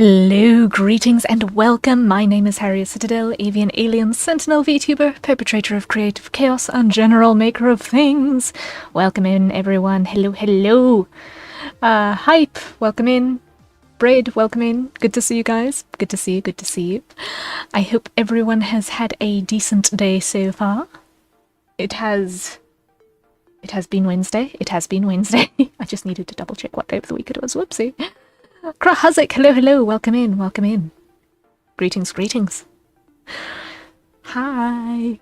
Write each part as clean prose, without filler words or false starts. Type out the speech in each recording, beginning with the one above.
Hello, greetings and welcome. My name is Harriet Citadel, avian alien sentinel VTuber, perpetrator of creative chaos and general maker of things. Welcome in, everyone. Hello, hello. Hype, welcome in. Braid, welcome in. Good to see you guys. Good to see you, good to see you. I hope everyone has had a decent day so far. It has been Wednesday. It has been Wednesday. I just needed to double check what day of the week it was. Whoopsie. Krahazik, hello, hello, welcome in, welcome in. Greetings, greetings. Hi.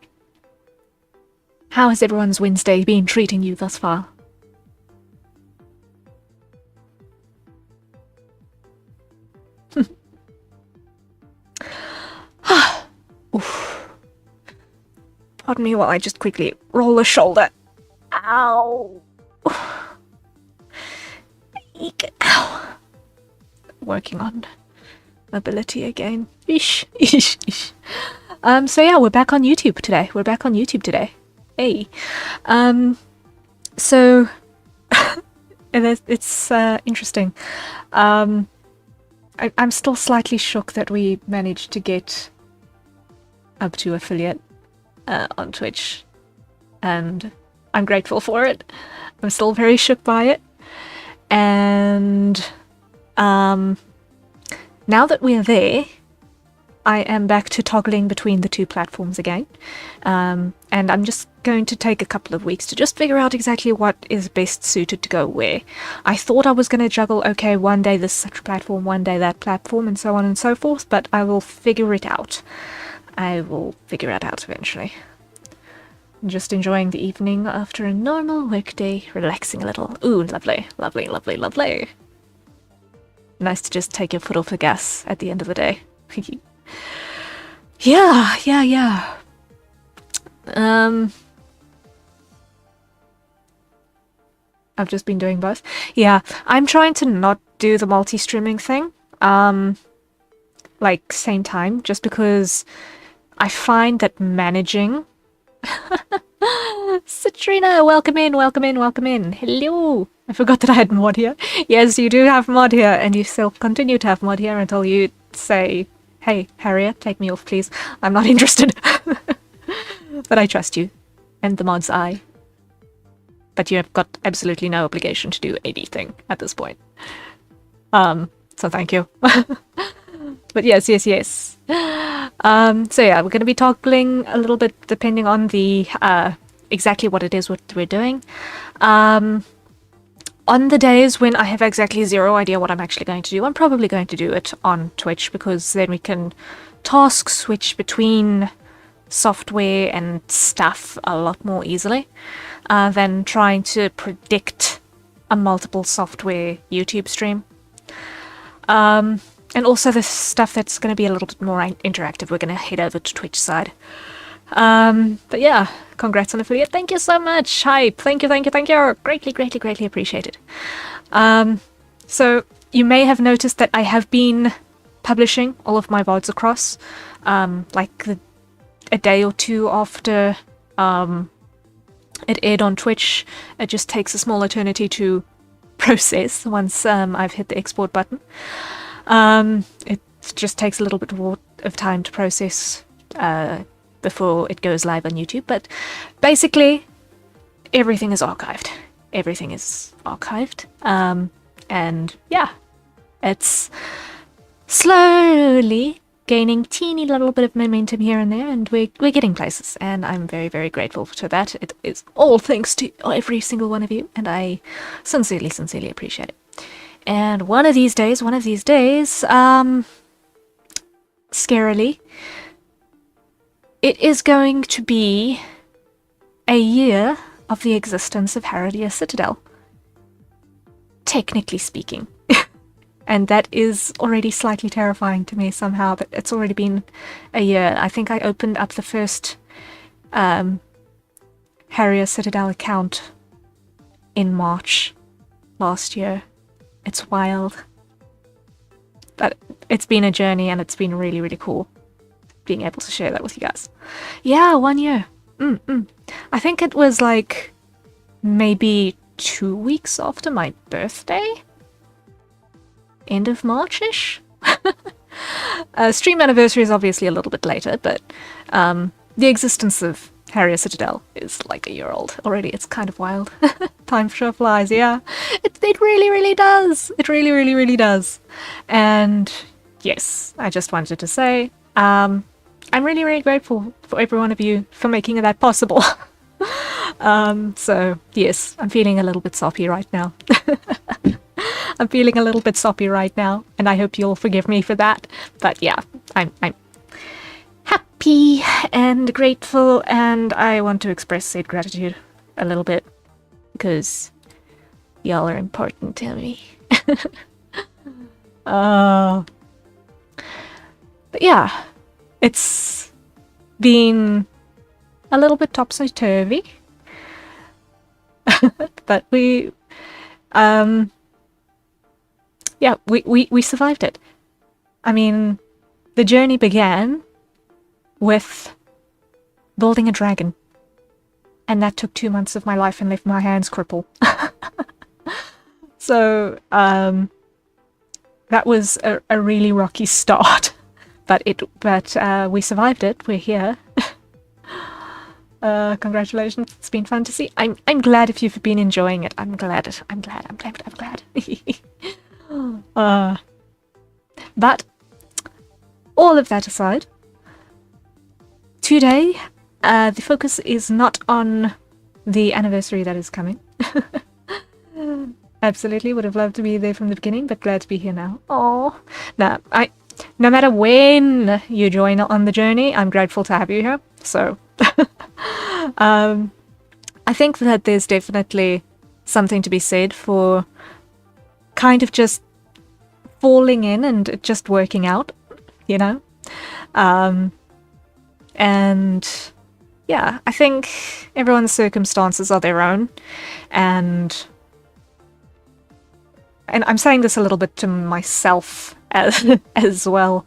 How has everyone's Wednesday been treating you thus far? Oof. Pardon me while I just quickly roll a shoulder. Ow. Eek. Ow. Working on mobility again. Ish, ish, ish. So yeah, we're back on YouTube today. Hey. So it's interesting. I'm still slightly shook that we managed to get up to affiliate on Twitch, and I'm grateful for it. I'm still very shook by it, and now that we're there, I am back to toggling between the two platforms again, and I'm just going to take a couple of weeks to just figure out exactly what is best suited to go where. I thought I was going to juggle, okay, one day this such platform, one day that platform, and so on and so forth, but I will figure it out. I will figure it out eventually. I'm just enjoying the evening after a normal workday, relaxing a little. Ooh, lovely, lovely, lovely, lovely. Nice to just take your foot off the gas at the end of the day. Yeah. I've just been doing both. Yeah, I'm trying to not do the multi-streaming thing, like same time, just because I find that managing... Citrina, welcome in, welcome in, welcome in. Hello. I forgot that I had mod here. Yes, you do have mod here, and you still continue to have mod here until you say, hey, Harriet, take me off, please. I'm not interested. But I trust you, and the mod's I. But you have got absolutely no obligation to do anything at this point. So thank you. But yes. So yeah, we're going to be toggling a little bit depending on the exactly what it is what we're doing. On the days when I have exactly zero idea what I'm actually going to do, I'm probably going to do it on Twitch, because then we can task switch between software and stuff a lot more easily than trying to predict a multiple software YouTube stream. And also the stuff that's going to be a little bit more interactive, we're going to head over to Twitch side. But yeah, congrats on affiliate. Thank you so much. Hype. Thank you. Greatly appreciated. So you may have noticed that I have been publishing all of my VODs across, like a day or two after it aired on Twitch. It just takes a small eternity to process once I've hit the export button. It just takes a little bit more of time to process before it goes live on YouTube, but basically everything is archived. And yeah, it's slowly gaining teeny little bit of momentum here and there, and we're getting places, and I'm very, very grateful for that. It is all thanks to every single one of you, and I sincerely appreciate it. And one of these days, scarily, it is going to be a year of the existence of Harriet Citadel. Technically speaking. And that is already slightly terrifying to me somehow, but it's already been a year. I think I opened up the first Harriet Citadel account in March last year. It's wild. But it's been a journey, and it's been really, really cool being able to share that with you guys. Yeah, 1 year. I think it was like maybe 2 weeks after my birthday? End of March-ish? Stream anniversary is obviously a little bit later, but the existence of Harrier Citadel is like a year old already. It's kind of wild. Time sure flies, yeah. It really, really does. It really, really, really does. And yes, I just wanted to say, I'm really, really grateful for every one of you for making that possible. So yes, I'm feeling a little bit soppy right now. I'm feeling a little bit soppy right now, and I hope you'll forgive me for that. But yeah, I'm happy and grateful, and I want to express said gratitude a little bit because y'all are important to me. But yeah, it's been a little bit topsy-turvy, but we survived it. I mean, the journey began with building a dragon, and that took 2 months of my life and left my hands crippled. So that was a really rocky start, but we survived it. We're here. Congratulations! It's been fun to see. I'm glad if you've been enjoying it. I'm glad. But all of that aside, today the focus is not on the anniversary that is coming. Absolutely would have loved to be there from the beginning, but glad to be here now. Oh, no matter when you join on the journey, I'm grateful to have you here. So I think that there's definitely something to be said for kind of just falling in and it just working out, you know? And yeah, I think everyone's circumstances are their own, and I'm saying this a little bit to myself as well,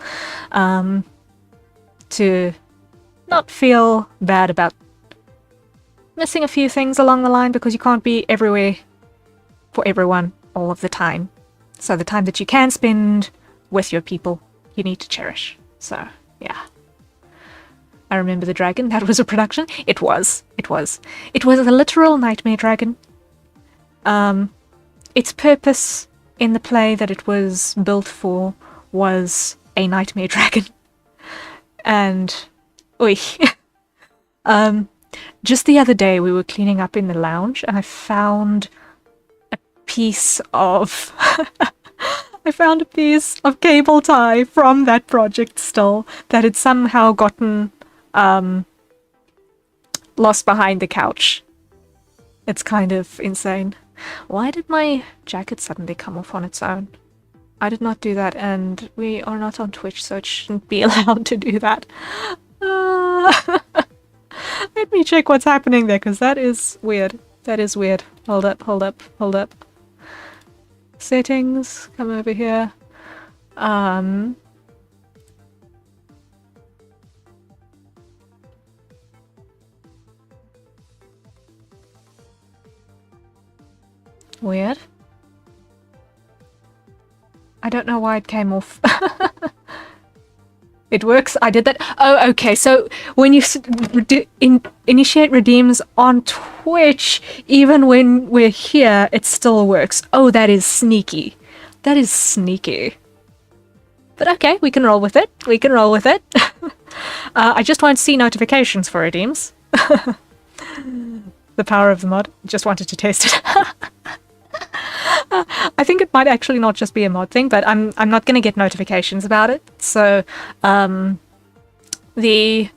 to not feel bad about missing a few things along the line, because you can't be everywhere for everyone all of the time. So the time that you can spend with your people, you need to cherish. So, yeah. I remember the dragon. That was a production. It was a literal nightmare dragon. Its purpose in the play that it was built for was a nightmare dragon. And, oi. Just the other day we were cleaning up in the lounge and I found a piece of cable tie from that project still that had somehow gotten lost behind the couch. It's kind of insane. Why did my jacket suddenly come off on its own? I did not do that, and we are not on Twitch, so it shouldn't be allowed to do that. Let me check what's happening there, because that is weird. That is weird. Hold up. Settings, come over here. Weird. I don't know why it came off. It works. I did that. Oh, okay. So when you initiate redeems on Twitch, even when we're here, it still works. Oh, that is sneaky. That is sneaky. But okay, we can roll with it. I just won't see notifications for redeems. The power of the mod. Just wanted to test it. I think it might actually not just be a mod thing, but I'm not going to get notifications about it. So the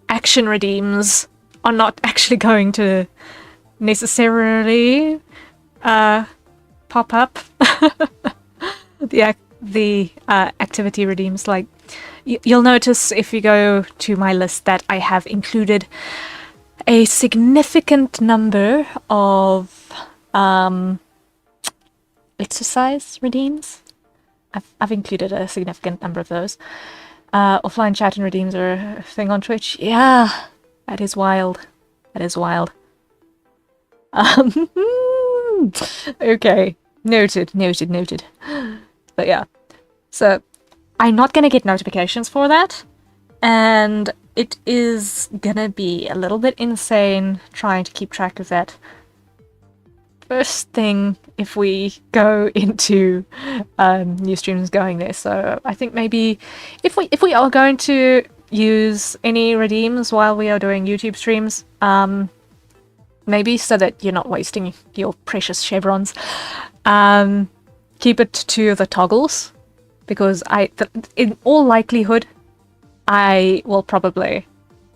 action redeems are not actually going to necessarily pop up. The activity redeems, like you'll notice if you go to my list that I have included a significant number of exercise redeems. I've included a significant number of those. Offline chat and redeems are a thing on Twitch. Yeah, that is wild. Okay, noted. But yeah, so I'm not gonna get notifications for that, and it is gonna be a little bit insane trying to keep track of that. First thing if we go into new streams going there. So I think maybe if we are going to use any redeems while we are doing YouTube streams, maybe so that you're not wasting your precious chevrons, keep it to the toggles, because in all likelihood I will probably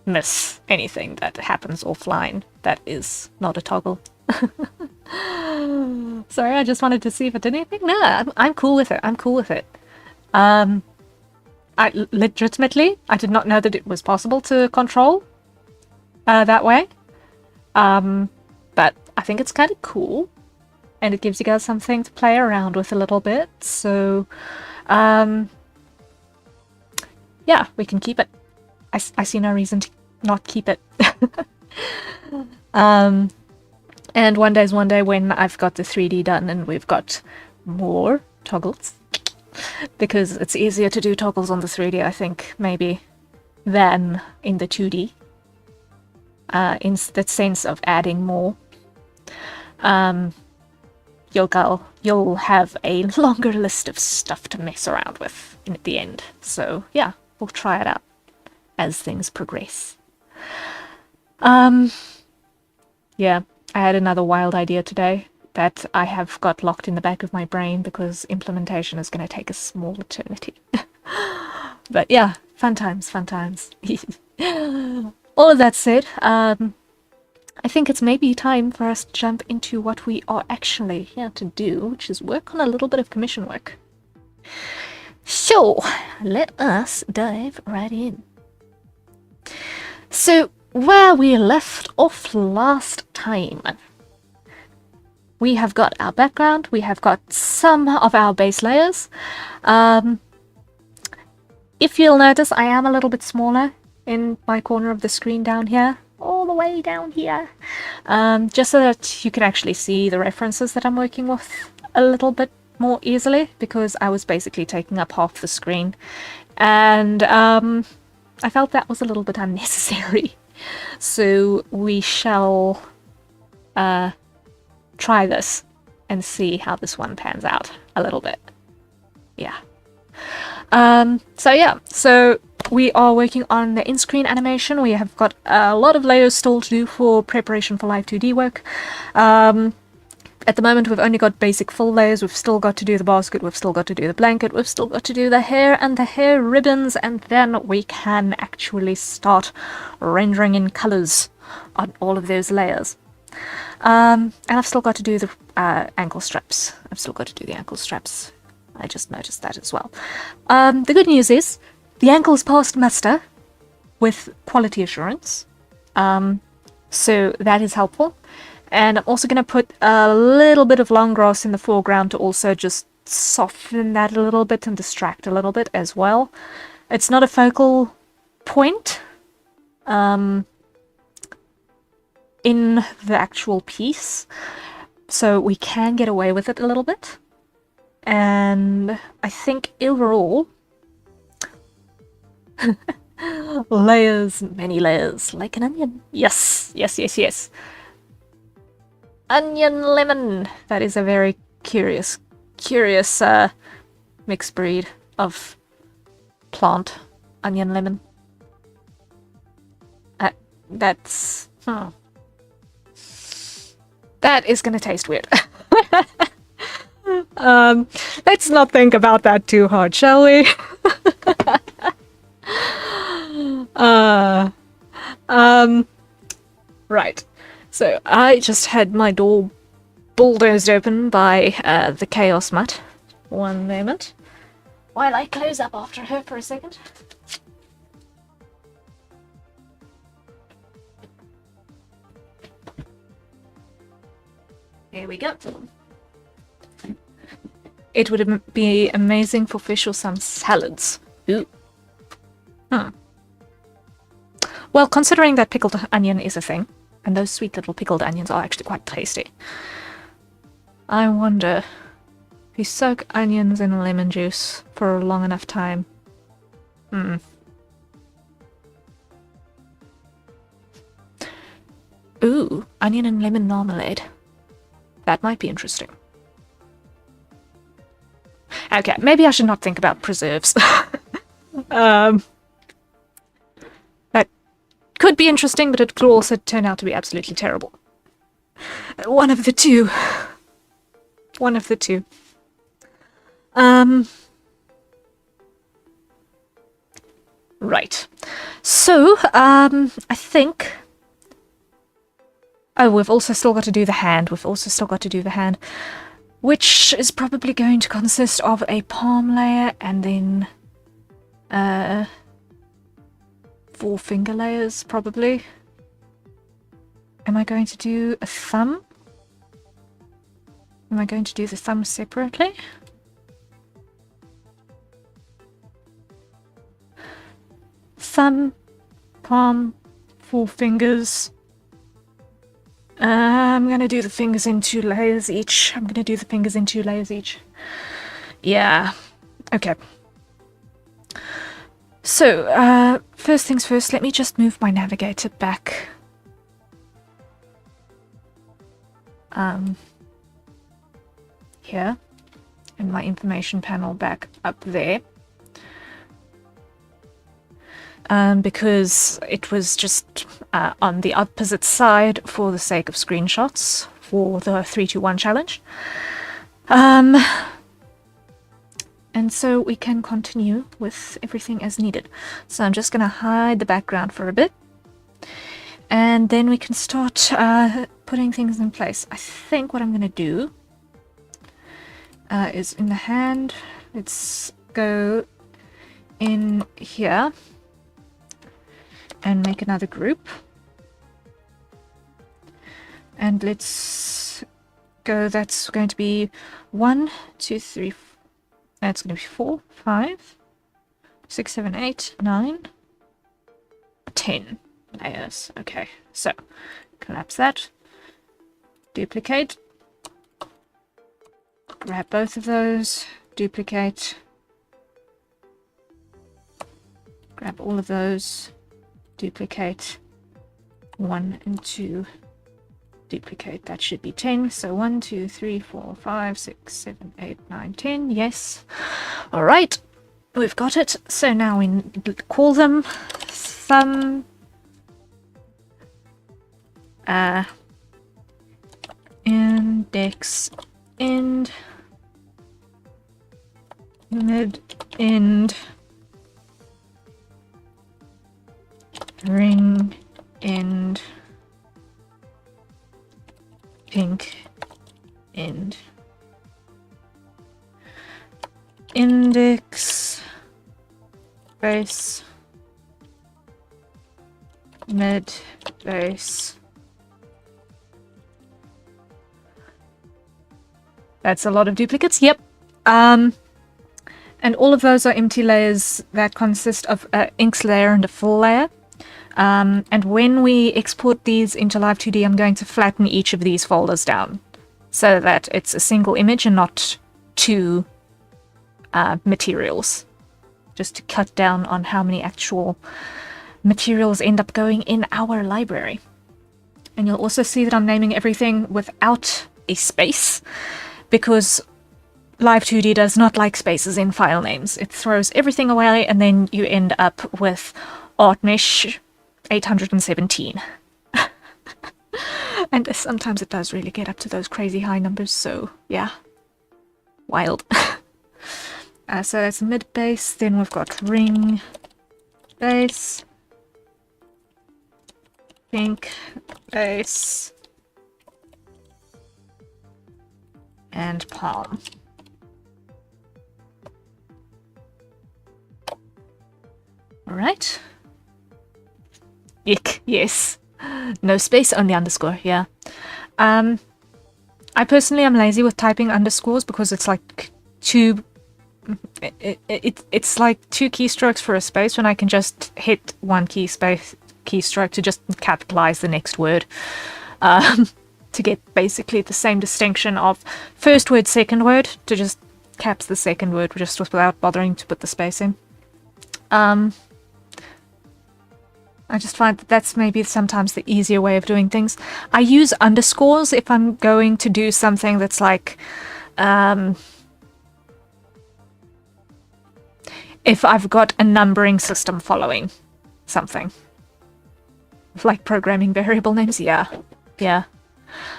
miss anything that happens offline that is not a toggle. Sorry, I just wanted to see if it did anything. No, I'm cool with it. I'm cool with it. I legitimately, I did not know that it was possible to control that way. But I think it's kind of cool, and it gives you guys something to play around with a little bit. So, yeah, we can keep it. I see no reason to not keep it. And one day's one day when I've got the 3D done and we've got more toggles, because it's easier to do toggles on the 3D, I think, maybe, than in the 2D, in the sense of adding more. You'll have a longer list of stuff to mess around with at the end. So yeah, we'll try it out as things progress. Yeah, I had another wild idea today that I have got locked in the back of my brain because implementation is going to take a small eternity. But yeah, fun times, fun times. All of that said, I think it's maybe time for us to jump into what we are actually here to do, which is work on a little bit of commission work. So, let us dive right in. So, where we left off last time, we have got our background, we have got some of our base layers. If you'll notice, I am a little bit smaller in my corner of the screen down here, all the way down here, just so that you can actually see the references that I'm working with a little bit more easily, because I was basically taking up half the screen, and I felt that was a little bit unnecessary. So we shall try this and see how this one pans out a little bit. Yeah. So we are working on the in-screen animation. We have got a lot of layers still to do for preparation for live 2D work. At the moment, we've only got basic full layers. We've still got to do the basket, we've still got to do the blanket, we've still got to do the hair and the hair ribbons, and then we can actually start rendering in colors on all of those layers. And I've still got to do the ankle straps. I've still got to do the ankle straps. I just noticed that as well. The good news is the ankles passed muster with quality assurance. So that is helpful. And I'm also going to put a little bit of long grass in the foreground to also just soften that a little bit and distract a little bit as well. It's not a focal point in the actual piece, so we can get away with it a little bit. And I think overall, layers, many layers, like an onion. Yes, yes, yes, yes. Onion lemon. That is a very curious mixed breed of plant. Onion lemon. That's... That is gonna taste weird. Let's not think about that too hard, shall we? Right. So I just had my door bulldozed open by the chaos mutt. One moment. While I close up after her for a second. Here we go. It would be amazing for fish or some salads. Ooh. Well, considering that pickled onion is a thing, and those sweet little pickled onions are actually quite tasty, I wonder if you soak onions in lemon juice for a long enough time, Ooh, onion and lemon marmalade. That might be interesting. Okay, maybe I should not think about preserves. That could be interesting, but it could also turn out to be absolutely terrible. One of the two. One of the two. Right. So, I think... Oh, we've also still got to do the hand. Which is probably going to consist of a palm layer and then 4 finger layers, probably. Am I going to do a thumb? Am I going to do the thumb separately? Thumb, palm, 4 fingers. I'm gonna do the fingers in 2 layers each. Yeah. Okay. So, first things first, let me just move my navigator back. Here. And my information panel back up there. Because it was just on the opposite side for the sake of screenshots for the 3-2-1 challenge. And so we can continue with everything as needed. So I'm just going to hide the background for a bit. And then we can start putting things in place. I think what I'm going to do is in the hand, let's go in here. And make another group. And let's go, that's going to be 1, 2, 3, that's going to be 4, 5, 6, 7, 8, 9, 10 layers. Okay, so collapse that, duplicate, grab both of those, duplicate, grab all of those, duplicate, 1 and 2, duplicate. That should be 10. So 1, 2, 3, 4, 5, 6, 7, 8, 9, 10. Yes. All right. We've got it. So now we call them thumb, index, end, mid, end, ring, end, pink, end, index, base, mid, base. That's a lot of duplicates, yep. And all of those are empty layers that consist of an inks layer and a full layer. And when we export these into Live 2D, I'm going to flatten each of these folders down so that it's a single image and not 2 materials, just to cut down on how many actual materials end up going in our library. And you'll also see that I'm naming everything without a space, because Live 2D does not like spaces in file names. It throws everything away, and then you end up with Artmesh 817. And sometimes it does really get up to those crazy high numbers, so yeah, wild. So that's mid base, then we've got ring, base, pink, base, and palm. Alright. Ick, yes. No space, only underscore, yeah. I personally am lazy with typing underscores because it's like it's like 2 keystrokes for a space when I can just hit 1 keystroke to just capitalize the next word. To get basically the same distinction of first word, second word, to just caps the second word just without bothering to put the space in. I just find that that's maybe sometimes the easier way of doing things. I use underscores if I'm going to do something that's like, if I've got a numbering system following something. Like programming variable names, yeah.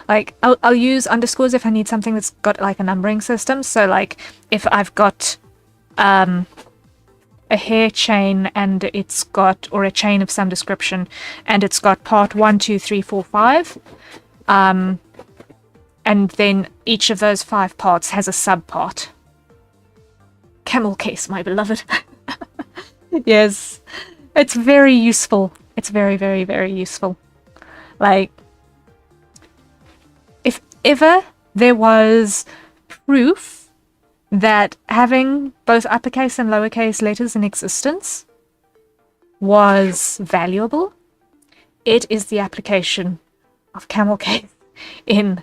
Like, I'll use underscores if I need something that's got like a numbering system. So like, if I've got a hair chain and it's got, or a chain of some description, and it's got part 1, 2, 3, 4, 5, and then each of those 5 parts has a subpart. Camel case, my beloved. Yes, it's very useful. It's very, very, very useful. Like, if ever there was proof that having both uppercase and lowercase letters in existence was valuable, it is the application of camel case in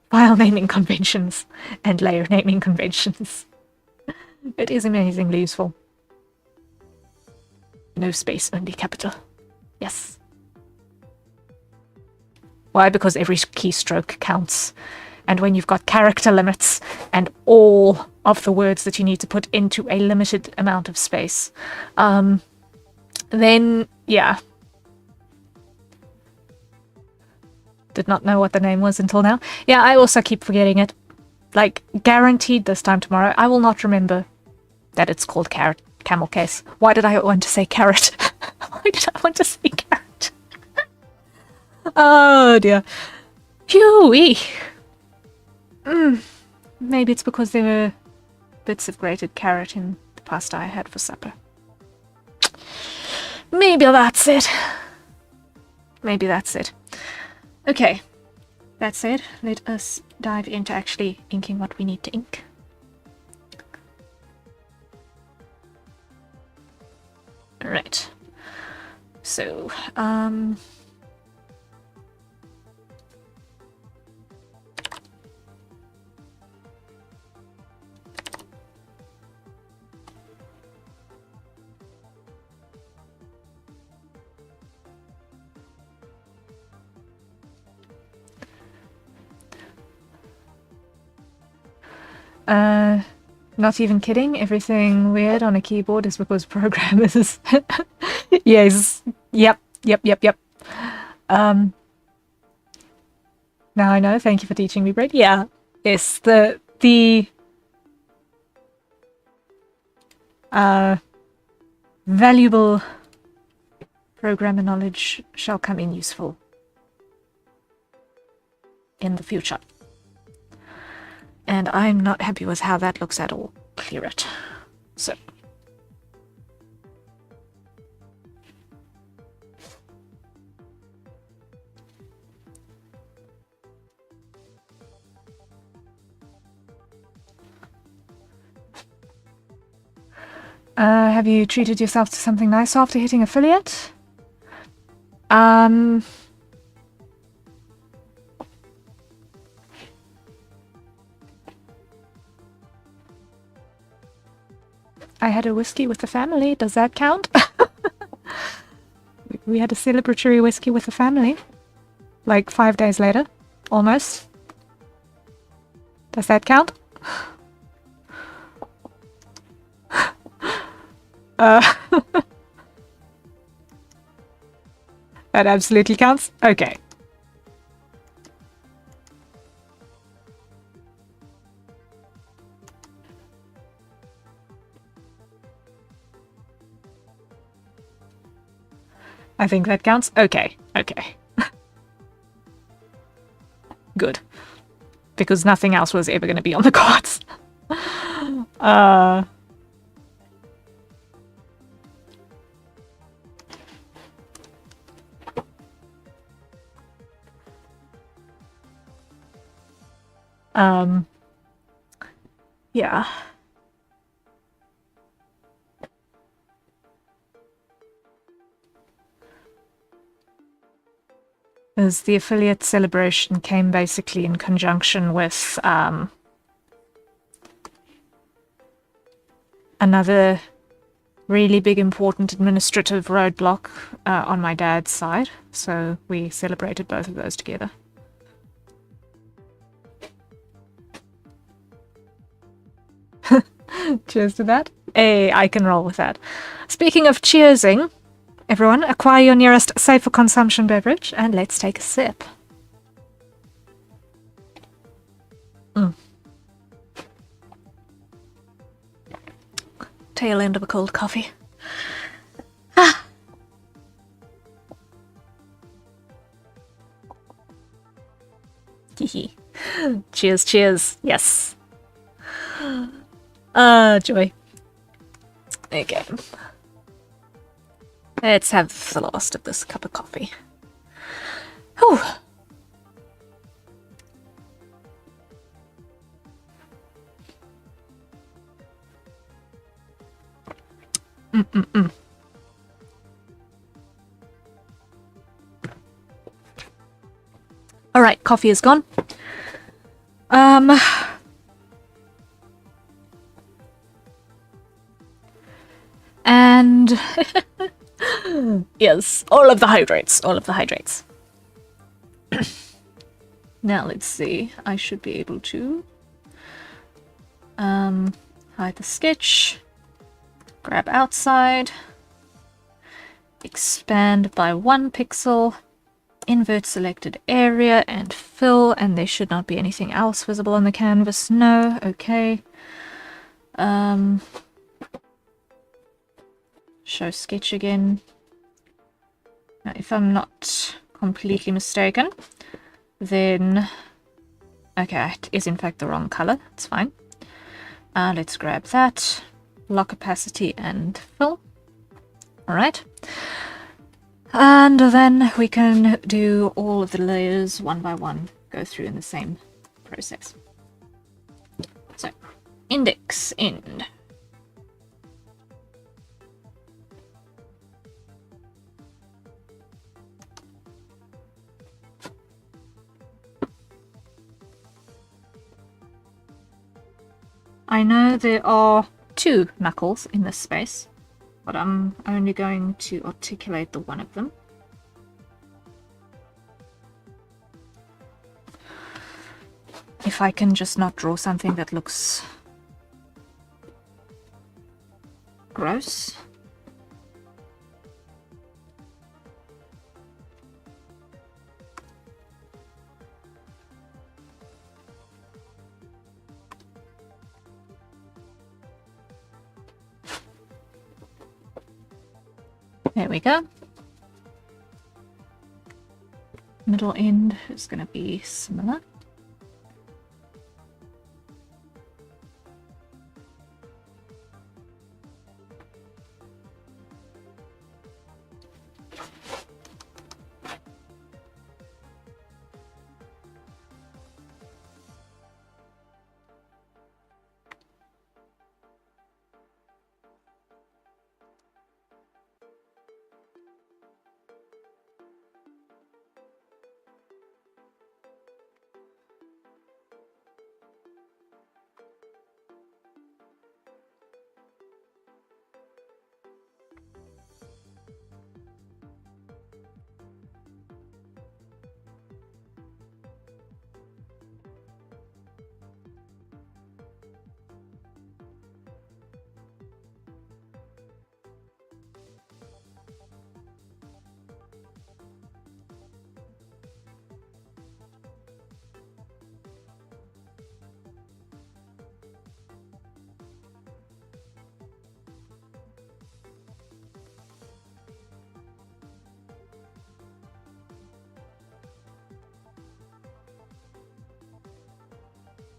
file naming conventions and layer naming conventions. It is amazingly useful. No space, only capital. Yes. Why? Because every keystroke counts. And when you've got character limits and all of the words that you need to put into a limited amount of space, then, yeah. Did not know what the name was until now. Yeah, I also keep forgetting it. Like, guaranteed this time tomorrow, I will not remember that it's called camel case. Why did I want to say carrot? Why did I want to say carrot? Oh dear. Phew-wee. Maybe it's because there were bits of grated carrot in the pasta I had for supper. Maybe that's it. Maybe that's it. Okay. That said, let us dive into actually inking what we need to ink. Alright. So, not even kidding. Everything weird on a keyboard is because programmers. Yes. Yep. Now I know. Thank you for teaching me, Brett. Yeah. Yes. The valuable programmer knowledge shall come in useful in the future. And I'm not happy with how that looks at all. Clear it. So. Have you treated yourself to something nice after hitting affiliate? I had a whiskey with the family. Does that count? We had a celebratory whiskey with the family. Like 5 days later. Almost. Does that count? That absolutely counts? Okay. I think that counts? Okay. Good. Because nothing else was ever going to be on the cards. Yeah. As the affiliate celebration came basically in conjunction with another really big, important administrative roadblock on my dad's side. So we celebrated both of those together. Cheers to that. Hey, I can roll with that. Speaking of cheersing, everyone, acquire your nearest safe for consumption beverage and let's take a sip. Tail end of a cold coffee. Cheers, cheers. Yes. Joy. Okay. Let's have the last of this cup of coffee. Whew. All right, coffee is gone. And yes, all of the hydrates, all of the hydrates. Now let's see. I should be able to hide the sketch, grab outside, expand by 1 pixel, invert selected area and fill, and there should not be anything else visible on the canvas. No, okay. Show sketch again. Now, if I'm not completely mistaken, then okay, it is in fact the wrong color. It's fine. Let's grab that, lock opacity and fill. All right. And then we can do all of the layers one by one, go through in the same process. So, index, end. I know there are 2 knuckles in this space, but I'm only going to articulate the one of them. If I can just not draw something that looks gross. There we go. Middle end is going to be similar.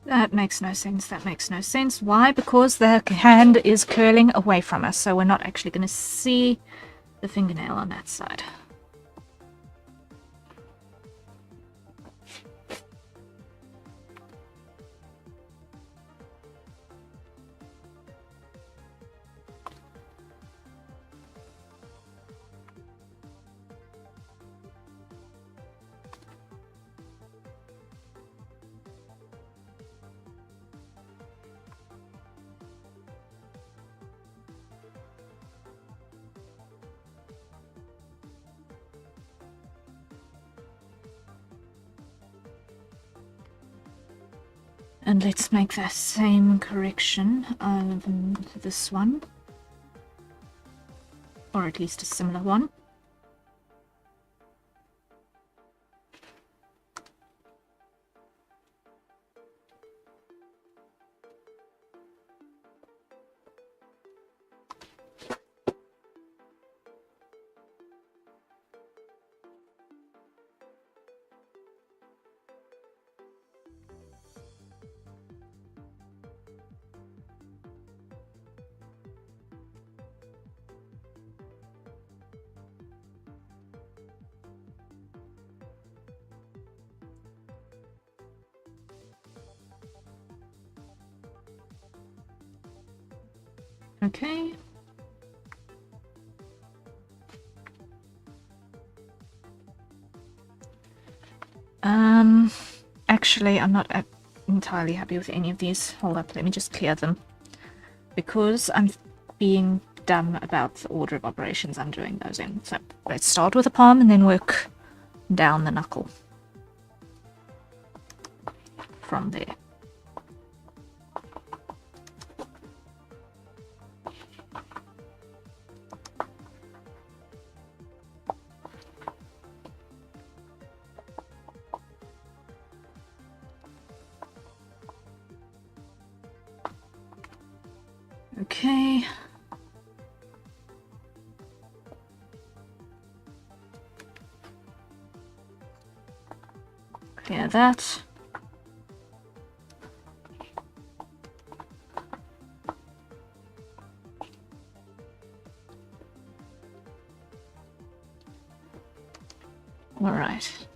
That makes no sense. That makes no sense. Why? Because the hand is curling away from us, so we're not actually going to see the fingernail on that side. And let's make the same correction on this one, or at least a similar one. Okay. Actually, I'm not entirely happy with any of these. Hold up, let me just clear them. Because I'm being dumb about the order of operations I'm doing those in. So let's start with the palm and then work down the knuckle from there. Okay. Clear that. All right.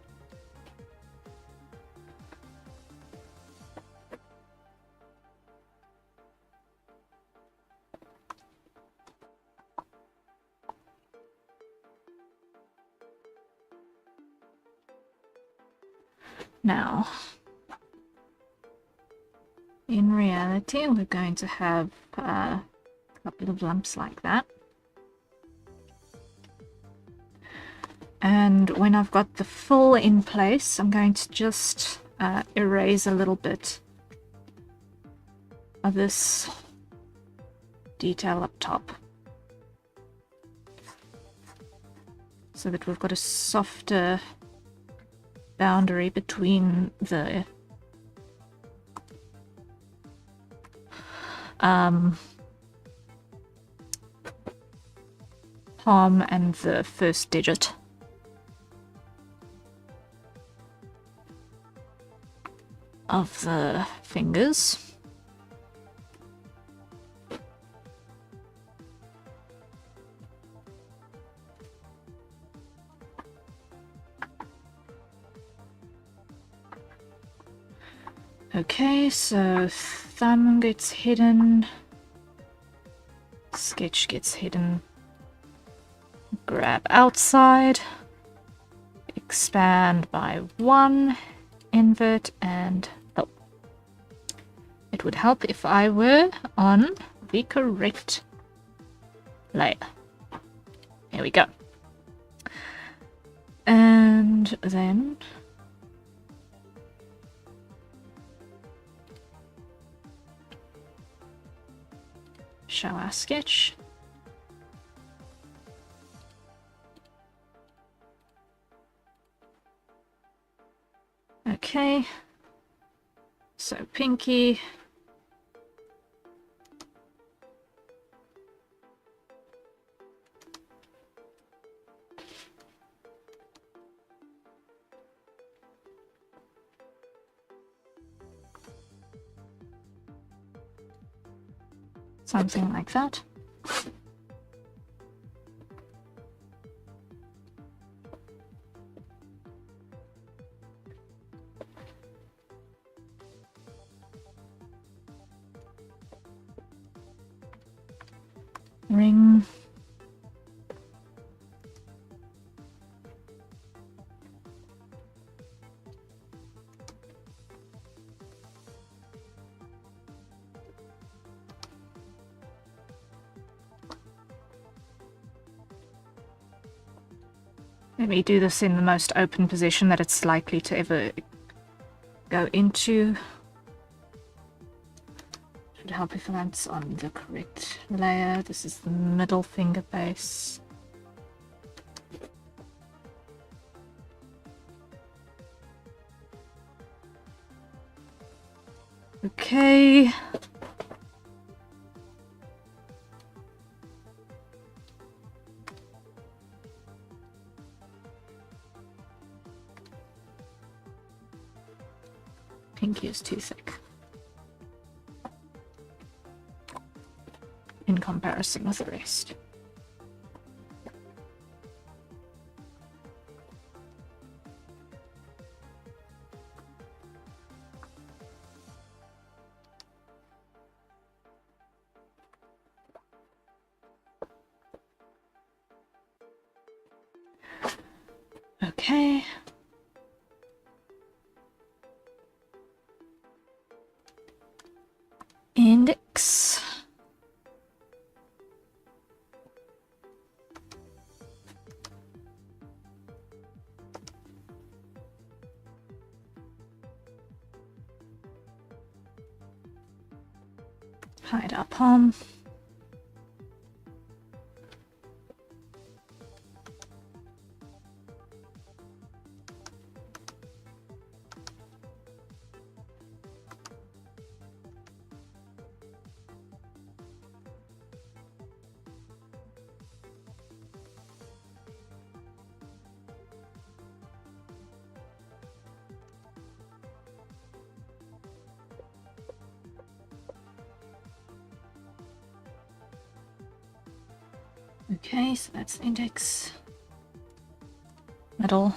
Now, in reality, we're going to have a couple of lumps like that. And when I've got the fill in place, I'm going to just erase a little bit of this detail up top, so that we've got a softer boundary between the palm and the first digit. Of the fingers. Okay, so thumb gets hidden, sketch gets hidden, grab outside, expand by 1, invert, and help. It would help if I were on the correct layer. There we go. And then show our sketch. Okay, so pinky, something like that. Ring. Let me do this in the most open position that it's likely to ever go into. help if that's on the correct layer. This is the middle finger base. Okay. Pinky is too thick in comparison with the rest. Okay. Index. Hide our palm. Okay, so that's index, middle,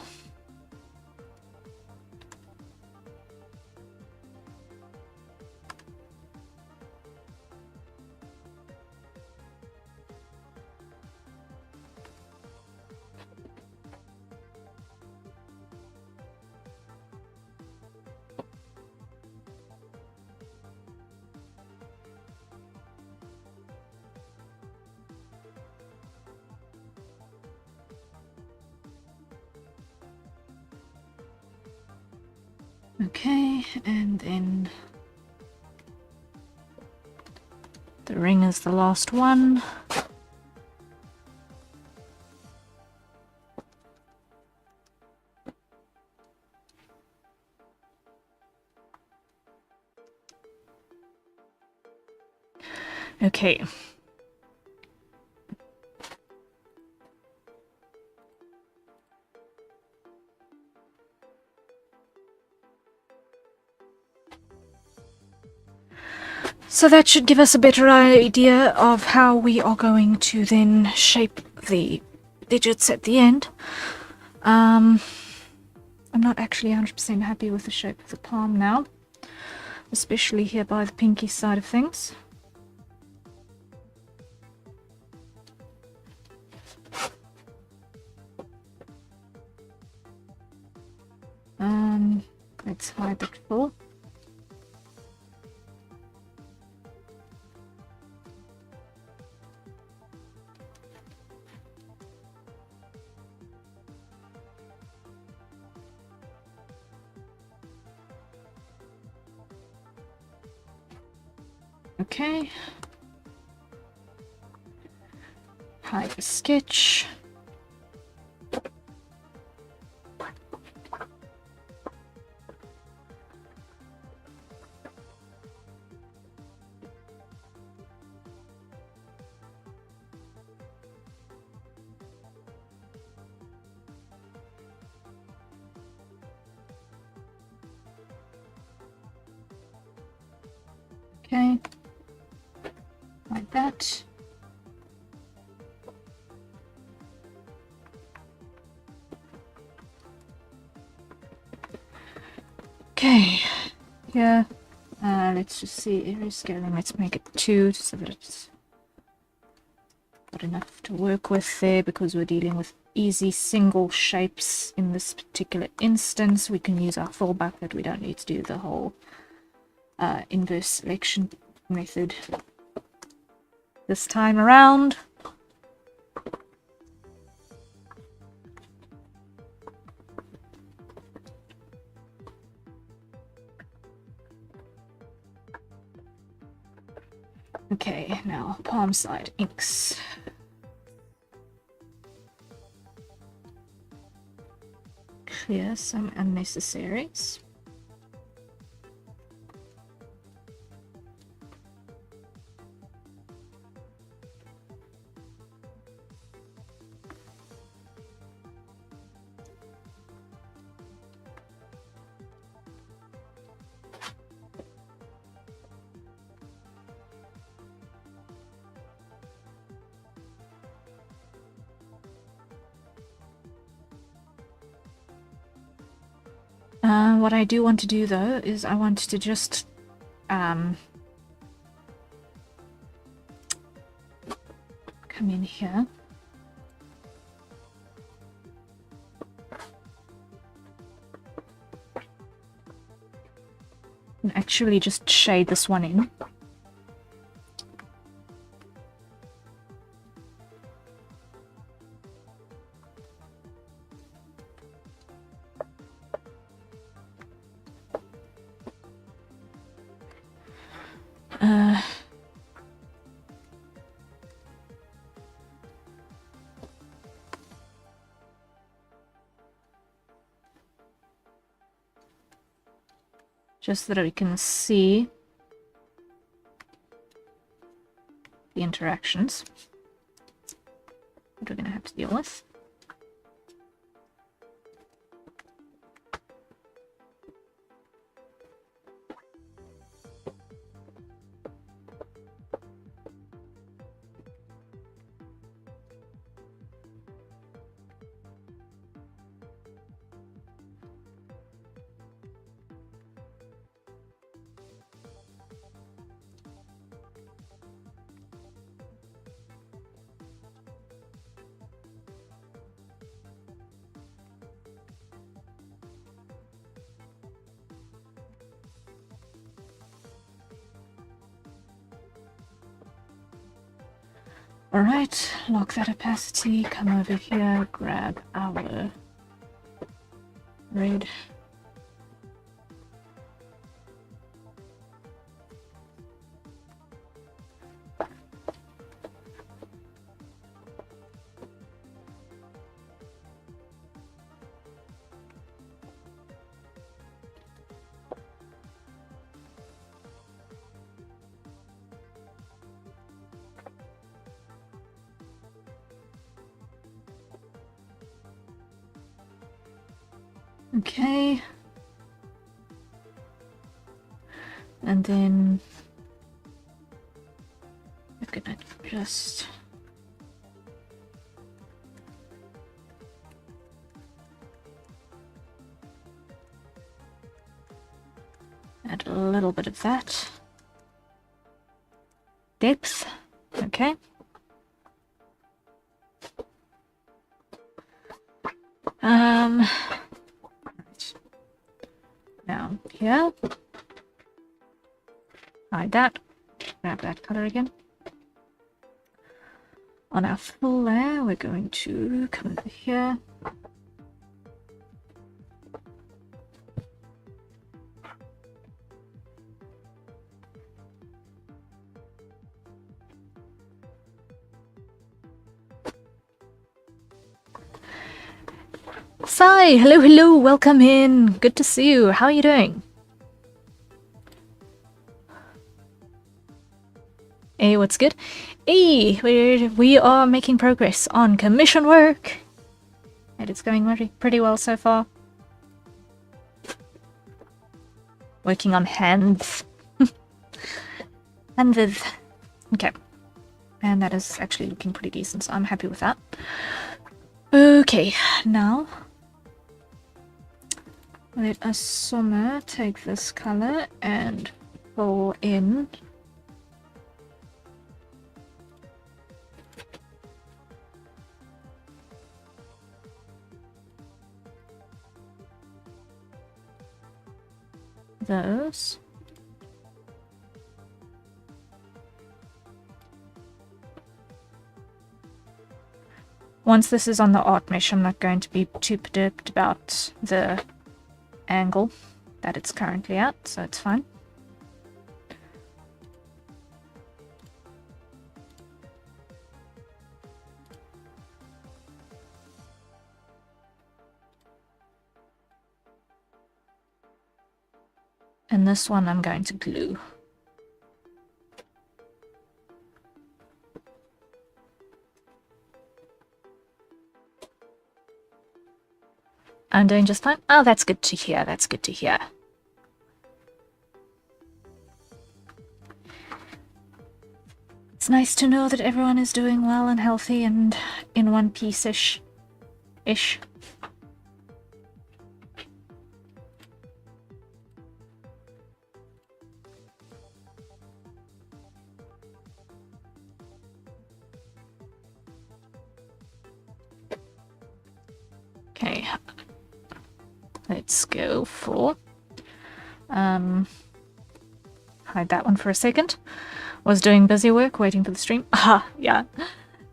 okay, and then the ring is the last one. Okay. So that should give us a better idea of how we are going to then shape the digits at the end. I'm not actually 100% happy with the shape of the palm now, especially here by the pinky side of things. Let's hide the full. Okay. Hide the sketch. Okay. Like that. Okay, yeah, let's just see area scaling. Let's make it 2 so that it's got enough to work with there, because we're dealing with easy single shapes in this particular instance. We can use our fallback, that we don't need to do the whole inverse selection method this time around. Okay, now palm side inks. Clear some unnecessaries. What I do want to do though is I want to just come in here and actually just shade this one in. Just so that we can see the interactions that we're going to have to deal with. Alright, lock that opacity, come over here, grab our red. Okay. And then we're gonna just add a little bit of that depth. Okay. Right. Now here, hide that, grab that color again. On our full layer, we're going to come over here. Sai, hello, welcome in. Good to see you. How are you doing? Hey, what's good? Hey, we are making progress on commission work. And it's going pretty well so far. Working on hands. Hands. Okay. And that is actually looking pretty decent, so I'm happy with that. Okay, now let us Summer take this color and pull in those. Once this is on the art mesh, I'm not going to be too perturbed about the angle that it's currently at, so it's fine. And this one I'm going to glue. I'm doing just fine. Oh, that's good to hear. That's good to hear. It's nice to know that everyone is doing well and healthy and in one piece-ish. Okay. Let's go for... hide that one for a second. Was doing busy work, waiting for the stream. Ah, yeah.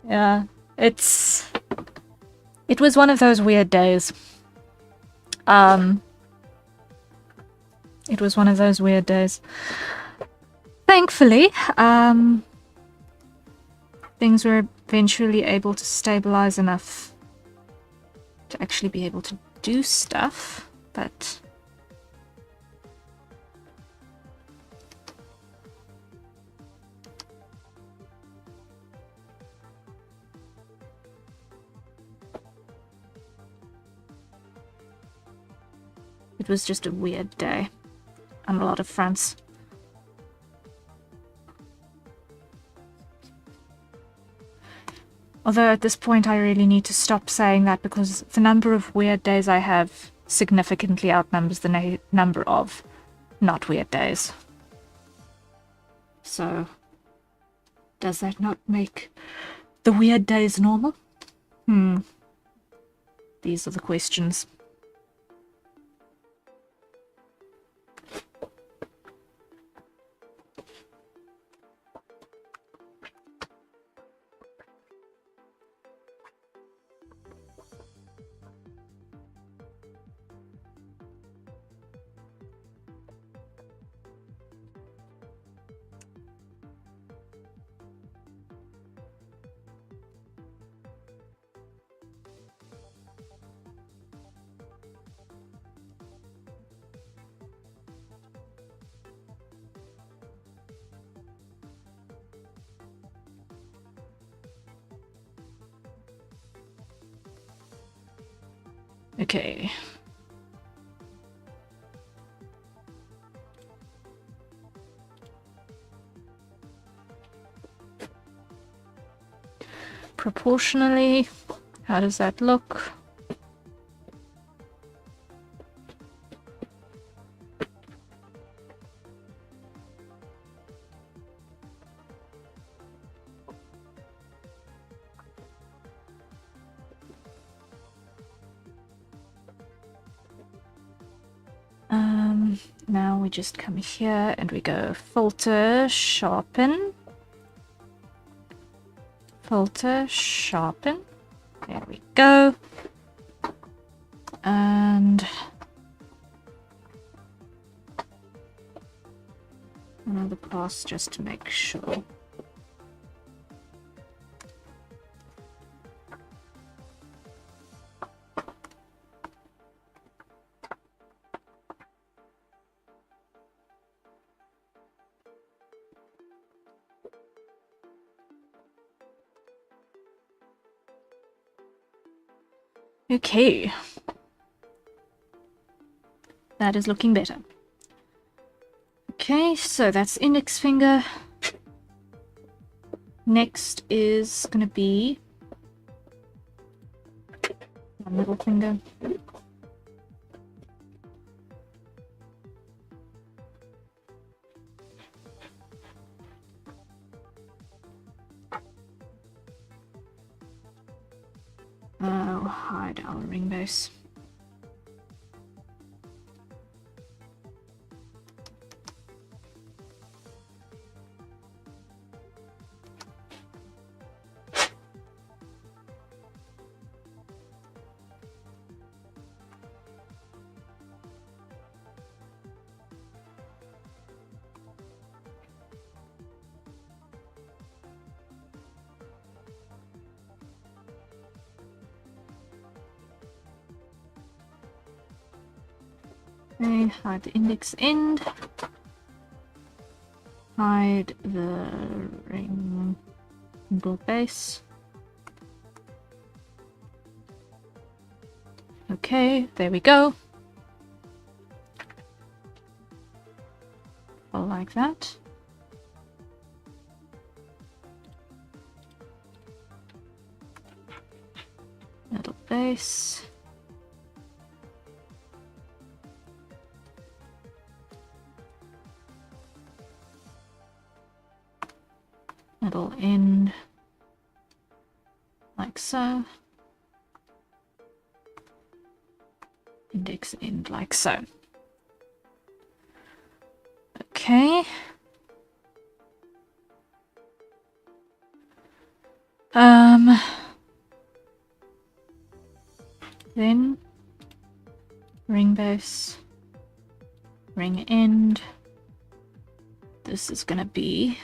Yeah. It was one of those weird days. It was one of those weird days. Thankfully, things were eventually able to stabilize enough to actually be able to do stuff, but... it was just a weird day on a lot of fronts. Although at this point I really need to stop saying that because the number of weird days I have significantly outnumbers the number of not weird days. So, does that not make the weird days normal? These are the questions. Okay. Proportionally, how does that look? Now we just come here and we go filter, sharpen. Filter, sharpen. There we go. And another pass just to make sure. Okay. That is looking better. Okay, so that's index finger. Next is going to be my middle finger. Oh, hide our ring base. Okay, hide the index end. hide the ring base. Okay, there we go. Like that. Little base. Little end. Like so. Index end like so. Okay. Then ring base, ring end. This is gonna be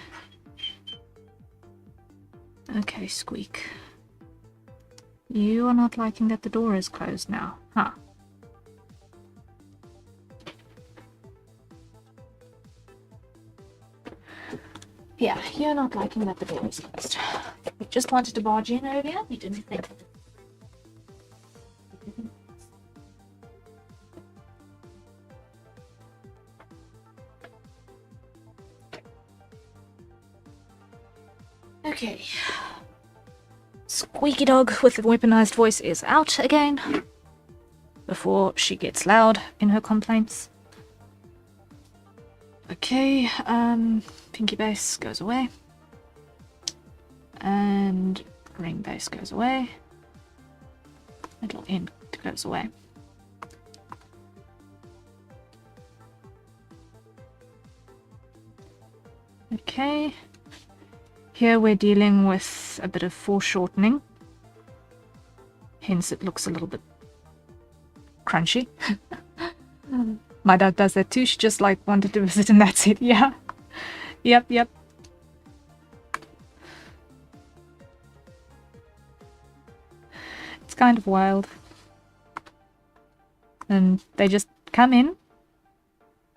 okay. Squeak. You are not liking that the door is closed now, huh? Yeah, you're not liking that the door is closed. You just wanted to barge in earlier. You didn't think. Okay. Squeaky dog with the weaponized voice is out again. Before she gets loud in her complaints. Okay, pinky base goes away. And ring base goes away. Little end goes away. Okay. Here we're dealing with a bit of foreshortening. Hence it looks a little bit crunchy. My dog does that too. She just like wanted to visit and that's it. Yeah. Yep. It's kind of wild. And they just come in,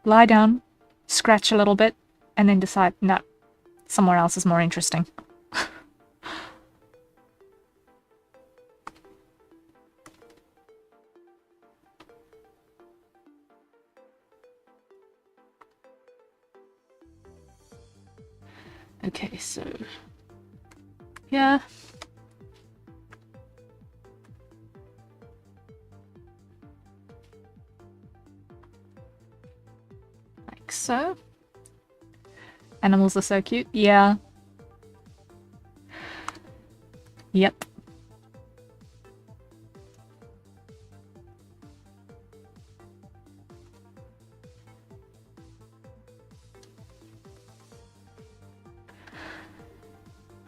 lie down, scratch a little bit, and then decide, no, somewhere else is more interesting. Okay, so yeah. Like so. Animals are so cute. Yeah. Yep.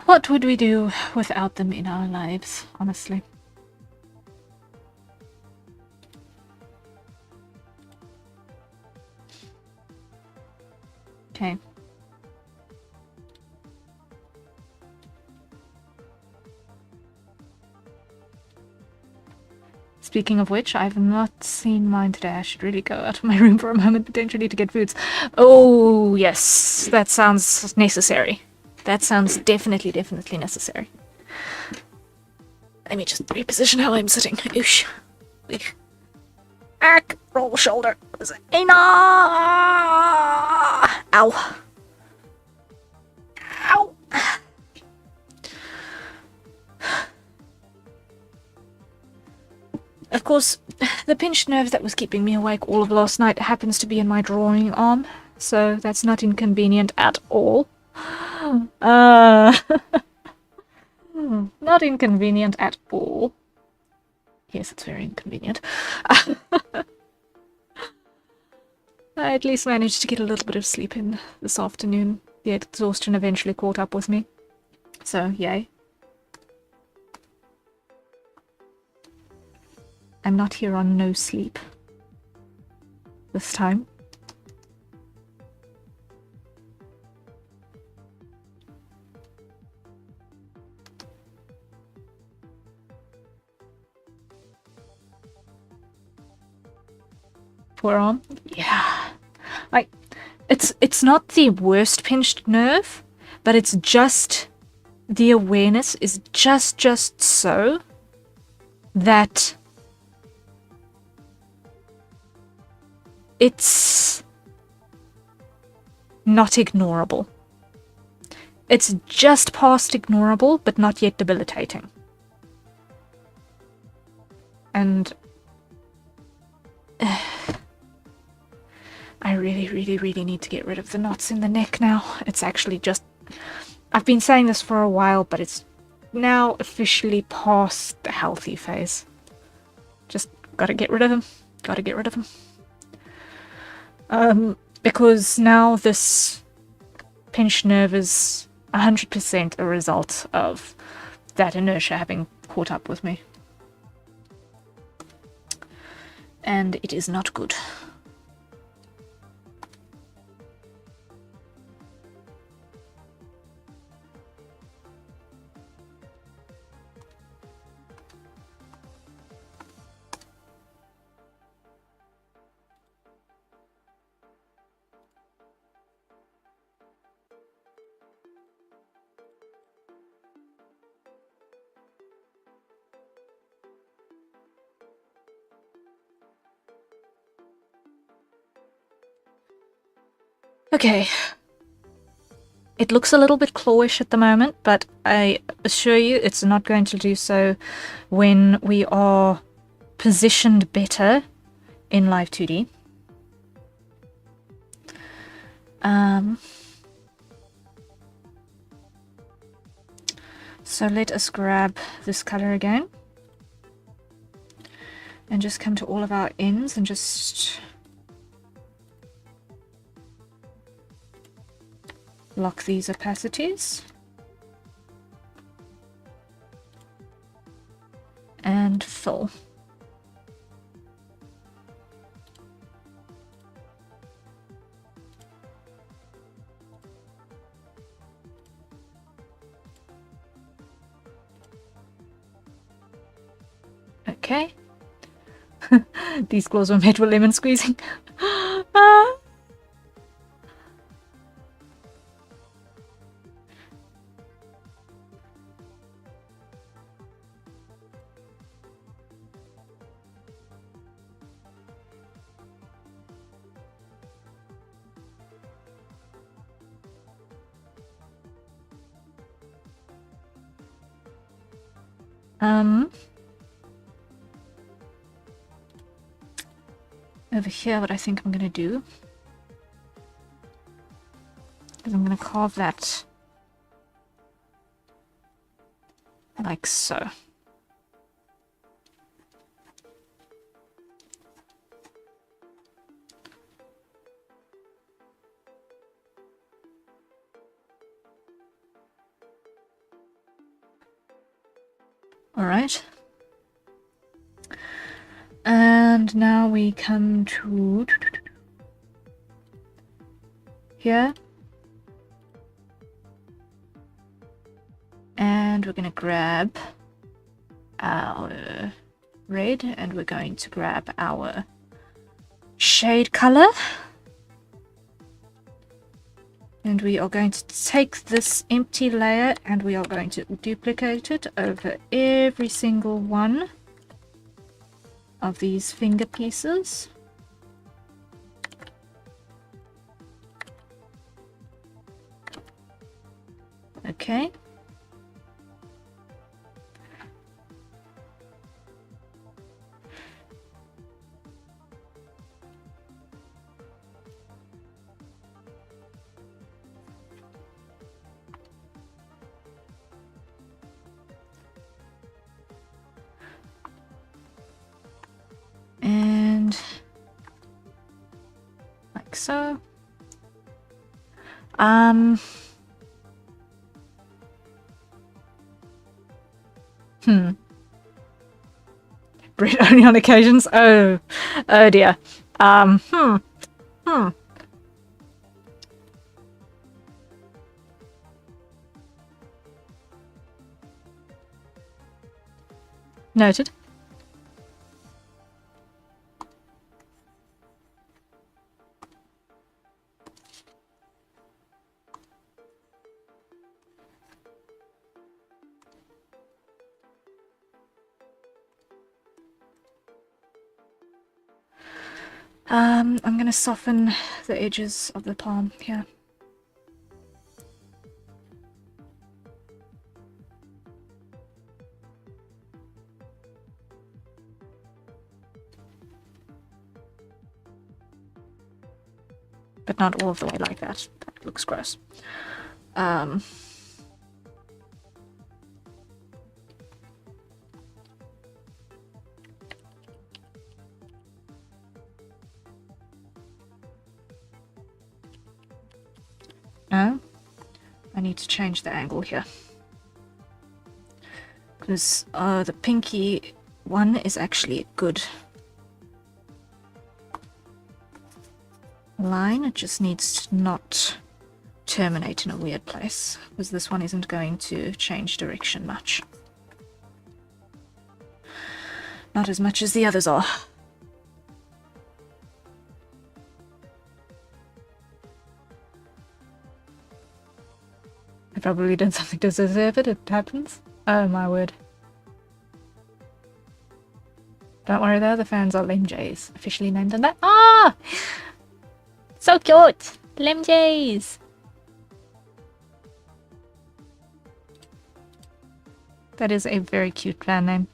What would we do without them in our lives, honestly? Okay. Speaking of which, I've not seen mine today. I should really go out of my room for a moment, potentially, to get foods. Oh, yes. That sounds necessary. That sounds definitely necessary. Let me just reposition how I'm sitting. Oosh. Ark! Roll shoulder. Enough! Ow. Ow! Of course, the pinched nerve that was keeping me awake all of last night happens to be in my drawing arm, so that's not inconvenient at all. Not inconvenient at all. Yes, it's very inconvenient. I at least managed to get a little bit of sleep in this afternoon. The exhaustion eventually caught up with me. So, yay. I'm not here on no sleep this time. Forearm? Yeah. Like, It's not the worst pinched nerve, but it's just the awareness is just so that it's not ignorable. It's just past ignorable, but not yet debilitating. And I really need to get rid of the knots in the neck now. It's actually just... I've been saying this for a while, but it's now officially past the healthy phase. Just gotta get rid of them. Gotta get rid of them. Because now this pinched nerve is 100% a result of that inertia having caught up with me. And it is not good. Okay. It looks a little bit clawish at the moment, but I assure you it's not going to do so when we are positioned better in Live 2D. So let us grab this color again and just come to all of our ends and just lock these opacities and fill. Okay. These claws were made with lemon squeezing. Over here, what I think I'm going to do is I'm going to carve that like so. All right. And now we come to here. And we're going to grab our red and we're going to grab our shade color. And we are going to take this empty layer and we are going to duplicate it over every single one of these finger pieces. Okay. And like so. Bread only on occasions. Oh dear. Noted. I'm gonna soften the edges of the palm here. But not all of the way like that. That looks gross. No, I need to change the angle here. Because the pinky one is actually a good line. It just needs to not terminate in a weird place, because this one isn't going to change direction much. Not as much as the others are. I probably did something to deserve it. It happens. Oh my word. Don't worry though, the fans are Lem Jays. Officially named them that. Ah! So cute! Lem Jays! That is a very cute fan name.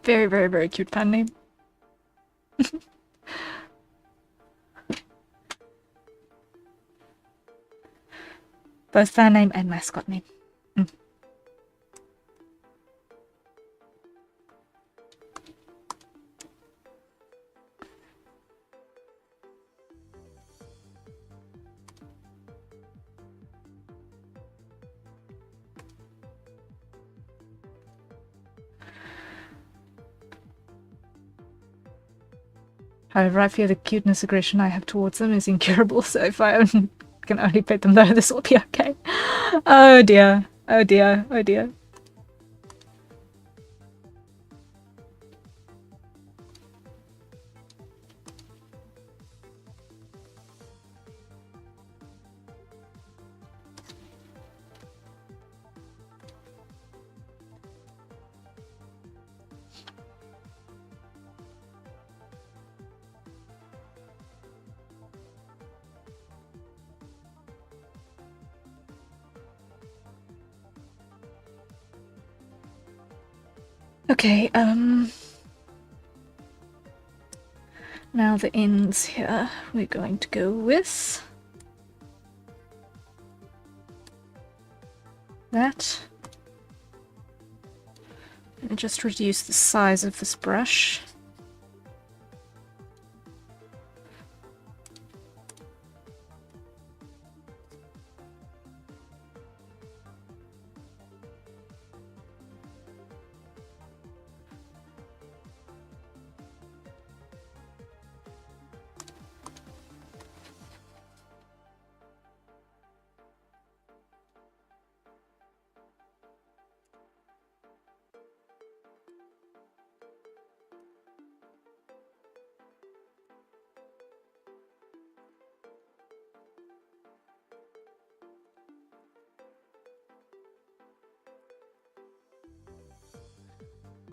Very, very, very cute fan name. Both fan name and mascot name. However, I fear the cuteness aggression I have towards them is incurable, so if I can only pet them though, this will be okay. Oh dear, oh dear, oh dear. Okay, now the ends here, we're going to go with that. And just reduce the size of this brush.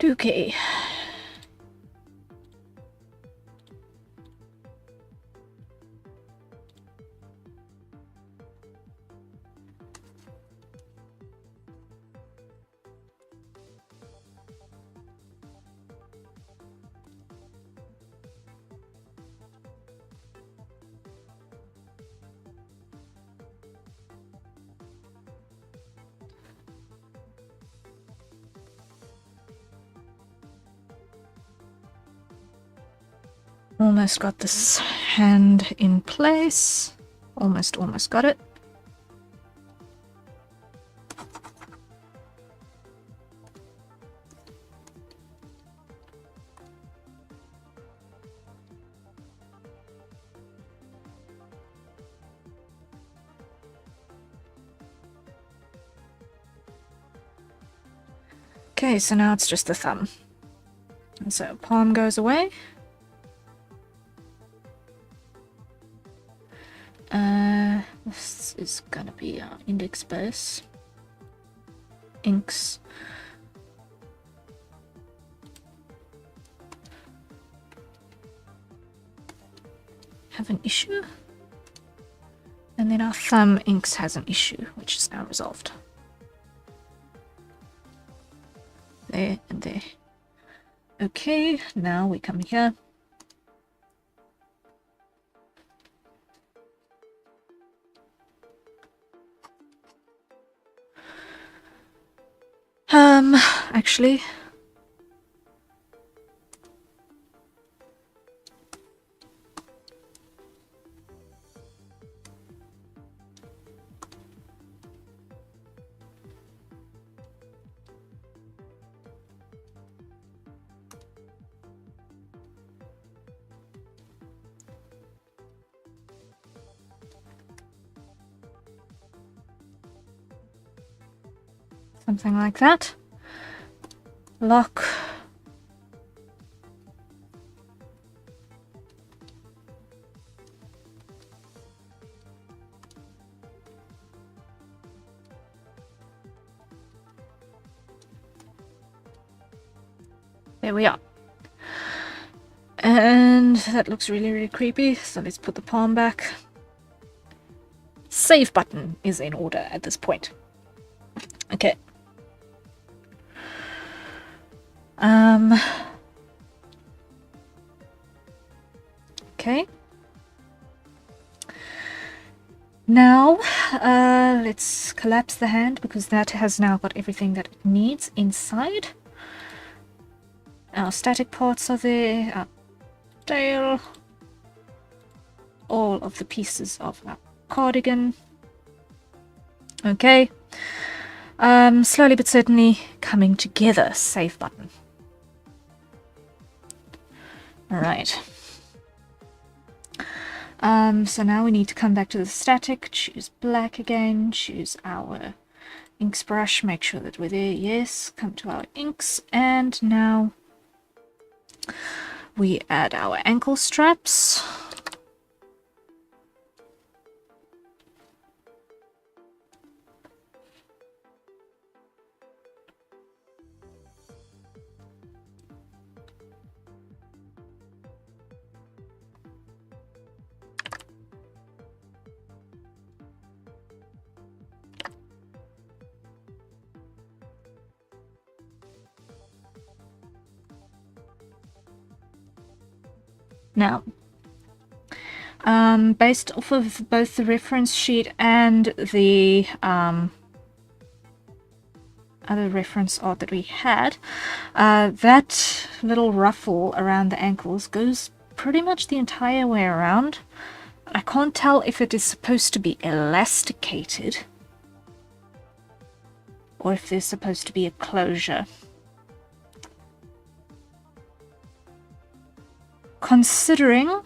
Okay. Almost got this hand in place. Almost got it. Okay, so now it's just the thumb. And so palm goes away. This is gonna be our index base. Inks. Have an issue. And then our thumb inks has an issue, which is now resolved. There and there. Okay, now we come here. Actually, something like that. Lock. There we are. And that looks really, really creepy, so let's put the palm back. Save button is in order at this point. Okay. Okay. Now, let's collapse the hand because that has now got everything that it needs inside. Our static parts are there, our tail, all of the pieces of our cardigan. Okay. Slowly but certainly coming together. Save button. Alright. So now we need to come back to the static, choose black again, choose our inks brush, make sure that we're there, yes, come to our inks, and now we add our ankle straps. Now, based off of both the reference sheet and the other reference art that we had, that little ruffle around the ankles goes pretty much the entire way around. I can't tell if it is supposed to be elasticated or if there's supposed to be a closure. Considering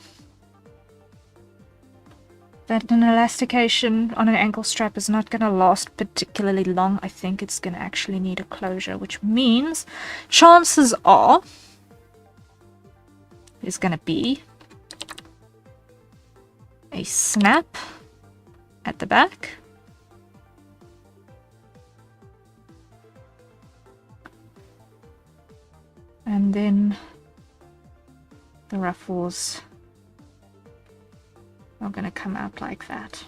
that an elastication on an ankle strap is not going to last particularly long, I think it's going to actually need a closure, which means chances are there's going to be a snap at the back. And then the ruffles are going to come out like that.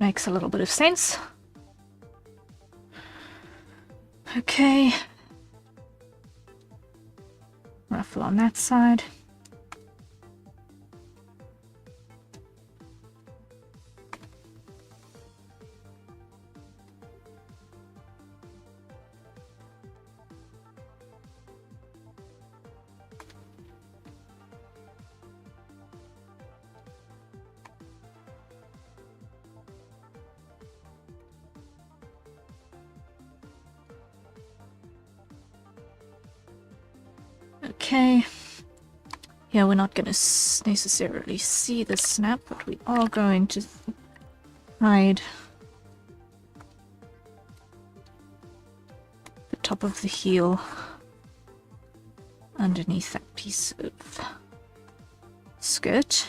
Makes a little bit of sense. Okay. Ruffle on that side. Okay. Yeah, we're not going to necessarily see the snap, but we are going to hide the top of the heel underneath that piece of skirt.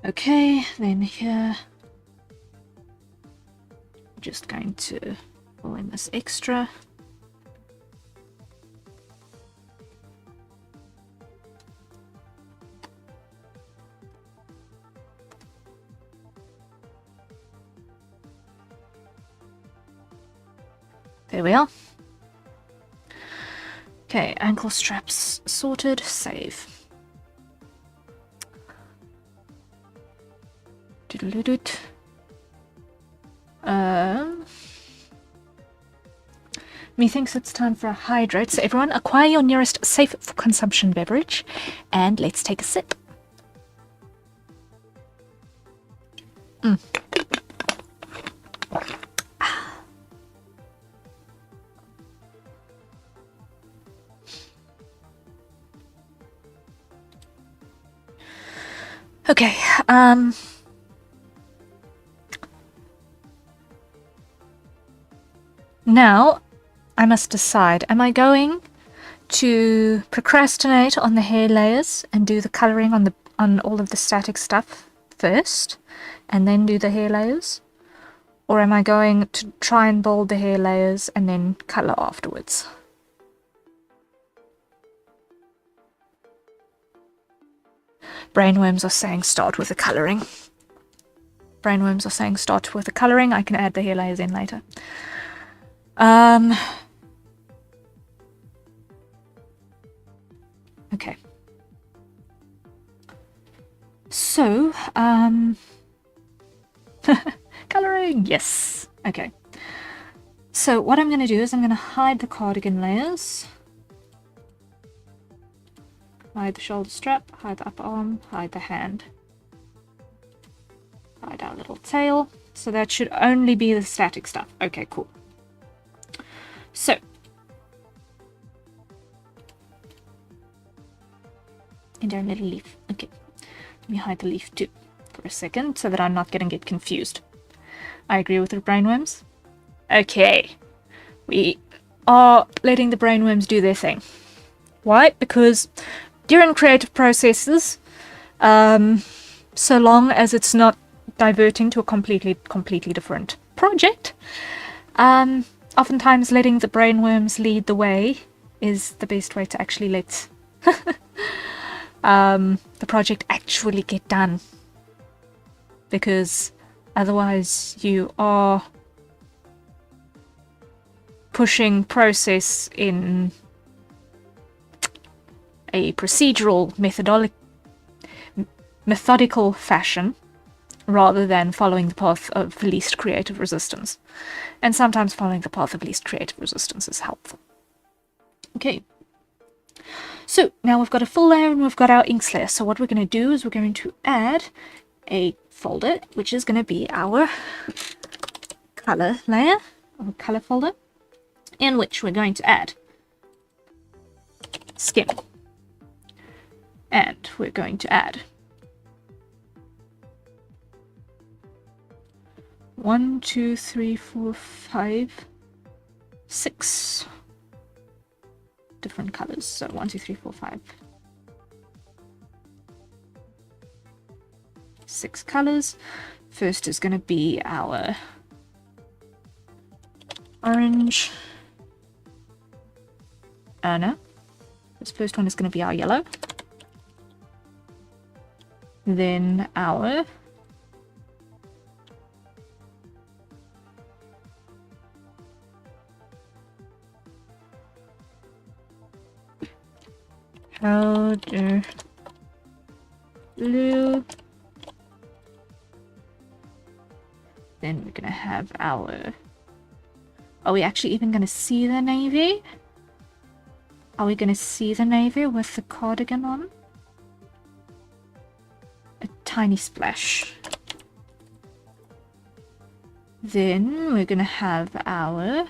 Okay, then here, just going to pull in this extra. There we are. Okay, ankle straps sorted, save. Doodle-doot. Methinks it's time for a hydrate. So everyone, acquire your nearest safe for consumption beverage, and let's take a sip. Okay, now I must decide, am I going to procrastinate on the hair layers and do the colouring on all of the static stuff first and then do the hair layers? Or am I going to try and build the hair layers and then colour afterwards? Brainworms are saying start with the colouring. Brainworms are saying start with the colouring. I can add the hair layers in later. Okay. So, colouring, yes. Okay. So what I'm going to do is I'm going to hide the cardigan layers. Hide the shoulder strap, hide the upper arm, hide the hand. Hide our little tail. So that should only be the static stuff. Okay, cool. So, and our little leaf. Okay, let me hide the leaf too for a second so that I'm not going to get confused. I agree with the brainworms. Okay, we are letting the brainworms do their thing. Why? Because during creative processes, so long as it's not diverting to a completely different project, oftentimes letting the brainworms lead the way is the best way to actually let the project actually get done, because otherwise you are pushing process in a procedural methodical fashion rather than following the path of least creative resistance. And sometimes following the path of least creative resistance is helpful. Okay, so now we've got a full layer and we've got our inks layer. So what we're going to do is we're going to add a folder, which is going to be our color layer, or color folder, in which we're going to add skim. And we're going to add 1, 2, 3, 4, 5, 6 different colors. So 1, 2, 3, 4, 5, 6 colors. First is going to be our orange. No. This first one is going to be our yellow. Then our powder blue. Then we're going to have our... Are we actually even going to see the navy? Are we going to see the navy with the cardigan on? A tiny splash. Then we're going to have our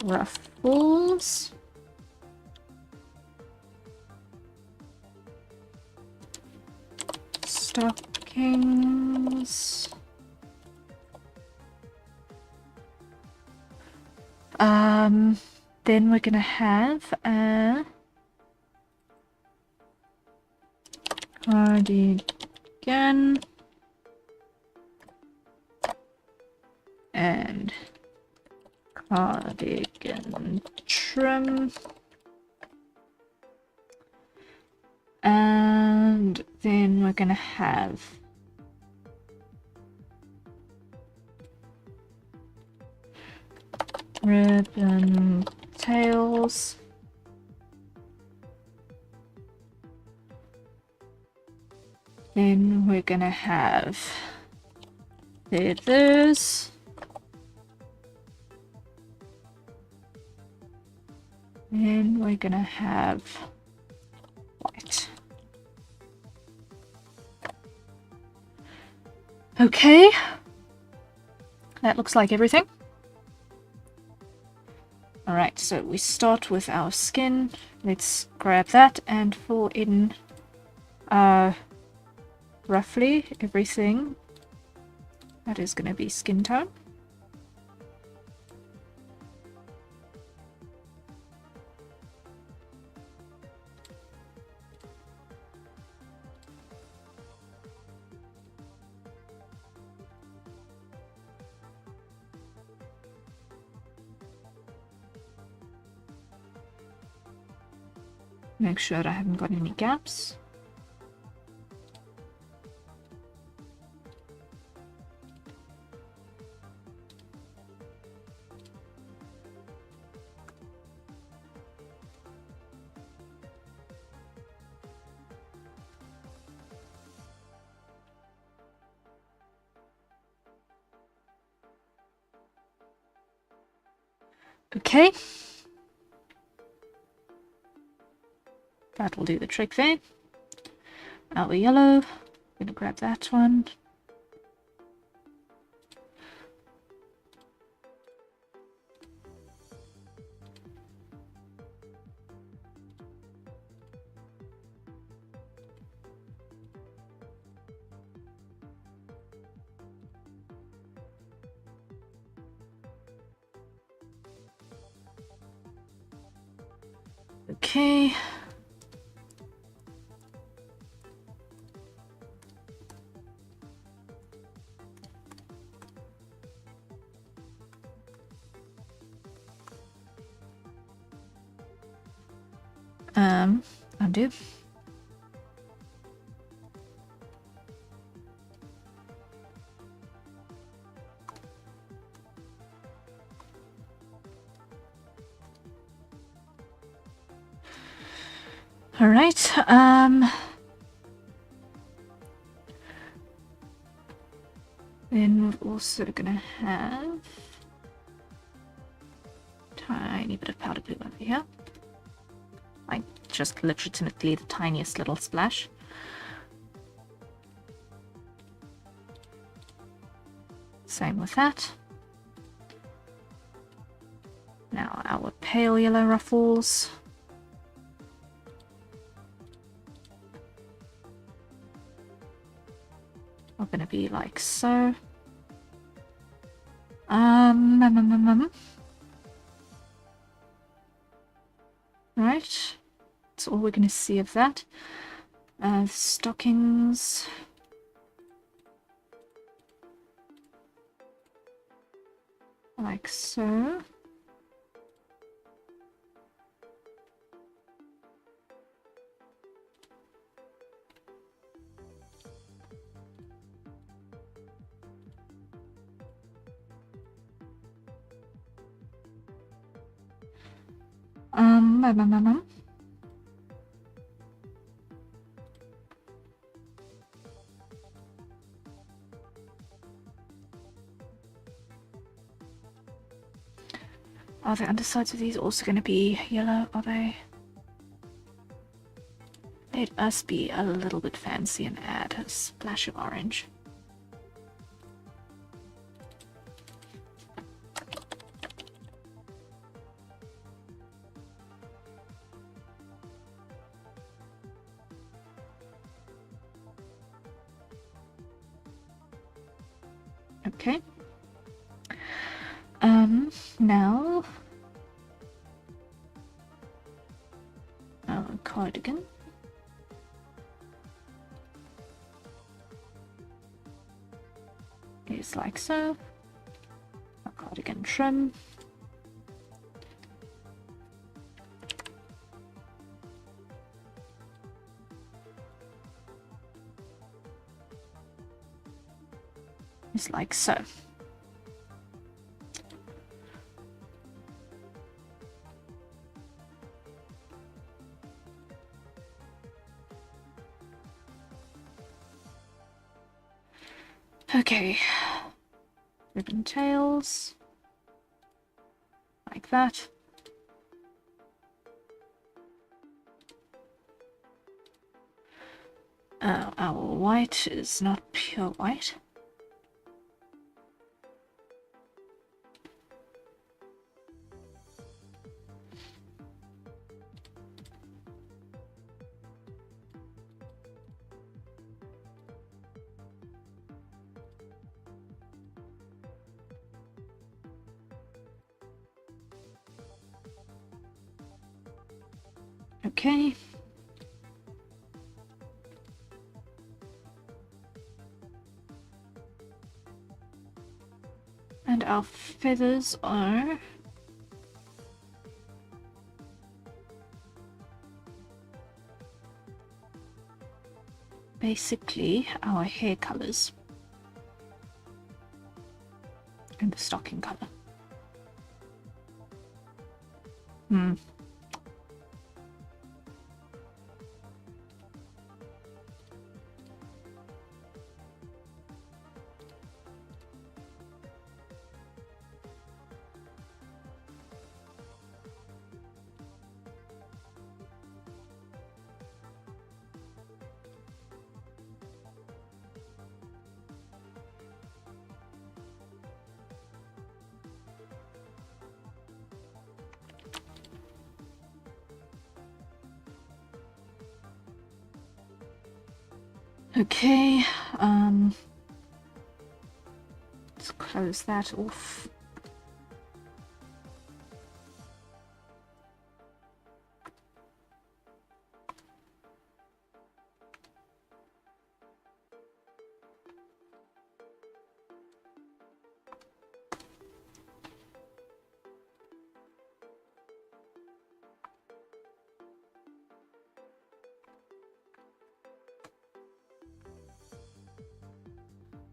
ruffles. Stockings. Then we're gonna have a cardigan and cardigan trim. And then we're gonna have ribbon tails. Then we're gonna have feathers. Then we're gonna have white. Okay, that looks like everything. Alright, so we start with our skin. Let's grab that and fill in roughly everything that is going to be skin tone. Make sure I haven't got any gaps. Okay. That will do the trick there. Our yellow, gonna grab that one. Okay. Undo. All right. Then we're also gonna have tiny bit of powder blue over here. Like just legitimately the tiniest little splash. Same with that. Now our pale yellow ruffles. Are going to be like so. that's all we're going to see of that. Stockings. Like so. Are the undersides of these also going to be yellow? Are they? Let us be a little bit fancy and add a splash of orange. Okay. Now our cardigan. Is like so. Our cardigan trim. Is like so. Okay, ribbon tails, like that. Our white is not pure white. Okay. And our feathers are basically our hair colors and the stocking color. Okay, let's close that off.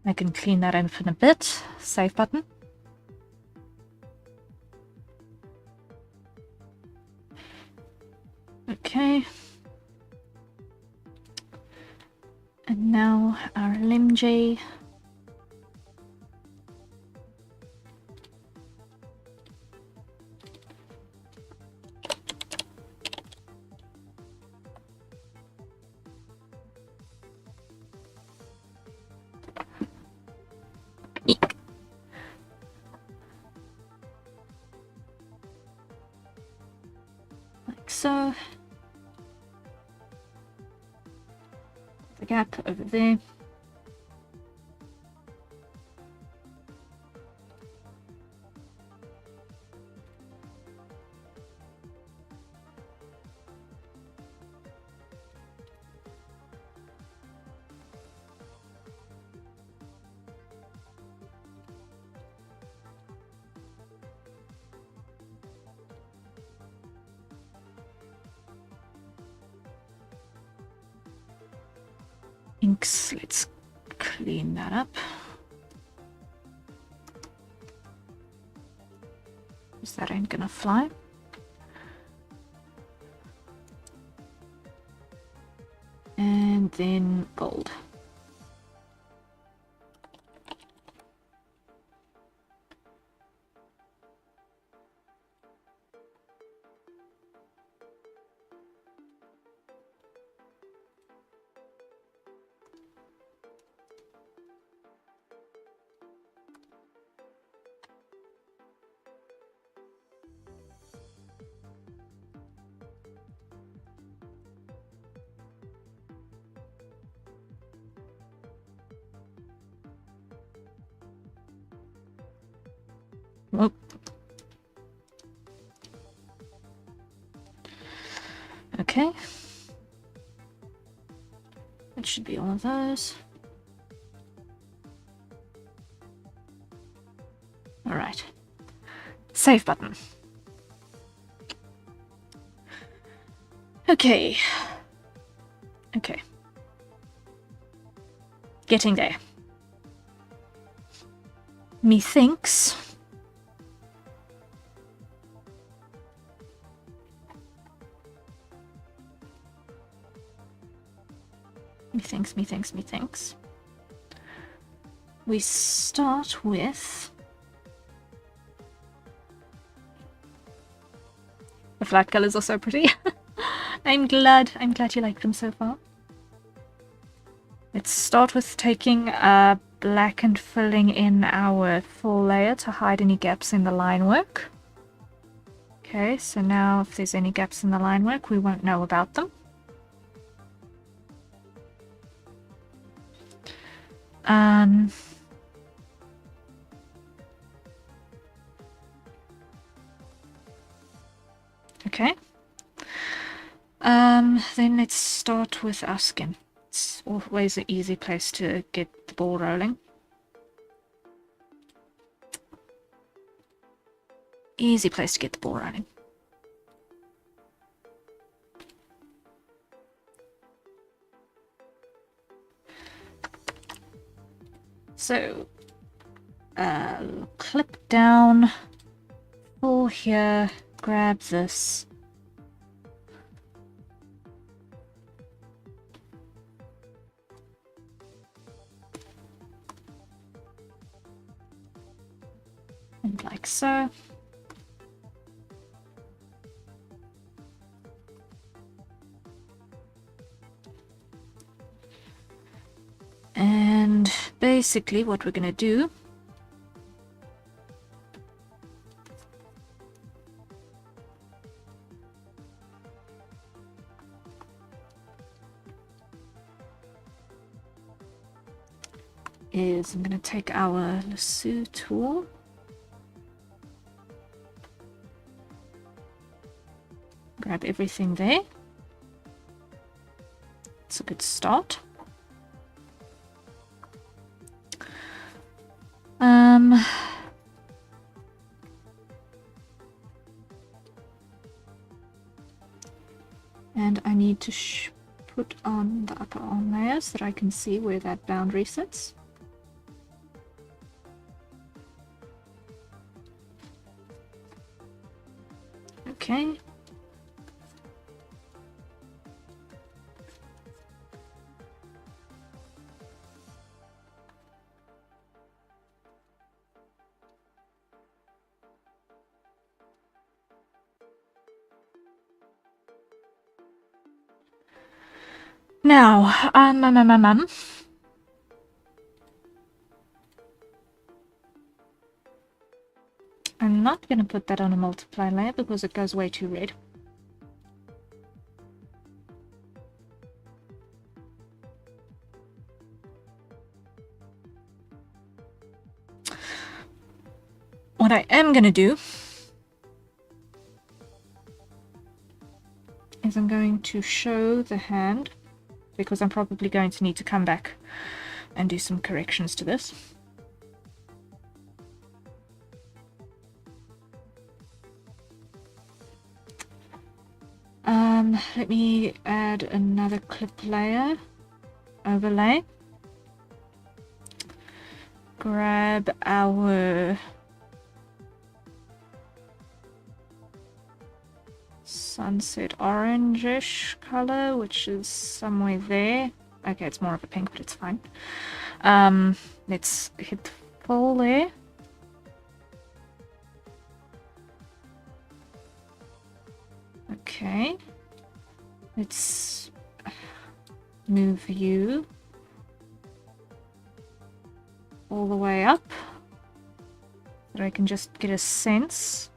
I can clean that up in a bit. Save button. Okay. And now our limj. Like so. The gap over there. inks. Let's clean that up. Because that ain't gonna fly. And then gold. Whoop. Okay. That should be all of those. Alright. Save button. Okay. Okay. Getting there. Methinks Methinks. We start with the flat colors are so pretty. I'm glad you like them so far. Let's start with taking black and filling in our full layer to hide any gaps in the line work. Okay, so now if there's any gaps in the line work, we won't know about them. Okay. Then let's start with our skin. It's always an easy place to get the ball rolling. Easy place to get the ball rolling. So, clip down, pull here, grab this. And like so. And basically what we're going to do is I'm going to take our lasso tool, grab everything there. It's a good start. And I need to put on the upper arm layer so that I can see where that boundary sits. Okay. Now, I'm not going to put that on a multiply layer because it goes way too red. What I am going to do is I'm going to show the hand, because I'm probably going to need to come back and do some corrections to this. Let me add another clip layer overlay. Grab our sunset orangish color, which is somewhere there. Okay, it's more of a pink, but it's fine. Let's hit full there. Okay. Let's move you all the way up so that I can just get a sense.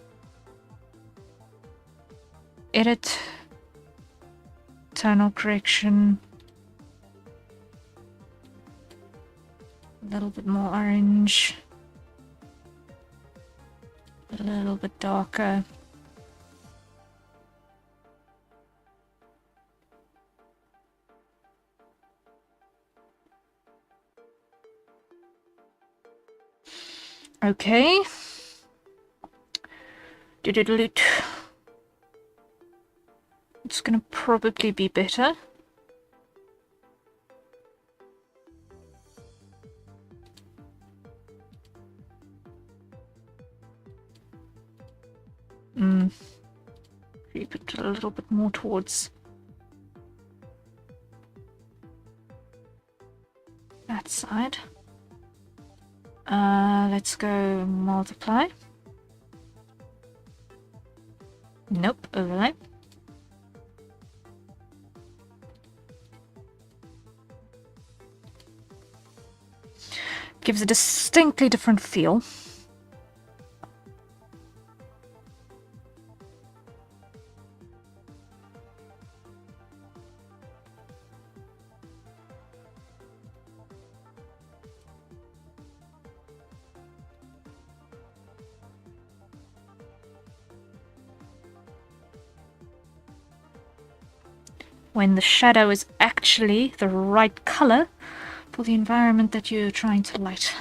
Edit, tonal correction, a little bit more orange, a little bit darker. Okay. It's gonna probably be better. Creep it a little bit more towards that side. Let's go multiply. Nope, overlay. Gives a distinctly different feel. When the shadow is actually the right color for the environment that you're trying to light.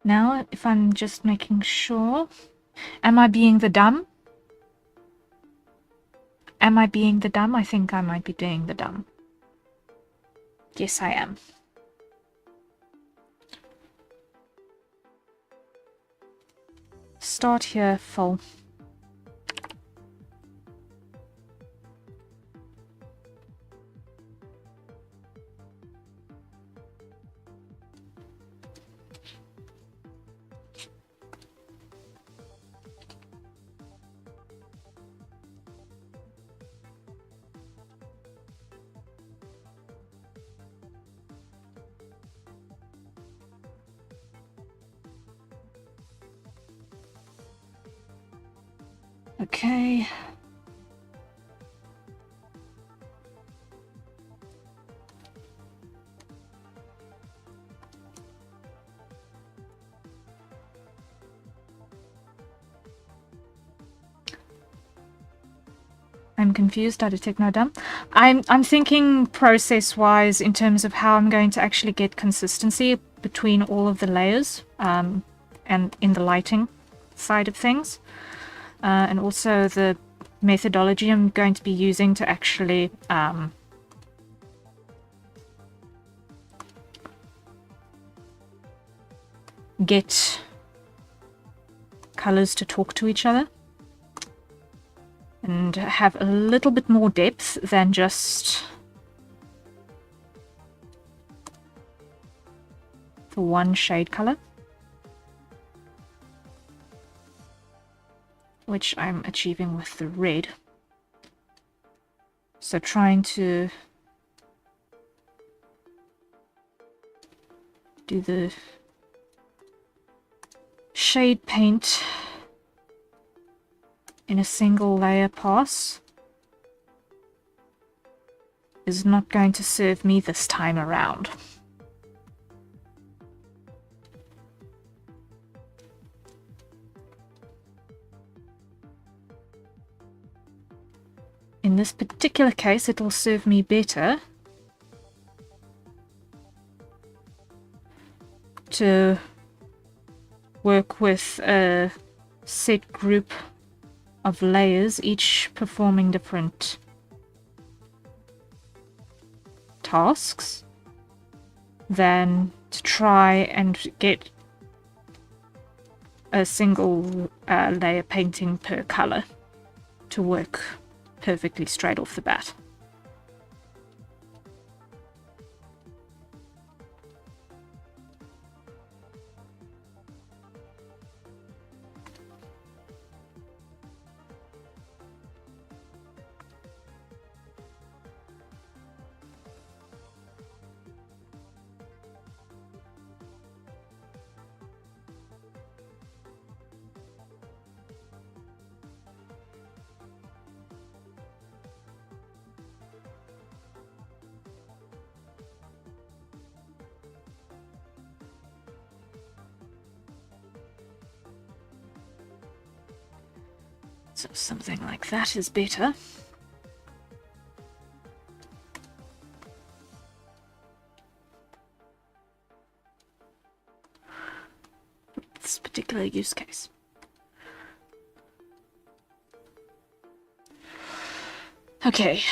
Now, if I'm just making sure, am I being the dumb? Am I being the dumb? I think I might be being the dumb. Yes, I am. Start here, full. Okay. I'm confused. I detect no dumb. I'm thinking process-wise in terms of how I'm going to actually get consistency between all of the layers, and in the lighting side of things, and also the methodology I'm going to be using to actually get colors to talk to each other and have a little bit more depth than just the one shade color, which I'm achieving with the red. So trying to do the shade paint in a single layer pass. is not going to serve me this time around. In this particular case, it will serve me better to work with a set group of layers, each performing different tasks, than to try and get a single layer painting per color to work perfectly straight off the bat. So something like that is better. This particular use case. Okay.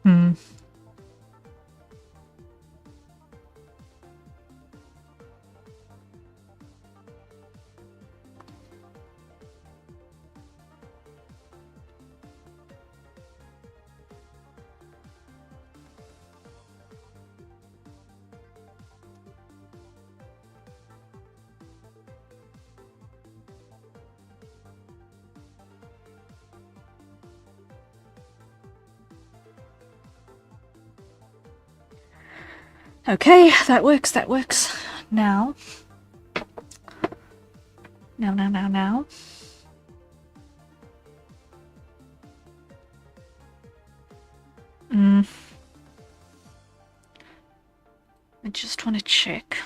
Hmm. Okay, that works, that works. Now. Now. I just want to check.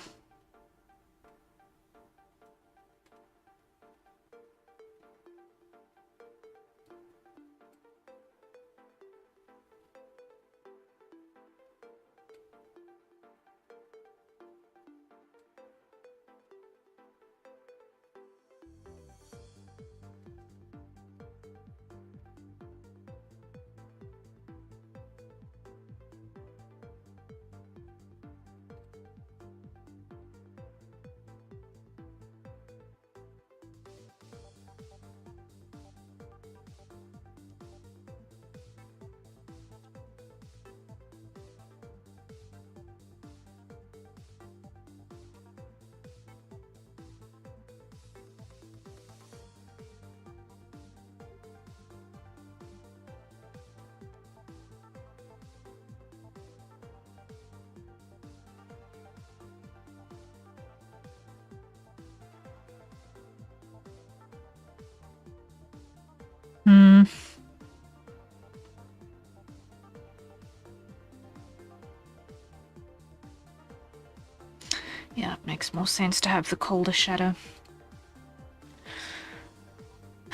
Yeah, it makes more sense to have the colder shadow.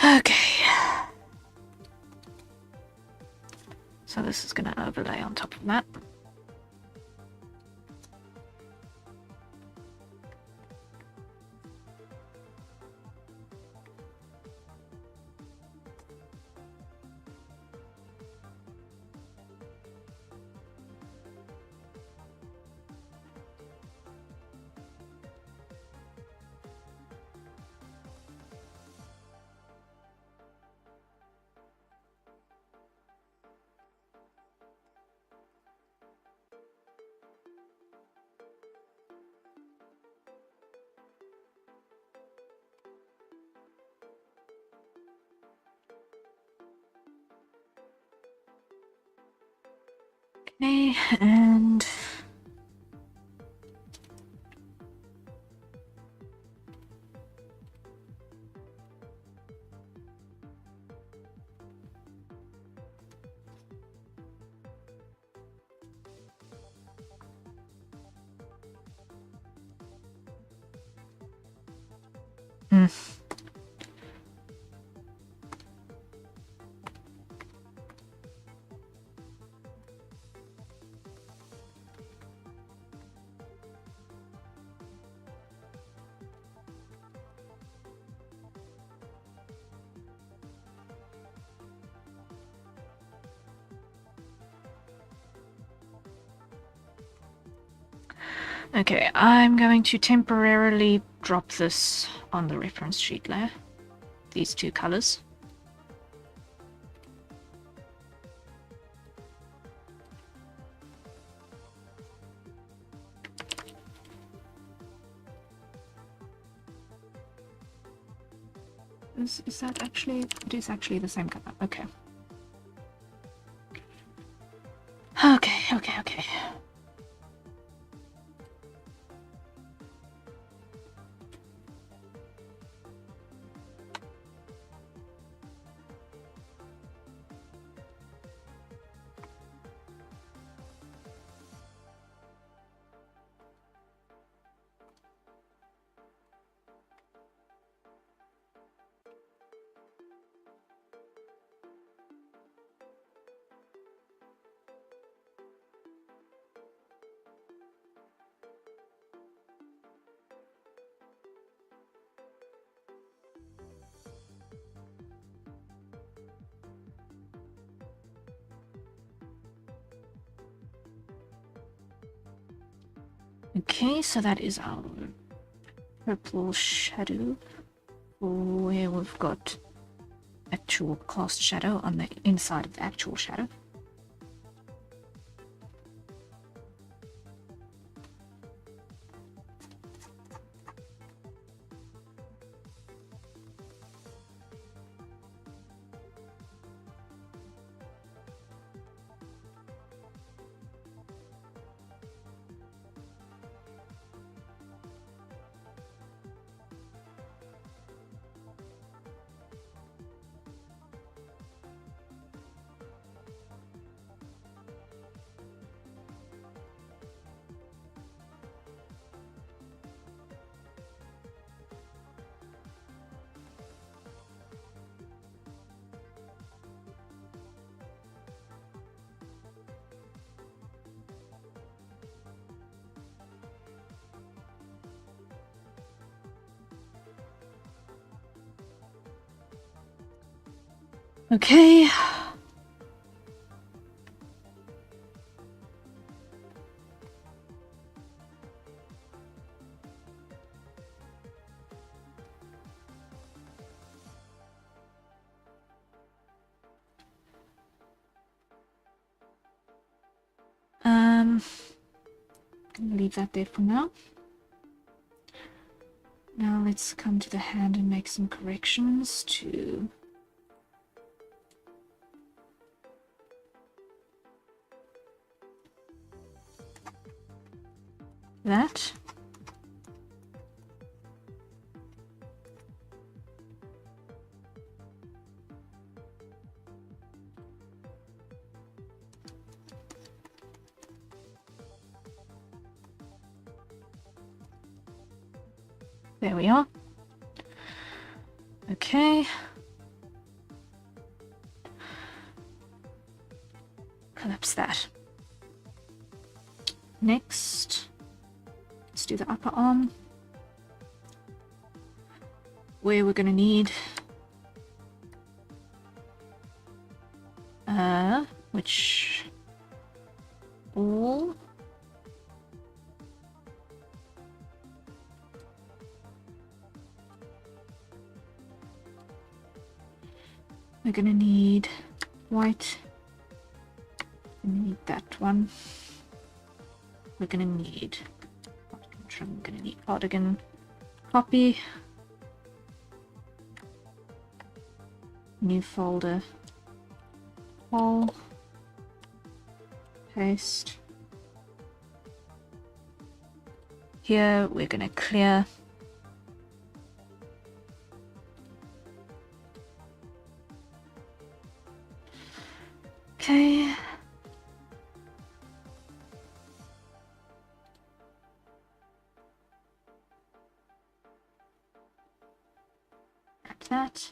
Okay. So this is going to overlay on top of that. Okay, and okay, I'm going to temporarily drop this on the reference sheet layer. These two colors. Is that actually? It is actually the same color. Okay. Okay. Okay, so that is our purple shadow, where we've got actual cast shadow on the inside of the actual shadow. Okay. Gonna leave that there for now. Now let's come to the hand and make some corrections to that. There we are. Okay. Collapse that. Next, let's do the upper arm, where we're going to need which all we're going to need white, we need that one, we're going to need I'm going to need cardigan copy, new folder, all Paste. Here we're going to clear. Okay. Grab that.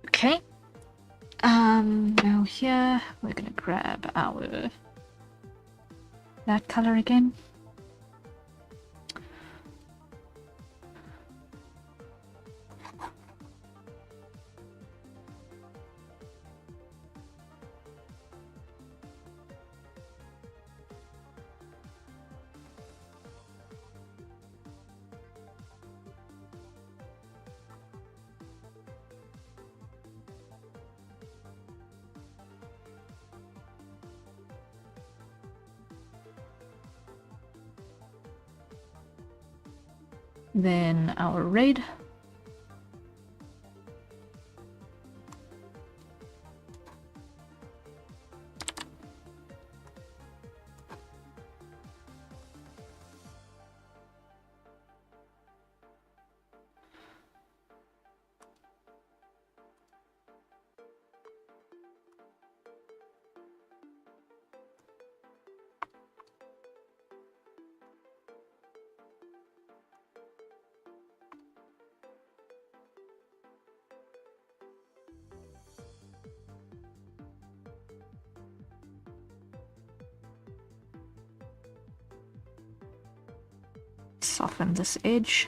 Okay. Now here we're gonna grab our that color again. Then our red. Soften this edge.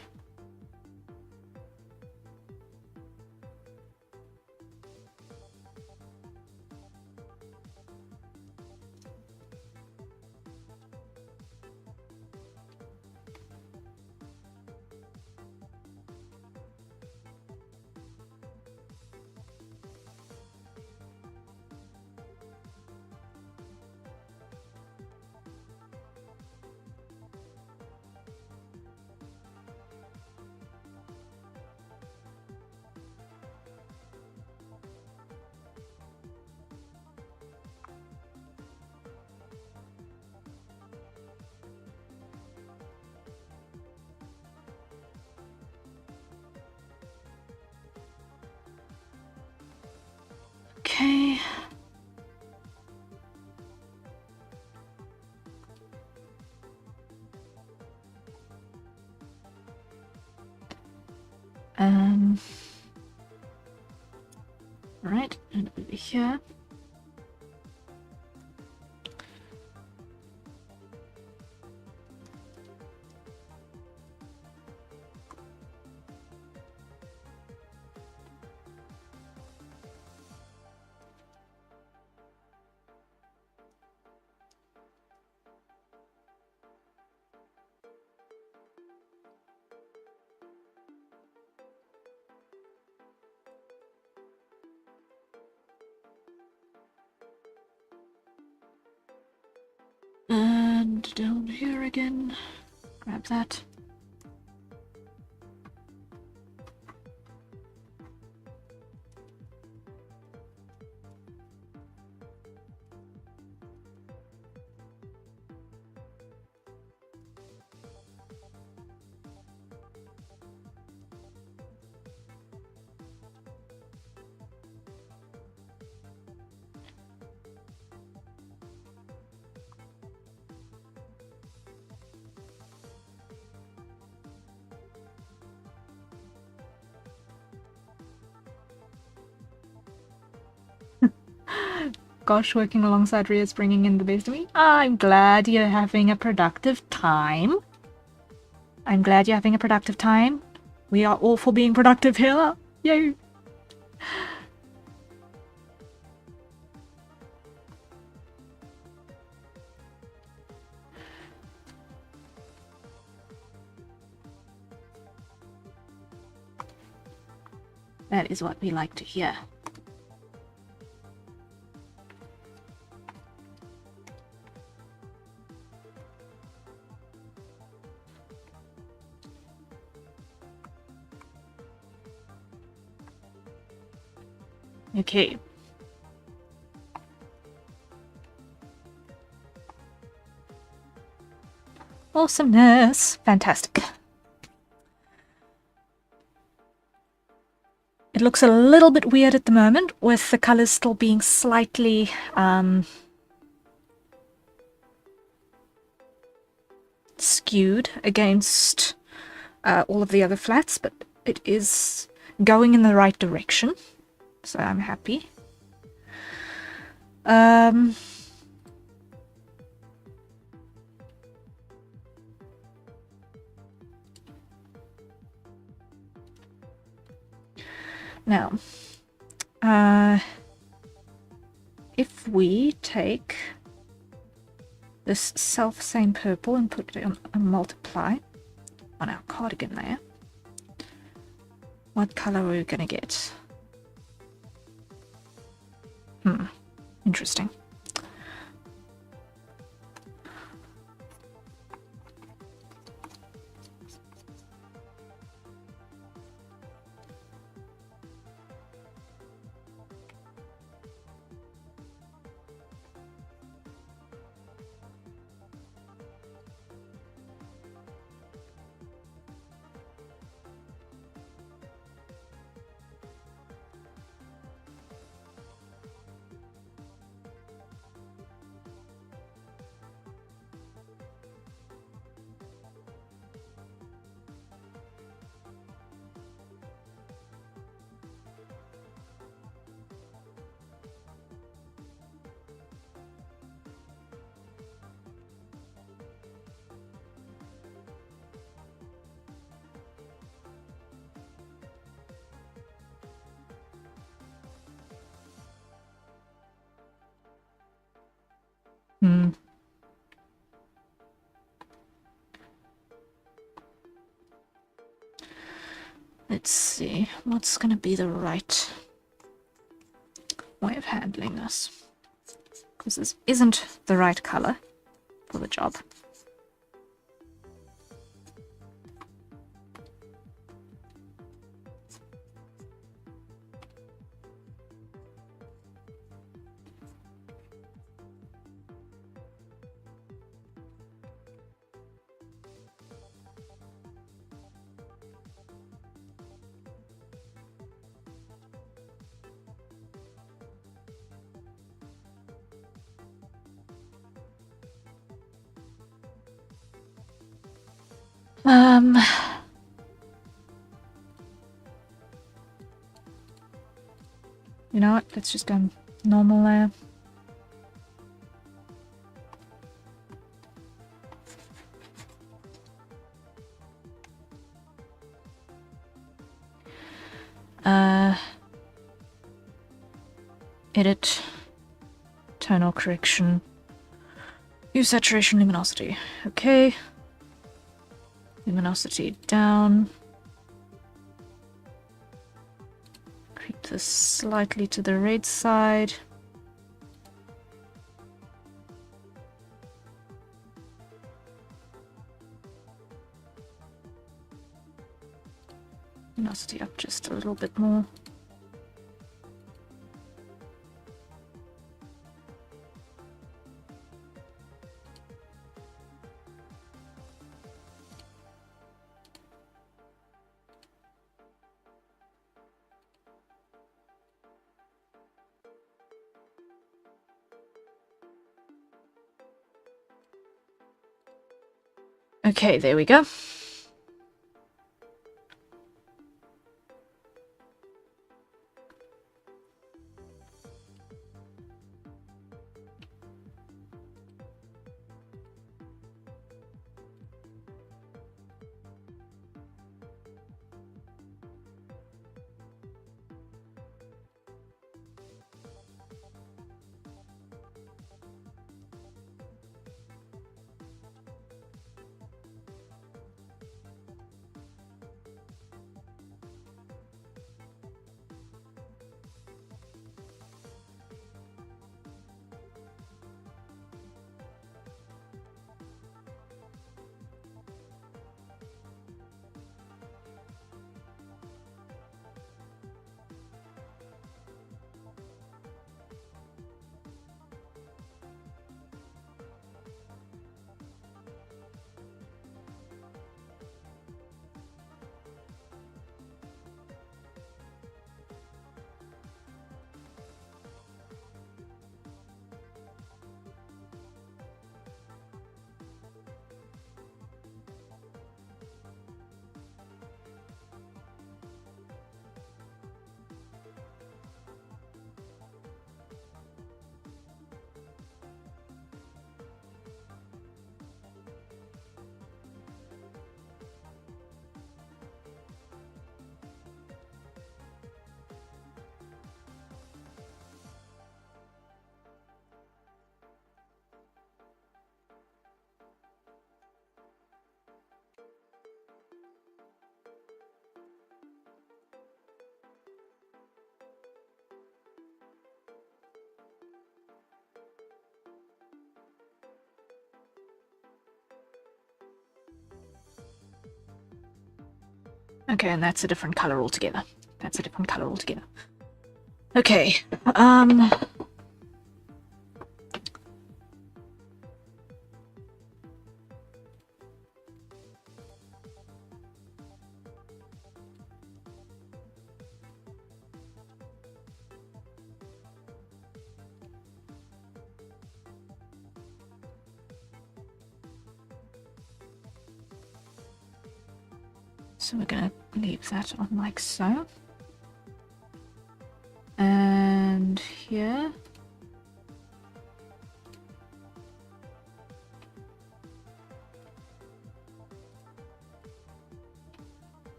Okay. Right, and over here. And down here again. Grab that. gosh, working alongside Ria is bringing in the best of me. I'm glad you're having a productive time. I'm glad you're having a productive time. We are all for being productive here. Yay! That is what we like to hear. Okay. Awesomeness. Fantastic. It looks a little bit weird at the moment with the colors still being slightly skewed against all of the other flats, but it is going in the right direction, so I'm happy. Now, if we take this self-same purple and put it on a multiply on our cardigan there, what color are we gonna get? Interesting. Let's see, what's going to be the right way of handling this? Because this isn't the right color for the job. You know what? Let's just go normal there. Edit, tonal correction, use saturation, luminosity. Okay. Luminosity down. Creep this slightly to the red side. Luminosity up just a little bit more. Okay, there we go. Okay, and that's a different color altogether. Okay, so we're gonna leave that on like so. And here.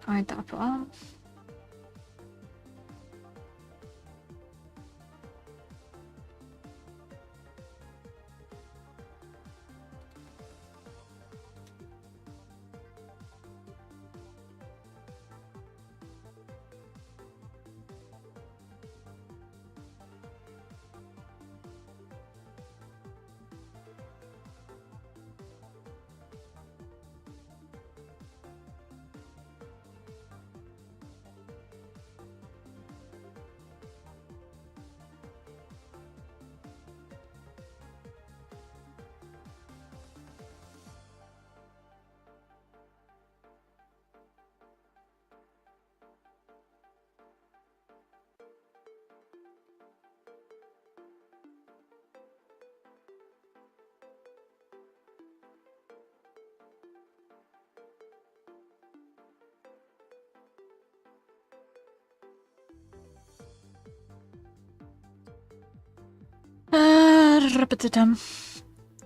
Hide the upper arm.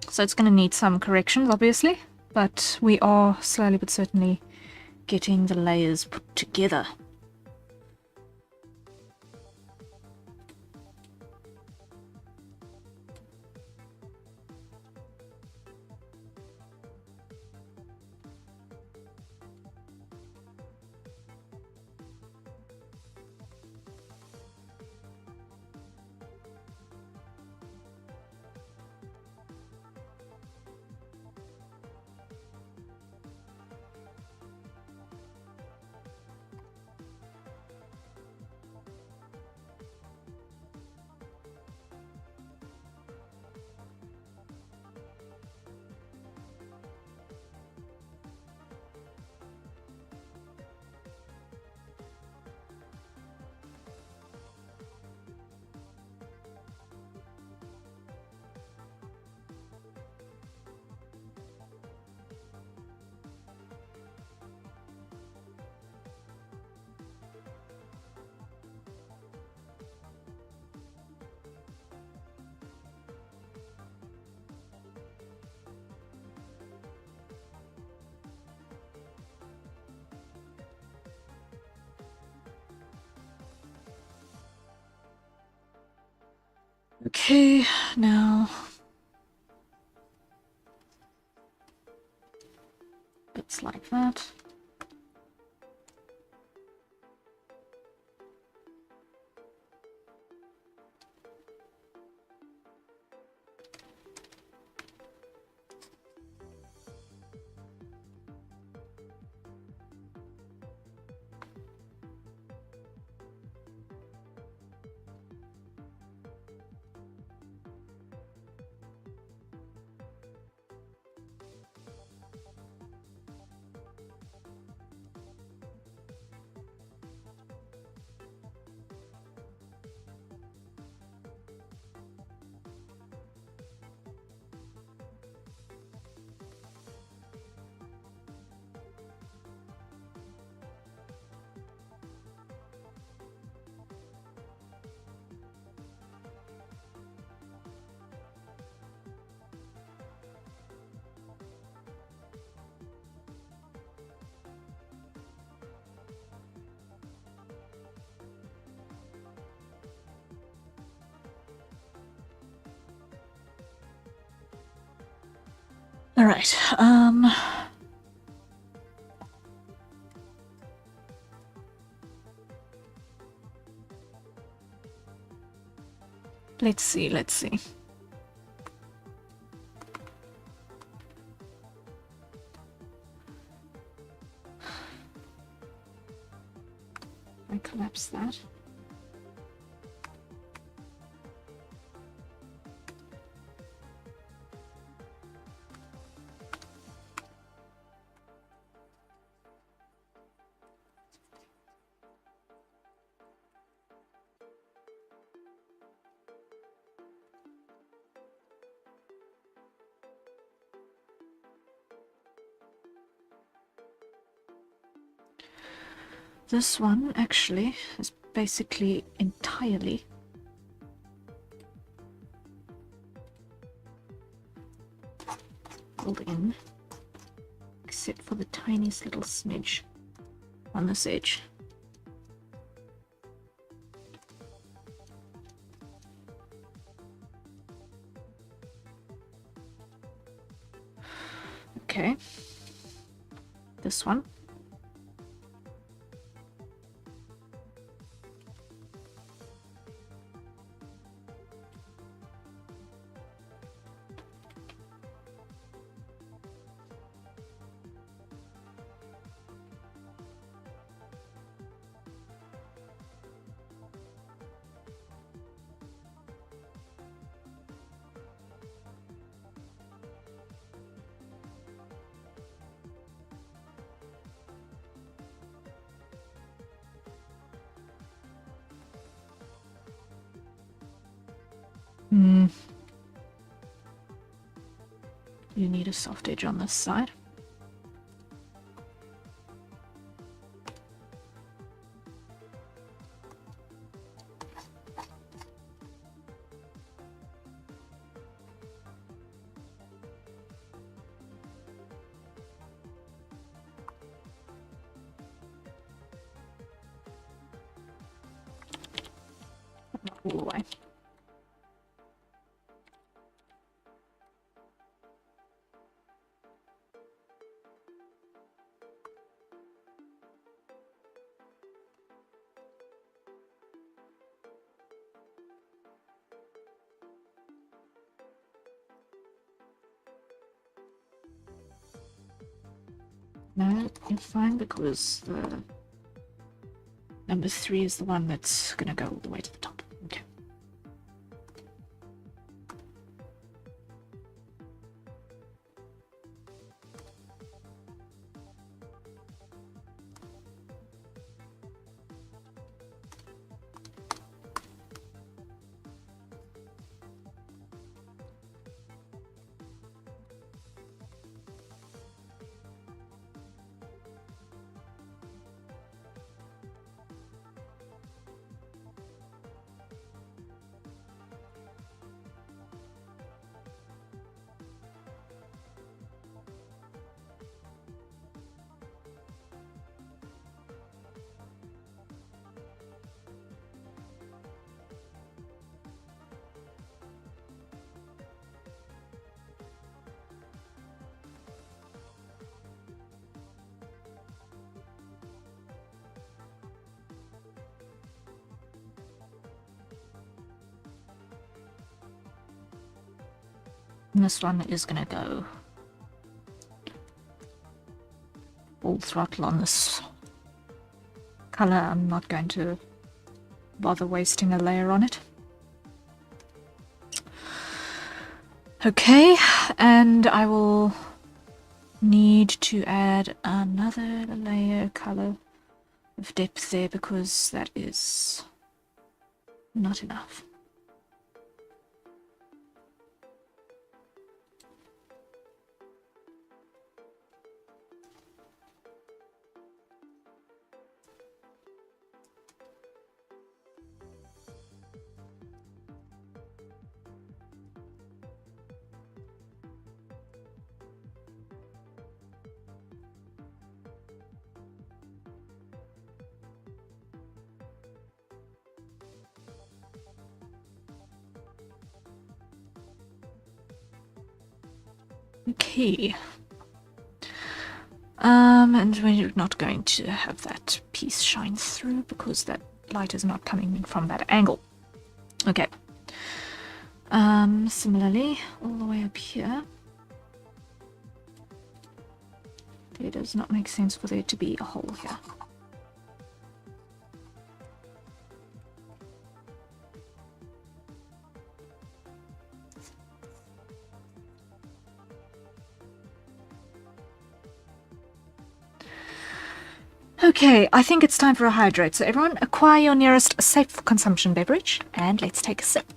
So it's going to need some corrections, obviously, but we are slowly but certainly getting the layers put together. Okay, now bits like that. All right. Let's see. I collapse that. This one actually is basically entirely filled in, except for the tiniest little smidge on this edge. Okay, this one. You need a soft edge on this side. Not all the way. No, you're fine because the number 3 is the one that's going to go all the way to the top. Okay. And this one is going to go full throttle on this color. I'm not going to bother wasting a layer on it. Okay, and I will need to add another layer color of depth there because that is not enough. Okay. And we're not going to have that piece shine through because that light is not coming in from that angle. Okay. Similarly, all the way up here. It does not make sense for there to be a hole here. Okay, I think it's time for a hydrate. So everyone, acquire your nearest safe consumption beverage, and let's take a sip.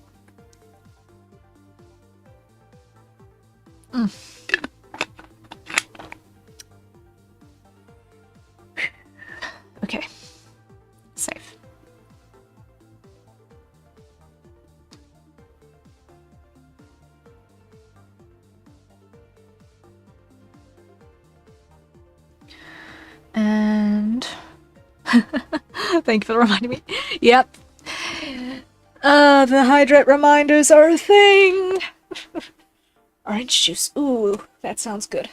Okay, safe. And thank you for reminding me. Yep. The hydrate reminders are a thing. Orange juice. Ooh, that sounds good.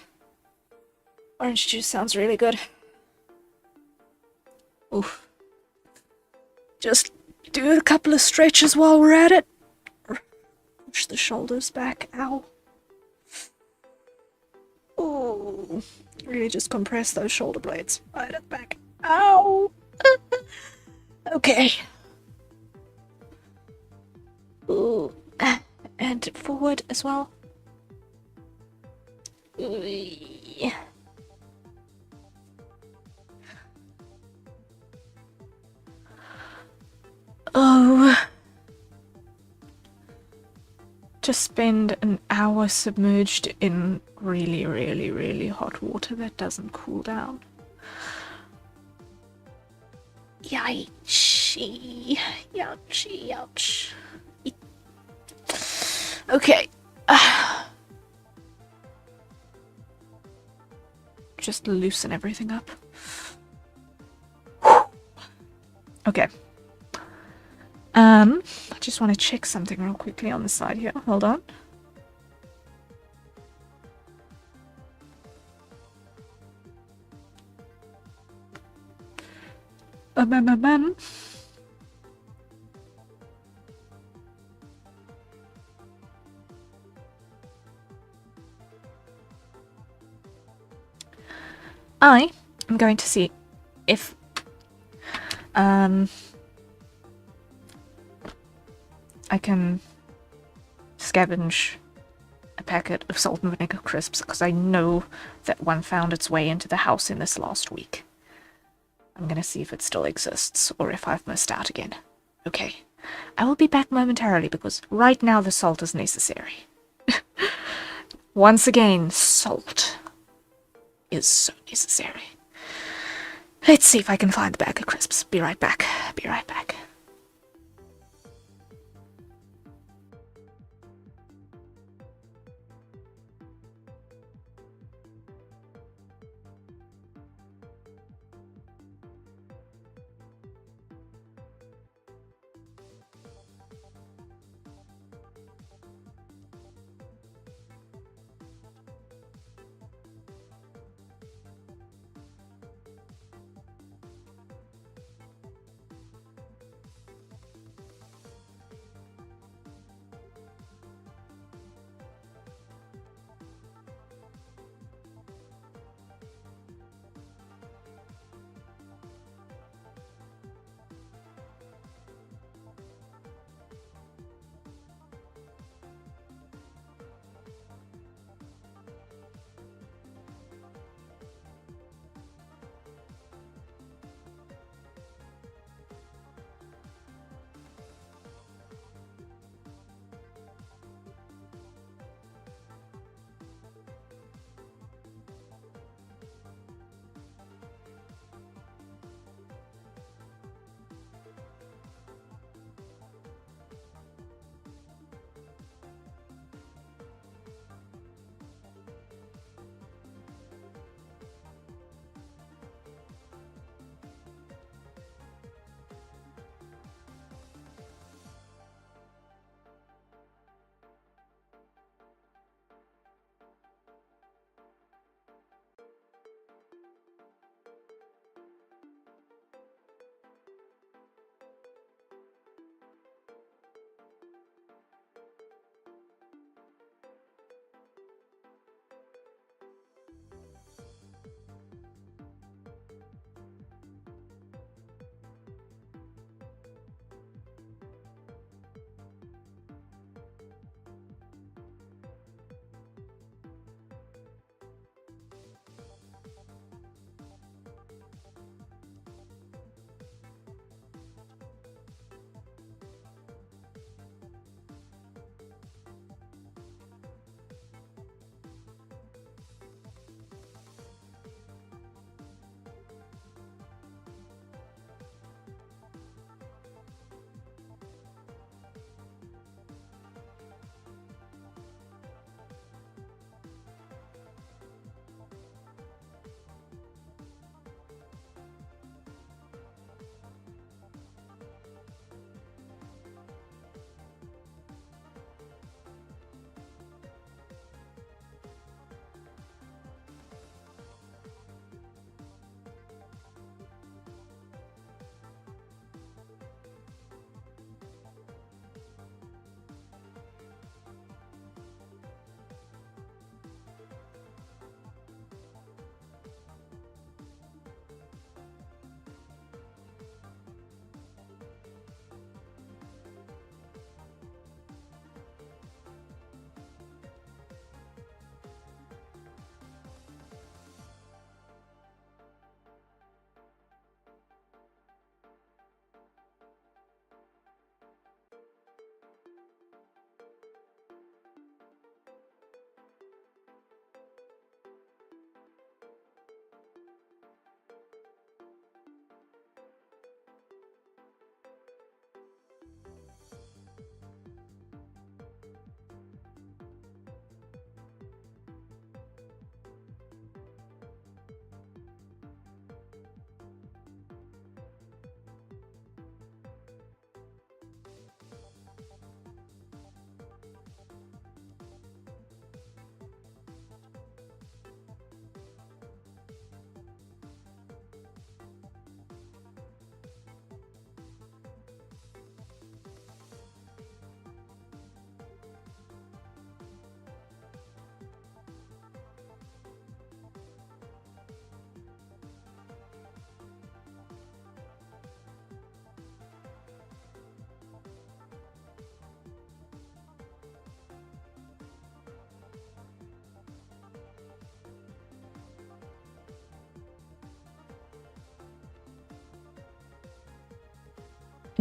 Orange juice sounds really good. Oof. Just do a couple of stretches while we're at it. Push the shoulders back. Ow. Ooh. Really just compress those shoulder blades right at the back. Ow. Okay. Ooh. And forward as well. Ooh. Oh. To spend an hour submerged in really, really, really hot water that doesn't cool down. Yikesy. Youchy, ouch. Okay. Just loosen everything up. Okay. I just want to check something real quickly on the side here. Hold on. I am going to see if I can scavenge a packet of salt and vinegar crisps, because I know that one found its way into the house in this last week. I'm gonna see if it still exists, or if I've missed out again. Okay. I will be back momentarily, because right now the salt is necessary. Once again, salt is so necessary. Let's see if I can find the bag of crisps. Be right back. Be right back.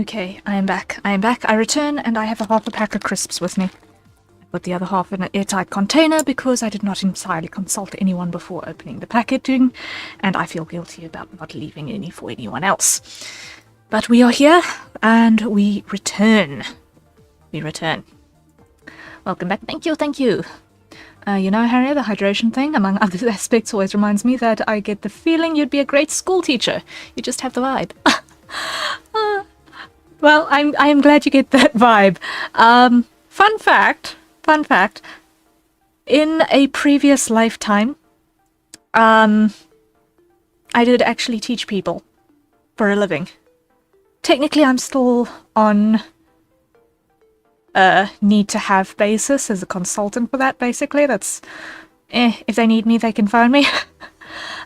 Okay, I am back. I am back. I return, and I have a half a pack of crisps with me. I put the other half in an airtight container because I did not entirely consult anyone before opening the packaging, and I feel guilty about not leaving any for anyone else. But we are here, and we return. We return. Welcome back. Thank you, thank you. You know, Harry, the hydration thing, among other aspects, always reminds me that I get the feeling you'd be a great school teacher. You just have the vibe. Well, I am glad you get that vibe. Fun fact, in a previous lifetime, I did actually teach people for a living. Technically, I'm still on need to have basis as a consultant for that, basically. That's, if they need me, they can phone me.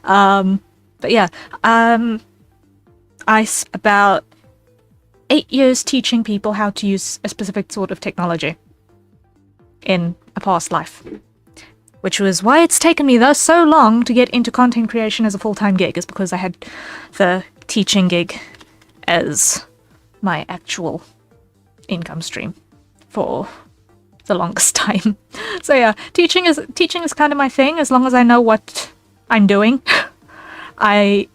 But yeah, about 8 years teaching people how to use a specific sort of technology in a past life. Which was why it's taken me so long to get into content creation as a full-time gig, is because I had the teaching gig as my actual income stream for the longest time. So yeah, teaching is kind of my thing, as long as I know what I'm doing. I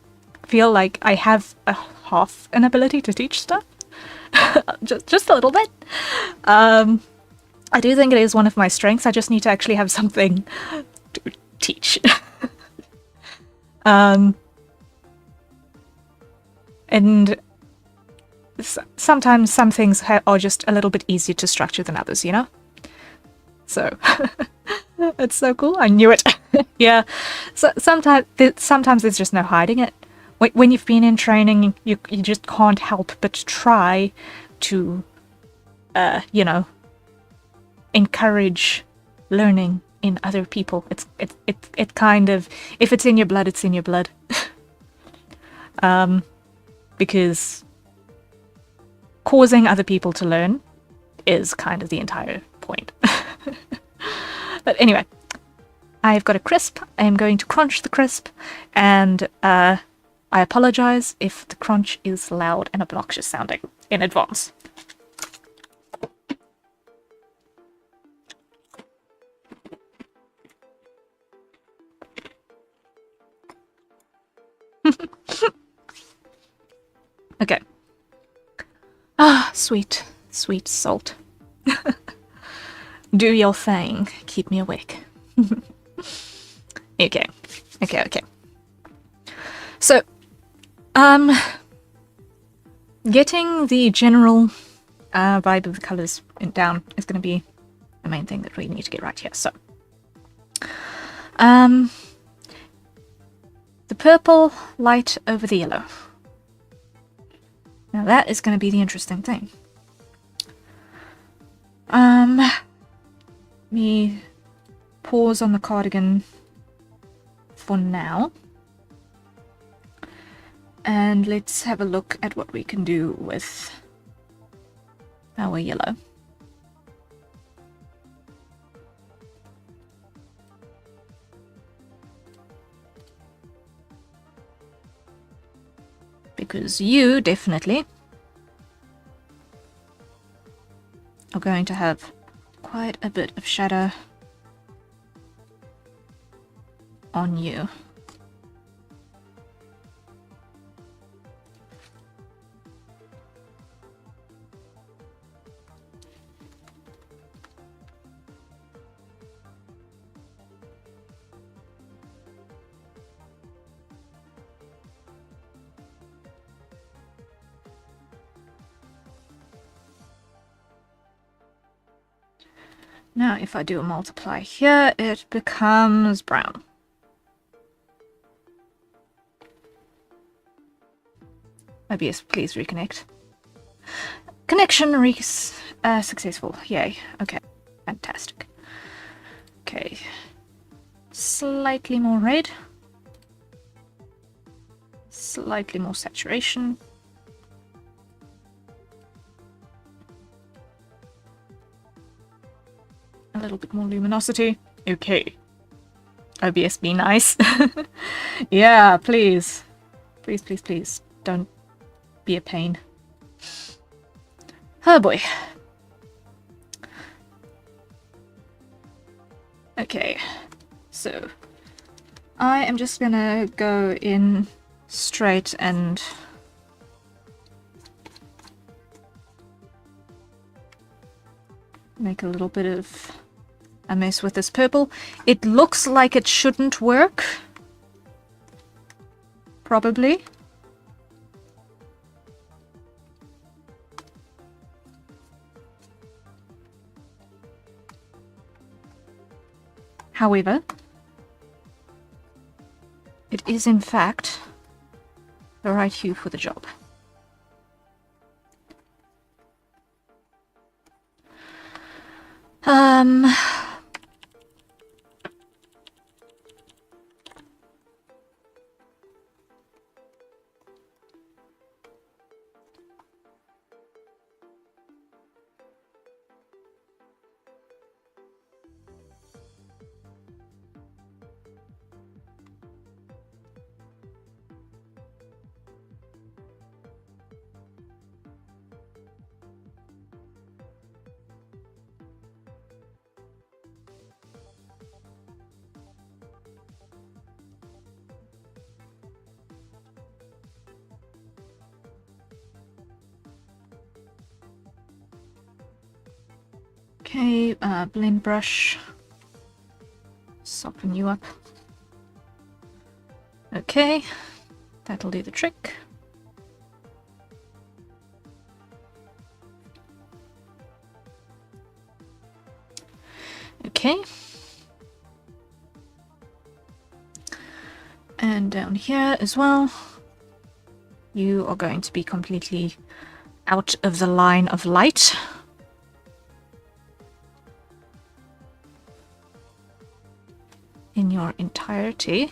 feel like I have a half an ability to teach stuff. just a little bit. I do think it is one of my strengths. I just need to actually have something to teach. And sometimes some things are just a little bit easier to structure than others, you know? So, it's so cool. I knew it. Yeah. So sometimes there's just no hiding it. When you've been in training, you just can't help but try to, you know, encourage learning in other people. It kind of, if it's in your blood, it's in your blood. Because causing other people to learn is kind of the entire point. But anyway, I've got a crisp. I am going to crunch the crisp, and I apologize if the crunch is loud and obnoxious sounding in advance. Okay. Ah, sweet, sweet salt. Do your thing. Keep me awake. Okay. So, getting the general vibe of the colours down is going to be the main thing that we need to get right here. So, the purple light over the yellow. Now that is going to be the interesting thing. Me pause on the cardigan for now. And let's have a look at what we can do with our yellow. Because you definitely are going to have quite a bit of shadow on you. Now, if I do a multiply here, it becomes brown. OBS, please reconnect. Connection successful. Yay. Okay. Fantastic. Okay. Slightly more red. Slightly more saturation. A little bit more luminosity. Okay. OBS, be nice. Yeah, please. Please, please, please. Don't be a pain. Oh boy. Okay, so I am just gonna go in straight and make a little bit of a mess with this purple. It looks like it shouldn't work. Probably. However, it is in fact the right hue for the job. Okay, blend brush. Soften you up. Okay, that'll do the trick. Okay. And down here as well, you are going to be completely out of the line of light. In your entirety.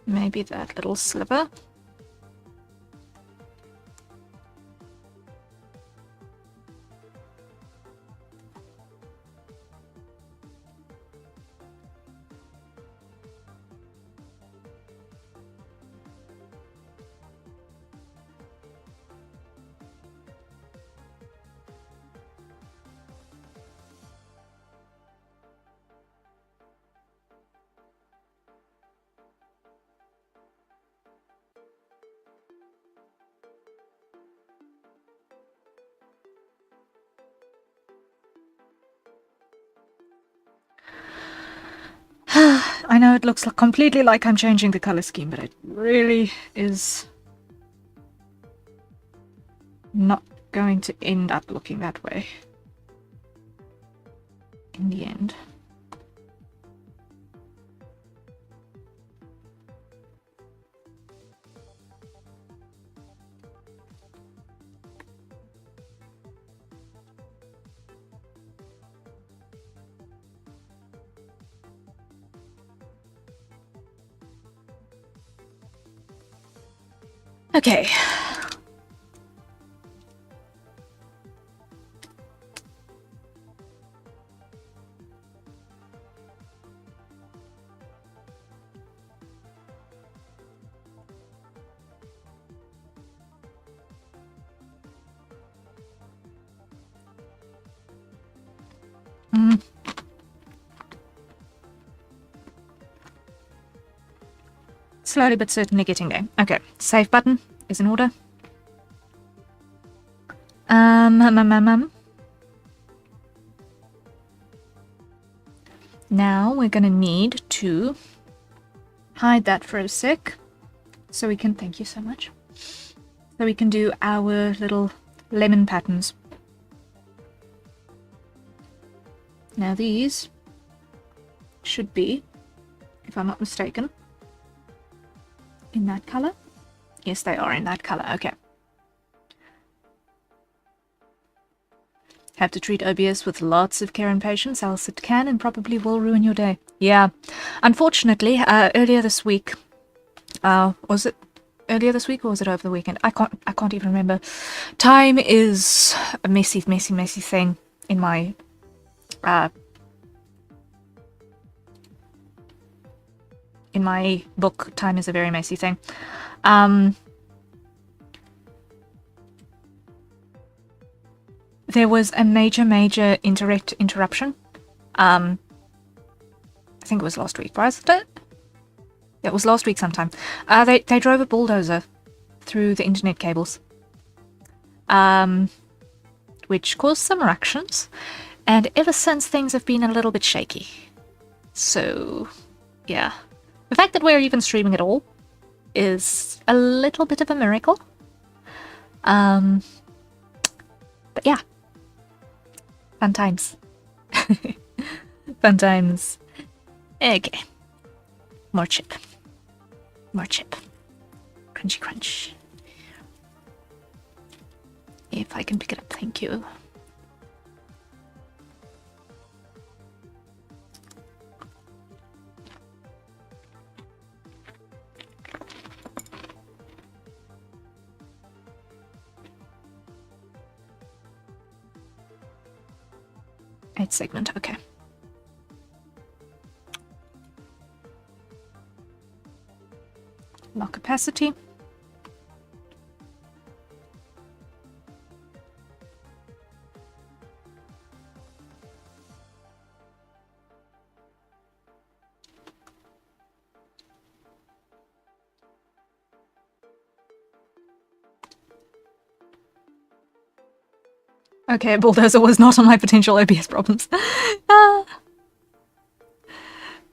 Maybe that little sliver. I know it looks completely like I'm changing the color scheme, but it really is not going to end up looking that way in the end. Okay. Slowly but certainly getting there. Okay, save button is in order. Now we're gonna need to hide that for a sec, so we can, thank you so much, so we can do our little lemon patterns. Now these should be, if I'm not mistaken, in that color. Yes, they are in that color. Okay. Have to treat OBS with lots of care and patience, else it can and probably will ruin your day. Yeah. Unfortunately, earlier this week, was it earlier this week or was it over the weekend? I can't even remember. Time is a messy thing in my book. Time is a very messy thing. there was a major internet interruption. I think it was last week, wasn't it? It was last week sometime. They drove a bulldozer through the internet cables, which caused some ructions, and ever since things have been a little bit shaky. So, yeah. The fact that we're even streaming at all is a little bit of a miracle. But yeah. Fun times. Fun times. Okay. More chip. More chip. Crunchy crunch. If I can pick it up, thank you. Eight segment, okay. Lock capacity. Okay, bulldozer was not on my potential OBS problems.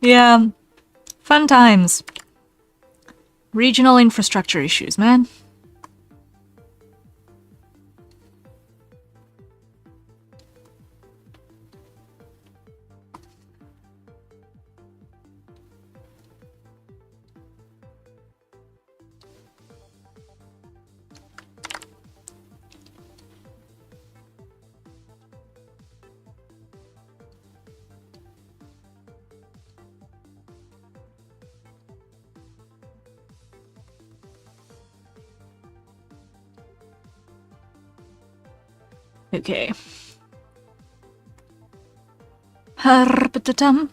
Yeah, fun times. Regional infrastructure issues, man. Okay. Harpatatum.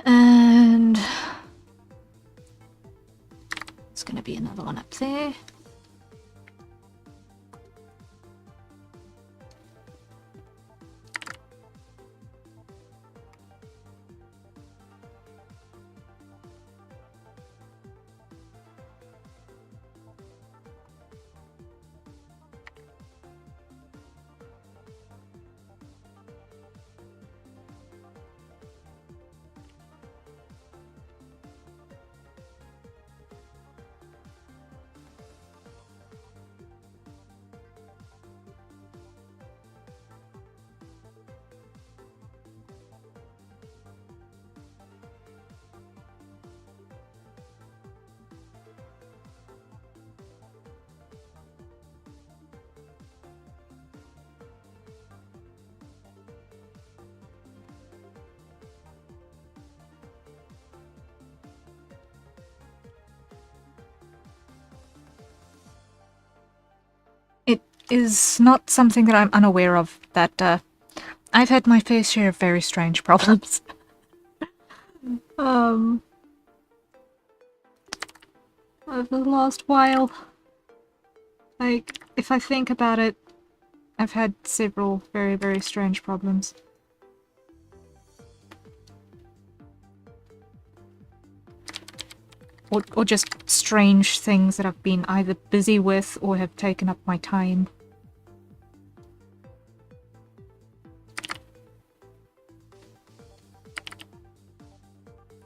And it's going to be another one up there. is not something that I'm unaware of, that I've had my fair share of very strange problems. Over the last while. Like, if I think about it, I've had several very, very strange problems. Or just strange things that I've been either busy with or have taken up my time.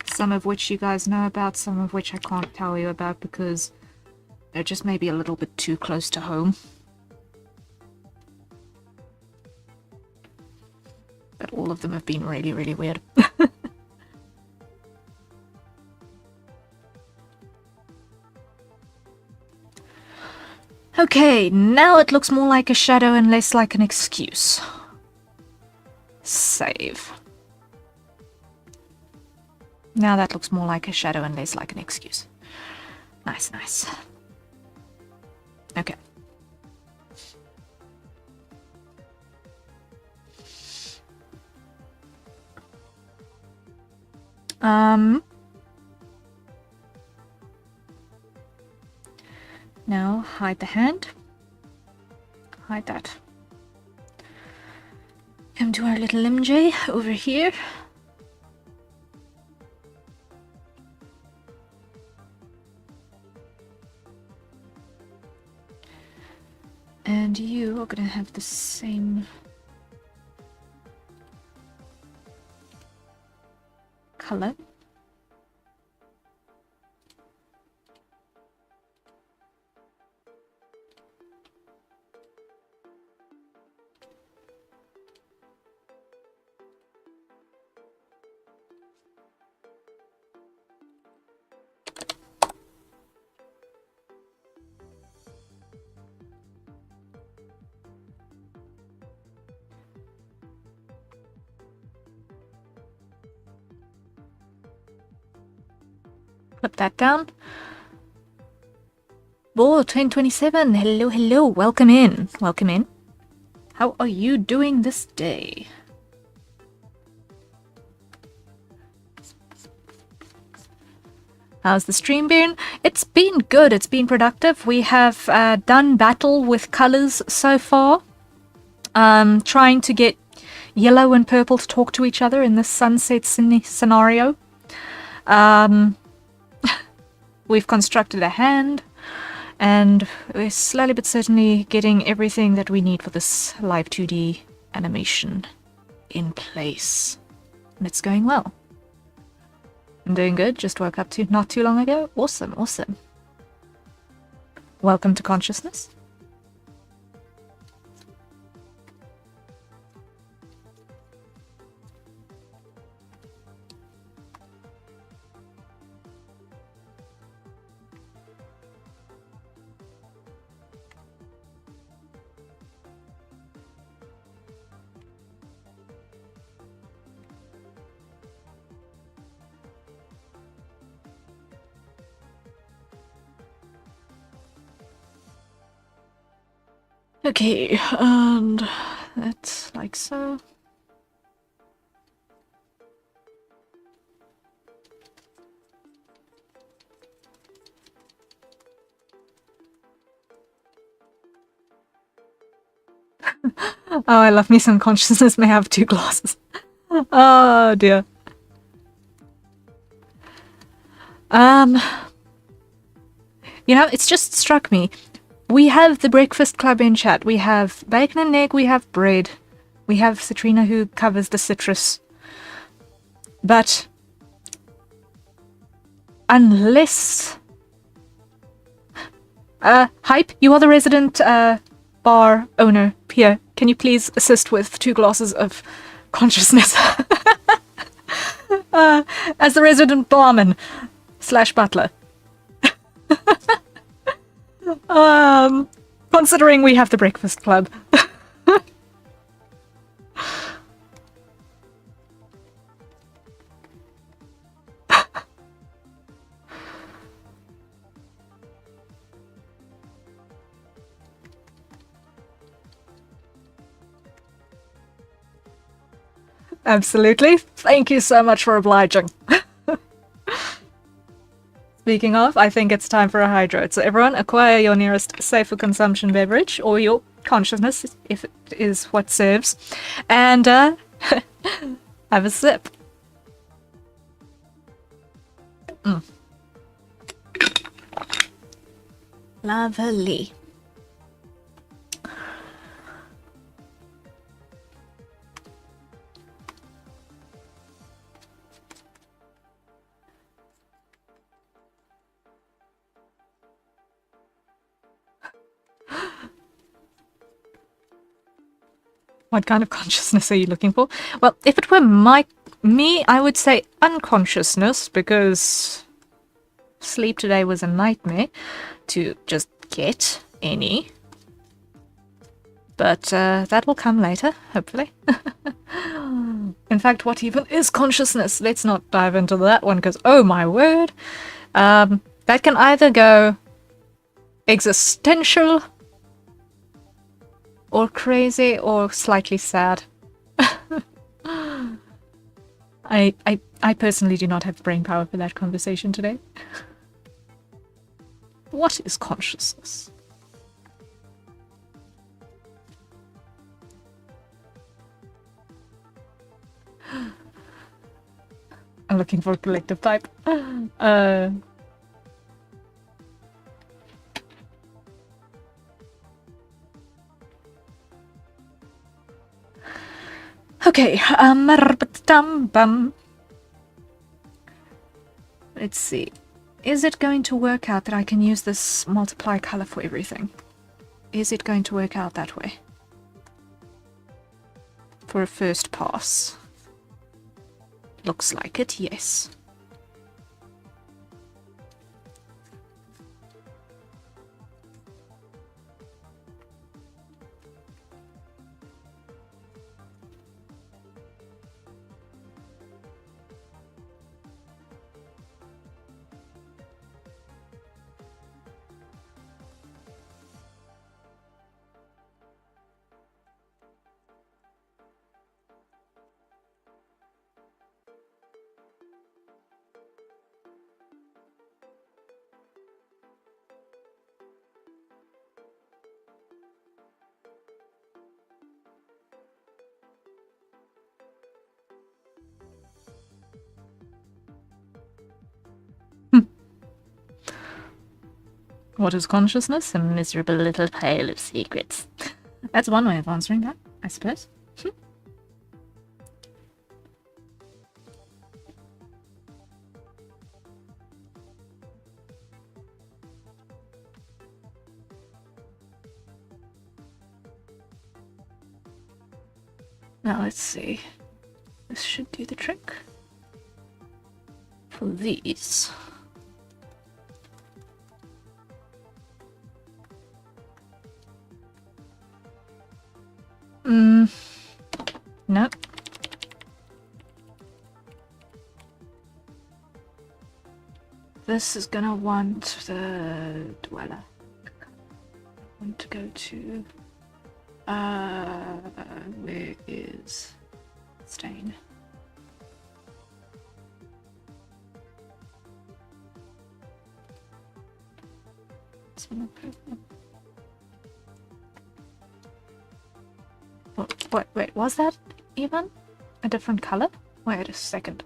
Some of which you guys know about, some of which I can't tell you about because they're just maybe a little bit too close to home. But all of them have been really, really weird. Okay, now it looks more like a shadow and less like an excuse. Save. Now that looks more like a shadow and less like an excuse. Nice, nice. Okay. Now hide the hand. Hide that. Come to our little MJ over here. And you are gonna have the same color. Flip that down. Whoa, 1027. Hello, hello. Welcome in. Welcome in. How are you doing this day? How's the stream been? It's been good. It's been productive. We have done battle with colors so far. Trying to get yellow and purple to talk to each other in this sunset scenario. We've constructed a hand, and we're slowly but certainly getting everything that we need for this live 2D animation in place. And it's going well. I'm doing good, just woke up not too long ago. Awesome, awesome. Welcome to consciousness. Okay, and that's like so. Oh, I love me some consciousness may have two glasses. Oh dear. You know, it's just struck me. We have the breakfast club in chat. We have bacon and egg, we have bread. We have Citrina who covers the citrus. But unless Hype, you are the resident bar owner here. Can you please assist with 2 glasses of consciousness? As the resident barman / butler. Considering we have the breakfast club. Absolutely. Thank you so much for obliging. Speaking of, I think it's time for a hydrate. So everyone, acquire your nearest safe for consumption beverage, or your consciousness, if it is what serves, and have a sip. Lovely. What kind of consciousness are you looking for? Well, if it were me, I would say unconsciousness, because sleep today was a nightmare to just get any. But that will come later, hopefully. In fact, what even is consciousness? Let's not dive into that one, because, oh my word. That can either go existential, or crazy, or slightly sad. I personally do not have brain power for that conversation today. What is consciousness? I'm looking for a collective type. Okay, let's see. Is it going to work out that I can use this multiply color for everything? Is it going to work out that way? For a first pass. Looks like it, yes. What is consciousness? A miserable little pile of secrets. That's one way of answering that, I suppose. Now let's see. This should do the trick. For these. Nope. This is gonna want the dweller. I want to go to where is stain? Wait, was that even a different color? Wait a second.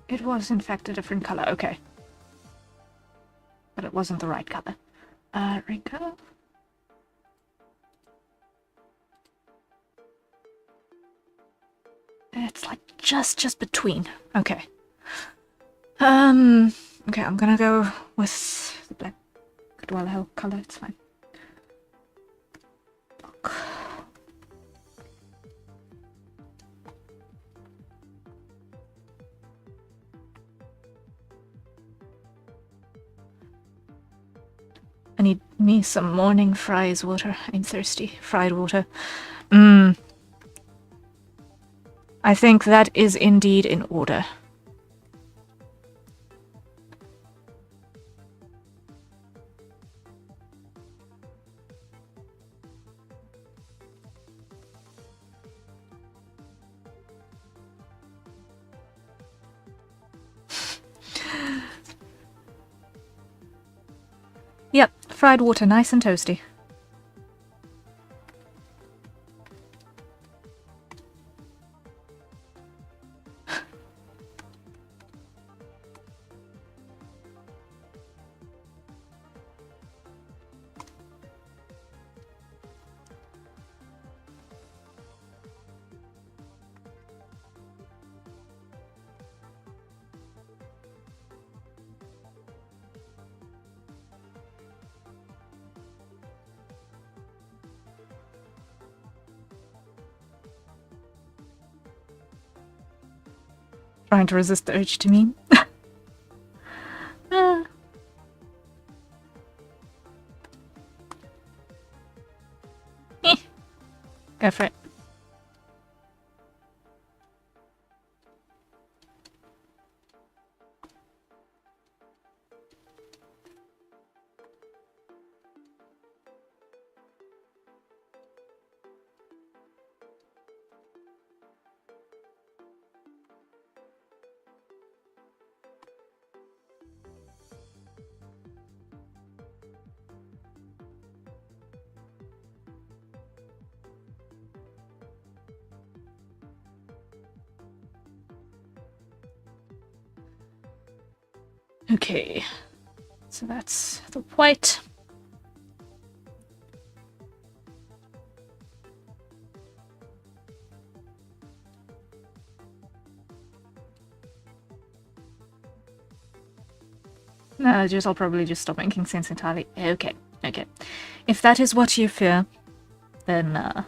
It was in fact a different color, okay. But it wasn't the right color. Ring color? It's like just between. Okay. Okay, I'm gonna go with the black dweller color, it's fine. Block. I need me some morning fries water. I'm thirsty. Fried water. I think that is indeed in order. Yep, fried water, nice and toasty. Trying to resist the urge to meme. Go for it. Okay, so that's the white. No, I'll probably just stop making sense entirely. Okay, okay. If that is what you fear, then I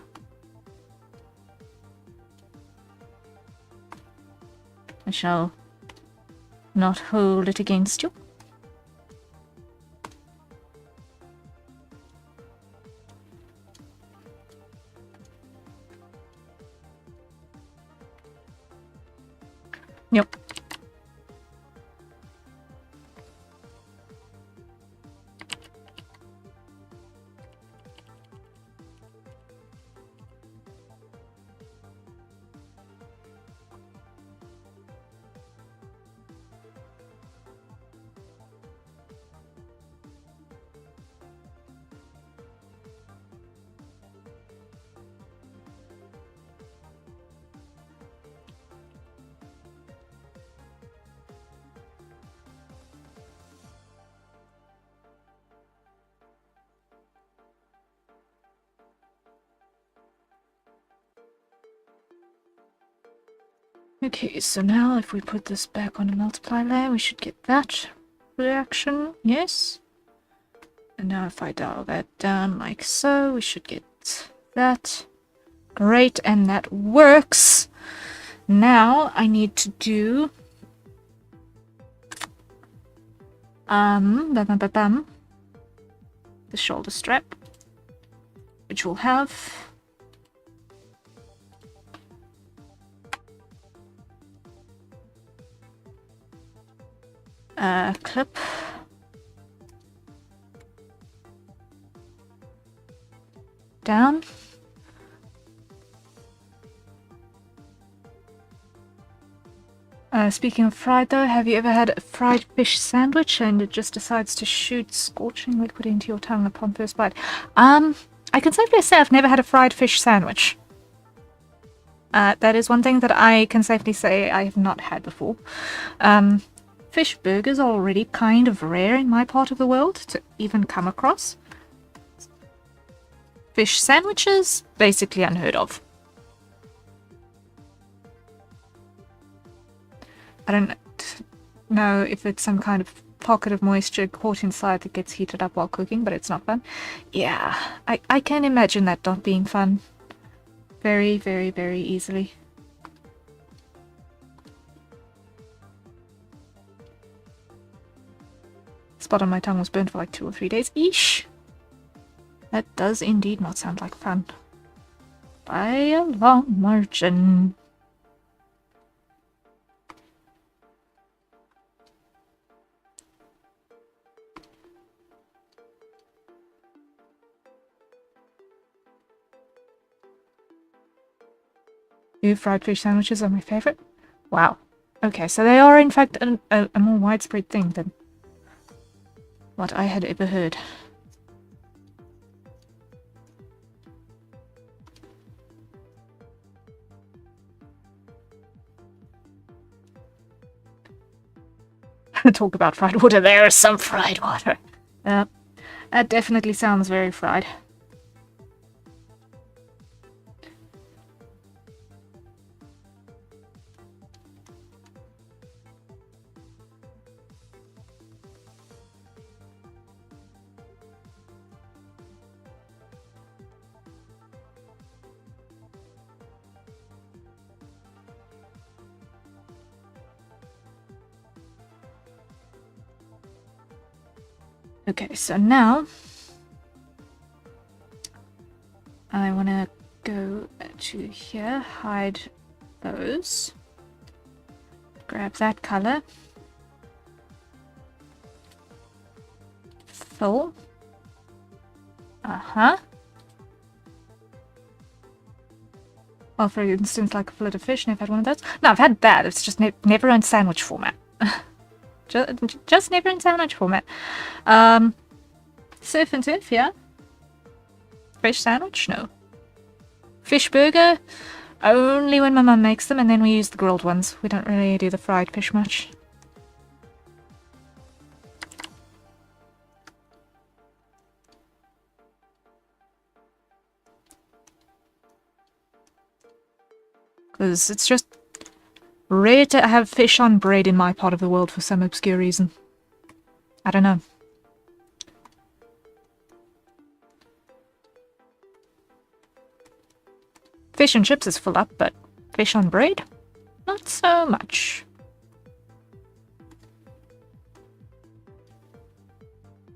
shall not hold it against you. Yep. Okay, so now if we put this back on a multiply layer, we should get that reaction, yes. And now if I dial that down like so, we should get that. Great, and that works. Now I need to do the shoulder strap, which will have a clip, down, speaking of fried though, have you ever had a fried fish sandwich and it just decides to shoot scorching liquid into your tongue upon first bite? I can safely say I've never had a fried fish sandwich. That is one thing that I can safely say I have not had before. Fish burgers are already kind of rare in my part of the world to even come across. Fish sandwiches, basically unheard of. I don't know if it's some kind of pocket of moisture caught inside that gets heated up while cooking, but it's not fun. Yeah, I can imagine that not being fun. Very, very, very easily. Spot on my tongue was burnt for like 2 or 3 days. Eesh! That does indeed not sound like fun. By a long margin. Fried fish sandwiches are my favorite. Wow. Okay, so they are in fact a more widespread thing than what I had ever heard. Talk about fried water. There is some fried water. That definitely sounds very fried. Okay, so now I want to go to here, hide those, grab that color, fill, well, for instance, like a fillet of fish, never had one of those. No, I've had that, it's just never in sandwich format. just never in sandwich format. Surf and turf, yeah. Fish sandwich? No. Fish burger? Only when my mum makes them, and then we use the grilled ones. We don't really do the fried fish much. Because it's just rare to have fish on bread in my part of the world for some obscure reason. I don't know. Fish and chips is full up, but fish on bread? Not so much.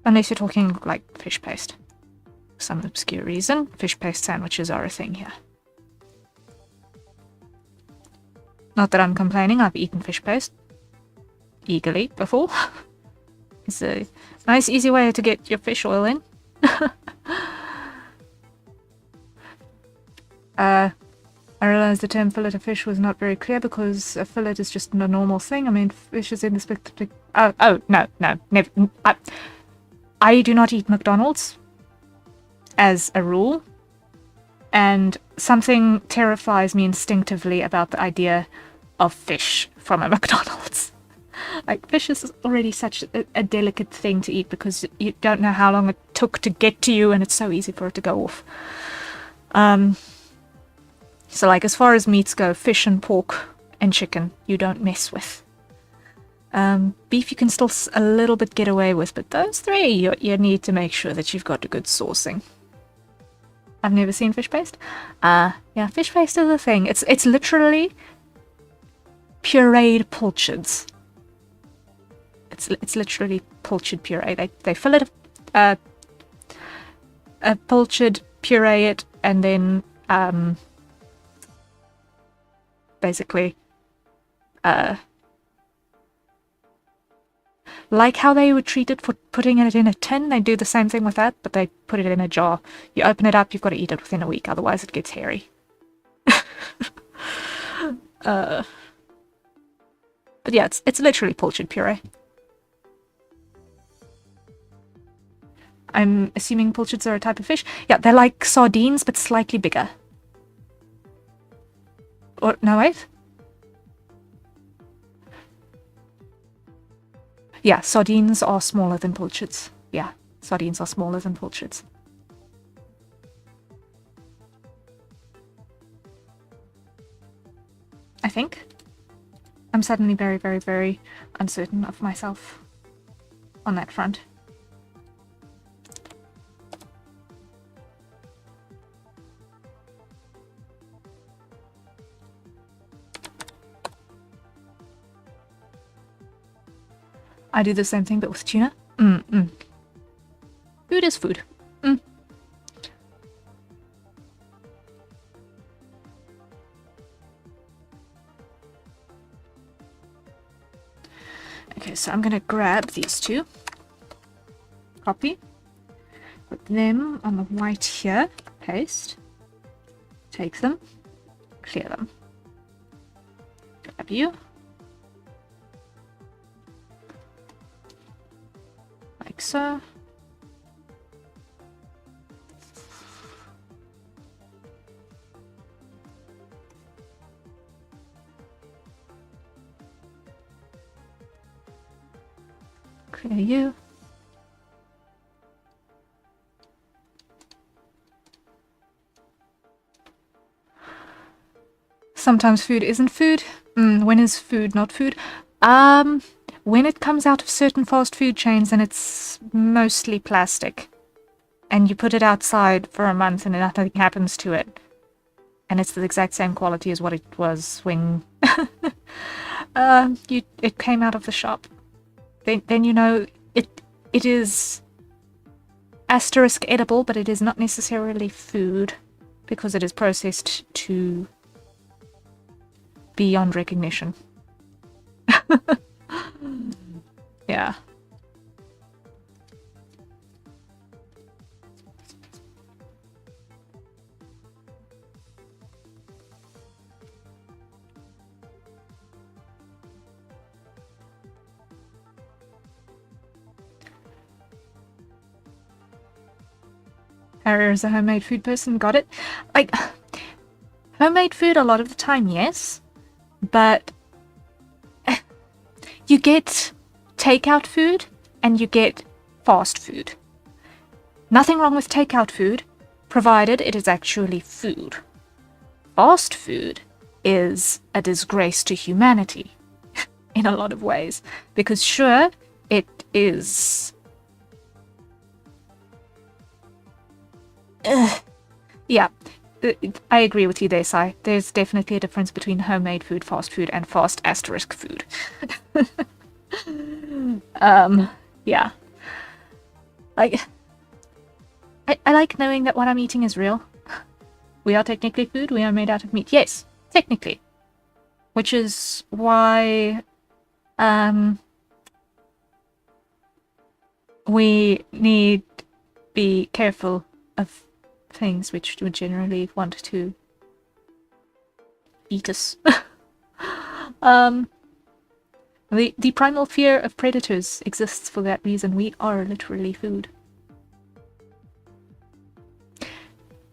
Unless you're talking like fish paste. For some obscure reason, fish paste sandwiches are a thing here. Not that I'm complaining, I've eaten fish paste eagerly before. It's a nice easy way to get your fish oil in. I realized the term fillet of fish was not very clear because a fillet is just a normal thing. I mean, fish is in the no, never. I do not eat McDonald's as a rule, and something terrifies me instinctively about the idea of fish from a McDonald's. Like, fish is already such a delicate thing to eat because you don't know how long it took to get to you, and it's so easy for it to go off. So, like, as far as meats go, fish and pork and chicken, you don't mess with. Beef you can still a little bit get away with, but those three, you need to make sure that you've got a good sourcing. I've never seen fish paste. Yeah, fish paste is a thing. It's literally pureed pilchards. It's literally pilchard puree. They fill it, a pilchard, puree it, and then basically like how they would treat it for putting it in a tin, they do the same thing with that, but they put it in a jar. You open it up, you've got to eat it within a week, otherwise it gets hairy. But yeah, it's literally pilchard puree. I'm assuming pilchards are a type of fish. Yeah, they're like sardines, but slightly bigger. Or, no, wait. Yeah, sardines are smaller than pilchards. Yeah, sardines are smaller than pilchards. I think. I'm suddenly very, very, very uncertain of myself on that front. I do the same thing, but with tuna. Food is food. Okay, so I'm gonna grab these two. Copy. Put them on the white here. Paste. Take them. Clear them. Grab you. like so. Clear you. Sometimes food isn't food. When is food not food? When it comes out of certain fast food chains and it's mostly plastic, and you put it outside for a month and nothing happens to it, and it's the exact same quality as what it was when it came out of the shop, then you know it is asterisk edible, but it is not necessarily food because it is processed to beyond recognition. Yeah. Harrier is a homemade food person, got it. Like, homemade food a lot of the time, yes, but you get takeout food and you get fast food. Nothing wrong with takeout food, provided it is actually food. Fast food is a disgrace to humanity in a lot of ways, because sure, it is... Yeah, I agree with you there, Sai. There's definitely a difference between homemade food, fast food, and fast asterisk food. Yeah. Like, I like knowing that what I'm eating is real. We are technically food, we are made out of meat. Yes, technically. Which is why, we need to be careful of things which would generally want to eat us. The primal fear of predators exists for that reason. We are literally food.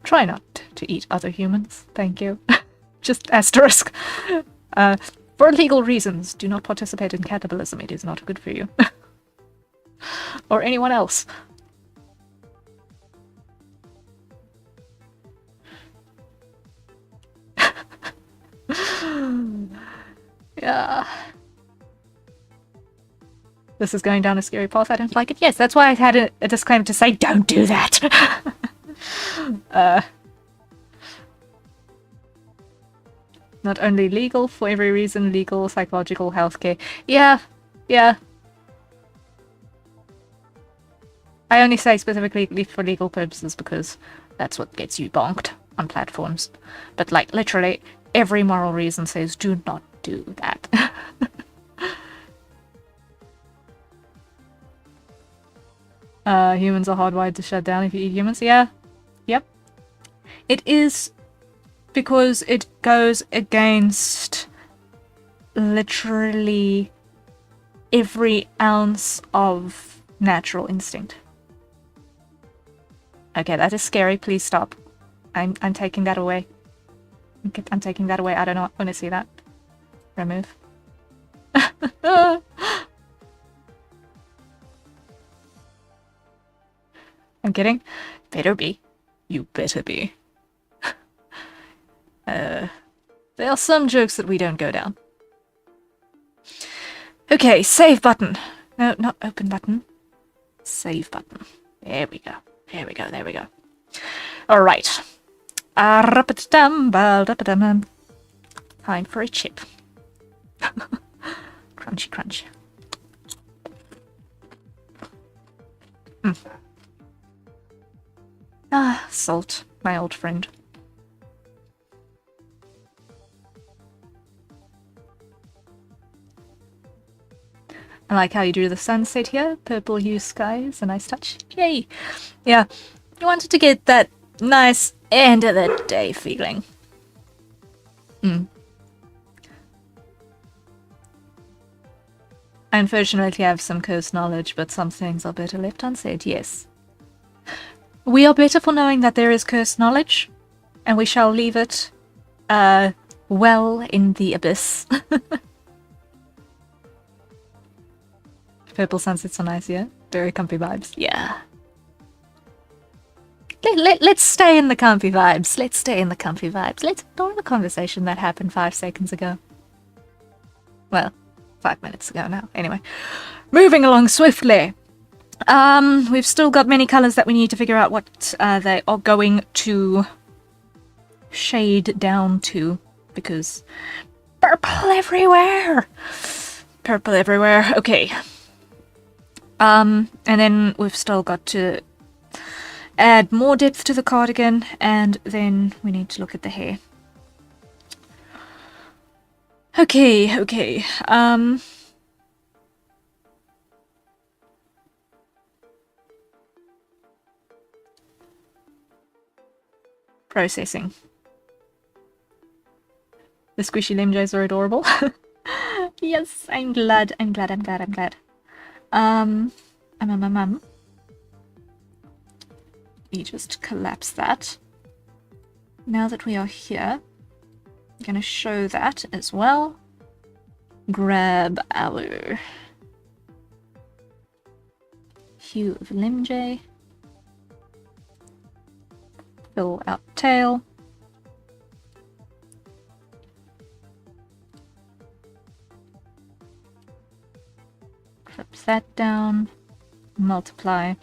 Try not to eat other humans, thank you. Just asterisk. For legal reasons, do not participate in cannibalism. It is not good for you. Or anyone else. Yeah. This is going down a scary path. I don't like it. Yes, that's why I had a disclaimer to say, don't do that. Not only legal for every reason, legal, psychological, healthcare. Yeah, yeah. I only say specifically for legal purposes because that's what gets you bonked on platforms. But like literally every moral reason says do not do that. Humans are hardwired to shut down if you eat humans. Yeah. Yep. It is because it goes against literally every ounce of natural instinct. Okay, that is scary. Please stop. I'm taking that away. I'm taking that away. I do not want to see that. Remove. I'm kidding. Better be. You better be. There are some jokes that we don't go down. Okay, save button. No, not open button. Save button. There we go. There we go. There we go. Alright. Time for a chip. Crunchy crunch. Ah, salt, my old friend. I like how you drew the sunset here. Purple hue skies, a nice touch. Yay! Yeah, you wanted to get that nice end of the day feeling. I unfortunately have some cursed knowledge, but some things are better left unsaid, yes. We are better for knowing that there is cursed knowledge, and we shall leave it, well in the abyss. Purple sunsets are nice, yeah? Very comfy vibes. Yeah. Let's stay in the comfy vibes. Let's stay in the comfy vibes. Let's ignore the conversation that happened 5 seconds ago. Well, 5 minutes ago now. Anyway, moving along swiftly. We've still got many colors that we need to figure out what they are going to shade down to, because purple everywhere. Purple everywhere. Okay. And then we've still got to add more depth to the cardigan, and then we need to look at the hair. Okay. Processing. The squishy limjos are adorable. Yes, I'm glad. You just collapse that. Now that we are here, I'm gonna show that as well. Grab our hue of limj. Fill out tail. Clip that down. Multiply.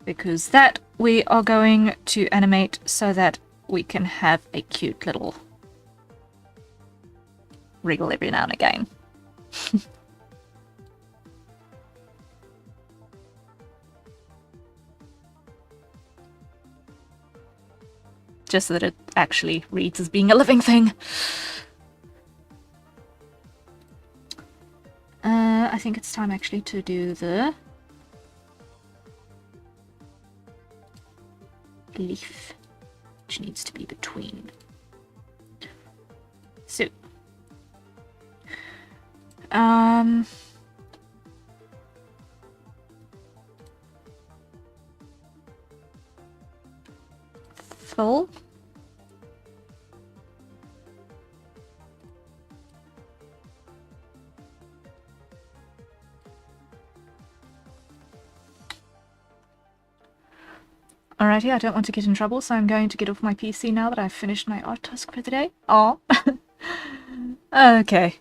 Because that we are going to animate so that we can have a cute little wriggle every now and again. Just so that it actually reads as being a living thing. I think it's time actually to do the leaf, which needs to be between. So, full. Alrighty, I don't want to get in trouble, so I'm going to get off my PC now that I've finished my art task for the day. Aw. Okay.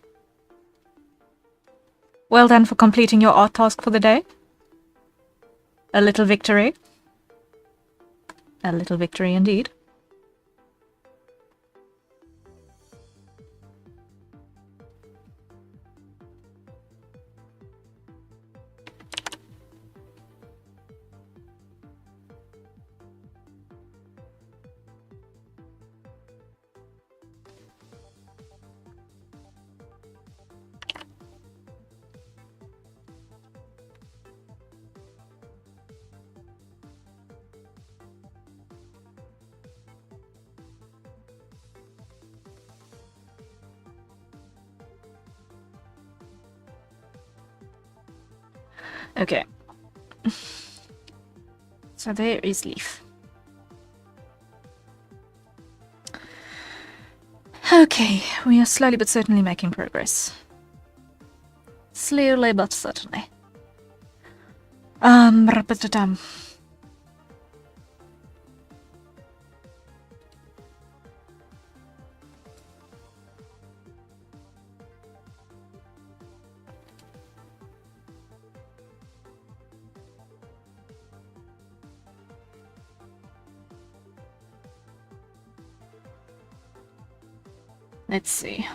Well done for completing your art task for the day. A little victory. A little victory indeed. Okay. So there is leaf. Okay, we are slowly but certainly making progress. Slowly but certainly. Rapatam. Let's see.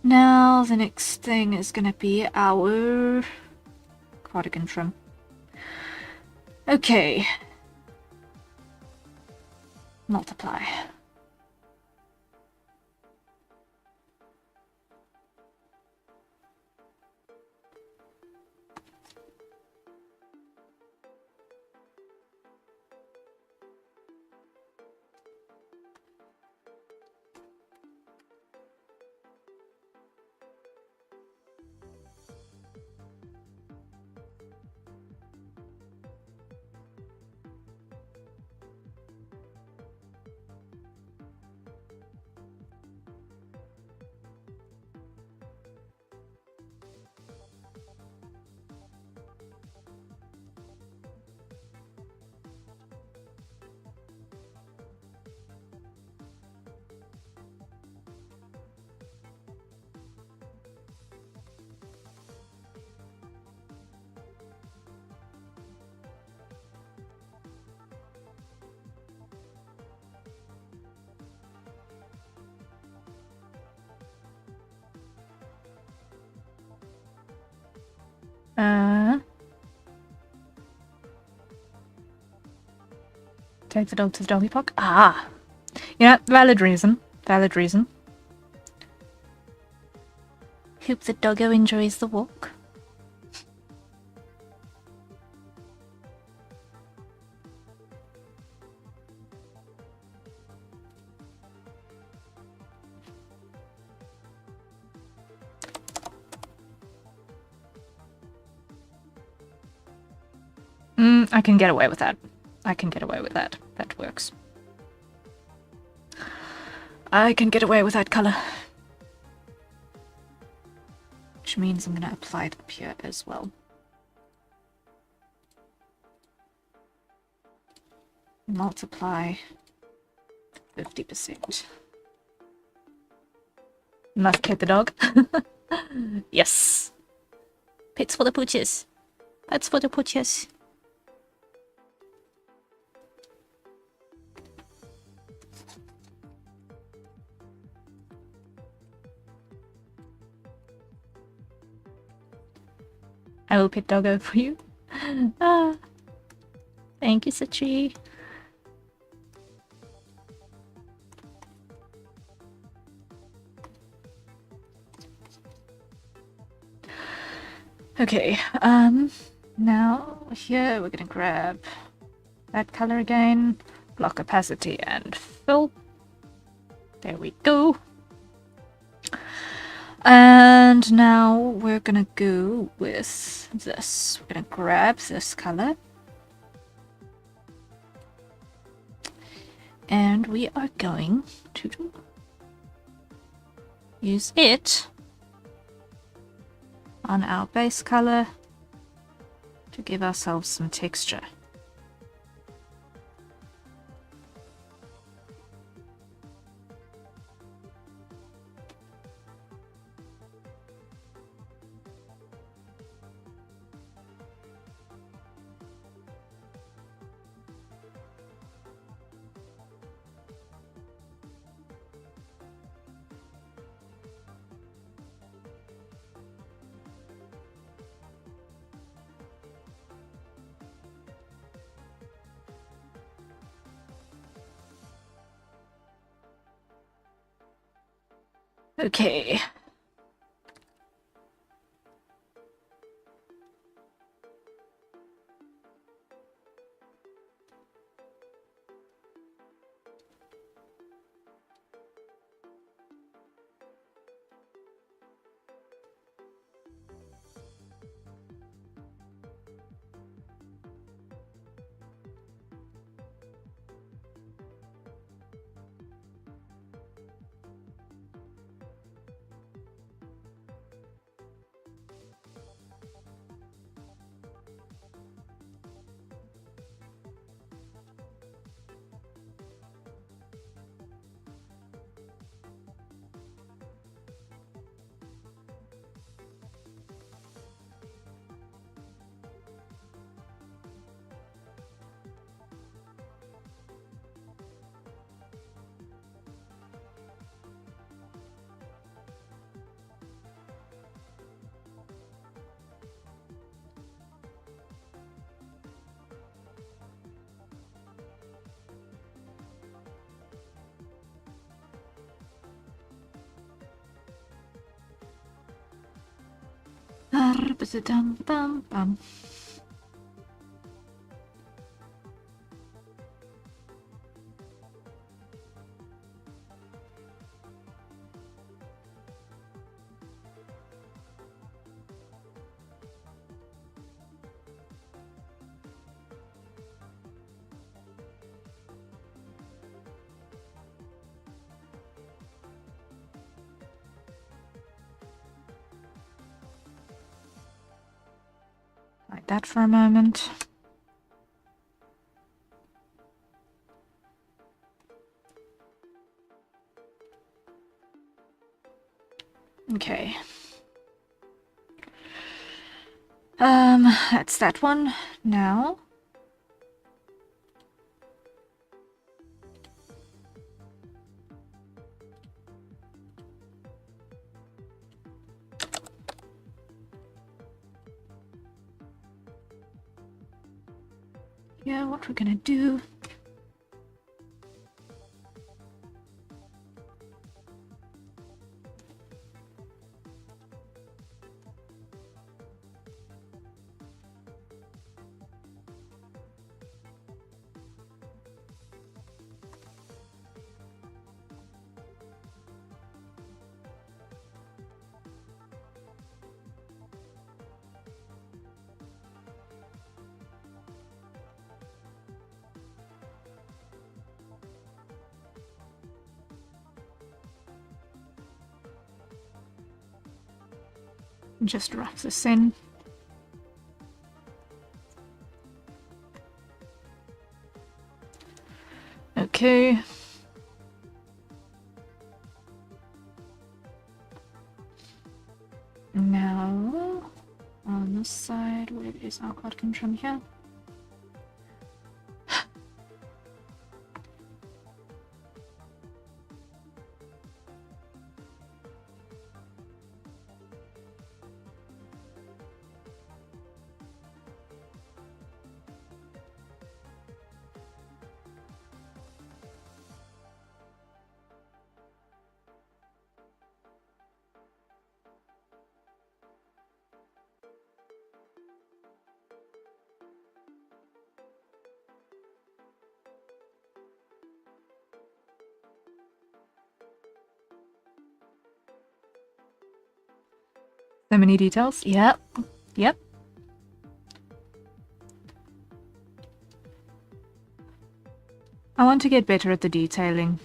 Now the next thing is gonna be our cardigan trim. Okay. Multiply. Take the dog to the doggy park. Ah! You know, valid reason. Valid reason. Hope the doggo enjoys the walk. I can get away with that. I can get away with that. That works. I can get away with that color. Which means I'm going to apply it up here as well. Multiply 50%. Must pet the dog. Yes. Pets for the pooches. Pets for the pooches. I will pet doggo for you. Ah. Thank you, Sachi. Okay, now here we're gonna grab that color again, block opacity and fill. There we go. And now we're gonna go with this. We're gonna grab this color. And we are going to use it on our base color to give ourselves some texture. Okay. Bum. Like that for a moment. Okay. That's that one. Now yeah, what we're gonna do. Just rough this in. Okay. Now, on this side, where is our card from here? So many details. Yep. Yep. I want to get better at the detailing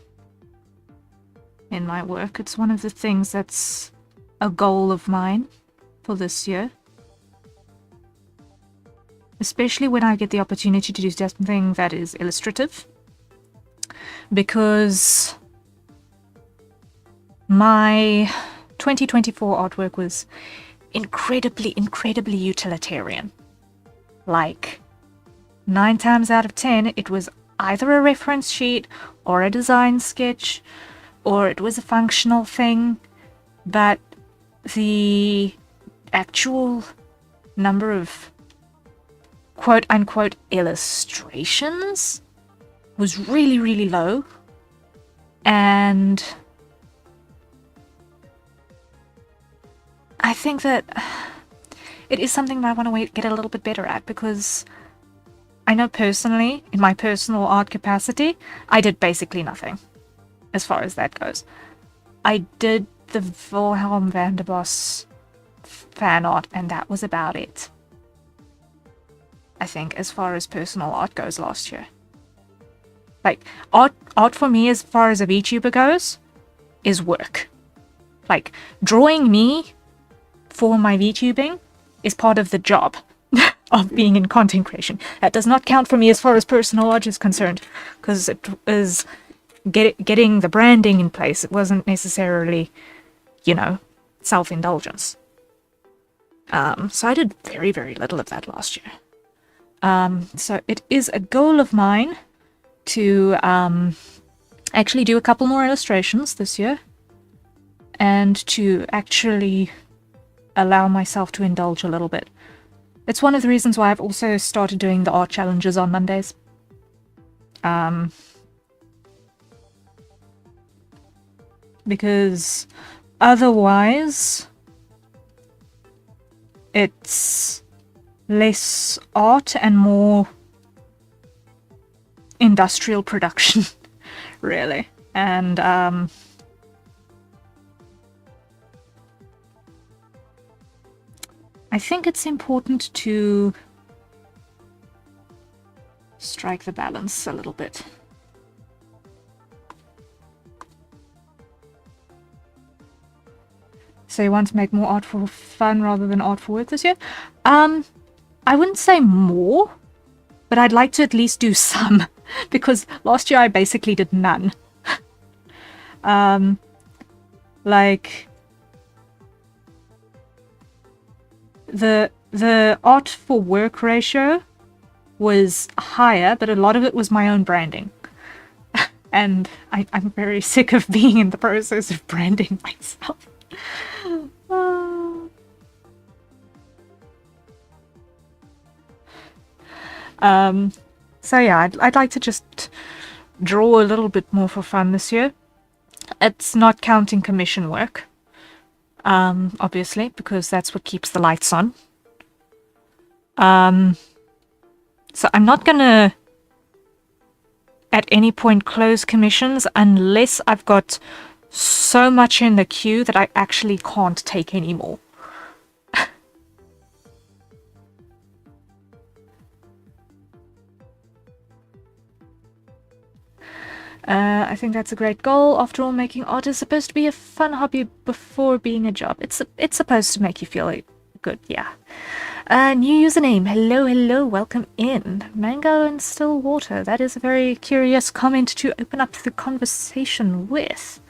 in my work. It's one of the things that's a goal of mine for this year. Especially when I get the opportunity to do something that is illustrative. Because my 2024 artwork was incredibly utilitarian. Like, 9 times out of 10, it was either a reference sheet or a design sketch, or it was a functional thing, but the actual number of quote-unquote illustrations was really low, and I think that it is something that I want to get a little bit better at, because I know personally, in my personal art capacity, I did basically nothing as far as that goes. I did the Wilhelm van der Bos fan art, and that was about it. I think, as far as personal art goes last year. Like, art for me, as far as a VTuber goes, is work. Like, drawing me for my VTubing is part of the job of being in content creation. That does not count for me as far as personal art is concerned, because it was getting the branding in place. It wasn't necessarily, you know, self-indulgence. So I did very little of that last year. So it is a goal of mine to actually do a couple more illustrations this year, and to actually allow myself to indulge a little bit. It's one of the reasons why I've also started doing the art challenges on Mondays. Because otherwise it's less art and more industrial production, really. And I think it's important to strike the balance a little bit. So you want to make more art for fun rather than art for work this year? I wouldn't say more, but I'd like to at least do some, because last year I basically did none. Like, the art for work ratio was higher, but a lot of it was my own branding. And I'm very sick of being in the process of branding myself. So yeah, I'd like to just draw a little bit more for fun this year. It's not counting commission work, obviously, because that's what keeps the lights on. So I'm not gonna at any point close commissions unless I've got so much in the queue that I actually can't take any more. I think that's a great goal. After all, making art is supposed to be a fun hobby before being a job. It's supposed to make you feel good, yeah. New username. Hello, hello, welcome in. Mango and still water. That is a very curious comment to open up the conversation with.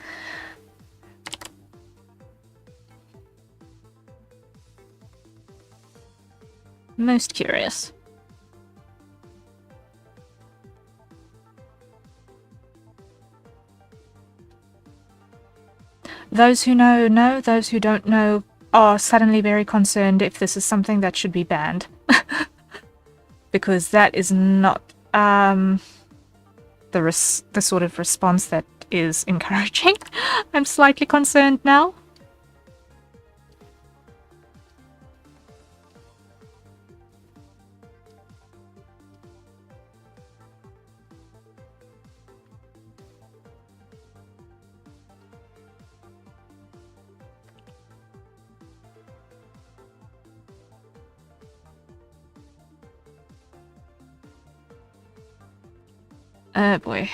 Most curious. Those who know, know. Those who don't know are suddenly very concerned if this is something that should be banned. Because that is not the sort of response that is encouraging. I'm slightly concerned now. Oh boy.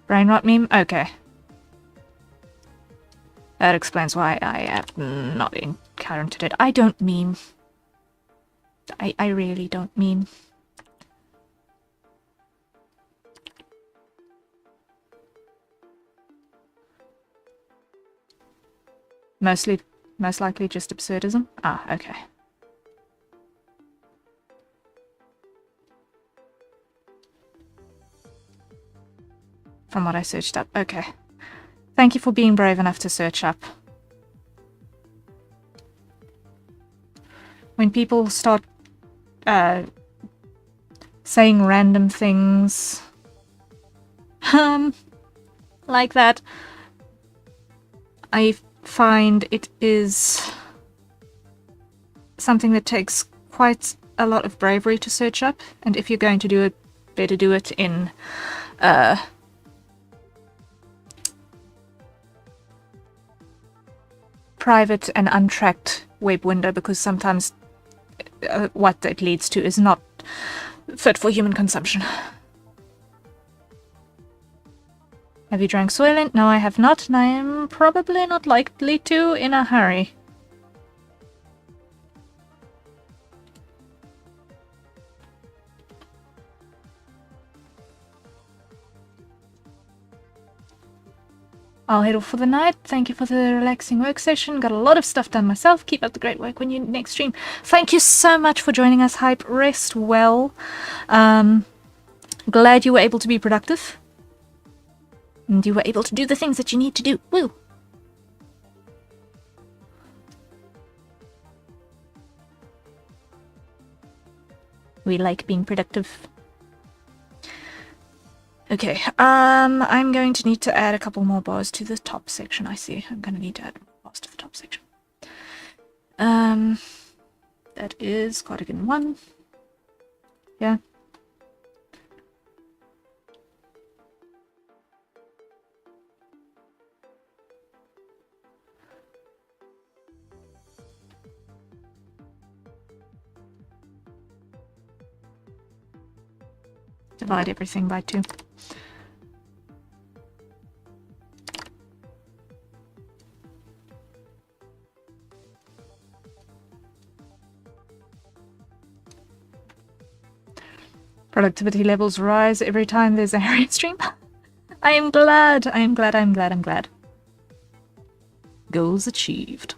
Brain rot meme? Okay. That explains why I have not encountered it. I don't meme. I really don't meme. Most likely just absurdism? Ah, okay. From what I searched up. Okay. Thank you for being brave enough to search up. When people start saying random things like that, I find it is something that takes quite a lot of bravery to search up, and if you're going to do it, better do it in private and untracked web window, because sometimes what it leads to is not fit for human consumption. Have you drank Soylent? No, I have not, and I am probably not likely to in a hurry. I'll head off for the night. Thank you for the relaxing work session. Got a lot of stuff done myself. Keep up the great work when you next stream. Thank you so much for joining us, Hype. Rest well. Glad you were able to be productive. And you were able to do the things that you need to do. Woo! We like being productive. Okay, I'm going to need to add a couple more bars to the top section, I see. I'm going to need to add more bars to the top section. That is cardigan 1. Yeah. Divide everything by 2. Productivity levels rise every time there's a Harriet stream. I am glad. I am glad. I'm glad. I'm glad. Goals achieved.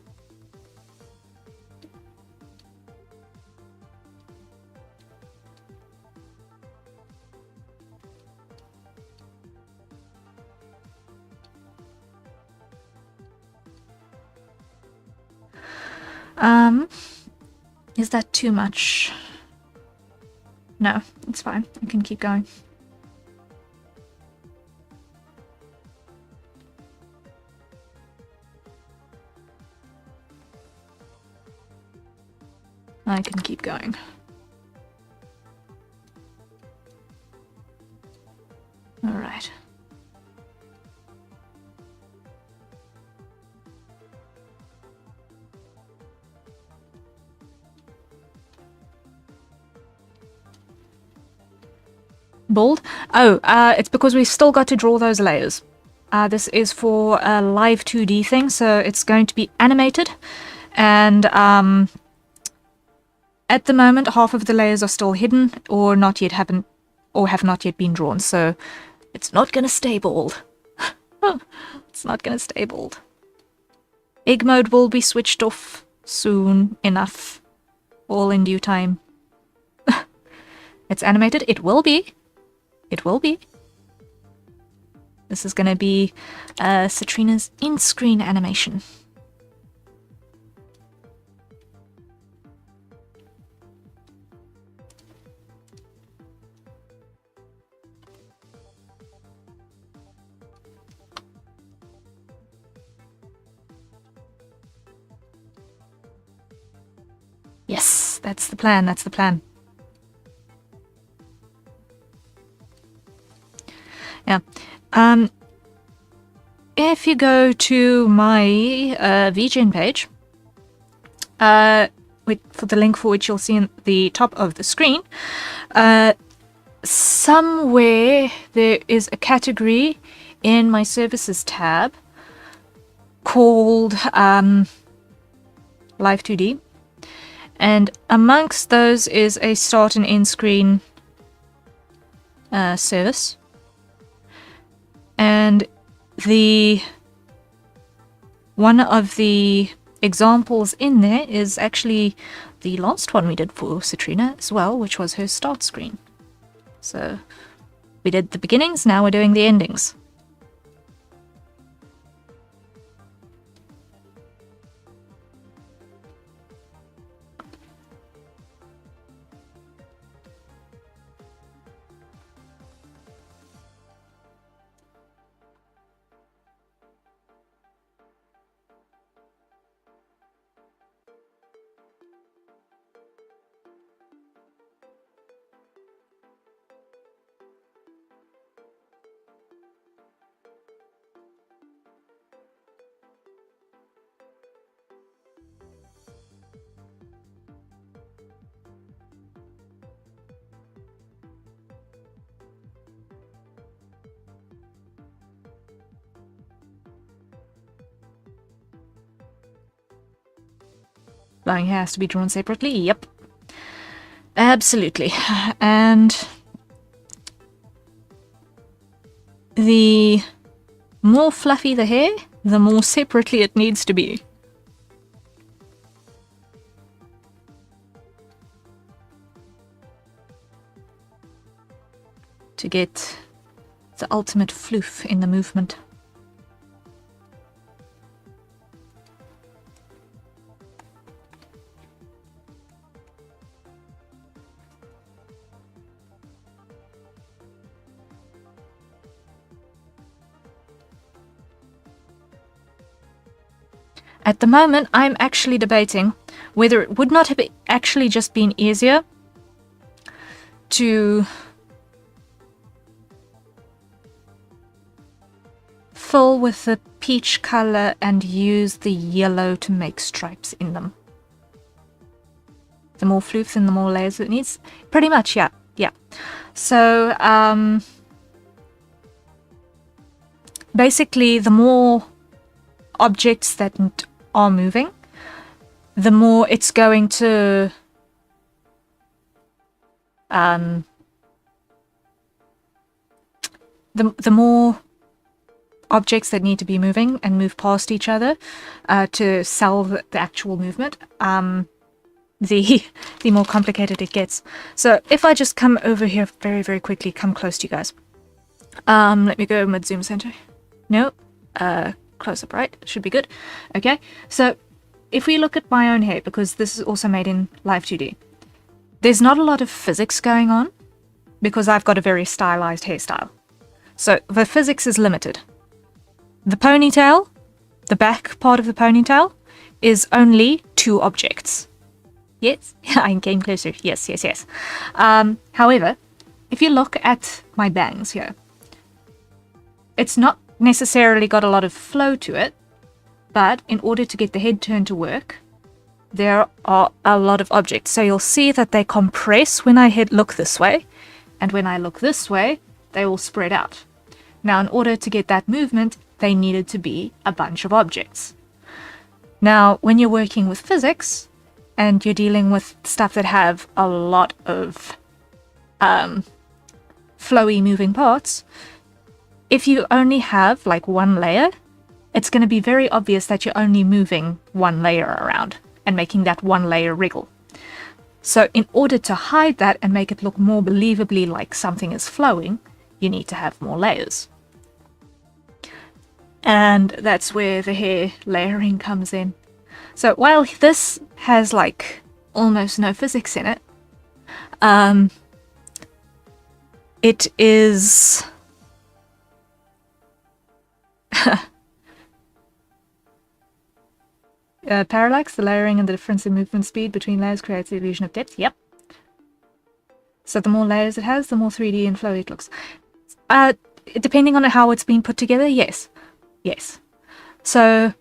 Is that too much? No, it's fine. I can keep going. I can keep going. All right. Bold? Oh, it's because we've still got to draw those layers. This is for a live 2D thing, so it's going to be animated. And at the moment, half of the layers are still hidden or have not yet been drawn. So it's not going to stay bold. It's not going to stay bold. Egg mode will be switched off soon enough. All in due time. It's animated. It will be. It will be. This is going to be Citrina's in-screen animation. Yes, that's the plan. That's the plan. Yeah. If you go to my VGen page, for the link for which you'll see in the top of the screen, somewhere there is a category in my services tab called Live 2D. And amongst those is a start and end screen service. And one of the examples in there is actually the last one we did for Citrina as well, which was her start screen. So we did the beginnings, now we're doing the endings. Blowing hair has to be drawn separately. Yep. Absolutely. And the more fluffy the hair, the more separately it needs to be. To get the ultimate floof in the movement. At the moment, I'm actually debating whether it would not have actually just been easier to fill with the peach color and use the yellow to make stripes in them. The more floofs and the more layers it needs. Pretty much, yeah. Yeah. So, basically, the more objects that are moving, the more it's going to the more objects that need to be moving and move past each other to sell the actual movement, the more complicated it gets. So if I just come over here very, very quickly, come close to you guys. Let me go mid zoom center. No, close up, right? Should be good. Okay, so if we look at my own hair, because this is also made in Live 2D, there's not a lot of physics going on because I've got a very stylized hairstyle. So the physics is limited. The ponytail, the back part of the ponytail, is only 2 objects. Yes, I came closer. Yes. However, if you look at my bangs here, it's not necessarily got a lot of flow to it, but in order to get the head turn to work, there are a lot of objects. So you'll see that they compress when I look this way, and when I look this way, they all spread out. Now, in order to get that movement, they needed to be a bunch of objects. Now, when you're working with physics, and you're dealing with stuff that have a lot of flowy moving parts, if you only have like one layer, it's going to be very obvious that you're only moving one layer around and making that one layer wriggle. So in order to hide that and make it look more believably like something is flowing, you need to have more layers. And that's where the hair layering comes in. So while this has like almost no physics in it, it is parallax, the layering and the difference in movement speed between layers creates the illusion of depth. Yep. So the more layers it has, the more 3D and flowy it looks. Depending on how it's been put together, yes. So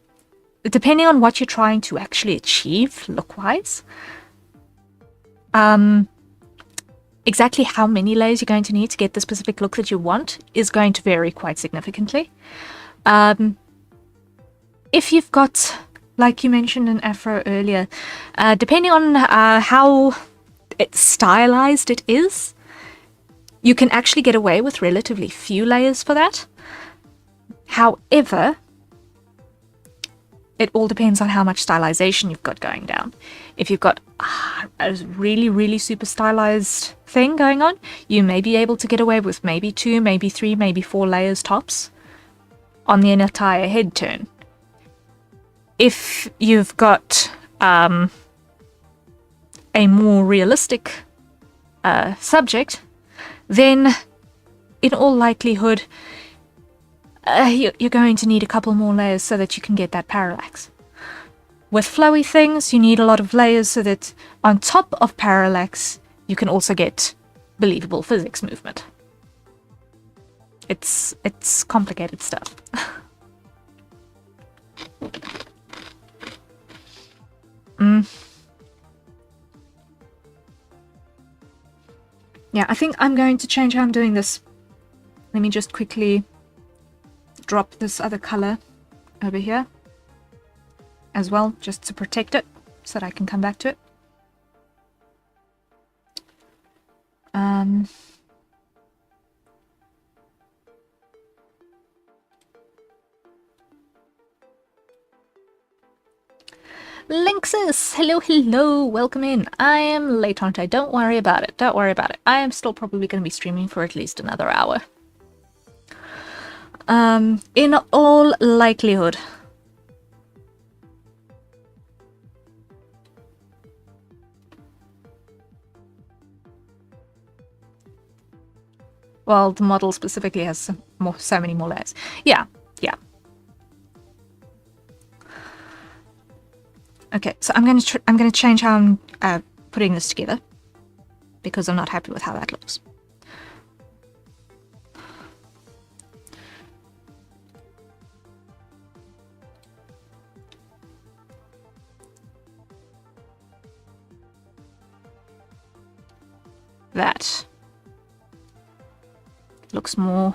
depending on what you're trying to actually achieve look-wise, exactly how many layers you're going to need to get the specific look that you want is going to vary quite significantly. If you've got, like you mentioned, an afro earlier, depending on how stylized it is, you can actually get away with relatively few layers for that. However, it all depends on how much stylization you've got going down. If you've got a really, really super stylized thing going on, you may be able to get away with maybe 2, maybe 3, maybe 4 layers tops on the entire head turn. If you've got a more realistic subject, then in all likelihood, you're going to need a couple more layers so that you can get that parallax. With flowy things, you need a lot of layers so that on top of parallax, you can also get believable physics movement. It's complicated stuff. Yeah, I think I'm going to change how I'm doing this. Let me just quickly drop this other color over here as well, just to protect it so that I can come back to it. Linksys, hello, welcome in. I am late, aren't I? Don't worry about it. I am still probably going to be streaming for at least another hour. In all likelihood. Well, the model specifically has so many more layers. Yeah. Okay, so I'm going to change how I'm putting this together because I'm not happy with how that looks. That looks more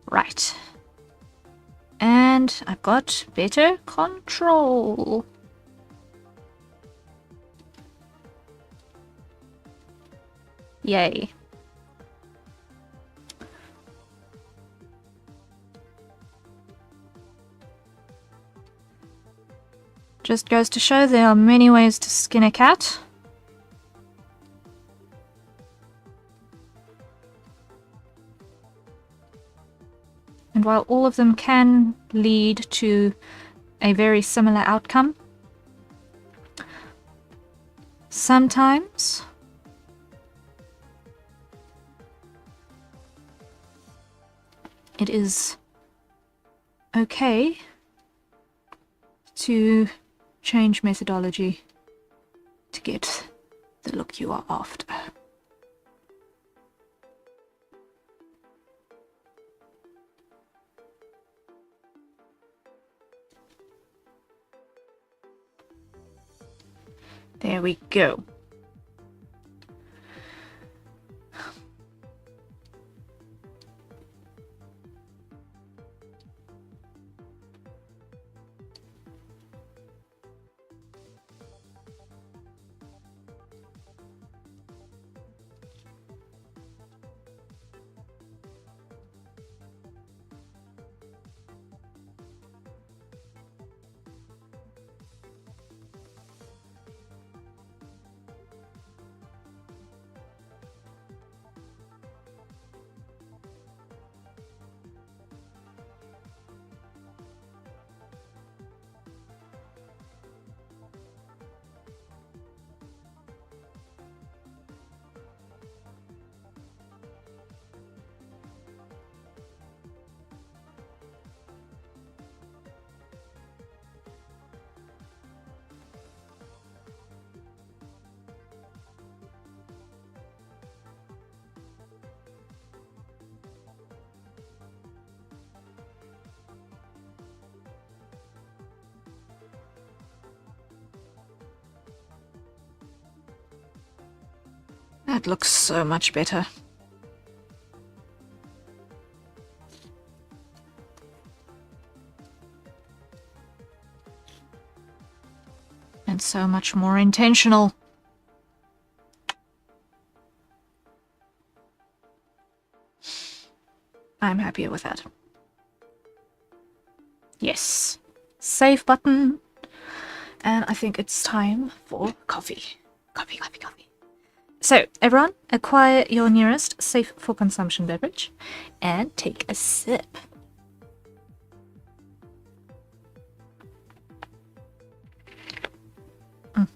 right. And I've got better control. Yay. Just goes to show there are many ways to skin a cat. And while all of them can lead to a very similar outcome, sometimes it is okay to change methodology to get the look you are after. There we go. That looks so much better. And so much more intentional. I'm happier with that. Yes. Save button. And I think it's time for coffee. Coffee, coffee, coffee. So, everyone, acquire your nearest safe for consumption beverage and take a sip. Lovely.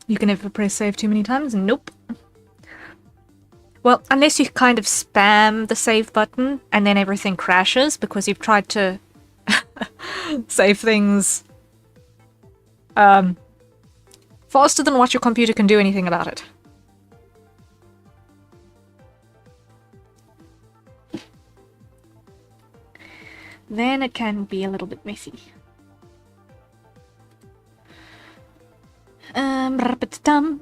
You can never press save too many times? Nope. Well, unless you kind of spam the save button and then everything crashes because you've tried to save things faster than what your computer can do anything about it. Then it can be a little bit messy. Rapitam.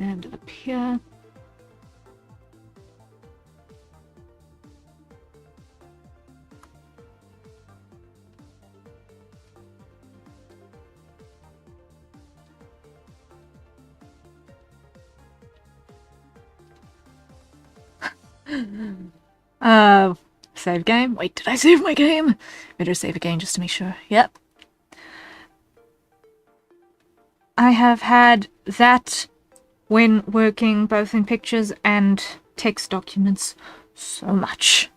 And up here. Save game. Wait, did I save my game? Better save again just to make sure. Yep. I have had that when working both in pictures and text documents so much.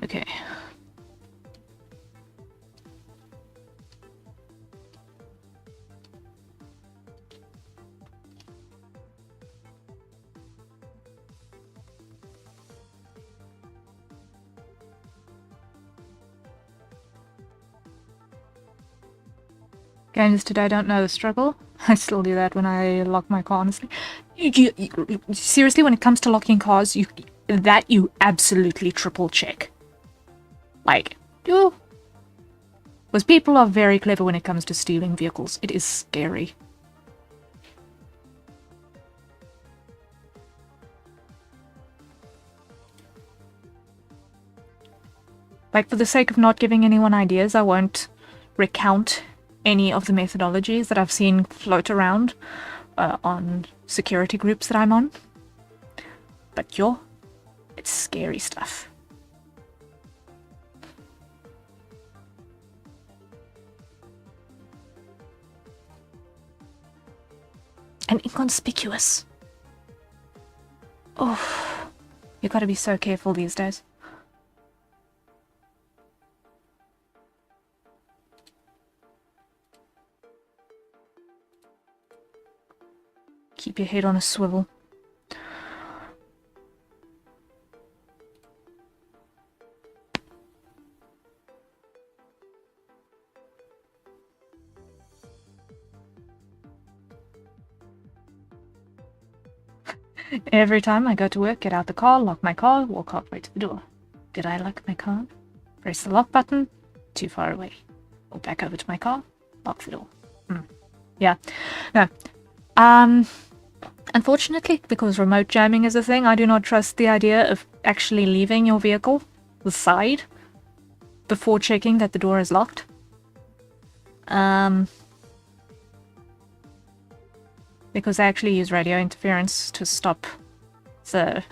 Okay. Games today don't know the struggle. I still do that when I lock my car, honestly. Seriously, when it comes to locking cars, that you absolutely triple check. Like, yo, because people are very clever when it comes to stealing vehicles. It is scary. Like, for the sake of not giving anyone ideas, I won't recount any of the methodologies that I've seen float around on security groups that I'm on. But yo, it's scary stuff. And inconspicuous. Oh, you gotta be so careful these days. Keep your head on a swivel. Every time I go to work, get out the car, lock my car, walk halfway to the door. Did I lock my car? Press the lock button. Too far away. Walk back over to my car, lock the door. Yeah. No. Unfortunately, because remote jamming is a thing, I do not trust the idea of actually leaving your vehicle, the side, before checking that the door is locked. Because I actually use radio interference to stop the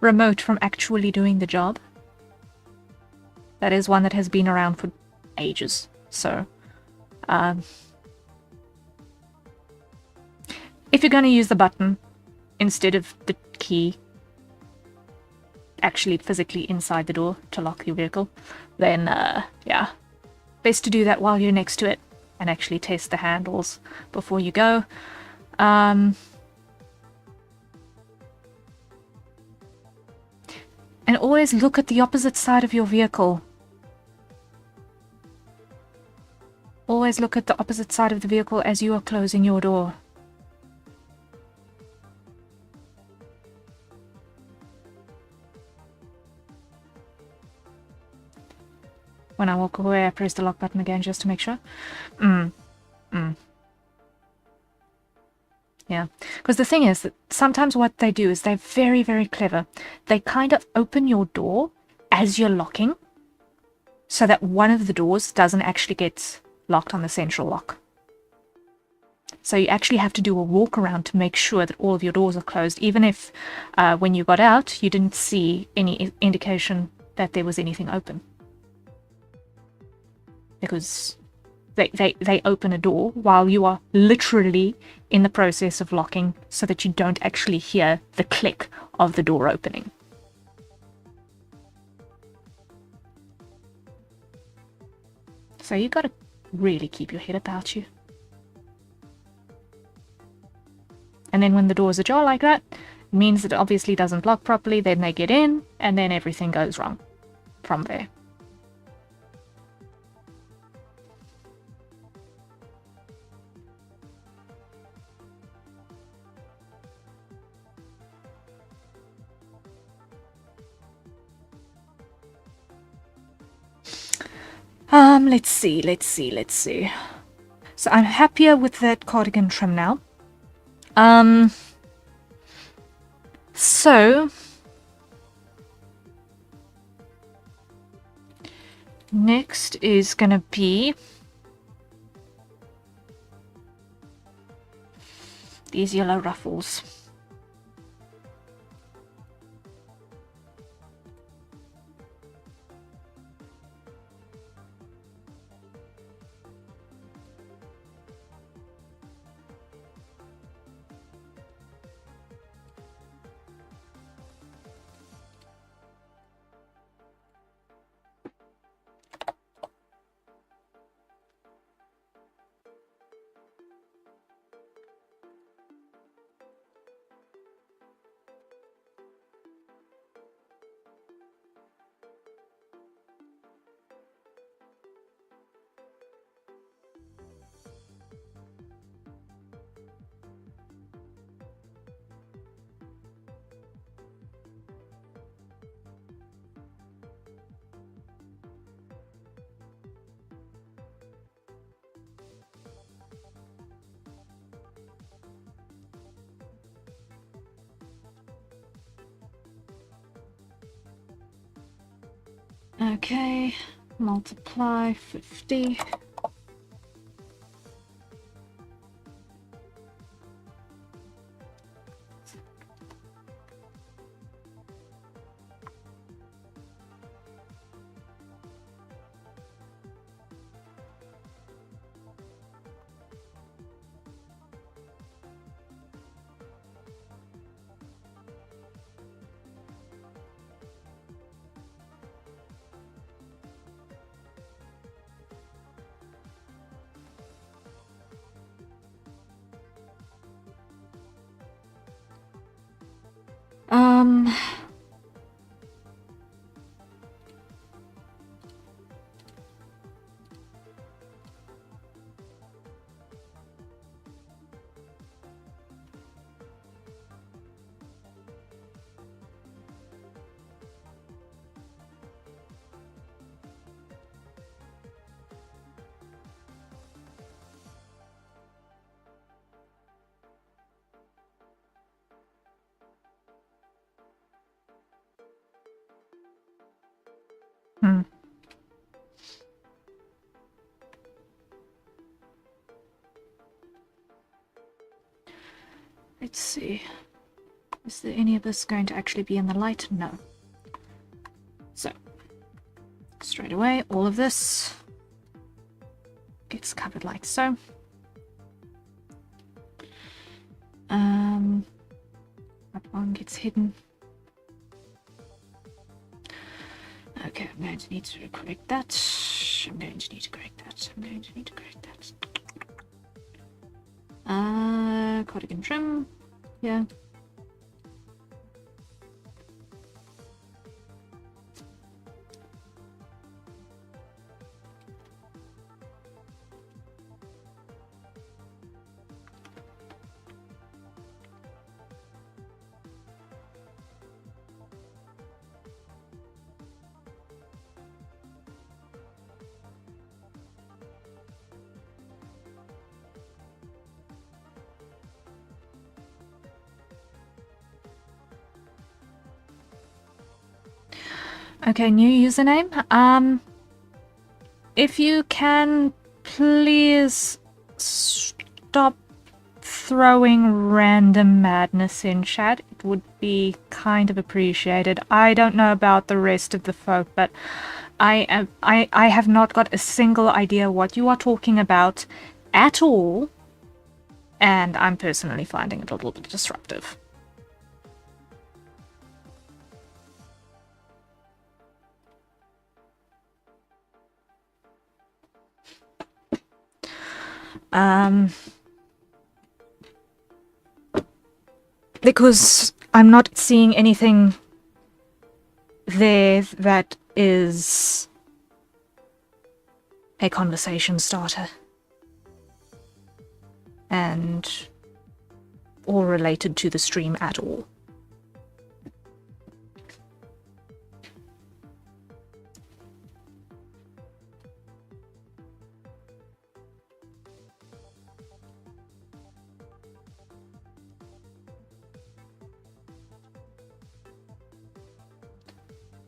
remote from actually doing the job. That is one that has been around for ages, so if you're going to use the button instead of the key actually physically inside the door to lock your vehicle, then yeah, best to do that while you're next to it and actually test the handles before you go. And always look at the opposite side of your vehicle. Always look at the opposite side of the vehicle as you are closing your door. When I walk away, I press the lock button again just to make sure. Yeah, because the thing is that sometimes what they do is they're very, very clever. They kind of open your door as you're locking so that one of the doors doesn't actually get locked on the central lock. So you actually have to do a walk around to make sure that all of your doors are closed, even if when you got out, you didn't see any indication that there was anything open. Because they open a door while you are literally in the process of locking so that you don't actually hear the click of the door opening. So you gotta really keep your head about you. And then when the doors ajar like that, it means that it obviously doesn't lock properly, then they get in, and then everything goes wrong from there. Let's see. So I'm happier with that cardigan trim now. So next is gonna be these yellow ruffles. Okay, multiply 50. Let's see. Is there any of this going to actually be in the light? No. So, straight away, all of this gets covered like so. That one gets hidden. Okay, I'm going to need to correct that. I'm going to need to correct that. I'm going to need to correct that. Cardigan trim. Yeah. Okay, new username. If you can please stop throwing random madness in chat, it would be kind of appreciated. I don't know about the rest of the folk, but I have not got a single idea what you are talking about at all, and I'm personally finding it a little bit disruptive. Because I'm not seeing anything there that is a conversation starter. And or related to the stream at all.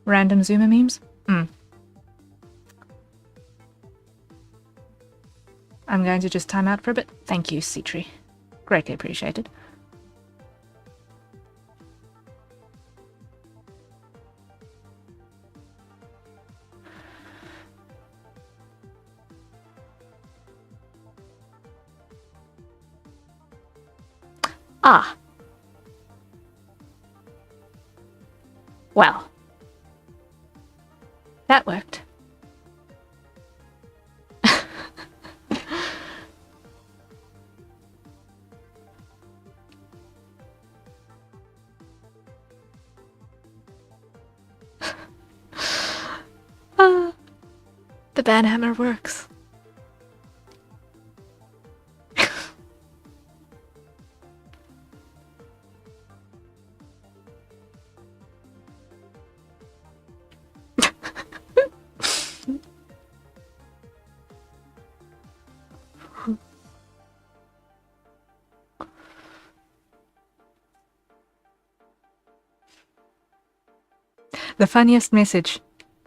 Random Zoomer memes? I'm going to just time out for a bit. Thank you, Citri. Greatly appreciated. Ah. Well. That worked. The banhammer works. The funniest message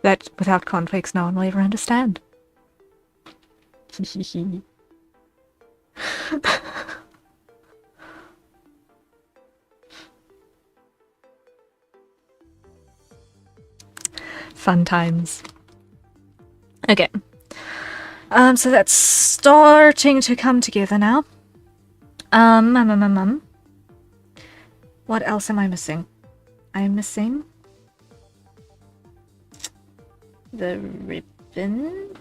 that without context no one will ever understand. Fun times. Okay. So that's starting to come together now. What else am I missing? I'm missing the ribbon.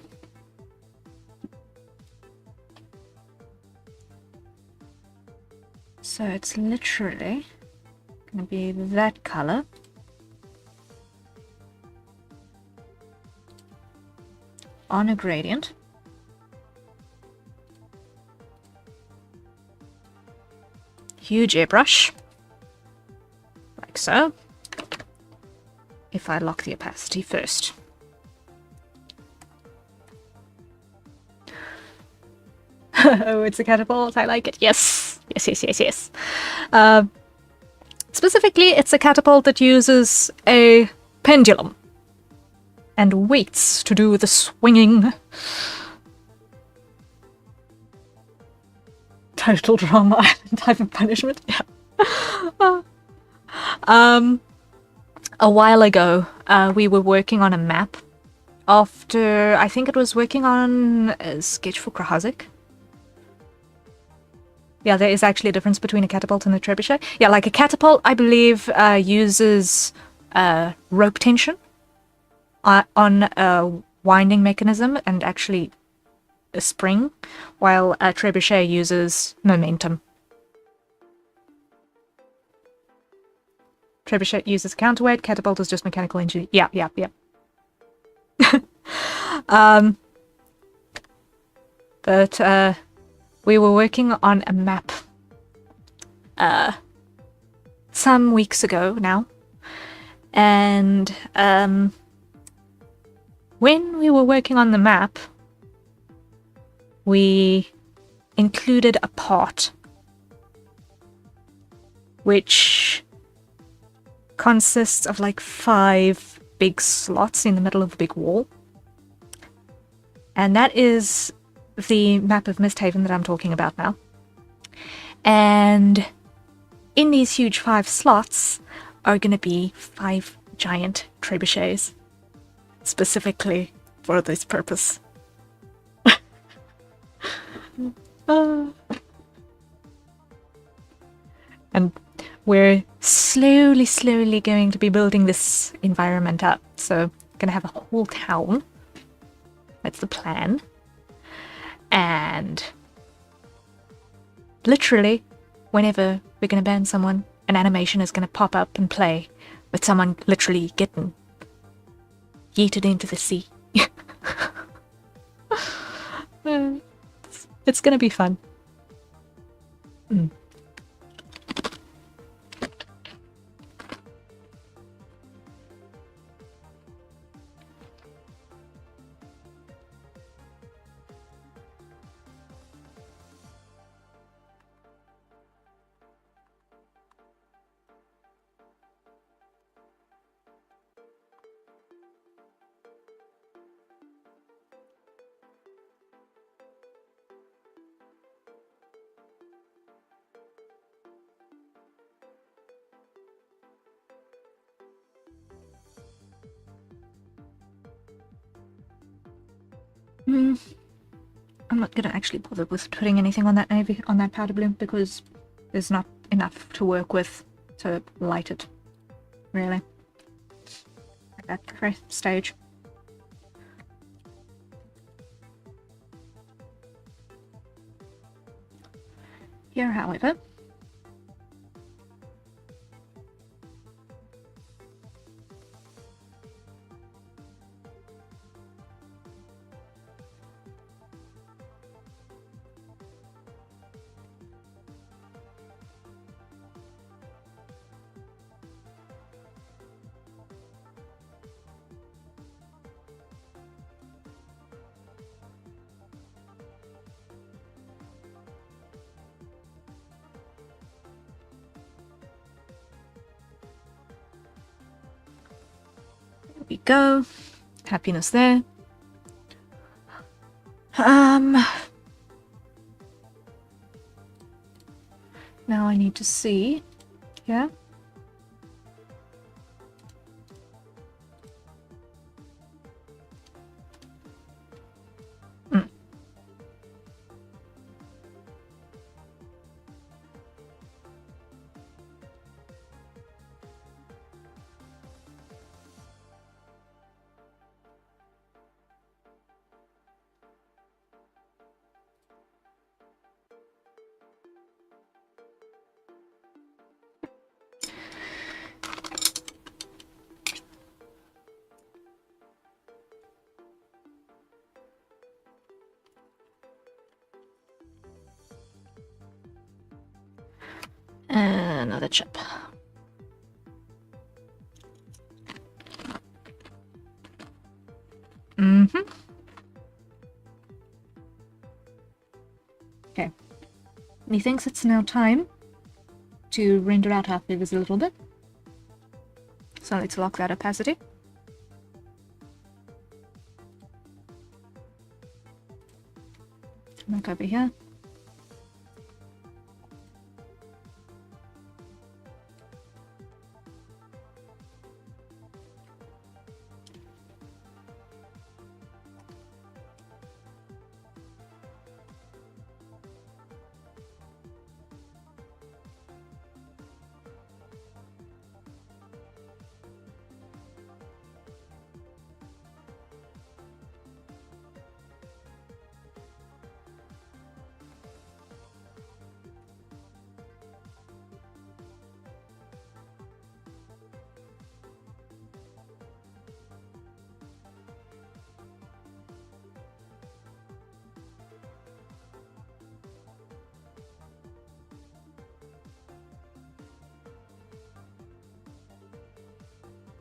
So it's literally gonna be that color. On a gradient. Huge airbrush. Like so. If I lock the opacity first. Oh, it's a catapult. I like it. Yes. Yes. Specifically, it's a catapult that uses a pendulum and weights to do the swinging. Total drama island type of punishment. Yeah. A while ago, we were working on a map after, I think it was working on a sketch for Krahazik. Yeah, there is actually a difference between a catapult and a trebuchet. Yeah, like a catapult, I believe, uses rope tension on a winding mechanism and actually a spring, while a trebuchet uses momentum. Trebuchet uses counterweight, catapult is just mechanical engineering. Yeah. But we were working on a map some weeks ago now, and when we were working on the map, we included a part which consists of like 5 big slots in the middle of a big wall, and that is the map of Misthaven that I'm talking about now. And in these huge 5 slots are going to be 5 giant trebuchets, specifically for this purpose. And we're slowly going to be building this environment up. So, going to have a whole town. That's the plan. And literally, whenever we're going to ban someone, an animation is going to pop up and play with someone literally getting yeeted into the sea. It's going to be fun. I'm not gonna actually bother with putting anything on that powder bloom because there's not enough to work with to light it, really, at that first stage. Here, however, there we go. happiness there. Now I need to see. Yeah. Another chip. Okay. He thinks it's now time to render out our figures a little bit. So let's lock that opacity. Back over here.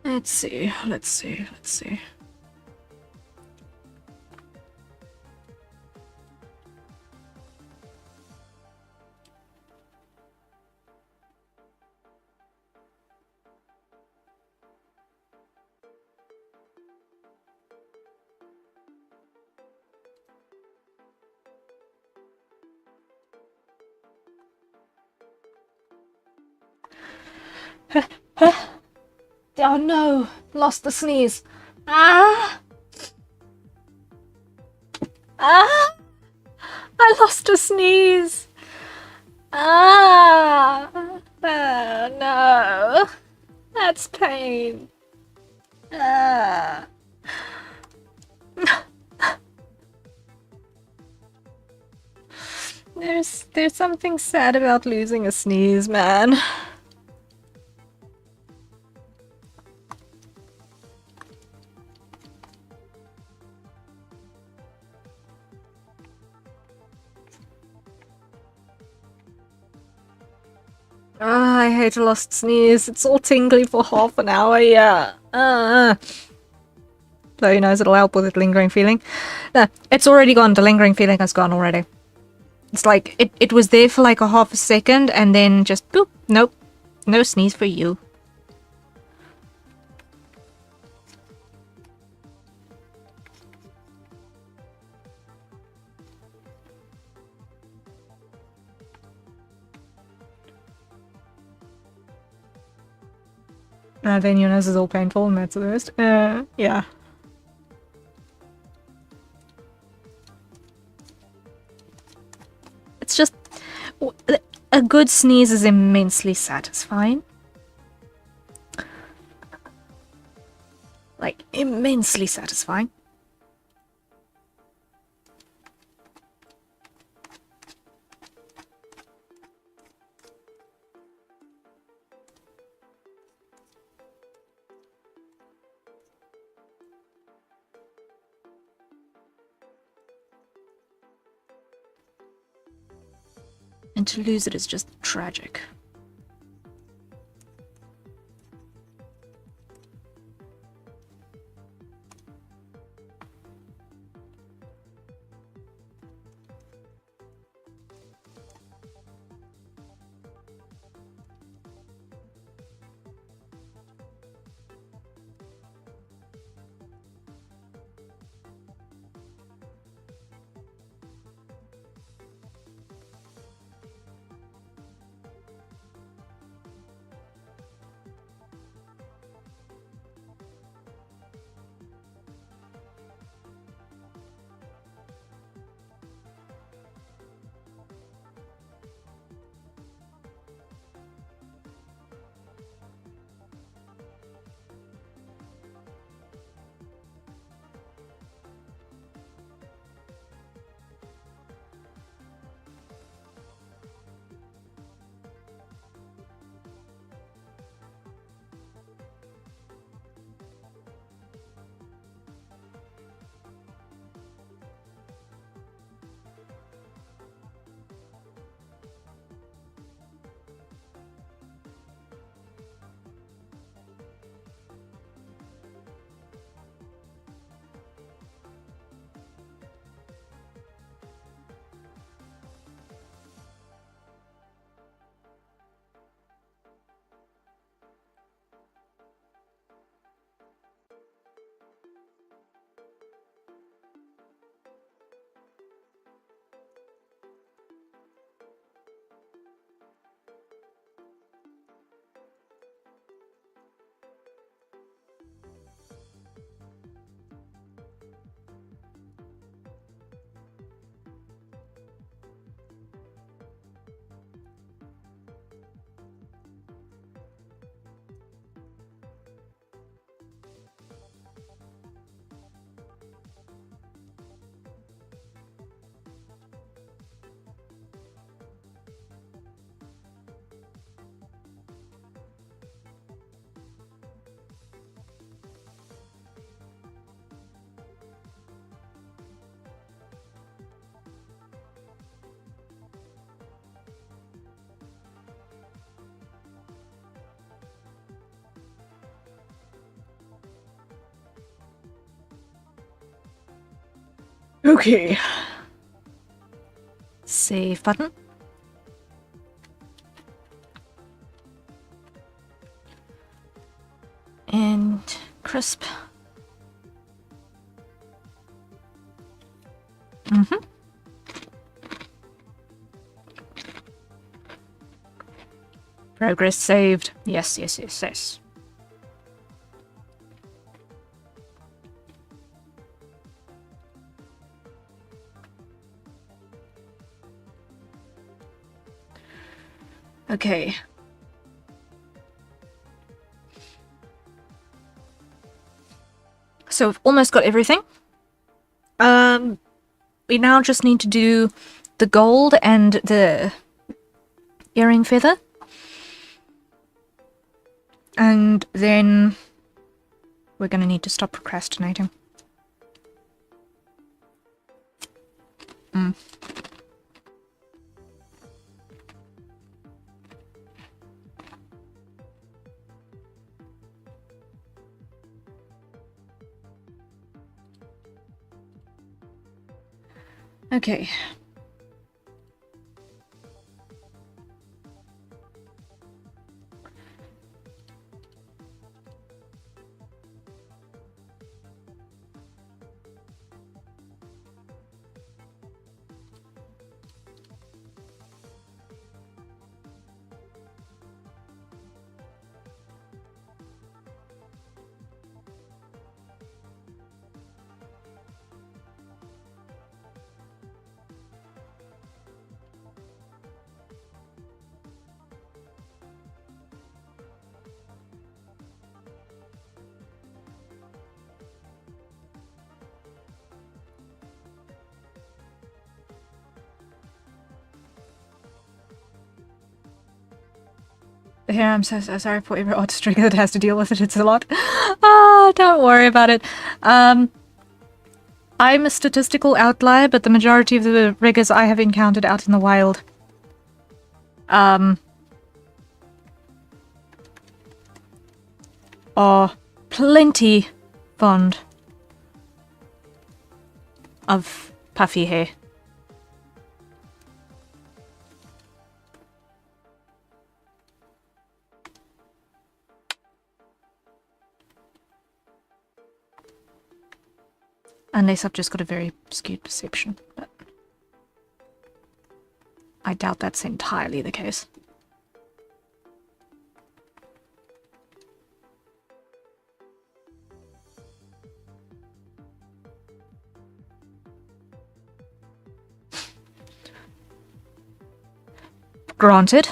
Let's see. Oh no! Lost the sneeze. Ah! Ah! I lost a sneeze. Ah! Oh no! That's pain. Ah! There's something sad about losing a sneeze, man. Ah, I hate a lost sneeze. It's all tingly for half an hour, yeah. So who knows, it'll help with the lingering feeling. No, it's already gone. The lingering feeling has gone already. It's like, it was there for like a half a second and then just boop. Nope. No sneeze for you. Then your nose is all painful and that's the worst. Yeah. It's just... a good sneeze is immensely satisfying. Like, immensely satisfying. And to lose it is just tragic. Okay. Save button. And crisp. Progress saved. Yes, yes, yes, yes. Okay. So we've almost got everything. We now just need to do the gold and the earring feather. And then we're going to need to stop procrastinating. Okay. Here, I'm so sorry for every odd trigger that has to deal with it. It's a lot. Don't worry about it. I'm a statistical outlier, but the majority of the riggers I have encountered out in the wild are plenty fond of puffy hair. Unless I've just got a very skewed perception, but I doubt that's entirely the case. Granted.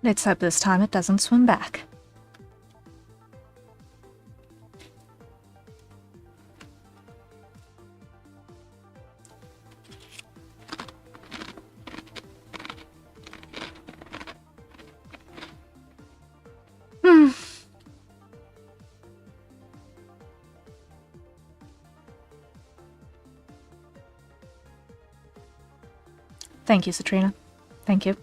Let's hope this time it doesn't swim back. Thank you, Citrina. Thank you.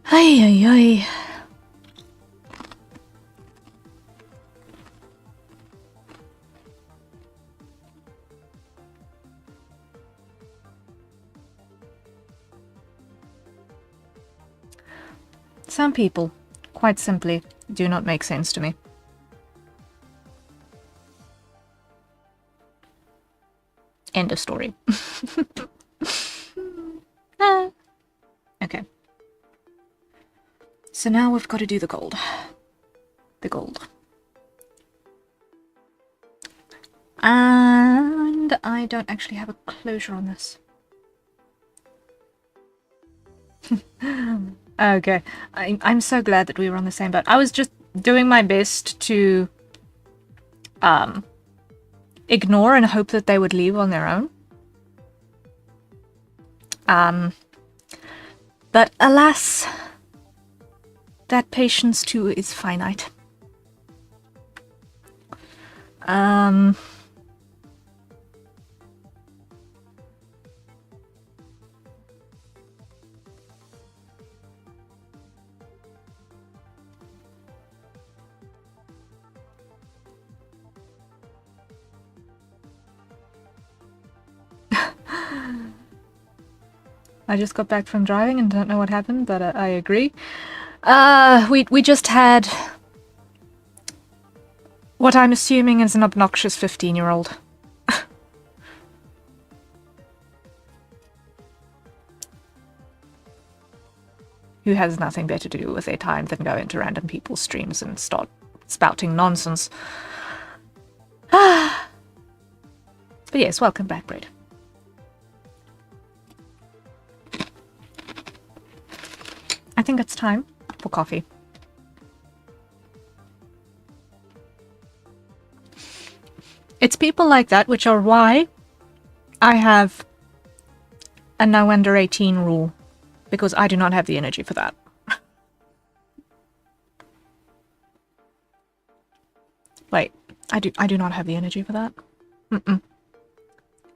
Ay, ay, ay. Some people, quite simply, do not make sense to me. End of story. Okay. So now we've got to do the gold. The gold. And I don't actually have a closure on this. Okay. I'm so glad that we were on the same boat. I was just doing my best to ignore and hope that they would leave on their own. But alas, that patience too is finite. I just got back from driving and don't know what happened, but I agree. We just had what I'm assuming is an obnoxious 15-year-old. Who has nothing better to do with their time than go into random people's streams and start spouting nonsense. But yes, welcome back, Bread. I think it's time for coffee. It's people like that which are why I have a no under 18 rule, because I do not have the energy for that. Wait, I do not have the energy for that.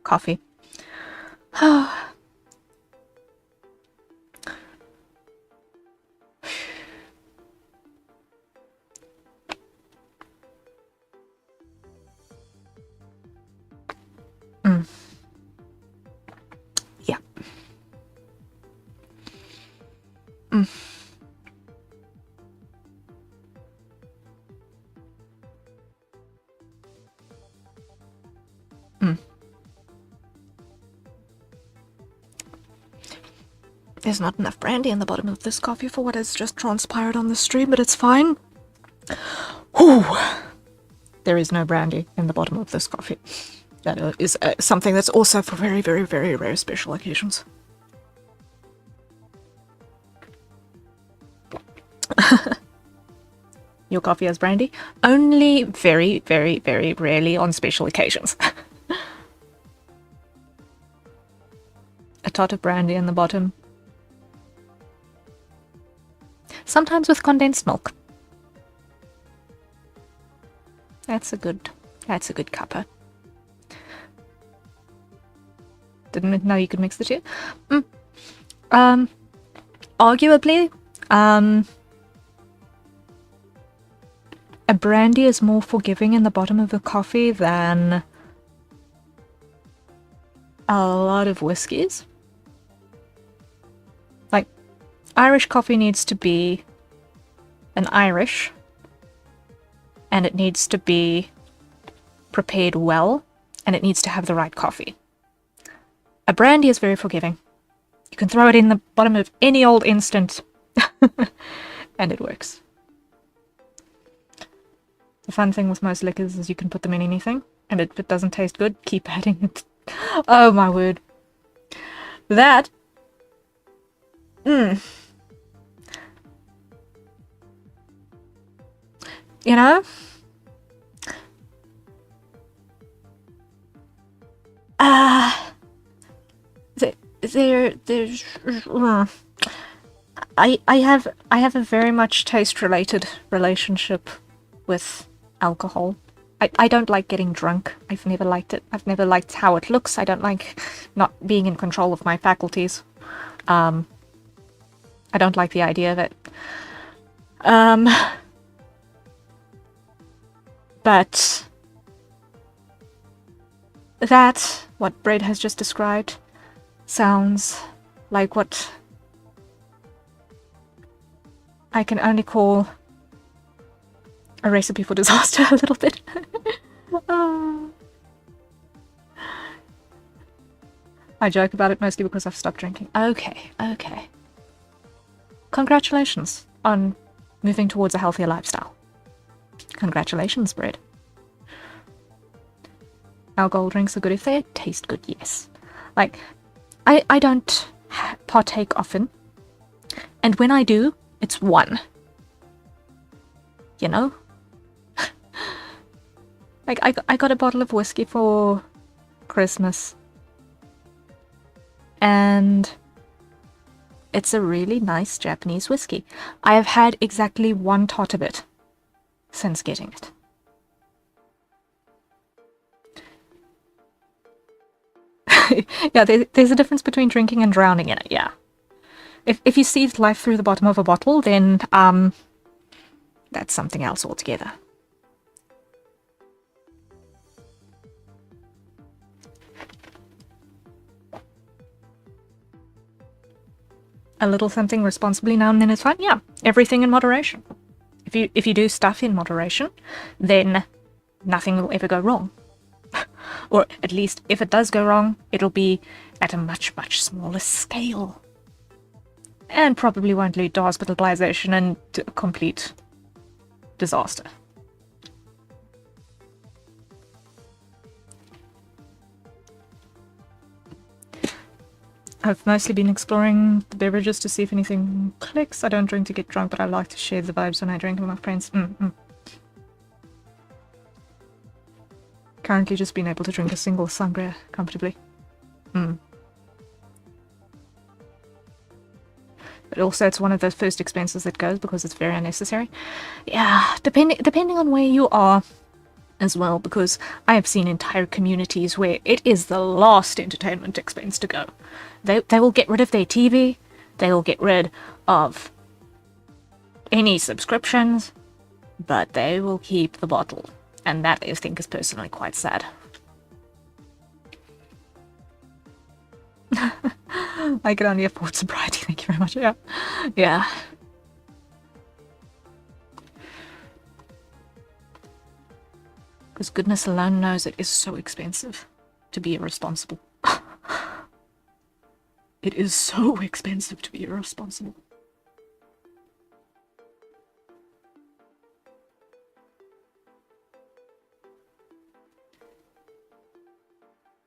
Coffee. Yeah. There's not enough brandy in the bottom of this coffee for what has just transpired on the stream, but it's fine. Whew. There is no brandy in the bottom of this coffee. That is something that's also for very, very, very rare special occasions. Your coffee has brandy? Only very, very, very rarely on special occasions. A tot of brandy in the bottom. Sometimes with condensed milk. That's a good cuppa. Didn't know you could mix the two. Arguably, a brandy is more forgiving in the bottom of the coffee than a lot of whiskies. Like, Irish coffee needs to be an Irish, and it needs to be prepared well, and it needs to have the right coffee. A brandy is very forgiving. You can throw it in the bottom of any old instant, and it works. The fun thing with most liquors is you can put them in anything, and if it doesn't taste good, keep adding it. Oh my word. That... You know? There's... I have a very much taste-related relationship with alcohol. I don't like getting drunk. I've never liked it. I've never liked how it looks. I don't like not being in control of my faculties. I don't like the idea of it. But that, what Bread has just described, sounds like what I can only call a recipe for disaster a little bit. I joke about it mostly because I've stopped drinking. Okay. Congratulations on moving towards a healthier lifestyle. Congratulations, Bread. Alcohol drinks are good if they taste good, yes. Like, I don't partake often, and when I do, it's one. You know? Like, I got a bottle of whiskey for Christmas. and it's a really nice Japanese whiskey. I have had exactly one tot of it since getting it. Yeah, there's a difference between drinking and drowning in it, yeah. If you see life through the bottom of a bottle, then that's something else altogether. A little something responsibly now and then is fine. Yeah, everything in moderation. If you do stuff in moderation, then nothing will ever go wrong. Or at least if it does go wrong, it'll be at a much, much smaller scale. And probably won't lead to hospitalization and to complete disaster. I've mostly been exploring the beverages to see if anything clicks. I don't drink to get drunk, but I like to share the vibes when I drink with my friends. Currently just been able to drink a single sangria comfortably. But also it's one of the first expenses that goes because it's very unnecessary. Yeah, depending on where you are as well, because I have seen entire communities where it is the last entertainment expense to go. They will get rid of their TV, they will get rid of any subscriptions, but they will keep the bottle. And that, I think, is personally quite sad. I can only afford sobriety, thank you very much. Yeah. Because goodness alone knows it is so expensive to be irresponsible. It is so expensive to be irresponsible.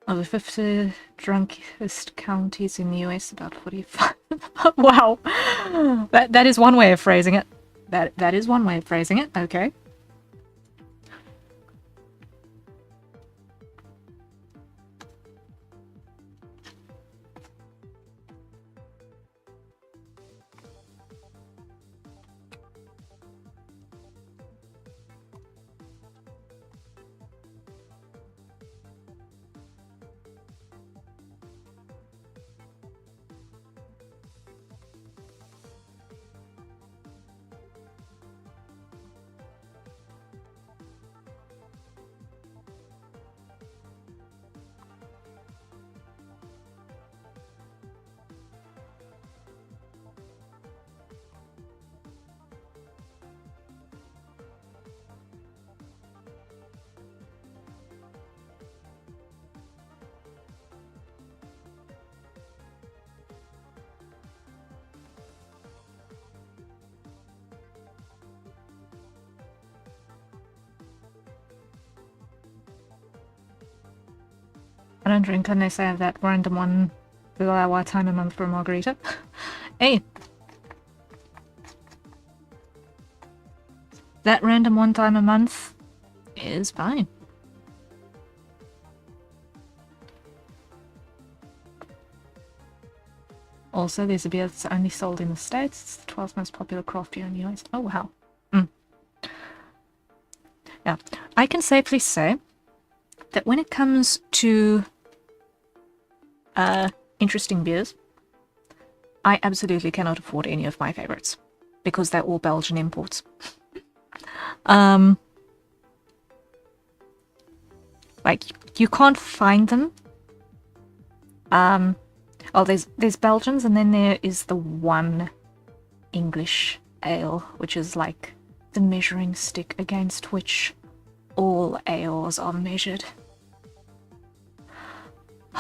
Of the 50 drunkest counties in the US, about 45. Wow. That is one way of phrasing it. That is one way of phrasing it. Okay. I don't drink unless I have that random one time a month for a margarita. Hey! That random one time a month is fine. Also, there's a beer that's only sold in the States. It's the 12th most popular craft beer in the US. Oh, wow. Yeah, I can safely say that when it comes to interesting beers, I absolutely cannot afford any of my favorites because they're all Belgian imports. Like, you can't find them. Oh, there's Belgians, and then there is the one English ale, which is like the measuring stick against which all ales are measured.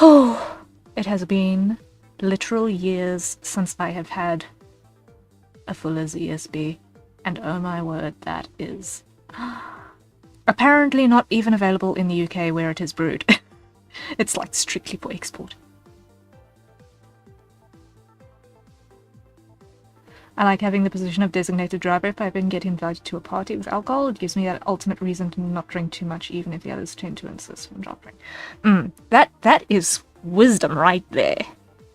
Oh, it has been literal years since I have had a Fuller's ESB, and oh my word, that is apparently not even available in the UK where it is brewed. It's like strictly for export. I like having the position of designated driver if I ever get invited to a party with alcohol. It gives me that ultimate reason to not drink too much, even if the others tend to insist on not drinking. That is wisdom right there.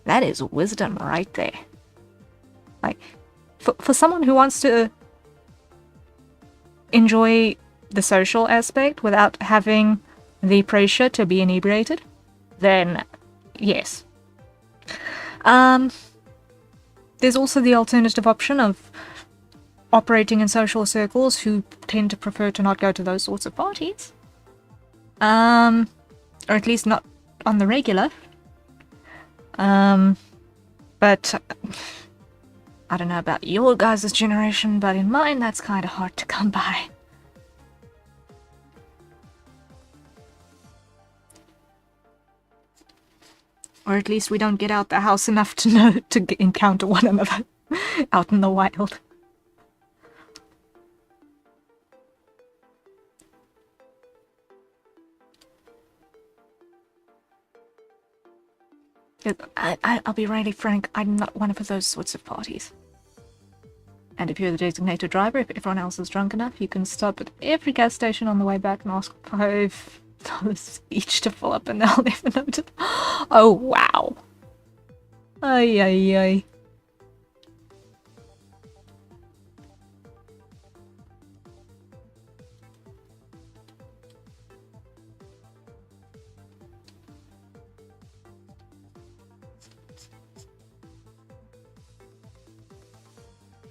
That is wisdom right there. Like, for someone who wants to enjoy the social aspect without having the pressure to be inebriated, then yes. There's also the alternative option of operating in social circles who tend to prefer to not go to those sorts of parties. Or at least not on the regular. But I don't know about your guys' generation, but in mine that's kind of hard to come by. Or at least we don't get out the house enough to know to encounter one another out in the wild. I'll be really frank, I'm not one of those sorts of parties. And if you're the designated driver, if everyone else is drunk enough, you can stop at every gas station on the way back and ask $5 each to fill up and they'll never notice. Oh, wow. Ay, ay, ay.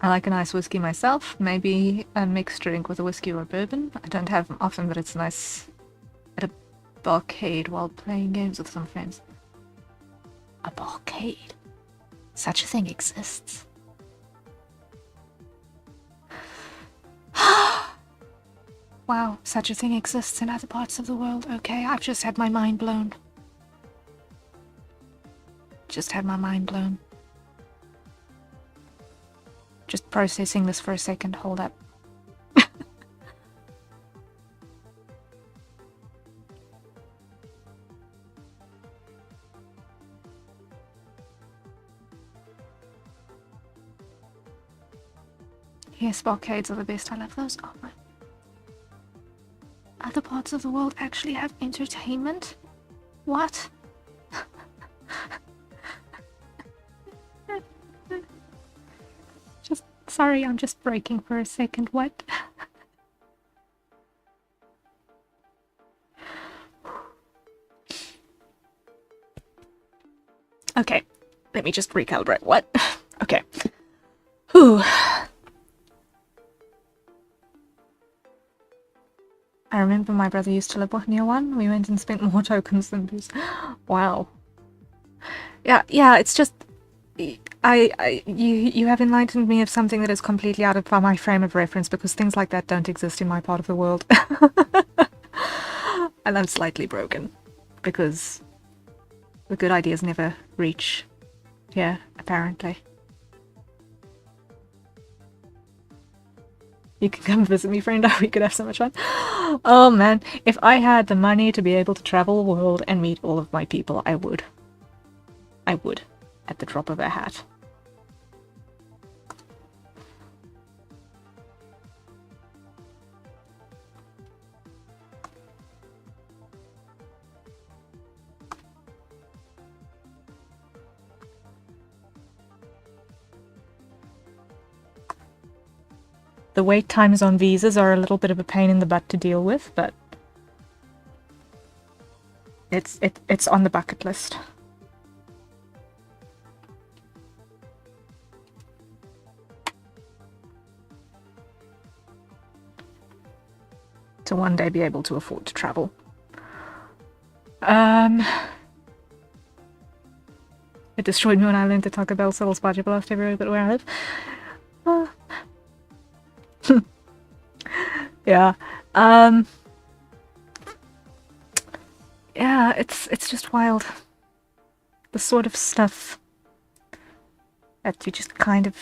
I like a nice whiskey myself, maybe a mixed drink with a whiskey or a bourbon. I don't have them often, but it's nice at a barcade while playing games with some friends. A barcade? Such a thing exists. Wow, such a thing exists in other parts of the world. Okay, I've just had my mind blown. Just had my mind blown. Just processing this for a second, hold up. Yes, barcades are the best, I love those. Oh my. Other parts of the world actually have entertainment? What? Sorry, I'm just breaking for a second. What? Okay, let me just recalibrate. What? Okay. Whew. I remember my brother used to live near one. We went and spent more tokens than booze. Wow. Yeah, it's just... You have enlightened me of something that is completely out of my frame of reference, because things like that don't exist in my part of the world. And I'm slightly broken, because the good ideas never reach here, apparently. You can come visit me, friend. We could have so much fun. Oh man, if I had the money to be able to travel the world and meet all of my people, I would. I would, at the drop of a hat. The wait times on visas are a little bit of a pain in the butt to deal with, but it's on the bucket list. To one day be able to afford to travel. It destroyed me when I learned that Taco Bell sells budget blast everywhere but where I live. Yeah. Yeah, it's just wild. The sort of stuff that you just kind of...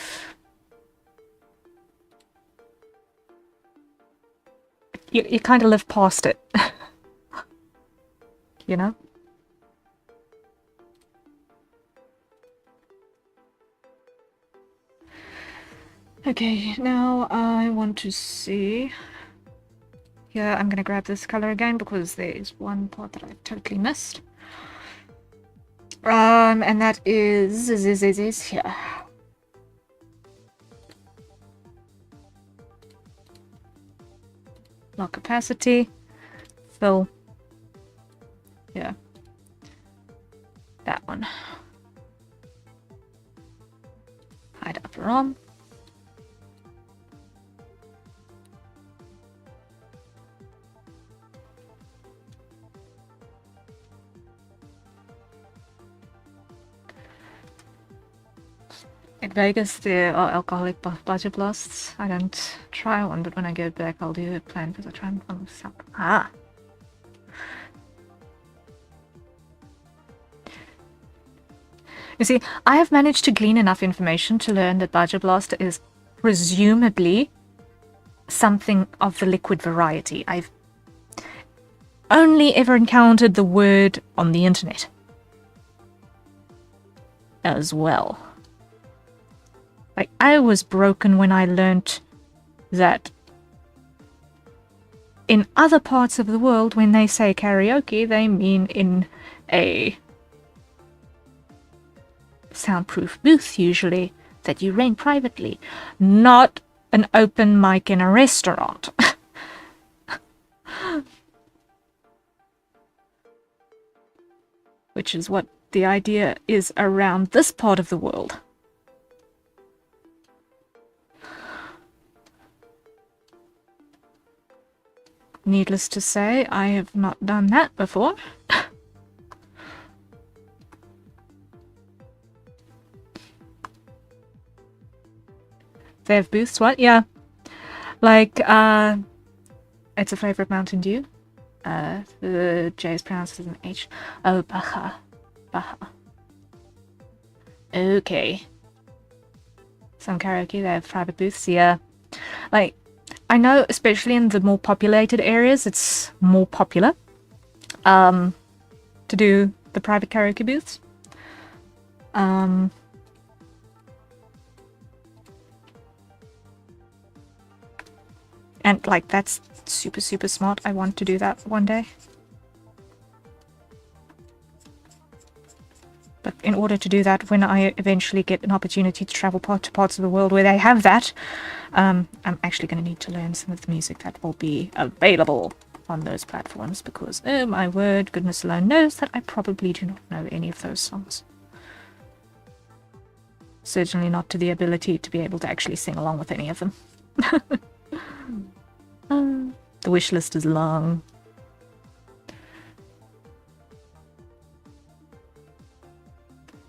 You kind of live past it. You know? Okay, now I want to see... Here, I'm gonna grab this color again because there's one part that I've totally missed. And that is here. Lock capacity. Fill. Yeah. That one. Hide upper arm. In Vegas, there are alcoholic budget blasts. I don't try one, but when I go back, I'll do a plan because I try and follow this up. Ah! You see, I have managed to glean enough information to learn that budget blaster is presumably something of the liquid variety. I've only ever encountered the word on the internet as well. Like, I was broken when I learnt that in other parts of the world, when they say karaoke, they mean in a soundproof booth, usually, that you rent privately, not an open mic in a restaurant. Which is what the idea is around this part of the world. Needless to say, I have not done that before. They have booths, what? Yeah. Like, it's a favorite Mountain Dew. The J is pronounced as an H. Oh, Baja. Baja. Okay. Some karaoke, they have private booths, yeah. Like, I know, especially in the more populated areas, it's more popular to do the private karaoke booths. And, like, that's super, super smart. I want to do that one day. But in order to do that, when I eventually get an opportunity to travel to parts of the world where they have that, I'm actually going to need to learn some of the music that will be available on those platforms because, oh my word, goodness alone knows that I probably do not know any of those songs. Certainly not to the ability to be able to actually sing along with any of them. The wish list is long.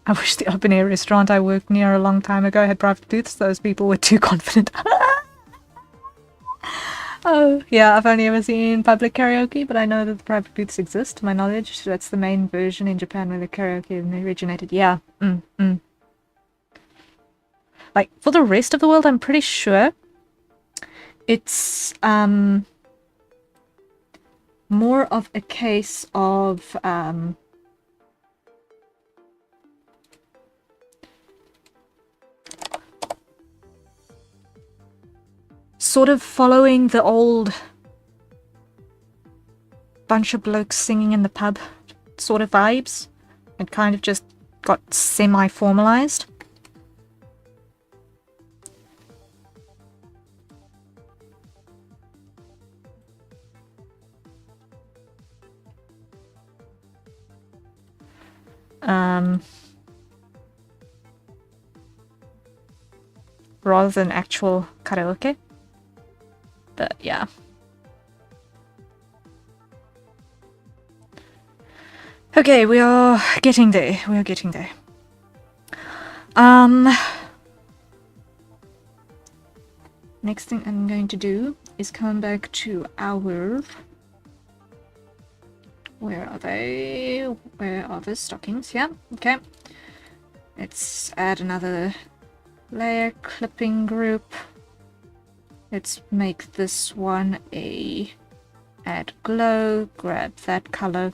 I wish the open air restaurant I worked near a long time ago had private booths. Those people were too confident. Oh, yeah, I've only ever seen public karaoke, but I know that the private booths exist, to my knowledge. That's the main version in Japan where the karaoke originated. Yeah. Like, for the rest of the world, I'm pretty sure it's more of a case of sort of following the old bunch of blokes singing in the pub sort of vibes. It kind of just got semi-formalized. Rather than actual karaoke. But yeah. Okay, we are getting there. We are getting there. Next thing I'm going to do is come back to our... Where are they? Where are the stockings? Yeah, okay. Let's add another layer clipping group. Let's make this one a add glow, grab that color.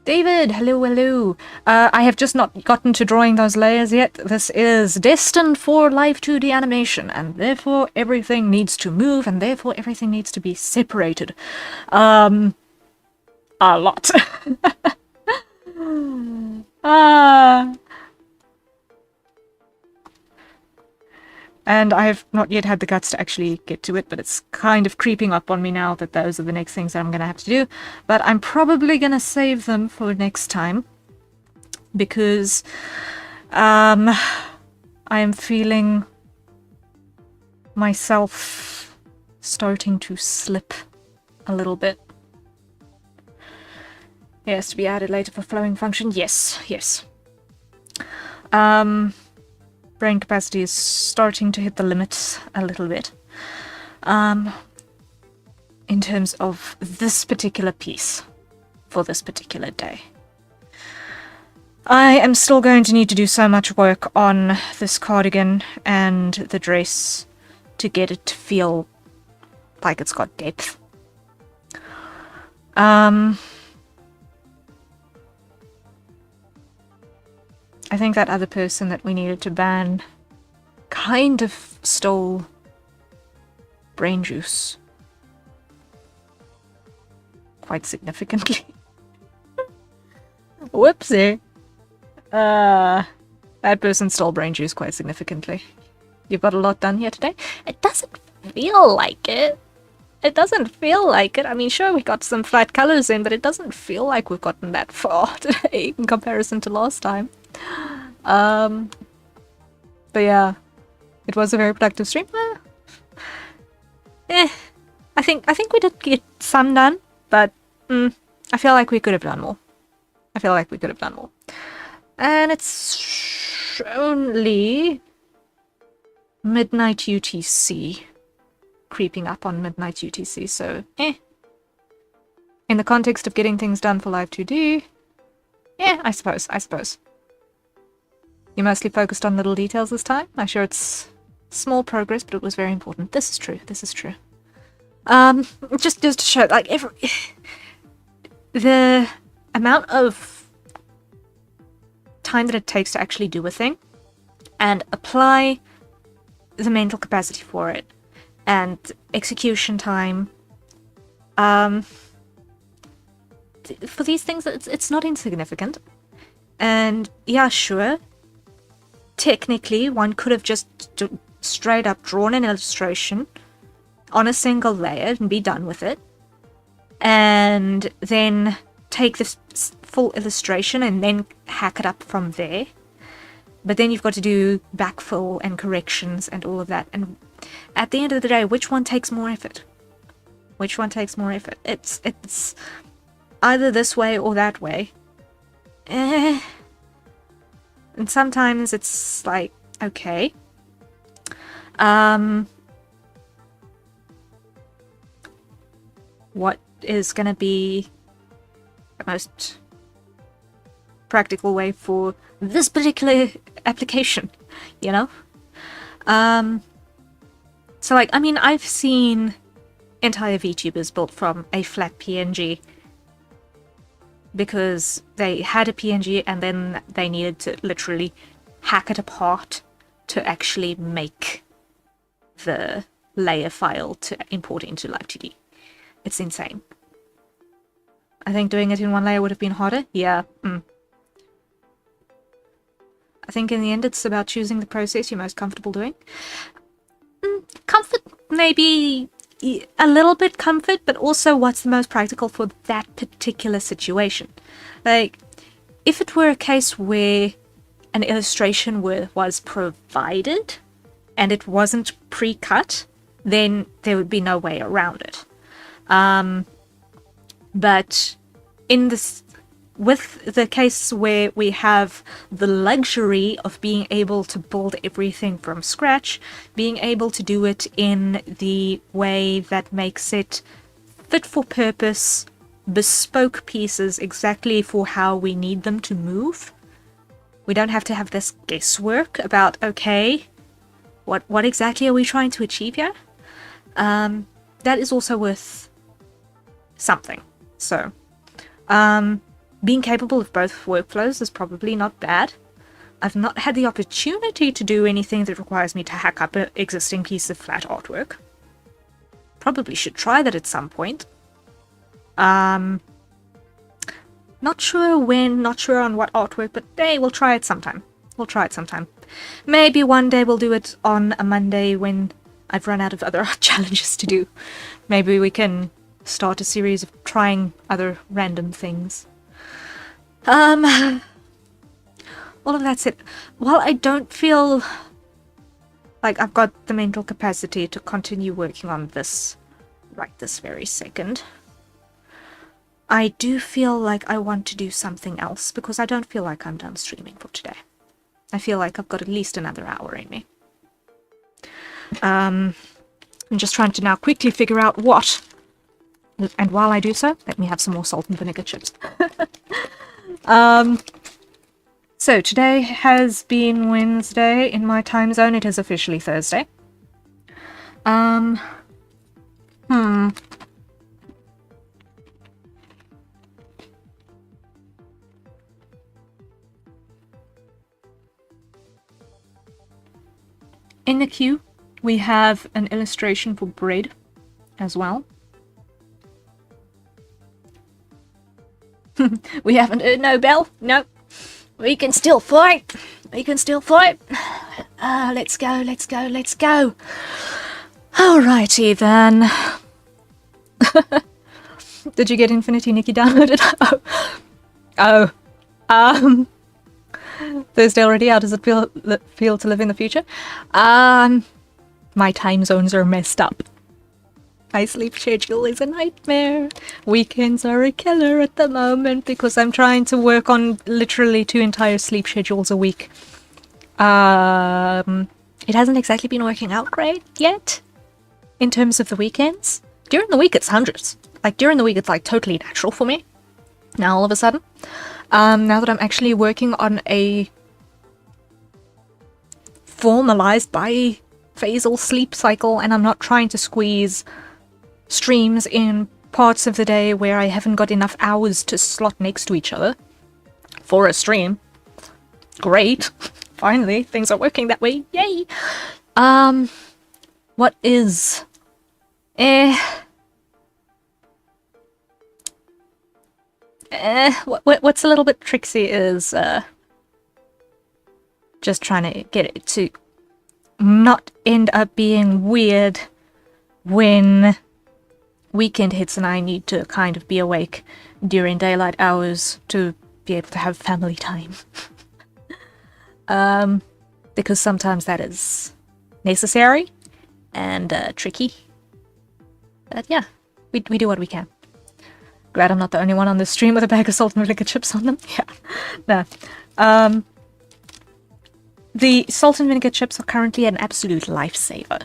David, hello, hello. I have just not gotten to drawing those layers yet. This is destined for live 2D animation, and therefore everything needs to move, and therefore everything needs to be separated. A lot. And I've not yet had the guts to actually get to it, but it's kind of creeping up on me now that those are the next things that I'm going to have to do. But I'm probably going to save them for next time, because I am feeling myself starting to slip a little bit. Yes, to be added later for flowing function. Yes, yes. Brain capacity is starting to hit the limits a little bit. In terms of this particular piece for this particular day. I am still going to need to do so much work on this cardigan and the dress to get it to feel like it's got depth. I think that other person that we needed to ban kind of stole brain juice quite significantly. Whoopsie. That person stole brain juice quite significantly. You've got a lot done here today. It doesn't feel like it. It doesn't feel like it. I mean, sure, we got some flat colors in, but it doesn't feel like we've gotten that far today in comparison to last time. But yeah, it was a very productive stream. I think we did get some done, but I feel like we could have done more. And it's only midnight UTC. Creeping up on midnight UTC, so in the context of getting things done for Live 2D, I suppose. You mostly focused on little details this time. I'm sure it's small progress, but it was very important. This is true. Just to show, like, the amount of time that it takes to actually do a thing and apply the mental capacity for it and execution time. For these things, it's not insignificant. And yeah, sure, technically one could have just straight up drawn an illustration on a single layer and be done with it, and then take this full illustration and then hack it up from there. But then you've got to do backfill and corrections and all of that, and at the end of the day, which one takes more effort? It's either this way or that way. And sometimes it's like, okay. What is gonna be the most practical way for this particular application, you know? So, like, I mean, I've seen entire VTubers built from a flat PNG because they had a PNG and then they needed to literally hack it apart to actually make the layer file to import into Live 2D. It's insane. I think doing it in one layer would have been harder. Yeah. I think in the end it's about choosing the process you're most comfortable doing. Comfort, maybe a little bit comfort, but also what's the most practical for that particular situation. Like, if it were a case where an illustration was provided and it wasn't pre-cut, then there would be no way around it. But in this, with the case where we have the luxury of being able to build everything from scratch, being able to do it in the way that makes it fit for purpose, bespoke pieces exactly for how we need them to move. We don't have to have this guesswork about, okay, what exactly are we trying to achieve here? That is also worth something. So, being capable of both workflows is probably not bad. I've not had the opportunity to do anything that requires me to hack up an existing piece of flat artwork. Probably should try that at some point. Not sure when, not sure on what artwork, but hey, we'll try it sometime. We'll try it sometime. Maybe one day we'll do it on a Monday when I've run out of other art challenges to do. Maybe we can start a series of trying other random things. All of that said, while I don't feel like I've got the mental capacity to continue working on this right this very second, I do feel like I want to do something else because I don't feel like I'm done streaming for today. I feel like I've got at least another hour in me. I'm just trying to now quickly figure out what. And while I do so, let me have some more salt and vinegar chips. So today has been Wednesday in my time zone. It is officially Thursday. In the queue, we have an illustration for bread as well. We haven't earned no bell. No. We can still fight. We can still fight. Let's go, let's go, let's go. Alrighty then. Did you get Infinity Nikki downloaded? Thursday already? How does it feel to live in the future? My time zones are messed up. My sleep schedule is a nightmare. Weekends are a killer at the moment because I'm trying to work on literally 2 entire sleep schedules a week. It hasn't exactly been working out great yet in terms of the weekends. During the week it's hundreds. Like during the week it's like totally natural for me. Now all of a sudden, now that I'm actually working on a formalized biphasal sleep cycle and I'm not trying to squeeze streams in parts of the day where I haven't got enough hours to slot next to each other for a stream. Great. Finally, things are working that way. Yay! What is... what's a little bit tricksy is just trying to get it to not end up being weird when weekend hits and I need to kind of be awake during daylight hours to be able to have family time. Because sometimes that is necessary and tricky. But yeah, we do what we can. Glad I'm not the only one on this stream with a bag of salt and vinegar chips on them. Yeah, no. The salt and vinegar chips are currently an absolute lifesaver.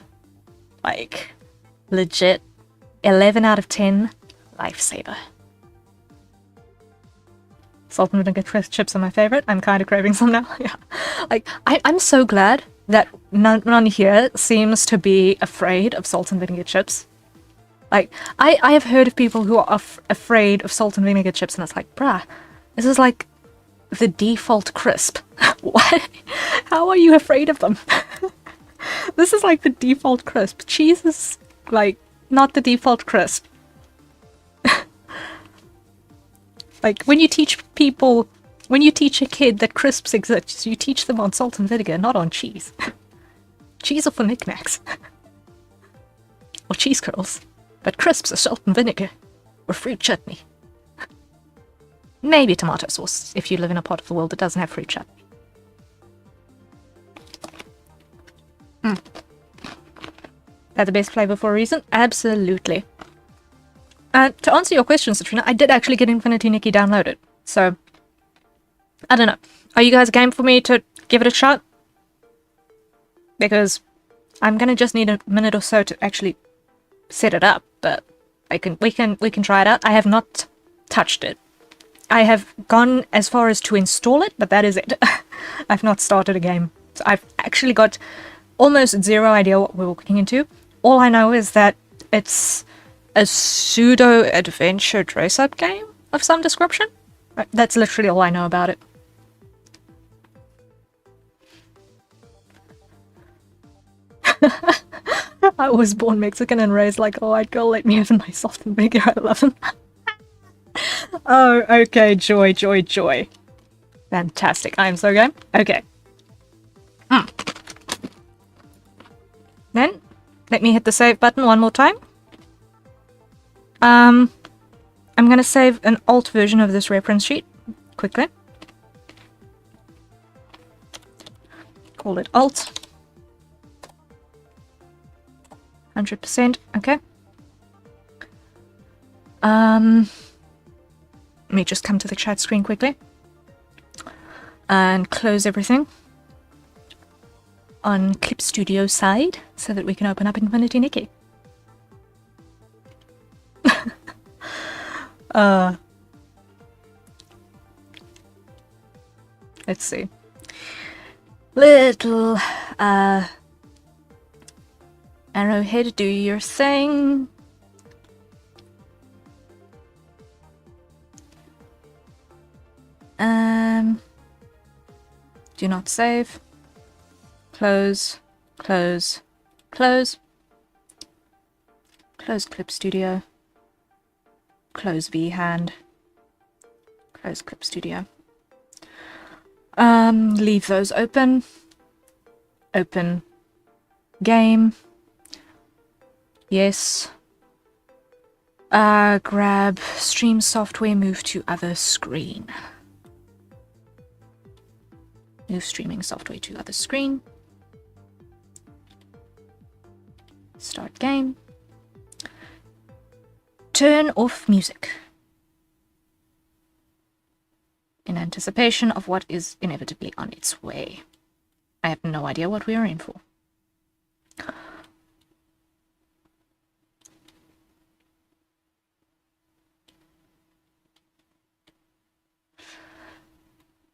Like, legit. 11 out of 10, lifesaver. Salt and vinegar chips are my favorite. I'm kind of craving some now. Yeah, like I'm so glad that none here seems to be afraid of salt and vinegar chips. Like I have heard of people who are afraid of salt and vinegar chips, and it's like, bruh, this is like the default crisp. What? How are you afraid of them? This is like the default crisp. Cheese is like not the default crisp. Like, when you teach people, when you teach a kid that crisps exist, you teach them on salt and vinegar, not on cheese. Cheese are for knickknacks. Or cheese curls. But crisps are salt and vinegar. Or fruit chutney. Maybe tomato sauce, if you live in a part of the world that doesn't have fruit chutney. That's the best flavor for a reason? Absolutely. To answer your question, Citrina, I did actually get Infinity Nikki downloaded. So, I don't know. Are you guys game for me to give it a shot? Because I'm gonna just need a minute or so to actually set it up, but we can try it out. I have not touched it. I have gone as far as to install it, but that is it. I've not started a game. So I've actually got almost zero idea what we're walking into. All I know is that it's a pseudo-adventure dress-up game of some description. That's literally all I know about it. I was born Mexican and raised like a white girl. Let me have a nice soft and bigger. I love him. Oh, okay. Joy, joy, joy. Fantastic. I am so game. Okay. Then, let me hit the save button one more time. I'm gonna save an alt version of this reference sheet quickly. Call it alt. 100%. Okay. Let me just come to the chat screen quickly and close everything on Clip Studio side so that we can open up Infinity Nikki. Let's see. Little arrowhead, do your thing. Do not save. Close, close, close. Close Clip Studio. Close VHand. Close Clip Studio. Leave those open. Open game. Yes. Grab stream software, move to other screen. Move streaming software to other screen. Start game. Turn off music. In anticipation of what is inevitably on its way. I have no idea what we are in for.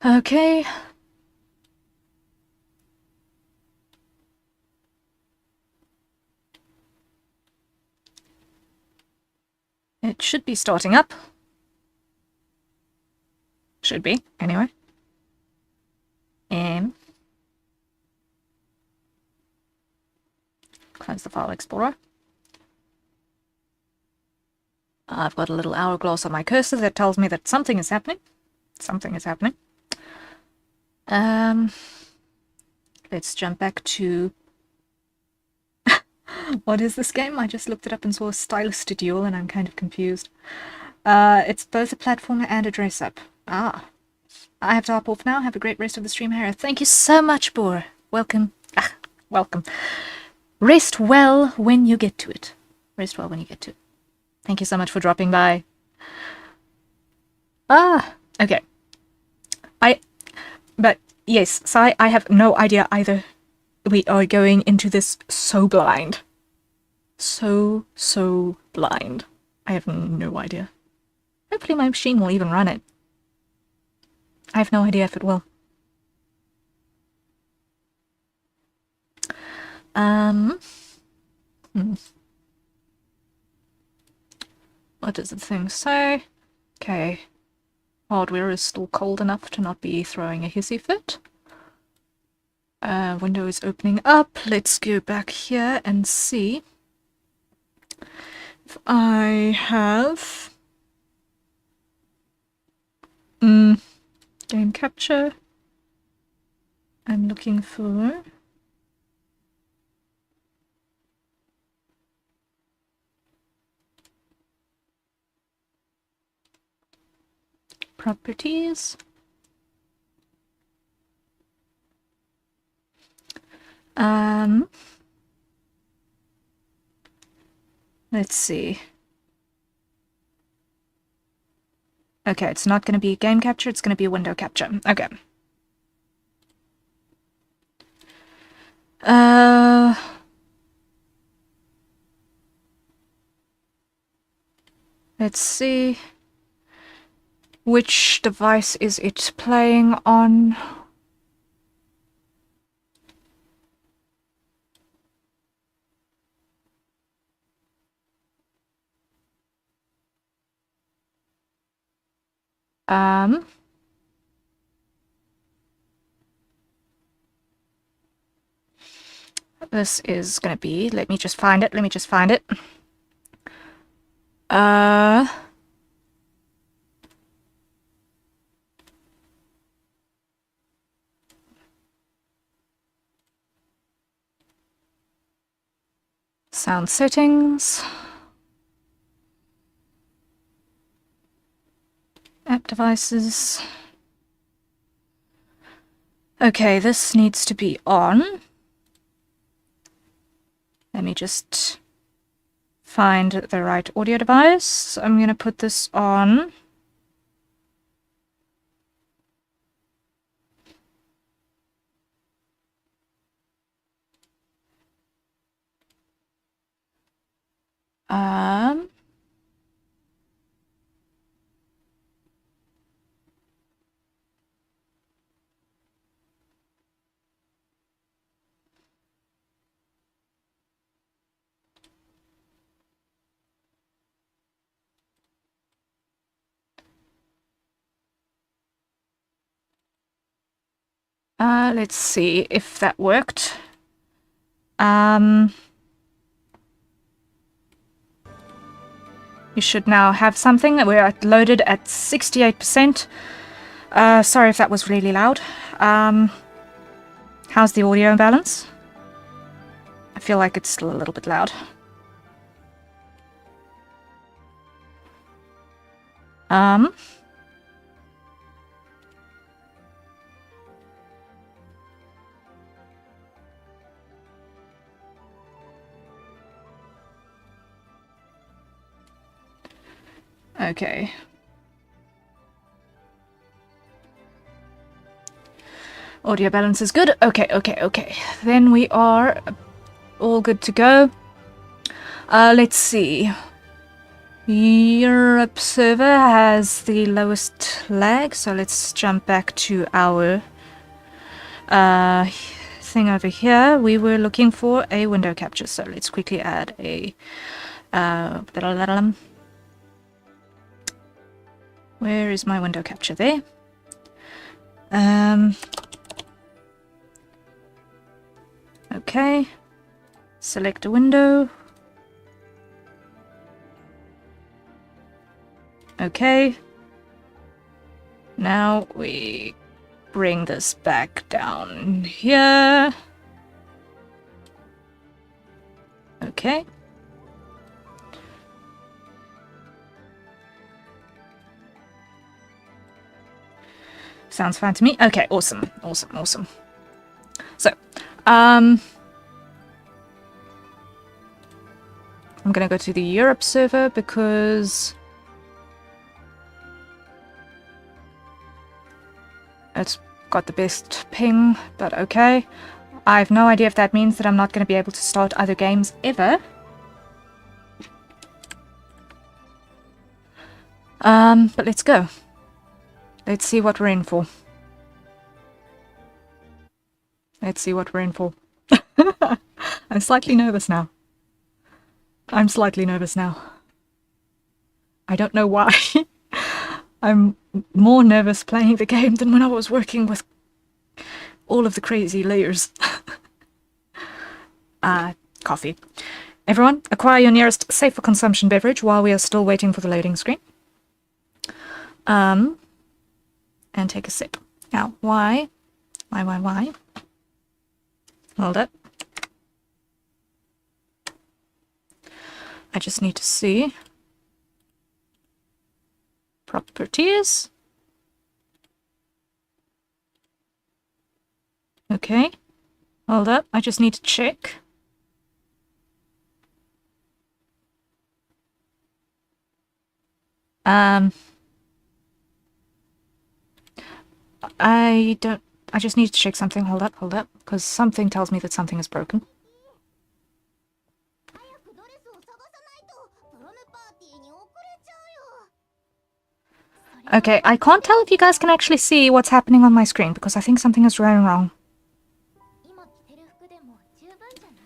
Okay. It should be starting up. Should be, anyway. Close the file explorer. I've got a little hourglass on my cursor that tells me that something is happening. Something is happening. Let's jump back to... What is this game? I just looked it up and saw a stylus to duel and I'm kind of confused. It's both a platformer and a dress-up. Ah. I have to hop off now. Have a great rest of the stream, Hera. Thank you so much, Boar. Welcome. Welcome. Rest well when you get to it. Rest well when you get to it. Thank you so much for dropping by. Okay. But yes, Sai, I have no idea either. We are going into this so blind. So blind. I have no idea. Hopefully my machine will even run it. I have no idea if it will. What does the thing say? Okay. Hardware is still cold enough to not be throwing a hissy fit. Window is opening up. Let's go back here and see if I have game capture. I'm looking for properties. Let's see. Okay, it's not going to be game capture, it's going to be window capture. Okay. Let's see. Which device is it playing on? This is gonna be, let me just find it. Sound settings. App devices. Okay, this needs to be on. Let me just find the right audio device. I'm gonna put this on. Let's see if that worked. You should now have something. We're loaded at 68%. Sorry if that was really loud. How's the audio balance? I feel like it's still a little bit loud. Okay. Audio balance is good. Okay. Then we are all good to go. Let's see. Europe server has the lowest lag, so let's jump back to our thing over here. We were looking for a window capture, so let's quickly add a where is my window capture? There. Okay. Select a window. Okay. Now we bring this back down here. Okay. Sounds fine to me. Okay, awesome. So, I'm gonna go to the Europe server because it's got the best ping, but okay. I have no idea if that means that I'm not going to be able to start other games ever. But let's go. Let's see what we're in for. I'm slightly nervous now. I don't know why. I'm more nervous playing the game than when I was working with all of the crazy layers. Coffee. Everyone, acquire your nearest safe for consumption beverage while we are still waiting for the loading screen. And take a sip. Now, why? Hold it. I just need to see. Properties. Okay. Hold up. I just need to check. I just need to check something. Hold up, because something tells me that something is broken. Okay, I can't tell if you guys can actually see what's happening on my screen, because I think something is going wrong.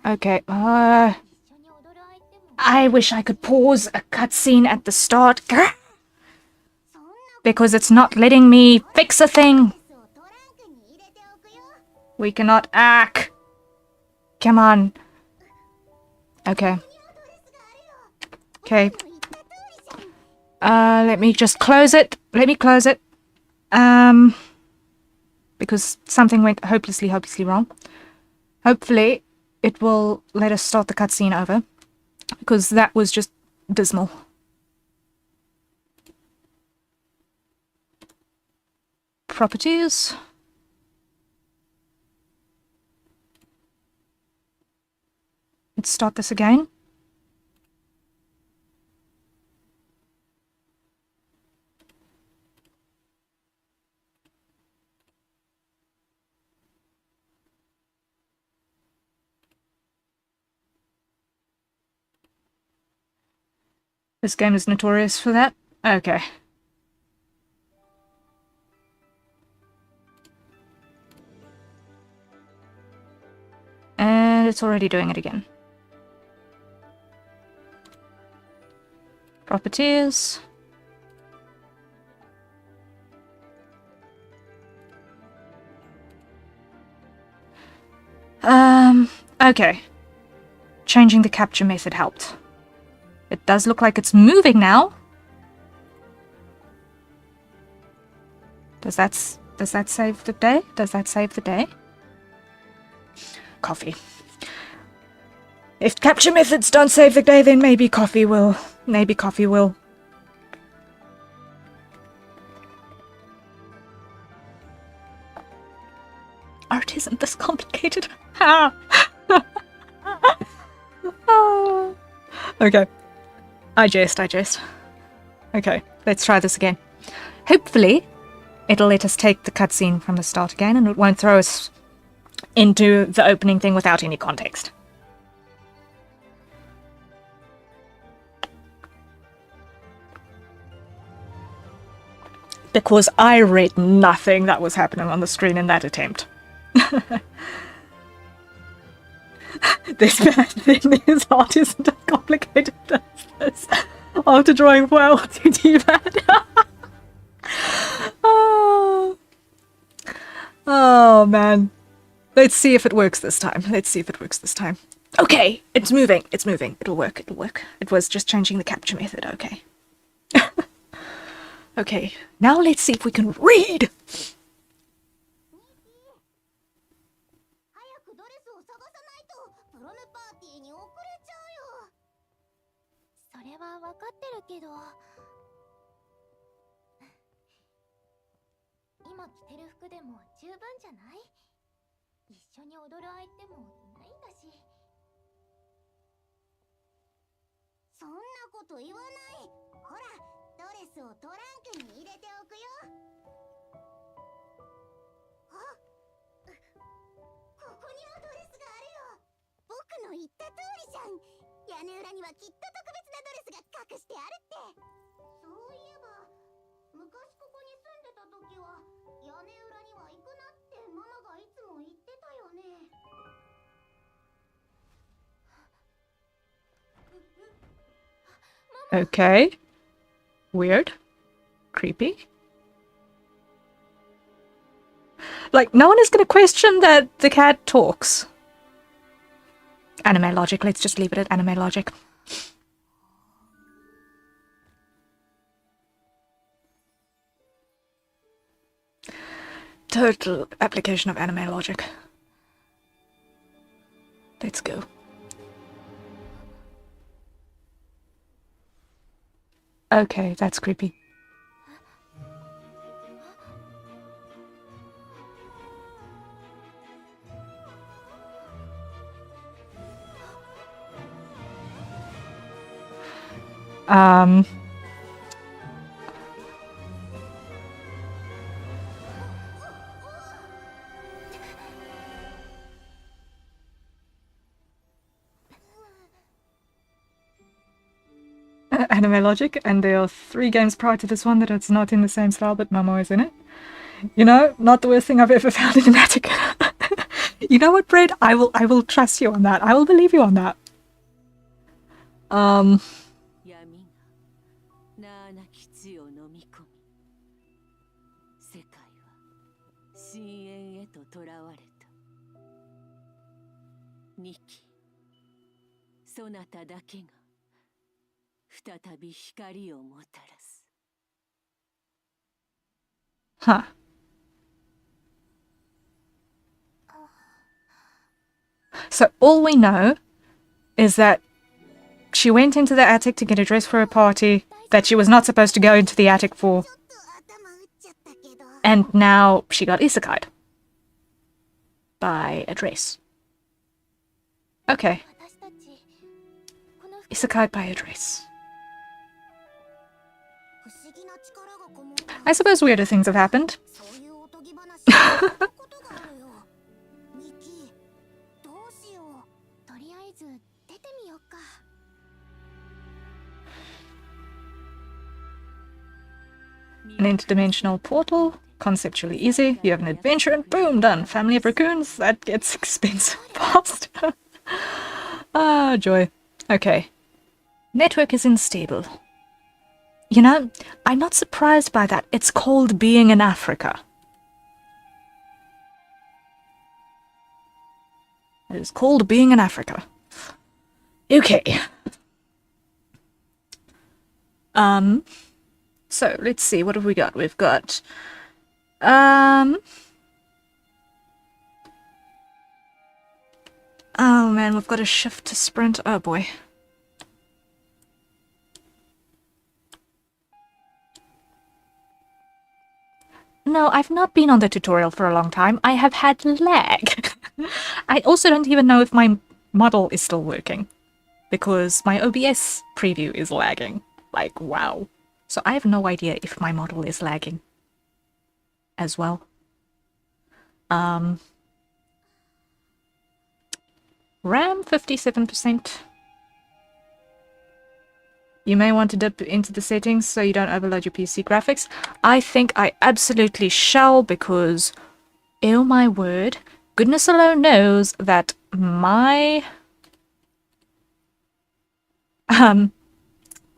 Okay, I wish I could pause a cutscene at the start. because it's not letting me fix a thing. We cannot act. Come on. Okay. Okay. Let me just close it. Let me close it. Because something went hopelessly wrong. Hopefully, it will let us start the cutscene over. Because that was just dismal. Properties. Let's start this again. This game is notorious for that. Okay. And it's already doing it again. Properties. Okay. Changing the capture method helped. It does look like it's moving now. Does that save the day? Does that save the day? Coffee. If capture methods don't save the day, then maybe coffee will. Maybe coffee will. Art isn't this complicated. Ha! Okay. I jest. Okay, let's try this again. Hopefully, it'll let us take the cutscene from the start again, and it won't throw us into the opening thing without any context. Because I read nothing that was happening on the screen in that attempt. This bad thing is art isn't as complicated as this. After drawing well, too bad. Oh man. Let's see if it works this time. Okay, it's moving. It'll work. It was just changing the capture method, okay. Okay, now let's see if we can read! Okay. Weird. Creepy. Like, no one is going to question that the cat talks. Anime logic. Let's just leave it at anime logic. Total application of anime logic. Let's go. Okay, that's creepy. Anime logic, and there are 3 games prior to this one that it's not in the same style, but Momo is in it. You know, not the worst thing I've ever found in an attic. You know what, Brett? I will trust you on that. I will believe you on that. 2機そなただけが再び光をもたらす。 Huh. So all we know is that she went into the attic to get a dress for a party that she was not supposed to go into the attic for. And now she got isekai'd by a dress. Okay. Isekai'd by a dress. I suppose weirder things have happened. An interdimensional portal, conceptually easy. You have an adventure and boom, done. Family of raccoons, that gets expensive fast. Ah, joy. Okay. Network is unstable. You know, I'm not surprised by that. It's called being in Africa. It is called being in Africa. Okay. So let's see, what have we got? We've got oh man, we've got a shift to sprint. Oh boy. No, I've not been on the tutorial for a long time. I have had lag. I also don't even know if my model is still working, because my OBS preview is lagging. Like, wow. So I have no idea if my model is lagging as well. RAM 57%. You may want to dip into the settings so you don't overload your PC graphics. I think I absolutely shall, because, oh my word, goodness alone knows that my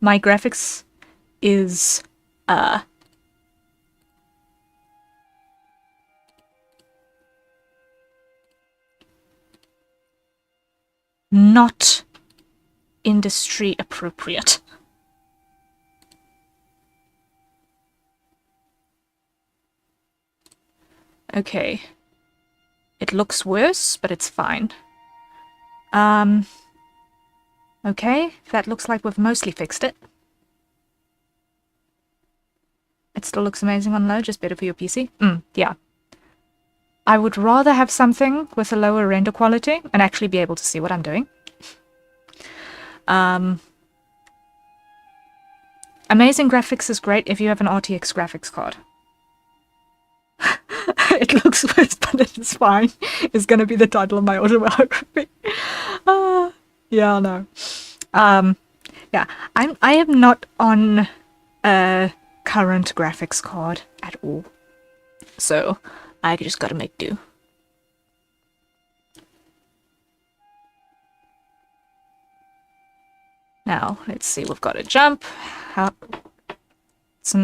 my graphics is not industry appropriate. Okay. It looks worse, but it's fine. Okay, that looks like we've mostly fixed it. It still looks amazing on low, just better for your PC. Yeah. I would rather have something with a lower render quality and actually be able to see what I'm doing. Amazing graphics is great if you have an RTX graphics card. It looks worse, but it's fine. It's gonna be the title of my autobiography. Yeah, no. Yeah, I am not on a current graphics card at all, so I just gotta make do. Now, let's see, we've got a jump. It's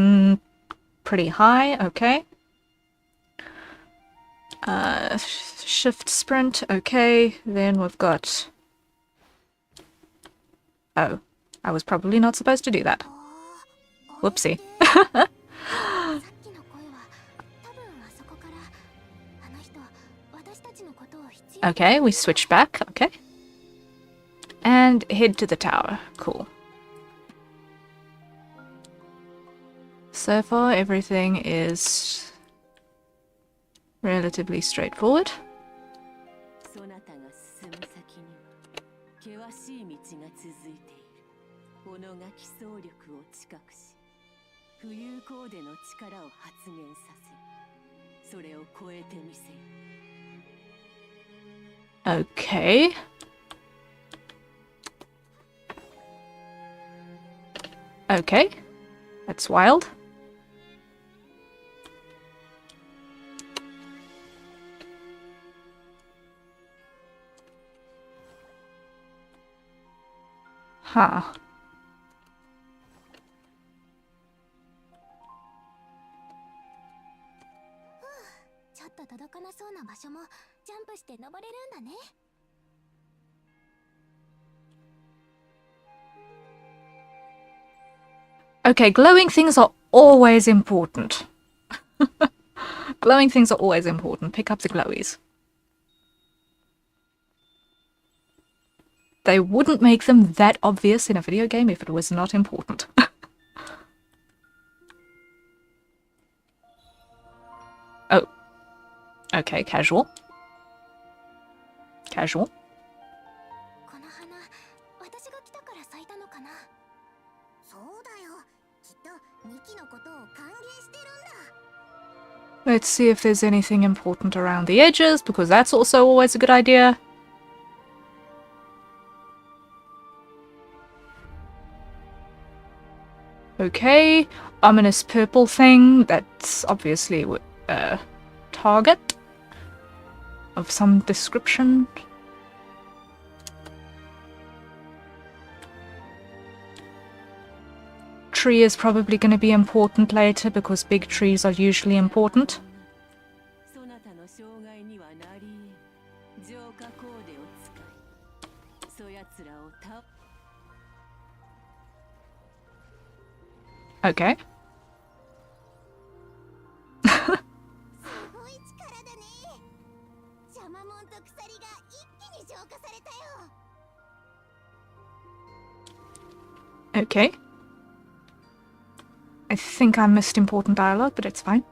pretty high, okay. Shift sprint, okay. Then we've got... Oh, I was probably not supposed to do that. Whoopsie. Okay, we switch back, okay. And head to the tower, cool. So far, everything is relatively straightforward. Okay. Okay. That's wild. Huh. Okay, glowing things are always important. Glowing things are always important. Pick up the glowies. They wouldn't make them that obvious in a video game if it was not important. Oh. Okay, casual. Casual. Let's see if there's anything important around the edges, because that's also always a good idea. Okay, ominous purple thing. That's obviously a target of some description. Tree is probably going to be important later because big trees are usually important. Okay. Okay. I think I missed important dialogue, but it's fine.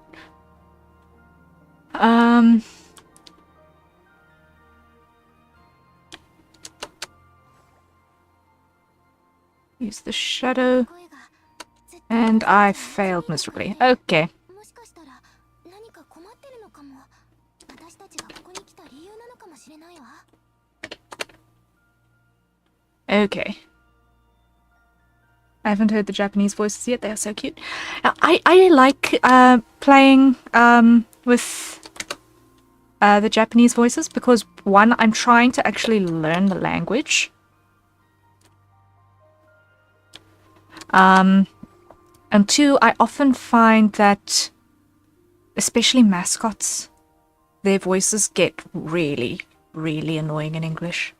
Use the shadow. And I failed miserably. Okay. Okay. I haven't heard the Japanese voices yet. They are so cute. I like playing with the Japanese voices because, one, I'm trying to actually learn the language. And two, I often find that, especially mascots, their voices get really, really annoying in English.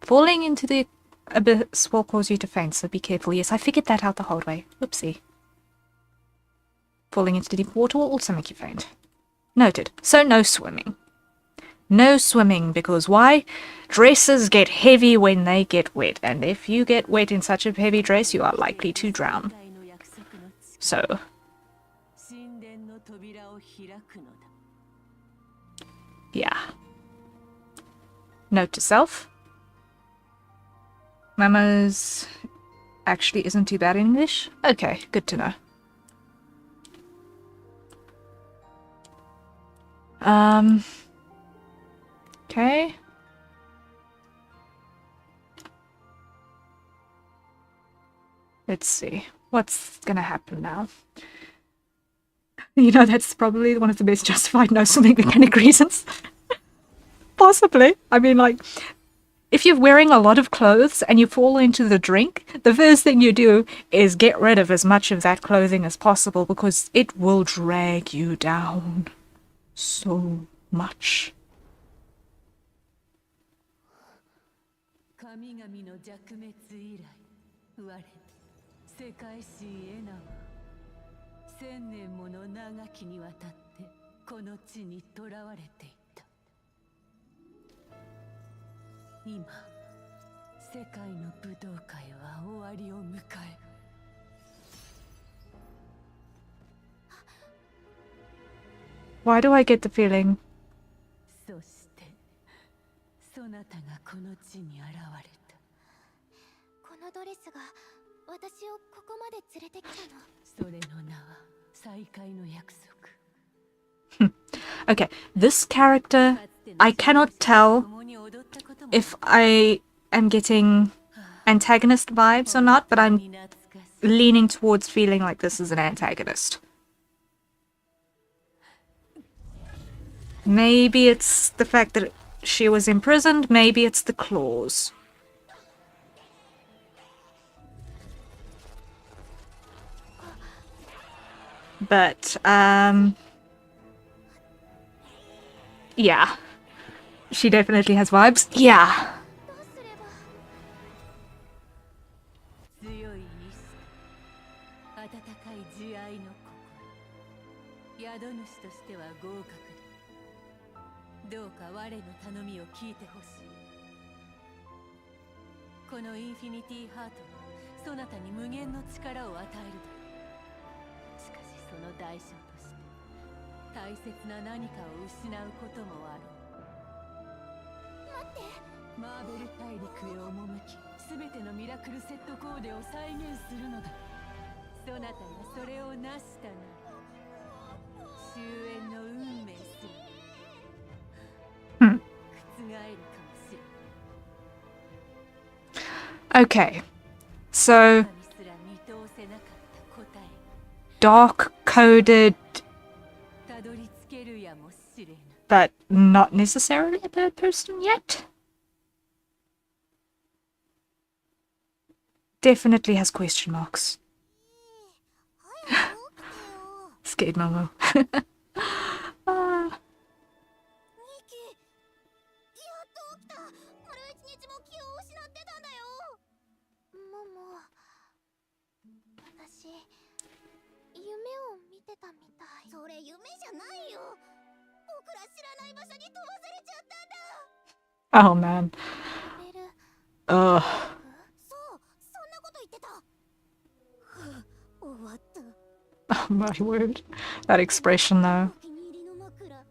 Falling into the abyss will cause you to faint, so be careful. Yes, I figured that out the hard way. Whoopsie. Falling into deep water will also make you faint. Noted. So no swimming. No swimming, because why? Dresses get heavy when they get wet, and if you get wet in such a heavy dress, you are likely to drown. So. Yeah. Note to self. Mama's actually isn't too bad in English. Okay, good to know. Okay. Let's see. What's gonna happen now? You know, that's probably one of the best justified no swimming mechanic reasons. Possibly. I mean, like, if you're wearing a lot of clothes and you fall into the drink, the first thing you do is get rid of as much of that clothing as possible because it will drag you down so much. Why do I get the feeling? Okay, this character, I cannot tell if I am getting antagonist vibes or not, but I'm leaning towards feeling like this is an antagonist. Maybe it's the fact that she was imprisoned, maybe it's the claws. But, yeah. She definitely has vibes. Yeah. としては合格だ。どうか我の頼みを聞いてほしい。このインフィニティハートはそなたに無限の力を与えるだろう。しかしその代償として大切な何かを失うこともある。待って。マーベル大陸へ赴き、全てのミラクルセットコーデを再現するのだ。そなたがそれを成したな。終焉の運命すら Hmm. 覆るかもしれん。 Okay. So, 神すら見通せなかった答え dark-coded, たどり着けるやもしれぬ。 but not necessarily a third person yet? Definitely has question marks. Scared Momo. Ah. 私夢を見てたみたい。それ夢じゃないよ。僕ら知らない場所に飛ばされちゃったんだ。 Oh man. レベル Ugh. そう、そんなこと言ってた。終わった。 Oh my word. That expression though. お気に入りの枕焼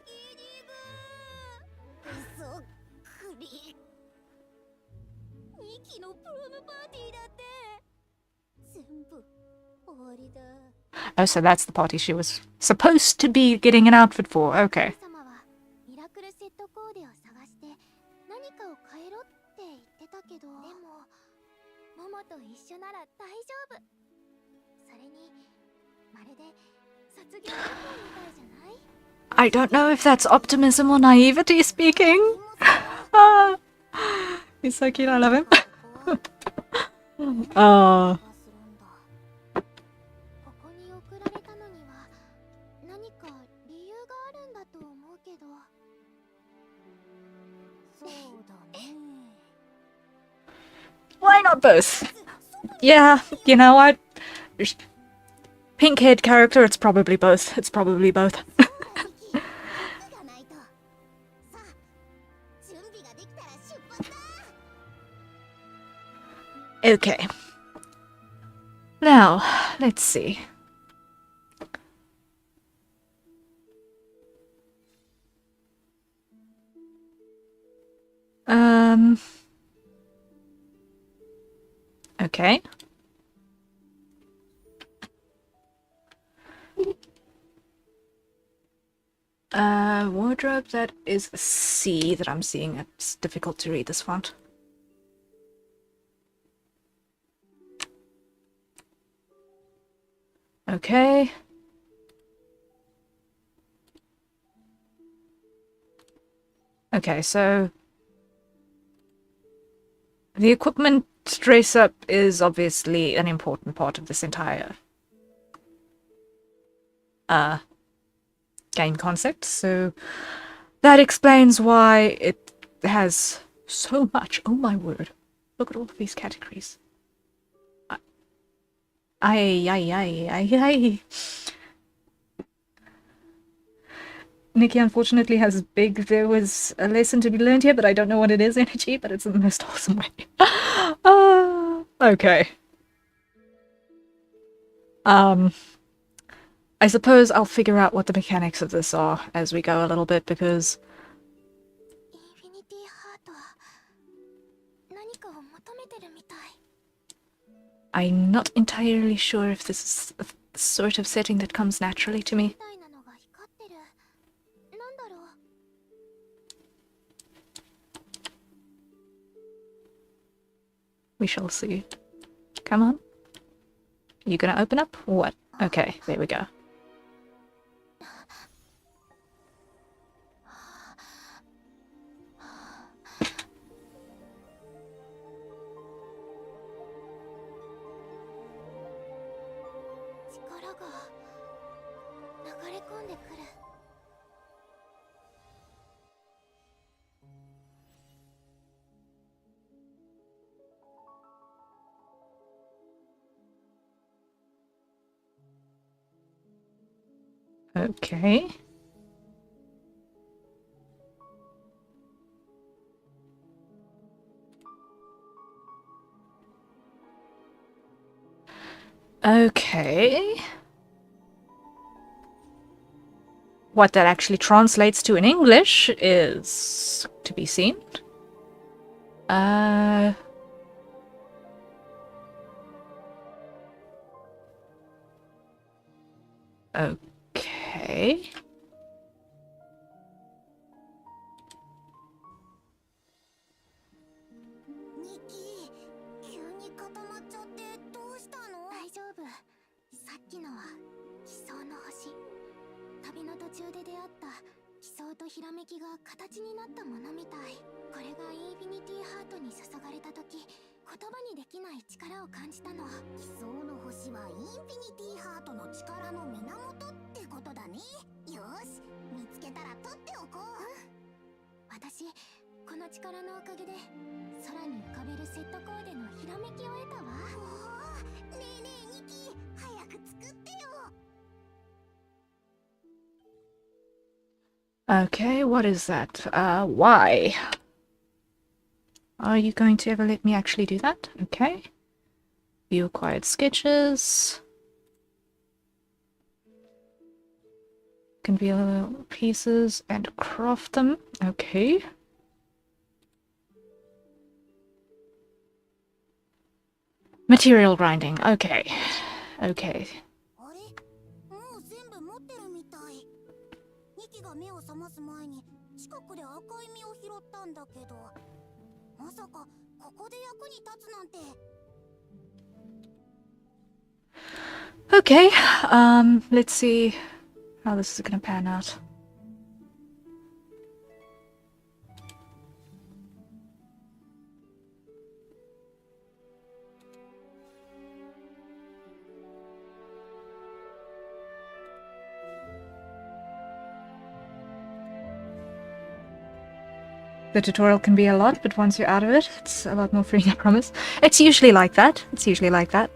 き肉そっくり。2期のプロムパーティーだって全部終わりだ。 Oh, so that's the party she was supposed to be getting an outfit for. Okay. 神様はミラクルセットコーデを探して何かを変えろって言ってたけど、でもモモと一緒なら大丈夫。それにまるで卒業旅行みたいじゃない？ I don't know if that's optimism or naivety speaking. Ah. He's so cute, I love him. Oh. ここに送られたのには何か理由があるんだと思うけど。そうだね。 Why not both? Yeah, you know what? Pink-haired character, it's probably both. It's probably both. 服がないと。さあ、準備ができたら出発だ。 Okay. Now, let's see. Okay. Wardrobe, that is a C that I'm seeing. It's difficult to read this font. Okay. Okay, so the equipment dress-up is obviously an important part of this entire game concept, so that explains why it has so much. Oh my word. Look at all of these categories. Aye. Nikki unfortunately has big, there was a lesson to be learned here, but I don't know what it is, energy, but it's in the most awesome way. Okay. I suppose I'll figure out what the mechanics of this are as we go a little bit, because インフィニティハートは何かを求めてるみたい。 I'm not entirely sure if this is the sort of setting that comes naturally to me. みたいなのが光ってる。なんだろう。 We shall see. Come on. You gonna open up? What? Okay, there we go. 力が流れ込んでくる。 「Okay. Okay. What that actually translates to in English is to be seen. Okay. Okay, what is that? Why? Are you going to ever let me actually do that? Okay. View acquired sketches. Can view pieces and craft them. Okay. Material grinding. Okay. Okay. もう全部持ってるみたい。ニキが目を覚ます前に近くで赤い実を拾ったんだけど、まさかここで役に立つなんて。Okay, let's see how this is gonna pan out. The tutorial can be a lot, but once you're out of it, it's a lot more freeing, I promise. It's usually like that. It's usually like that.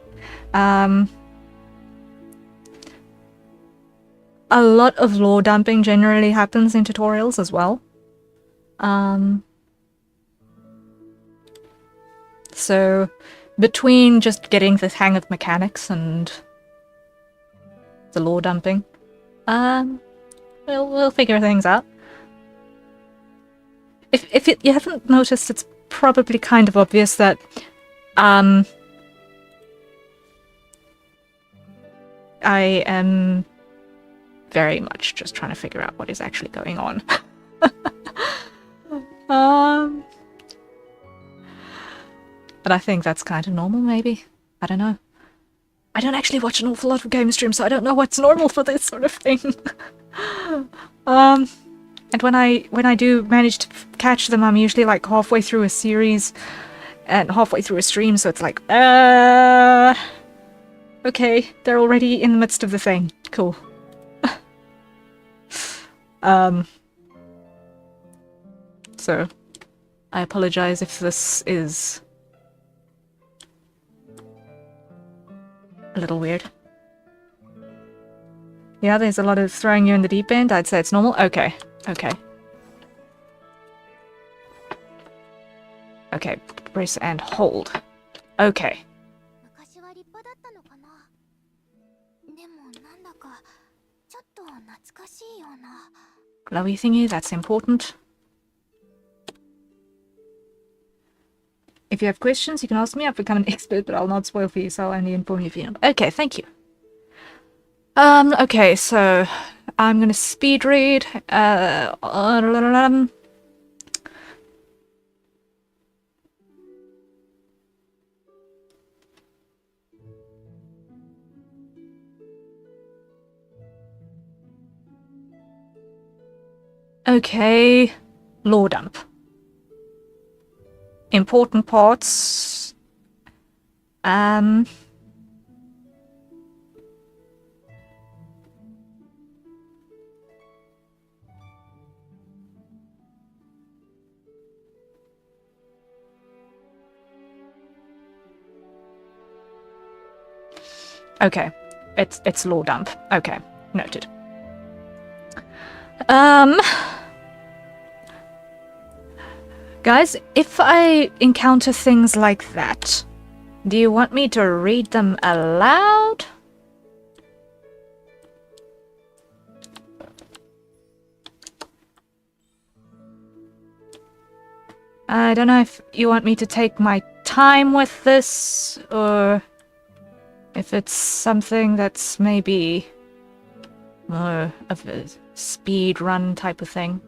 A lot of lore dumping generally happens in tutorials as well. So, between just getting the hang of mechanics and the lore dumping, we'll figure things out. If you haven't noticed, it's probably kind of obvious that I am very much just trying to figure out what is actually going on. But I think that's kind of normal, maybe. I don't know. I don't actually watch an awful lot of game streams, so I don't know what's normal for this sort of thing. And when I do manage to catch them, I'm usually like halfway through a series and halfway through a stream, so it's like, okay, they're already in the midst of the thing. Cool. So, I apologize if this is a little weird. Yeah, there's a lot of throwing you in the deep end. I'd say it's normal. Okay. Okay. Okay, press and hold. Okay. Glowy thingy, that's important. If you have questions, you can ask me. I've become an expert, but I'll not spoil for you, so I'll only inform you if you know. Okay, thank you. Okay, so I'm gonna speed read. Okay, lore dump. Important parts. Okay, it's lore dump. Okay, noted. Guys, if I encounter things like that, do you want me to read them aloud? I don't know if you want me to take my time with this, or if it's something that's maybe more of a speed run type of thing.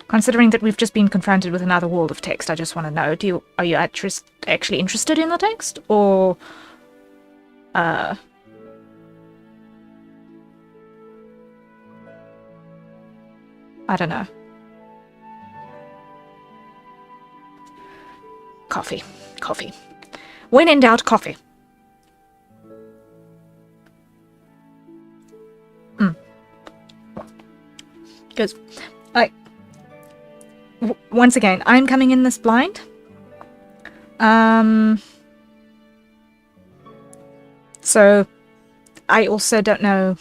Considering that we've just been confronted with another wall of text, I just want to know, are you actually interested in the text, or I don't know. Coffee. Coffee. When in doubt, coffee. Because, like, once again, I'm coming in this blind. So, I also don't know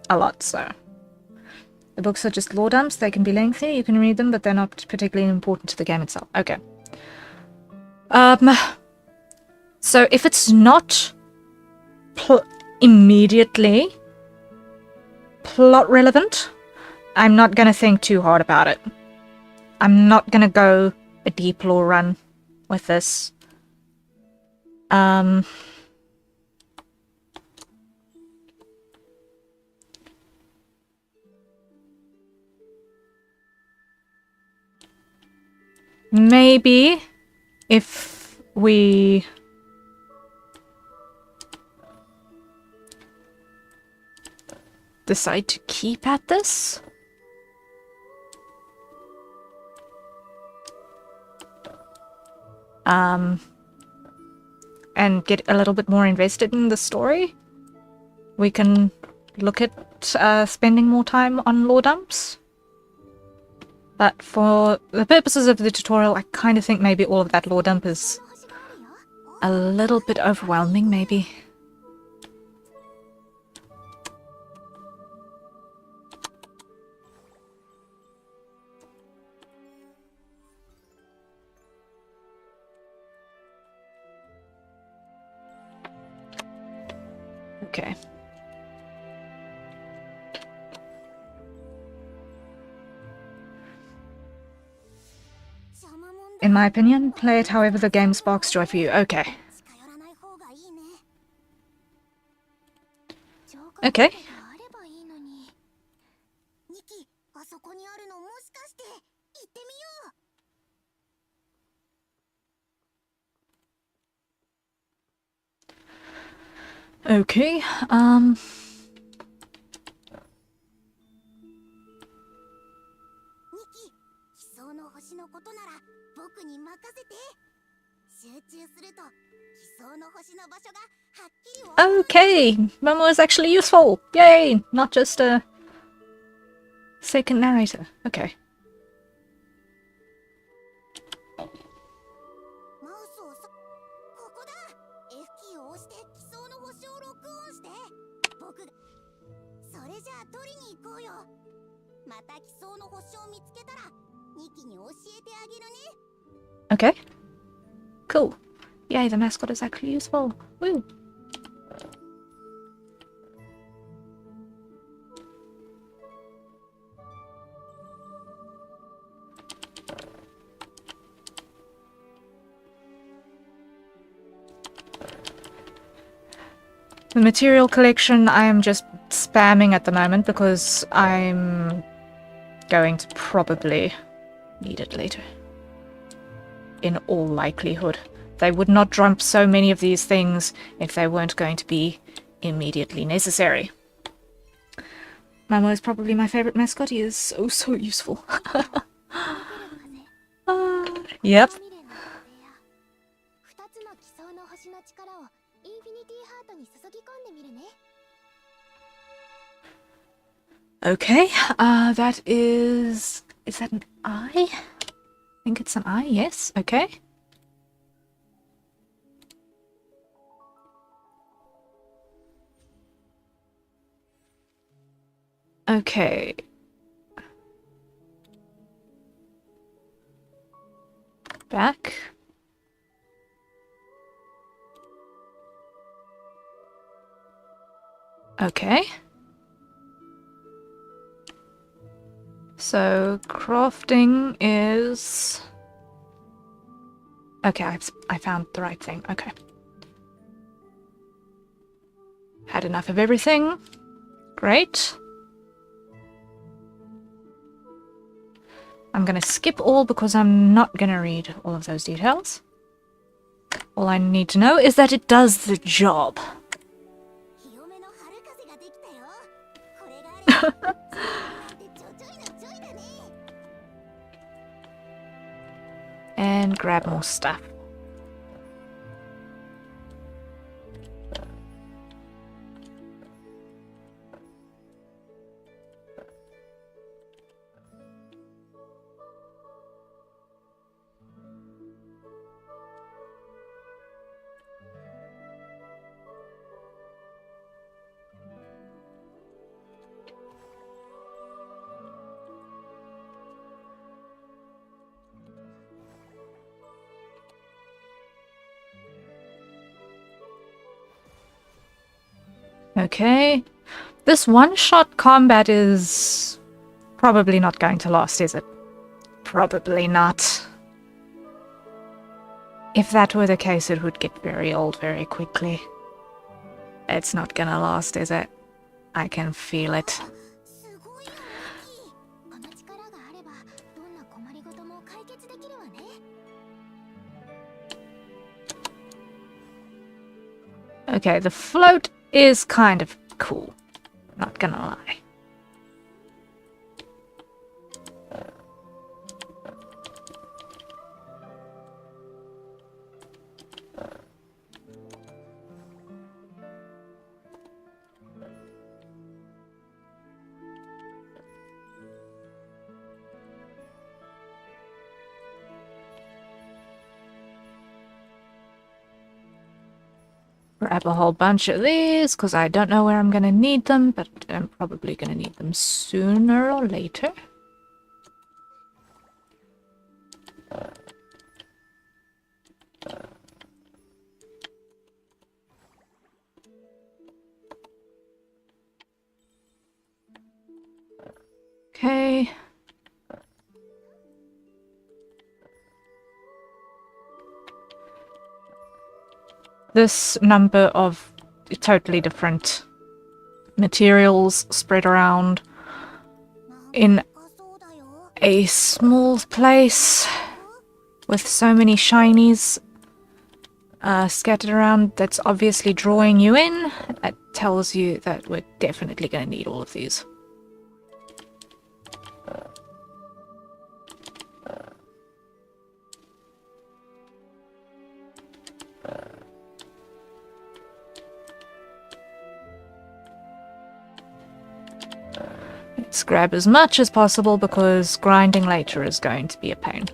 a lot, so. The books are just lore dumps. They can be lengthy, you can read them, but they're not particularly important to the game itself. Okay. So if it's not immediately plot relevant, I'm not gonna think too hard about it. I'm not gonna go a deep lore run with this. Maybe if we decide to keep at this, and get a little bit more invested in the story, we can look at spending more time on lore dumps. But for the purposes of the tutorial, I kind of think maybe all of that lore dump is a little bit overwhelming, maybe. Okay. In my opinion, play it however the game sparks joy for you. Okay. Okay. Okay, 星のことなら僕に任せて。集中すると理想の星の場所がはっきりわかる。 Okay, Momo is actually useful. Yay! Not just a second narrator. Okay. マウスをここだ。F キーを押して理想の星をロックオンして。僕がそれじゃあ取りに行こうよ。また理想の星を見つけたらニキに教えてあげるね。 Okay. Cool. Yay, the mascot is actually useful. Woo! The material collection I am just spamming at the moment because I'm going to probably need it later. In all likelihood. They would not dump so many of these things if they weren't going to be immediately necessary. Momo is probably my favorite mascot. He is so useful. Yep. Okay, that is that an eye? I think it's an eye, yes, okay. Okay. Back. Okay. So, crafting is... Okay, I found the right thing. Okay. Had enough of everything. Great. I'm gonna skip all because I'm not gonna read all of those details. All I need to know is that it does the job. And grab more stuff. Okay. This one-shot combat is probably not going to last, is it? Probably not. If that were the case, it would get very old very quickly. It's not gonna last, is it? I can feel it. Okay, the float is kind of cool. Not gonna lie. Grab a whole bunch of these, because I don't know where I'm going to need them, but I'm probably going to need them sooner or later. Okay. This number of totally different materials spread around in a small place with so many shinies scattered around, that's obviously drawing you in. That tells you that we're definitely going to need all of these. Let's grab as much as possible because grinding later is going to be a pain.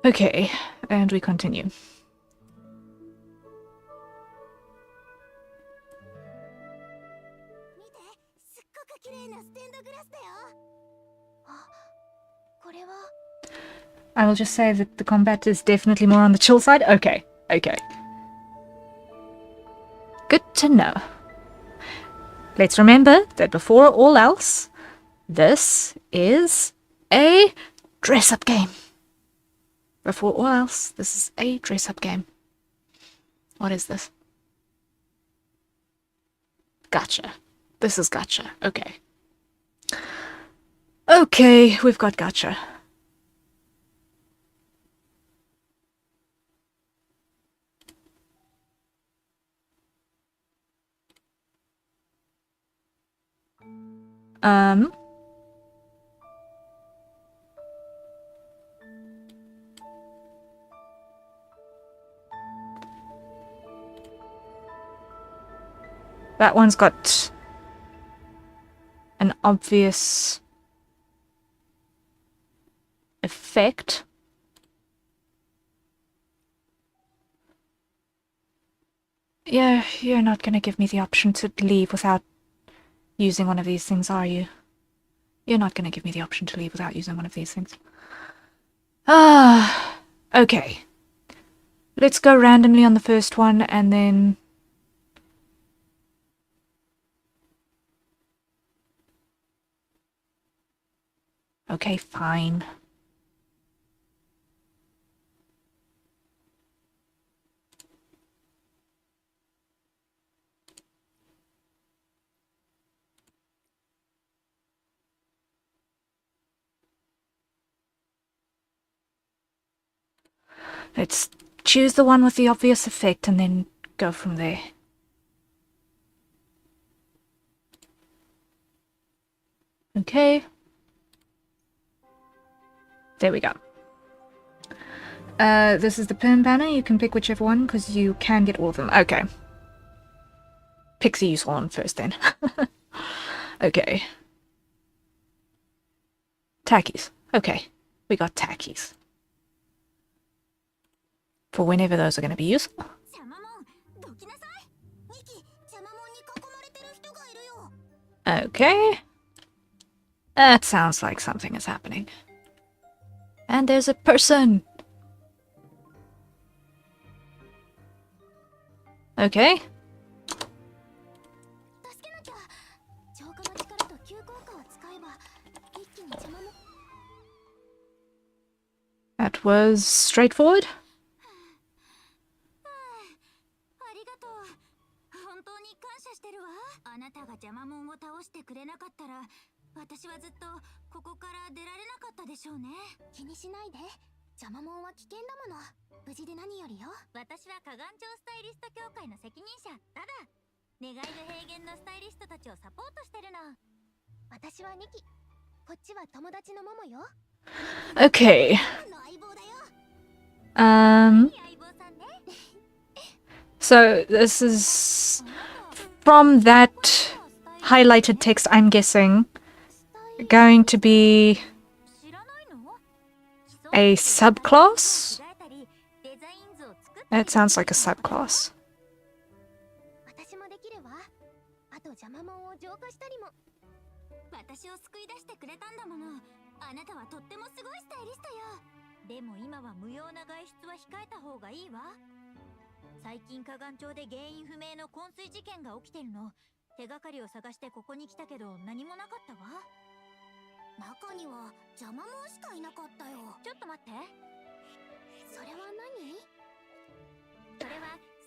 Okay, and we continue. I will just say that the combat is definitely more on the chill side. Okay, okay. Good to know. Let's remember that before all else, this is a dress-up game. Before all else, this is a dress-up game. What is this? Gotcha. This is gotcha. Okay. Okay, we've got gotcha. That one's got an obvious effect. You're not gonna give me the option to leave without using one of these things, are you? You're not gonna give me the option to leave without using one of these things. Ah, okay. Let's go randomly on the first one, and then... Okay, fine. Let's choose the one with the obvious effect and then go from there. Okay. There we go. This is the perm banner. You can pick whichever one because you can get all of them. Okay. Pick the useful one first then. Okay. Tackies. Okay. We got tackies. For whenever those are going to be useful. Okay. That sounds like something is happening. And there's a person! Okay. That was straightforward. Okay. So this is from that highlighted text, I'm guessing, going to be a subclass? That sounds like a subclass.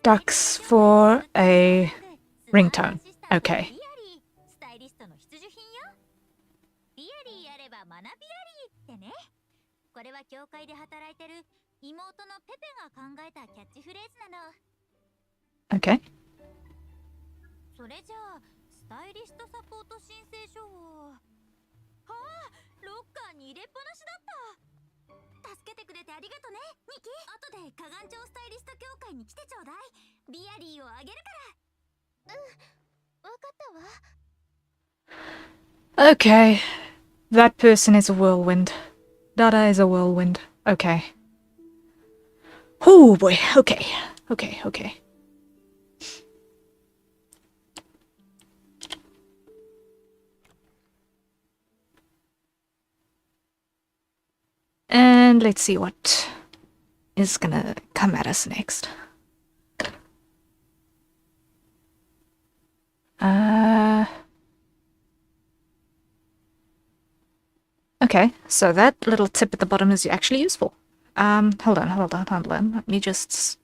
Ducks for a ringtone. Okay. Okay. Okay. That person is a whirlwind. Dada is a whirlwind. Okay. Oh boy. Okay. Okay. And let's see what is gonna come at us next. Okay, so that little tip at the bottom is actually useful. Hold on. Let me just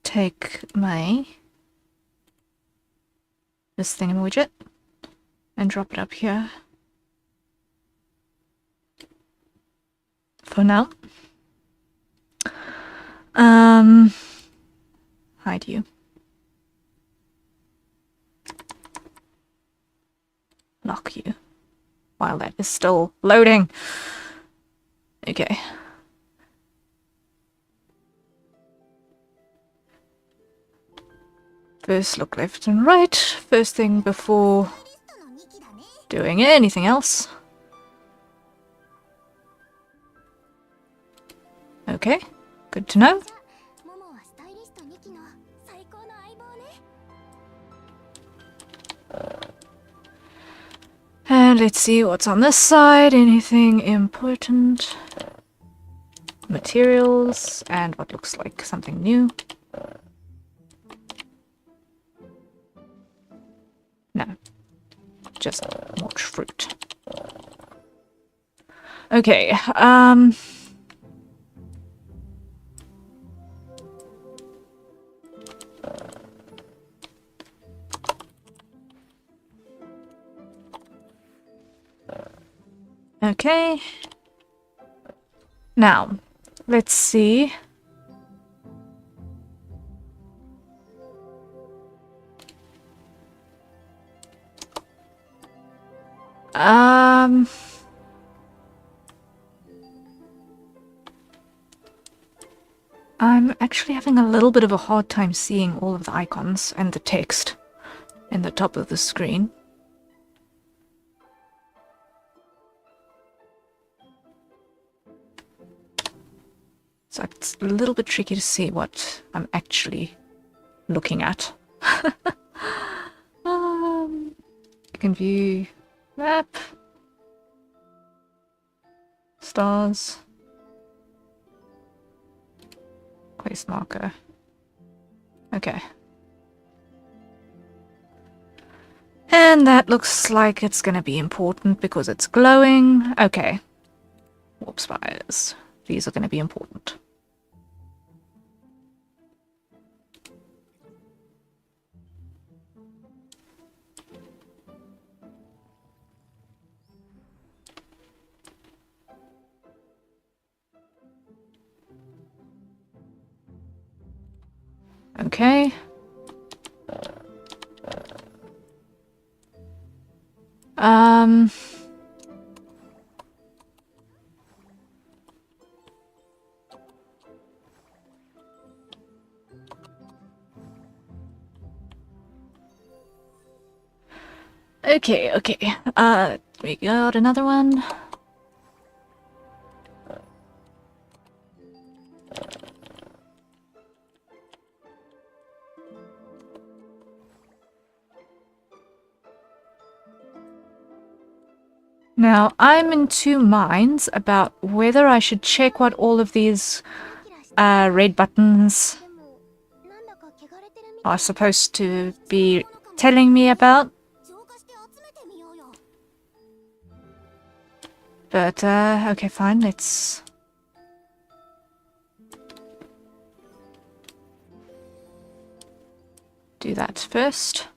take my this thingamawidget and drop it up here. For now. Hide you. Lock you. While that is still loading. Okay. First look left and right. First thing before doing anything else. Okay, good to know. And let's see what's on this side. Anything important? Materials and what looks like something new. No, just more fruit. Okay, okay. Now, let's see. I'm actually having a little bit of a hard time seeing all of the icons and the text in the top of the screen. So it's a little bit tricky to see what I'm actually looking at. You can view map, stars, quest marker. Okay. And that looks like it's gonna be important because it's glowing. Okay. Warp spires. These are gonna be important. Okay. Okay, okay. We got another one. Now, I'm in two minds about whether I should check what all of these red buttons でもなんだか汚れてるみ are supposed to be telling me about. 浄化して集めてみようよ But, okay, fine, let's... do that first.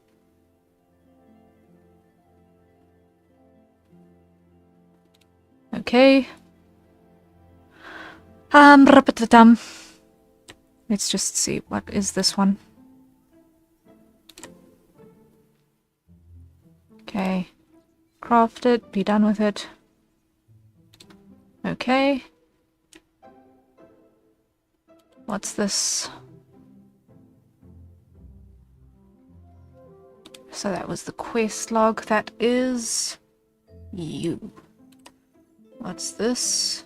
Okay. Rapatatam. Let's just see, what is this one? Okay. Craft it, be done with it. Okay. What's this? So that was the quest log. That is you. What's this?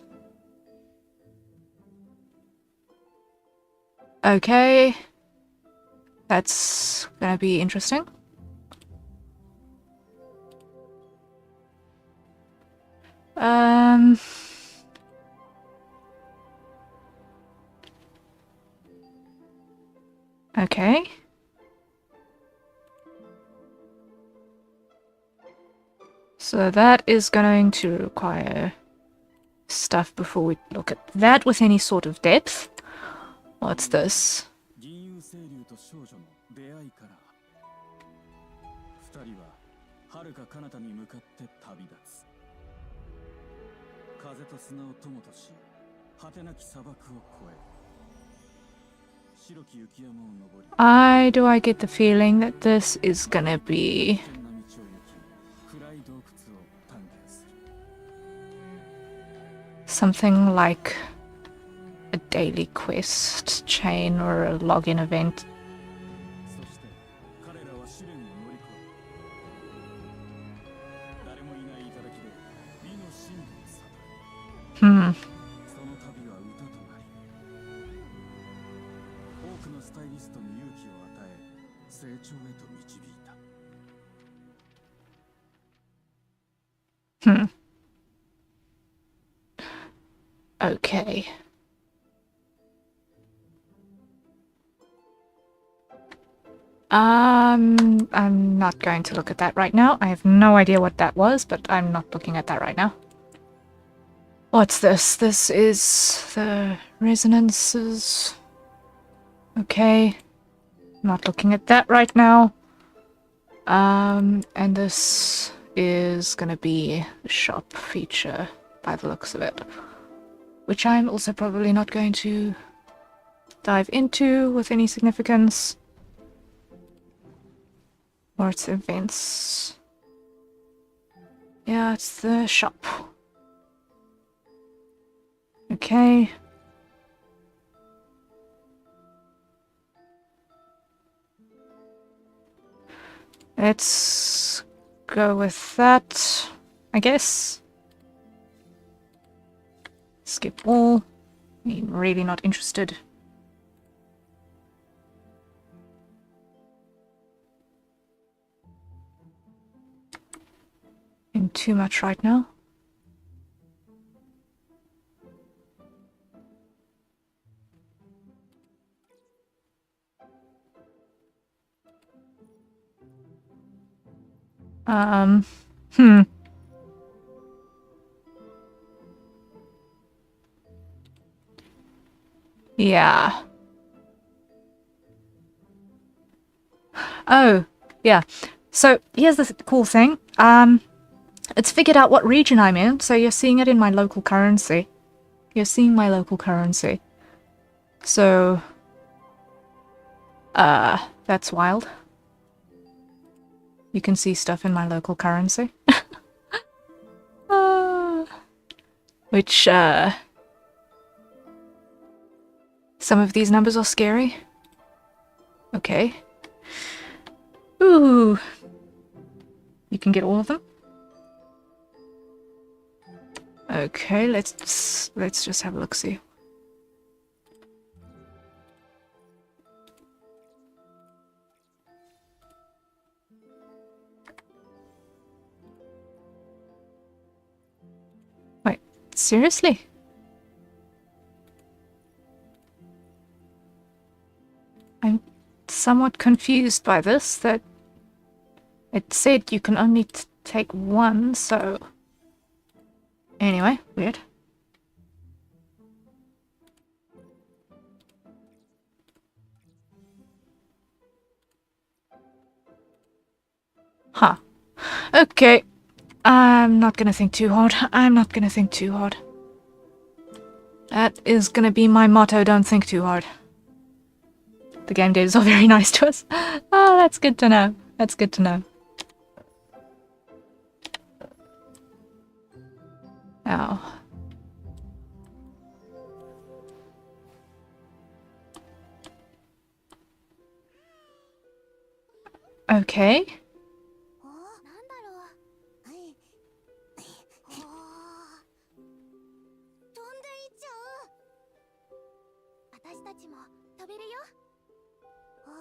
Okay. That's gonna be interesting. Okay. So that is going to require stuff before we look at that with any sort of depth. What's this? 銀融清流と少女の出会いから二人は遥か彼方に向かって旅立つ風と砂を友とし果てなき砂漠を越え白き雪山を登り Do I get the feeling that this is gonna be 危険な道を行き暗い洞窟を探検する something like a daily quest chain or a login event? そして彼らは試練を乗り越え誰もいない頂で美の真理を悟る Hmm. その旅は歌となり多くのスタイリストに勇気を与え成長へと導いた Okay. I'm not going to look at that right now. I have no idea what that was, but I'm not looking at that right now. What's this? This is the resonances. Okay. Not looking at that right now. And this is gonna be a shop feature by the looks of it. Which I'm also probably not going to dive into with any significance. Or it's events. Yeah, it's the shop. Okay. Let's go with that, I guess. Skip all. I'm really not interested. In too much right now. Hmm. Yeah. Oh, yeah. So here's the cool thing. It's figured out what region I'm in, so you're seeing it in my local currency. You're seeing my local currency. So, that's wild. You can see stuff in my local currency. Which, some of these numbers are scary. Okay. Ooh. You can get all of them. Okay, let's just have a look-see. Wait, seriously? I'm somewhat confused by this, that it said you can only take one, so... Anyway, weird. Huh. Okay. I'm not gonna think too hard. I'm not gonna think too hard. That is gonna be my motto, don't think too hard. The game devs are very nice to us. Oh, that's good to know. That's good to know. Oh. Okay. おお、なんだろう。はい。おお。飛んでいっちゃう。私たちも飛べるよ。おお。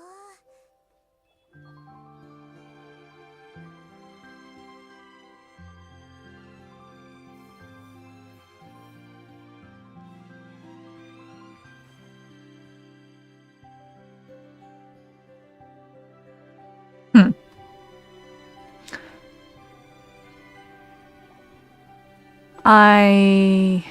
Hmm. I...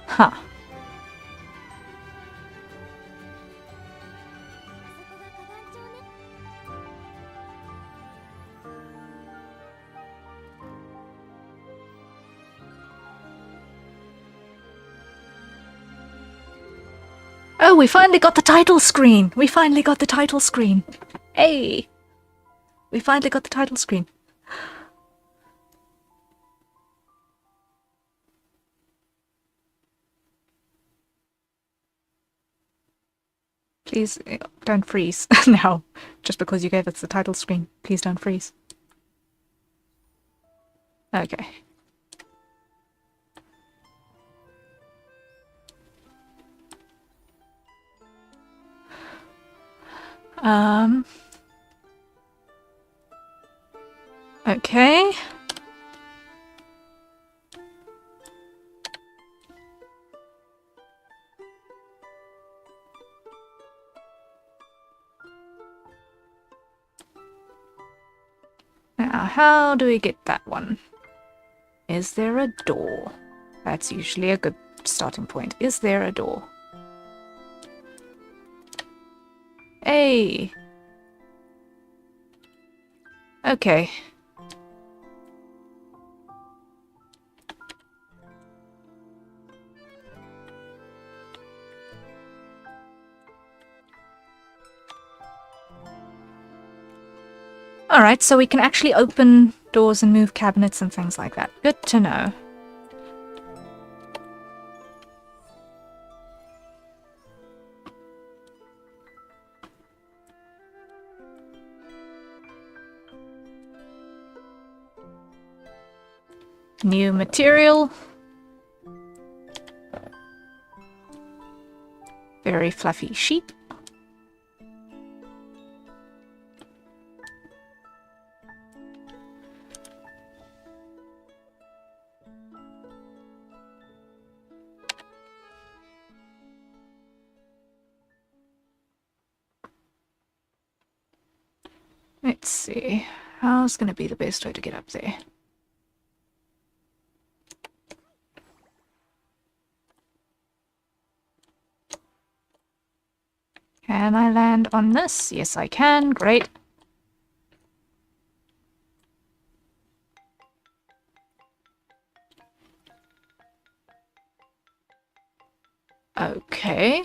Huh. Oh, we finally got the title screen! We finally got the title screen! Hey! We finally got the title screen. Please don't freeze now, just because you gave us the title screen. Please don't freeze. Okay. Okay. Now, how do we get that one? Is there a door? That's usually a good starting point. Is there a door? Hey! Okay. Alright, so we can actually open doors and move cabinets and things like that. Good to know. New material. Very fluffy sheep. Let's see. How's gonna be the best way to get up there? Can I land on this? Yes, I can. Great. Okay.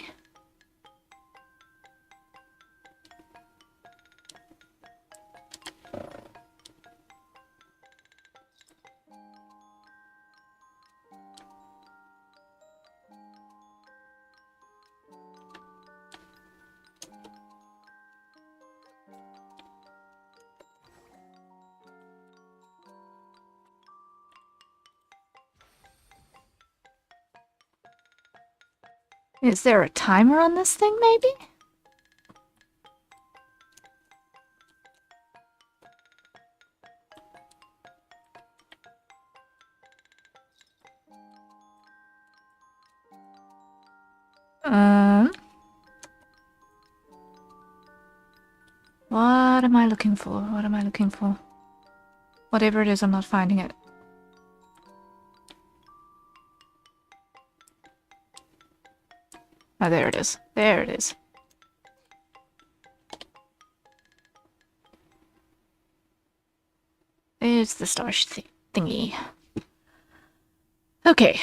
Is there a timer on this thing, maybe? What am I looking for? What am I looking for? Whatever it is, I'm not finding it. Oh, there it is. There it is. There's the star thingy. Okay.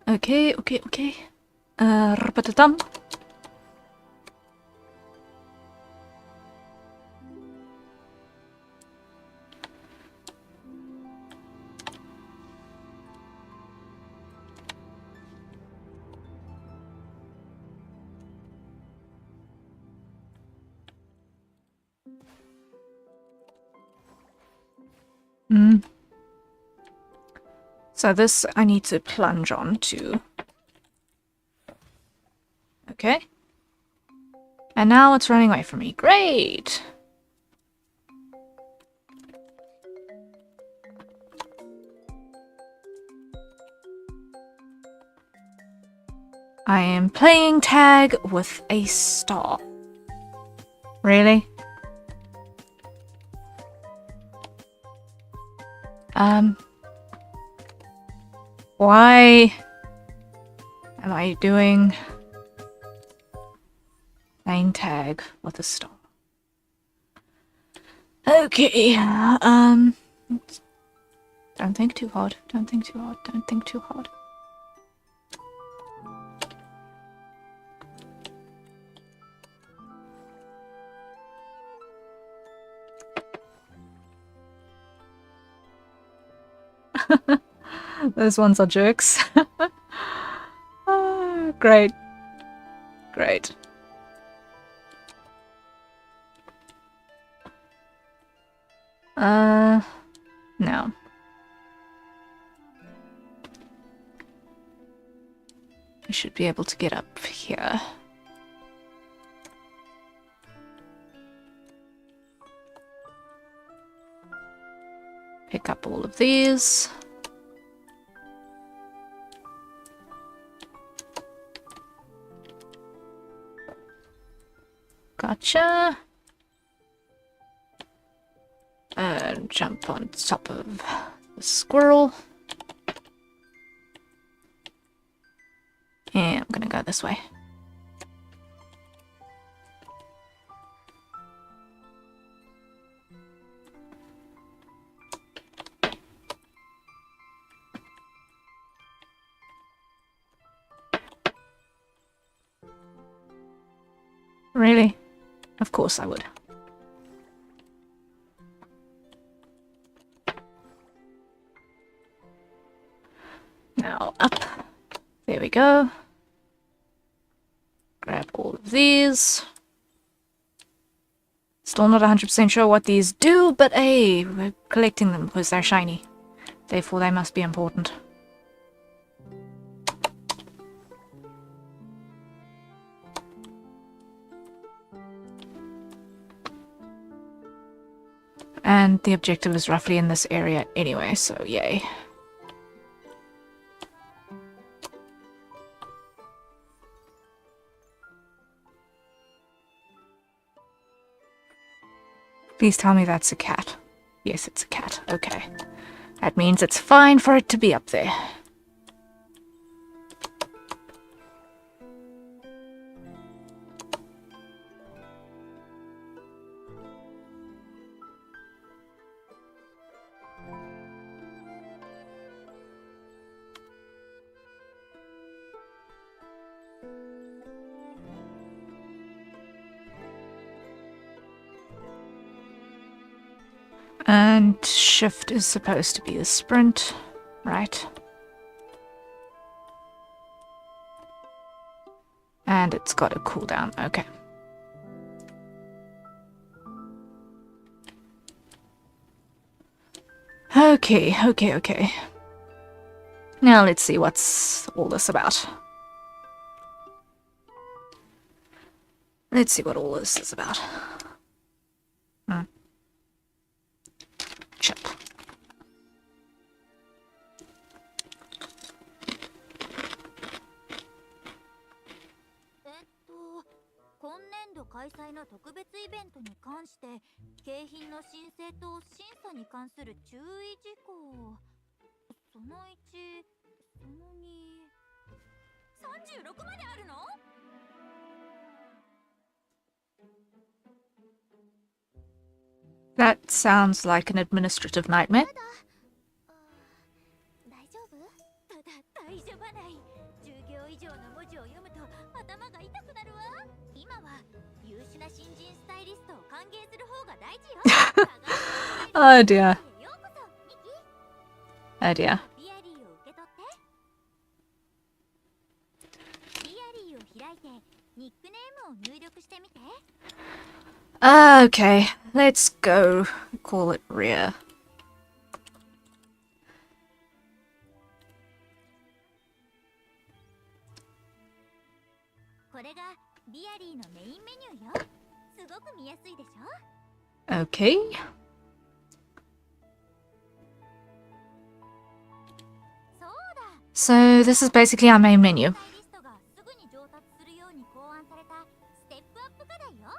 Okay. Rapatatam. So this I need to plunge on to. Okay. And now it's running away from me. Great! I am playing tag with a star. Really? Why am I doing playing tag with a star? Okay, don't think too hard. Don't think too hard. Don't think too hard. Those ones are jerks. Oh, great. Great. Now. We should be able to get up here. Pick up all of these. Gotcha. And jump on top of the squirrel. And I'm gonna go this way. Really? Of course I would. Now up. There we go. Grab all of these. Still not 100% sure what these do, but hey, we're collecting them because they're shiny. Therefore they must be important. And the objective is roughly in this area anyway, so yay. Please tell me that's a cat. Yes, it's a cat. Okay. That means it's fine for it to be up there. And shift is supposed to be the sprint, right? And it's got a cooldown, okay. Okay. Now let's see what's all this about. Let's see what all this is about. Chip. 今年度開催の特別イベントに関して景品の申請と審査に関する注意事項その1その2 36まであるの That sounds like an administrative nightmare. 大丈夫？ただ大丈夫ない10行以上の文字を読むと頭が痛くなるわ今は優秀な新人スタイリストを歓迎する方が大事よ Oh dear. ようこそミキ Oh dear. ビアリーを受け取ってビアリーを開いてニックネームを入力してみて Okay, let's go. Call it rear. これがビアリーのメインメニューよすごく見やすいでしょ Okay. そうだ So this is basically our main menu. スタイリストがすぐに上達するように考案されたステップアップ課題よ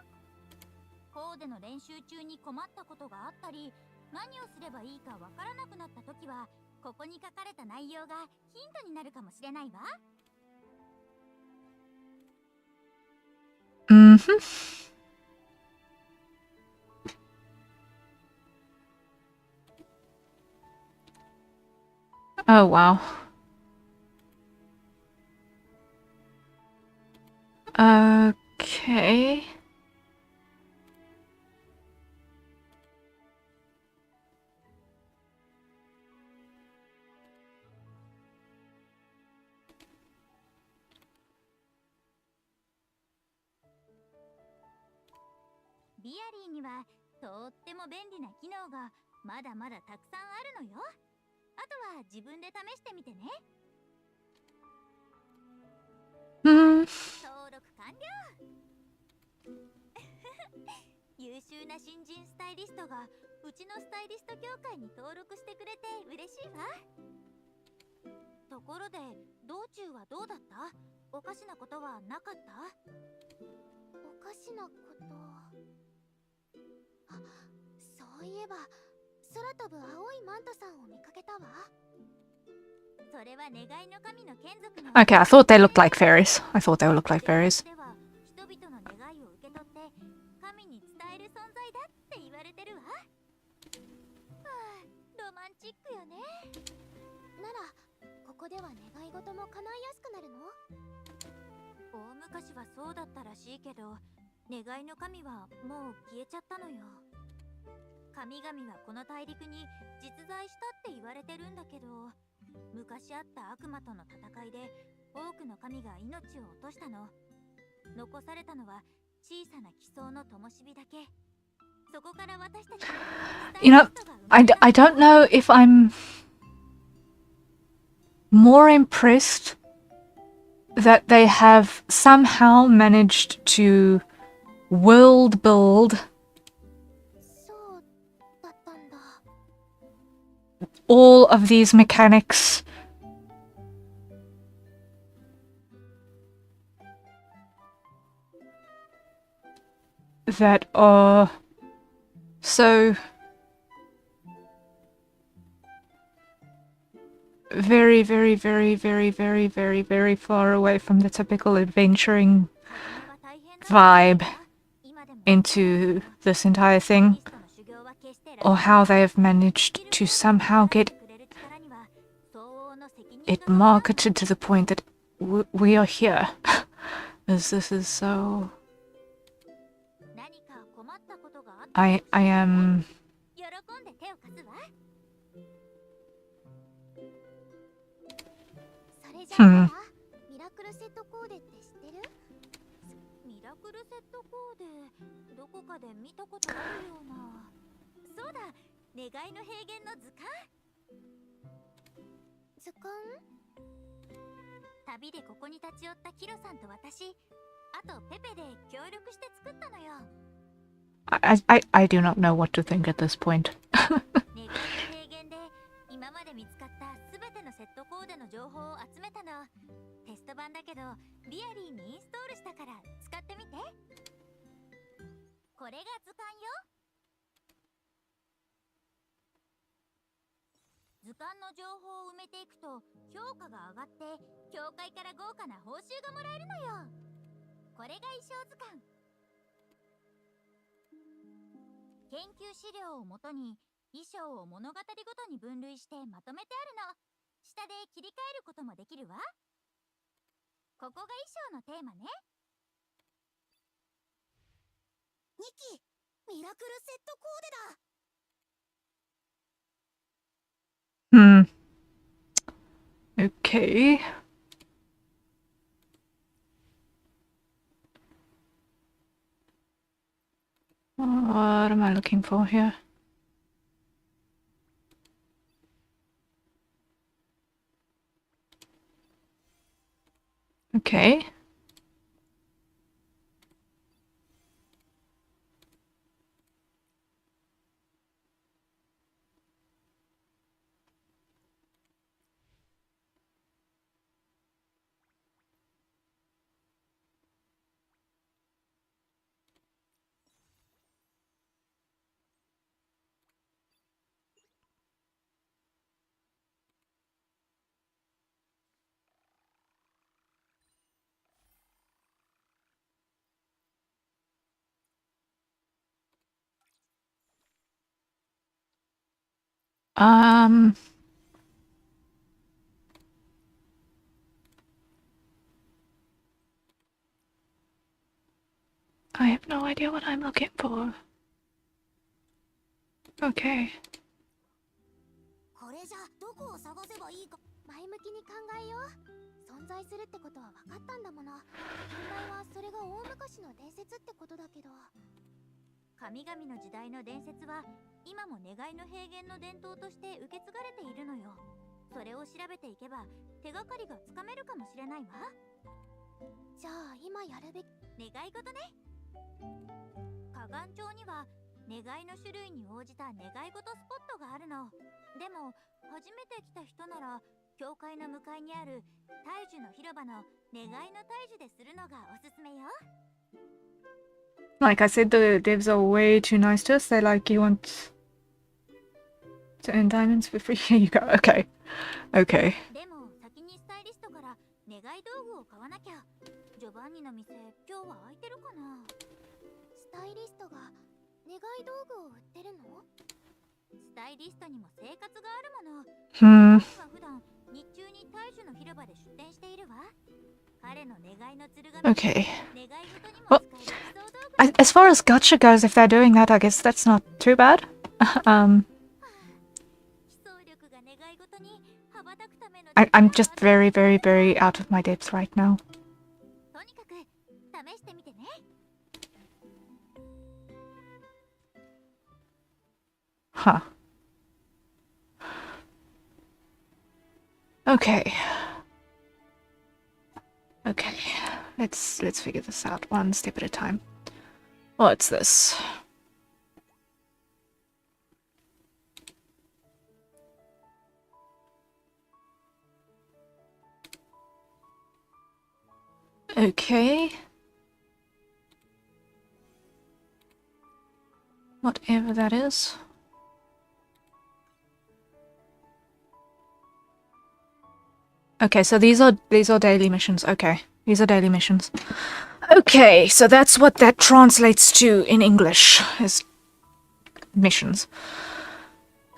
コーデの練習中に困ったことがあったり何をすればいいかわからなくなった時はここに書かれた内容がヒントになるかもしれないわ Oh wow. Okay. まだまだたくさんあるのよ。あとは自分で試してみてね。登録完了。優秀な新人スタイリストがうちのスタイリスト協会に登録してくれて嬉しいわ。ところで道中はどうだった？おかしなことはなかった？おかしなこと、あ、そういえば空飛ぶ青いマントさんを見かけたわ。それは願いの神の眷属の Okay, I thought they looked like fairies. I thought they would look like fairies. では人々の願いを受け取って神に伝える存在だって言われてるわ。はあ、ロマンチックよね。ならここでは願い事も叶いやすくなるの？大昔はそうだったらしいけど、願いの神はもう消えちゃったのよ。神々はこの大陸に実在したって言われてるんだけど、昔あった悪魔との戦いで多くの神が命を落としたの。残されたのは小さな奇想の灯火だけ。そこから私たちは You know, I don't know if I'm more impressed that they have somehow managed to world build そうだったんだ。 all of these mechanics that are so very, very, very, very, very, very, very far away from the typical adventuring vibe into this entire thing, or how they have managed to somehow get it marketed to the point that we are here. As this is so... I am... 喜んで手を貸すわ。それじゃあ、ミラクルセットコーデって知ってる？ミラクルセットコーデ、どこかで見たことあるような。そうだ、願いの平原の図鑑。図鑑？旅でここに立ち寄ったキロさんと私、あとペペで協力して作ったのよ。I do not know what to think at this point. 願いの平原で今まで見つかったすべてのセットコーデの情報を集めたの。テスト版だけどリアリーにインストールしたから使ってみて。これが図鑑よ。図鑑の情報を埋めていくと評価が上がって教会から豪華な報酬がもらえるのよ。これが衣装図鑑。研究資料をもとに衣装を物語ごとに分類してまとめてあるの。下で切り替えることもできるわ。ここが衣装のテーマね。ニキ、ミラクルセットコーデだ。Okay. What am I looking for here? Okay. I have no idea what I'm looking for. Okay. これじゃどこを探せばいいか。前向きに考えよう。存在するってことは分かったんだもの。問題はそれが大昔の伝説ってことだけど。神々の時代の伝説は今も願いの平原の伝統として受け継がれているのよ。それを調べていけば手がかりがつかめるかもしれないわ。じゃあ今やるべき願い事ね。河岸町には願いの種類に応じた願い事スポットがあるの。でも初めて来た人なら教会の向かいにある大樹の広場の願いの大樹でするのがおすすめよ。 Like I said, the devs are way too nice to us. They like, you want to earn diamonds for free? Here you go. Okay. Okay. でも先にスタイリストから願い道具を買わなきゃ。ジョバンニの店今日は開いてるかな。スタイリストが願い道具を売ってるの？スタイリストにも生活があるもの。Hmm. 彼は普段日中に大樹の広場で出店しているわ。彼の願いの鶴が Okay. 願い事にも Well, 使える理想道具。 as far as gacha goes, if they're doing that, I guess that's not too bad. 基礎力が願い事に羽ばたくための I'm just very, very, very out of my depth right now. とにかく試してみてね。 Huh. Okay. Okay. Let's figure this out one step at a time. What's this? Okay. Whatever that is. Okay, so these are daily missions. Okay, these are daily missions. Okay, so that's what that translates to in English, is missions.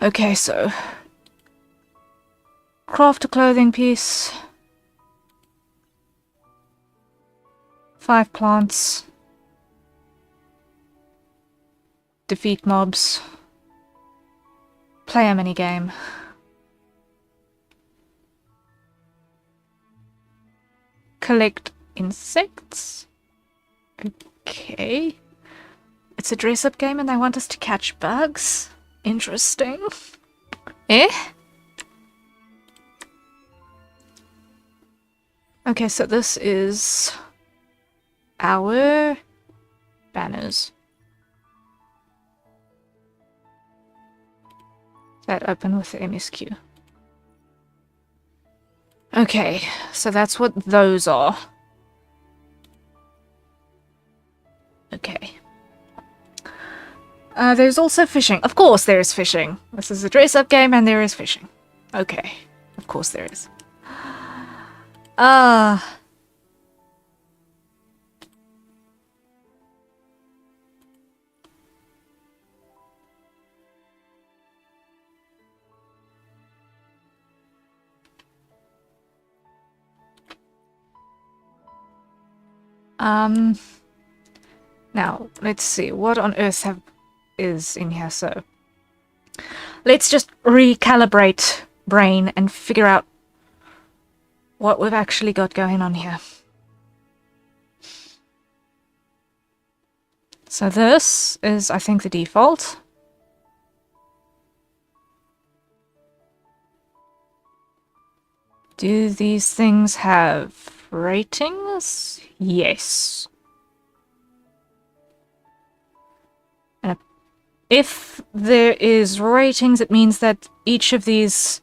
Okay, so craft a clothing piece. 5 plants. Defeat mobs. Play a minigame. Collect insects. Okay. It's a dress-up game and they want us to catch bugs. Interesting. Eh? Okay, so this is our banners. That open with the MSQ. Okay, so that's what those are. Okay. There's also fishing. Of course there is fishing. This is a dress-up game and there is fishing. Okay. Of course there is. Now, let's see. What on earth is in here? So, let's just recalibrate brain and figure out what we've actually got going on here. So this is, I think, the default. Do these things have ratings? Yes. And if there is ratings, it means that each of these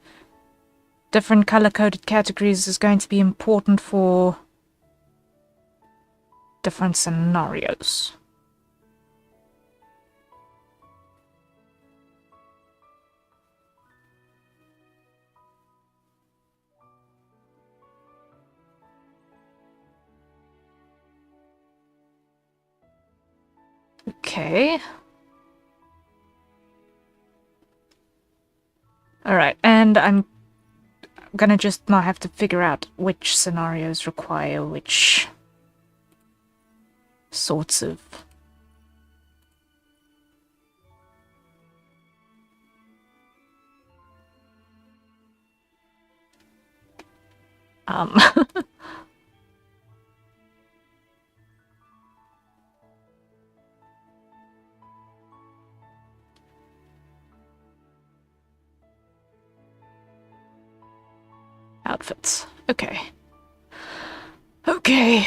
different color-coded categories is going to be important for different scenarios. Okay. Alright, and I'm gonna just now have to figure out which scenarios require which sorts of outfits. Okay. Okay,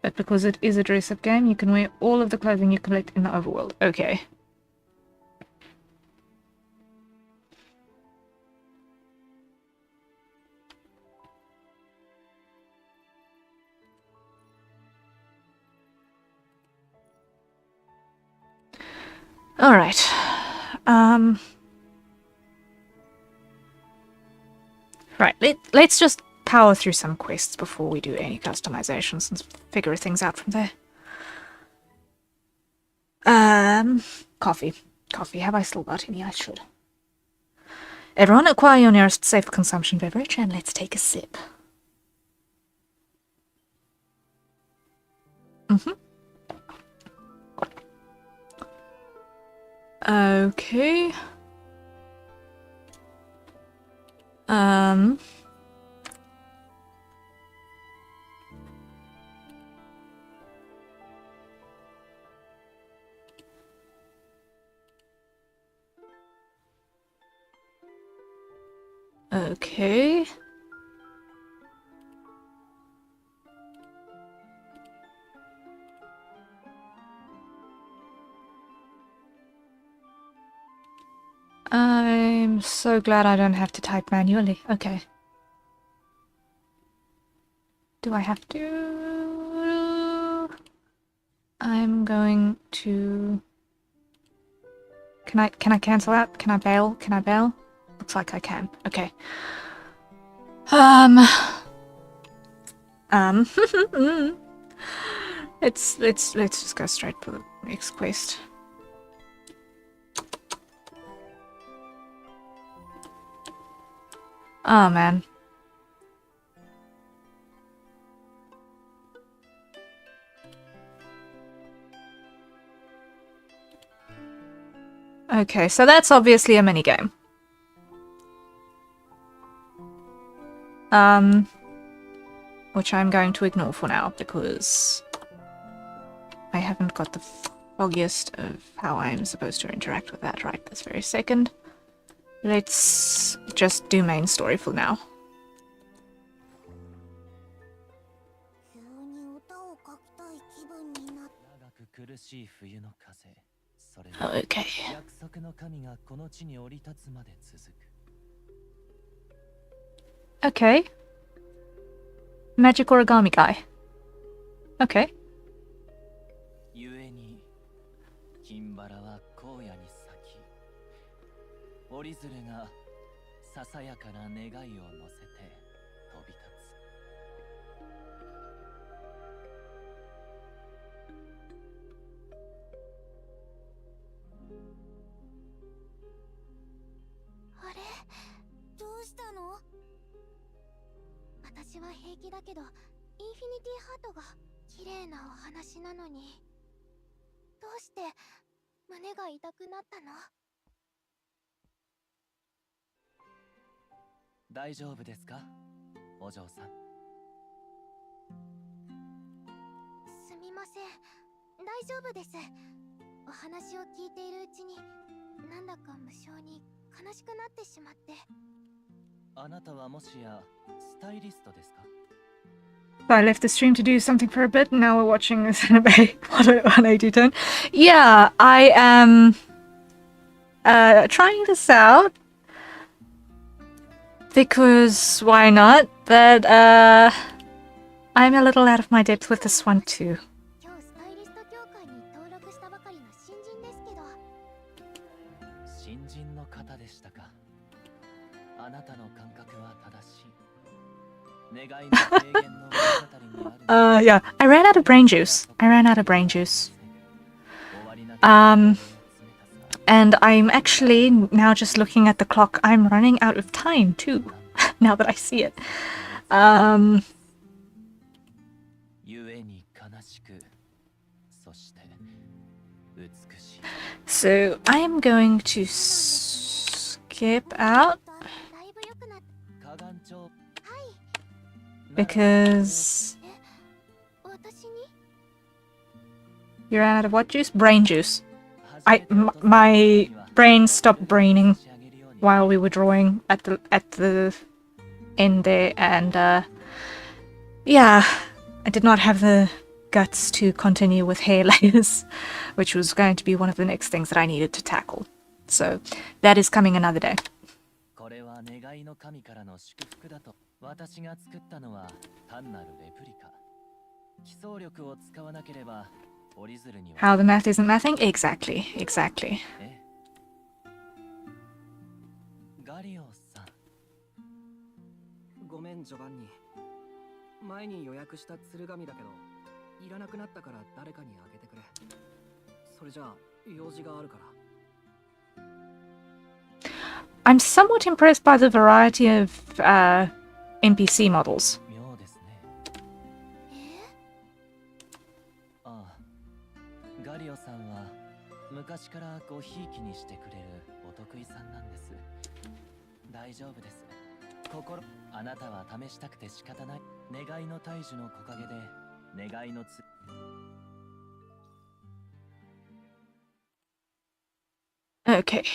but because it is a dress-up game, you can wear all of the clothing you collect in the overworld. Okay. Alright. Right, let's just power through some quests before we do any customizations and figure things out from there. Coffee. Coffee. Have I still got any? I should. Everyone acquire your nearest safe consumption beverage and let's take a sip. Okay. Okay. I'm so glad I don't have to type manually. Okay. Do I have to? I'm going to... Can I cancel out? Can I bail? Can I bail? Looks like I can. Okay. let's just go straight for the next quest. Oh man. Okay, so that's obviously a minigame. Which I'm going to ignore for now, because I haven't got the foggiest of how I'm supposed to interact with that right this very second. Let's just do main story for now. Okay. Okay. Magic origami guy. Okay. So I left the stream to do something for a bit, and now we're watching this anime 180 turn. Yeah, I am trying this out because why not? But I'm a little out of my depth with this one too. Yeah, I ran out of brain juice. And I'm actually, now just looking at the clock, I'm running out of time too, now that I see it. So I am going to skip out because you ran out of what juice? Brain juice. my brain stopped braining while we were drawing at the end there, and yeah, I did not have the guts to continue with hair layers, which was going to be one of the next things that I needed to tackle. So that is coming another day. How the math isn't mathing? Exactly, exactly. ごめんジョバンニ。前に予約した鶴紙だけど、いらなくなったから誰かにあげてくれ。それじゃあ用事があるから。I'm somewhat impressed by the variety of NPC models. 妙ですね。ああ、ガリオさんは昔からごひいきにしてくれるお得意さんなんです。大丈夫です。心、あなたは試したくて仕方ない。願いの大樹の木陰で願いのつ。Okay.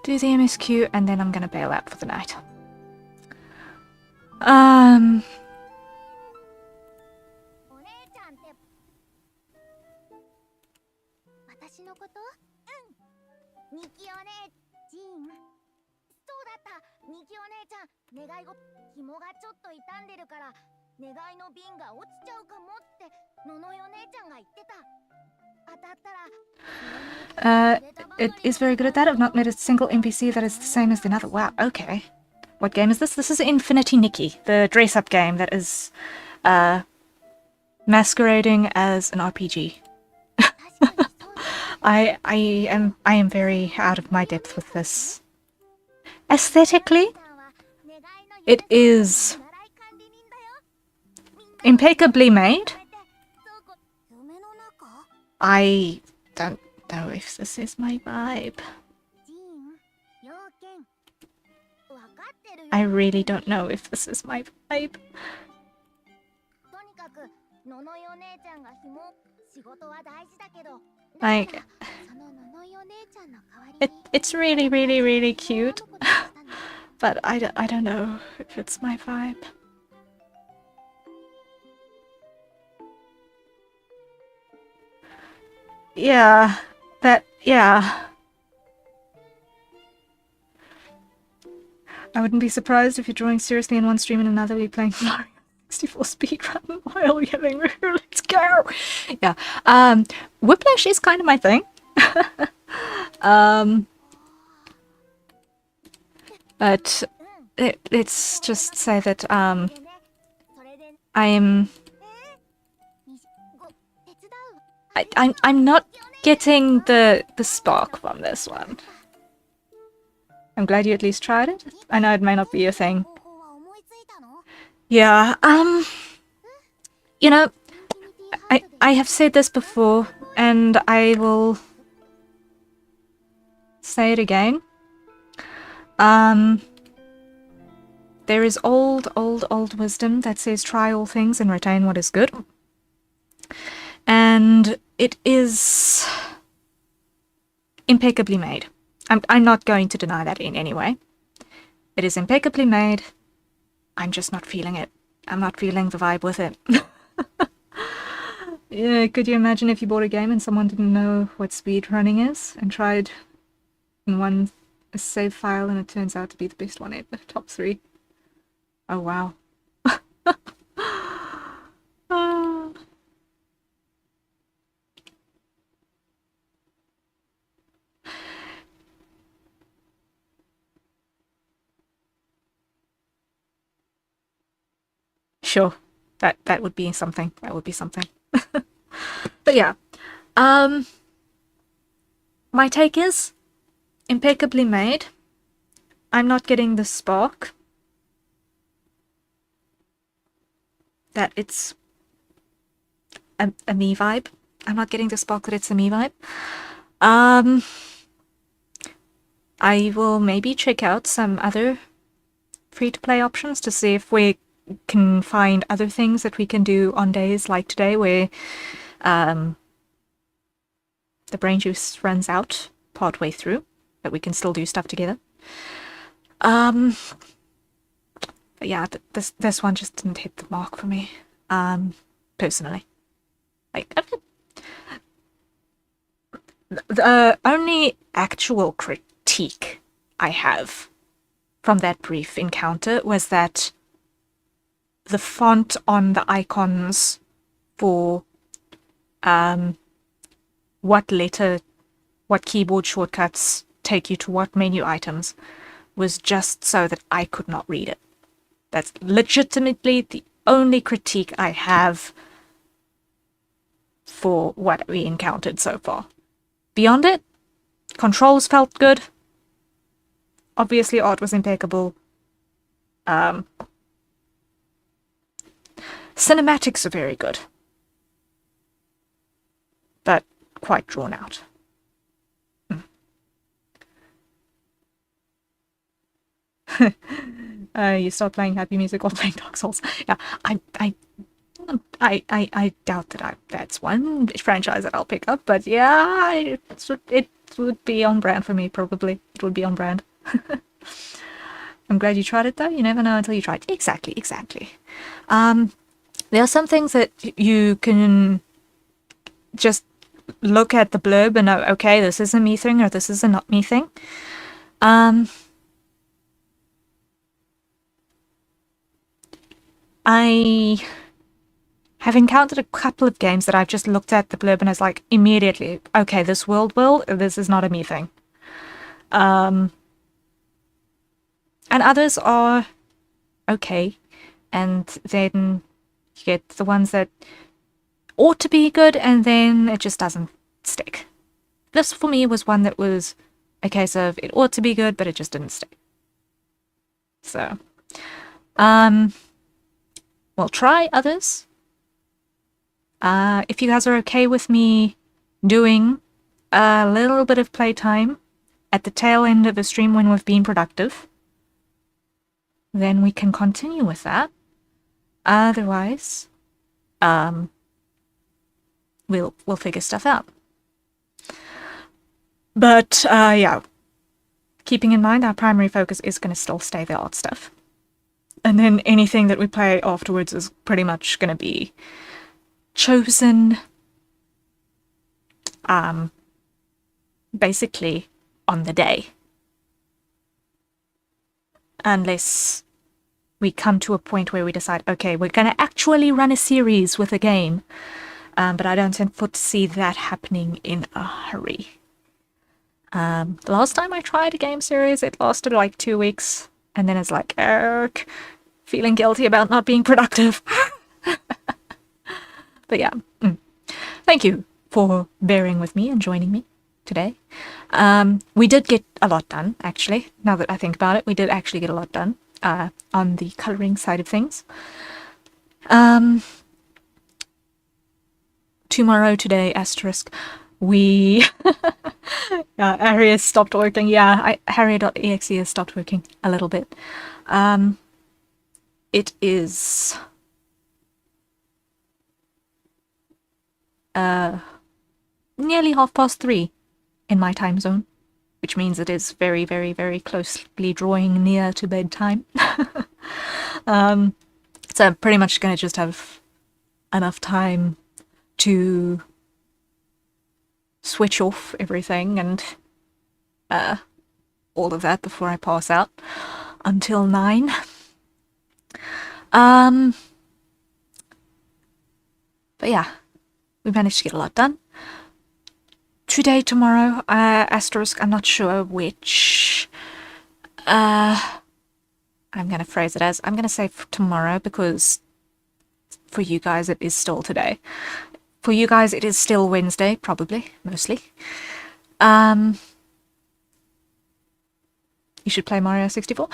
Do the MSQ and then I'm gonna bail out for the night. お姉ちゃんって私のこと？うん。ミキお姉ジン。そうだった。ミキお姉ちゃん、願い事紐がちょっと傷んでるから願いの瓶が落ちちゃうかもってののよ姉ちゃんが言ってた。当たったら。It is very good at that. I've not met a single NPC that is the same as another. Wow, okay. What game is this? This is Infinity Nikki, the dress-up game that is masquerading as an RPG. I am very out of my depth with this. Aesthetically, it is impeccably made. I don't know if this is my vibe. I really don't know if this is my vibe. Like, it's really, really, really cute, but I don't know if it's my vibe. Yeah, yeah. I wouldn't be surprised if you're drawing seriously in one stream and another we're playing Mario 64 speedrun while yelling, let's go! Yeah, Whiplash is kind of my thing. But let's just say that, I'm not getting the spark from this one. I'm glad you at least tried it. I know it may not be your thing. Yeah, you know, I have said this before, and I will say it again. There is old wisdom that says try all things and retain what is good. And it is impeccably made. I'm not going to deny that in any way. It is impeccably made. I'm just not feeling it. I'm not feeling the vibe with it. Yeah, could you imagine if you bought a game and someone didn't know what speedrunning is and tried in one a save file and it turns out to be the best one ever? Top 3. Oh wow. Sure, that would be something. That would be something. But yeah, my take is impeccably made. I'm not getting the spark that it's a me vibe. I'm not getting the spark that it's a me vibe. I will maybe check out some other free-to-play options to see if we can find other things that we can do on days like today where the brain juice runs out partway through, but we can still do stuff together. But yeah, this one just didn't hit the mark for me, personally. Like, the only actual critique I have from that brief encounter was that the font on the icons for what keyboard shortcuts take you to what menu items was just so that I could not read it. That's legitimately the only critique I have for what we encountered so far. Beyond it, controls felt good. Obviously, art was impeccable. Cinematics are very good, but quite drawn out. You start playing happy music while playing Dark Souls. Yeah, I doubt that that's one franchise that I'll pick up, but yeah, it would be on brand for me, probably. It would be on brand. I'm glad you tried it, though. You never know until you try it. Exactly. There are some things that you can just look at the blurb and know, okay, this is a me thing or this is a not me thing. I have encountered a couple of games that I've just looked at the blurb and I was like, immediately, okay, this this is not a me thing. And others are okay. And then you get the ones that ought to be good and then it just doesn't stick. This, for me, was one that was a case of it ought to be good, but it just didn't stick. So, we'll try others. If you guys are okay with me doing a little bit of playtime at the tail end of a stream when we've been productive, then we can continue with that. Otherwise, we'll figure stuff out. But yeah, keeping in mind our primary focus is going to still stay the art stuff. And then anything that we play afterwards is pretty much going to be chosen basically on the day. Unless we come to a point where we decide, okay, we're going to actually run a series with a game. But I don't foresee that happening in a hurry. The last time I tried a game series, it lasted like 2 weeks. And then it's like, feeling guilty about not being productive. But yeah, thank you for bearing with me and joining me today. We did get a lot done, actually. Now that I think about it, we did actually get a lot done on the colouring side of things. Tomorrow, today, asterisk, we... Harry has stopped working. Yeah, Harry.exe has stopped working a little bit. It is... nearly 3:30 in my time zone, which means it is very, very, very closely drawing near to bedtime. So I'm pretty much going to just have enough time to switch off everything and all of that before I pass out until 9. But yeah, we managed to get a lot done. Today, tomorrow, asterisk, I'm not sure which. I'm going to phrase it as, I'm going to say tomorrow because for you guys it is still today. For you guys it is still Wednesday, probably, mostly. You should play Mario 64.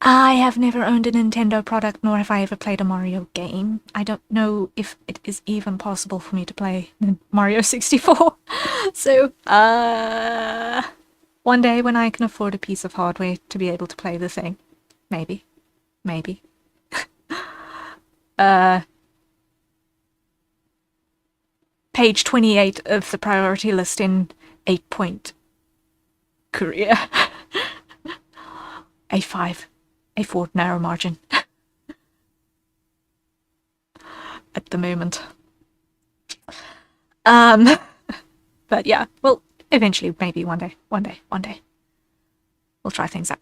I have never owned a Nintendo product, nor have I ever played a Mario game. I don't know if it is even possible for me to play Mario 64. So, one day when I can afford a piece of hardware to be able to play the thing. Maybe. page 28 of the priority list in 8-point career. A5, A4 narrow margin at the moment. But yeah, well, eventually, maybe one day. We'll try things out.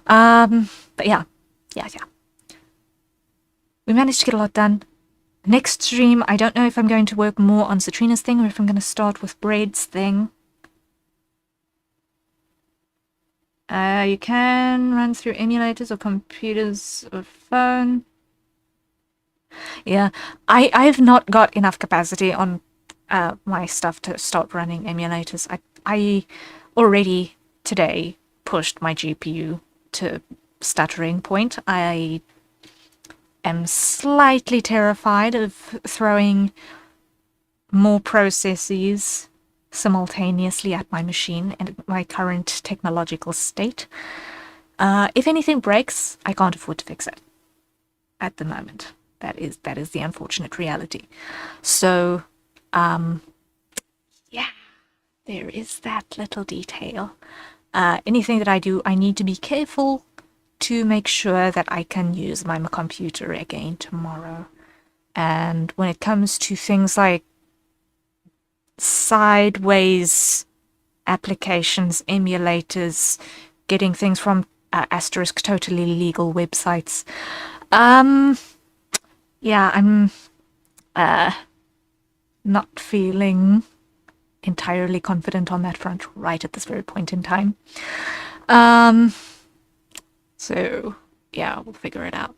But yeah. We managed to get a lot done. Next stream, I don't know if I'm going to work more on Citrina's thing or if I'm going to start with Braid's thing. You can run through emulators or computers or phone. Yeah, I've not got enough capacity on my stuff to start running emulators. I already today pushed my GPU to stuttering point. I am slightly terrified of throwing more processes simultaneously at my machine and my current technological state. If anything breaks, I can't afford to fix it at the moment. That is the unfortunate reality. So, yeah, there is that little detail. Anything that I do, I need to be careful to make sure that I can use my computer again tomorrow. And when it comes to things like sideways applications, emulators, getting things from asterisk totally legal websites, yeah, I'm not feeling entirely confident on that front right at this very point in time. So yeah, we'll figure it out.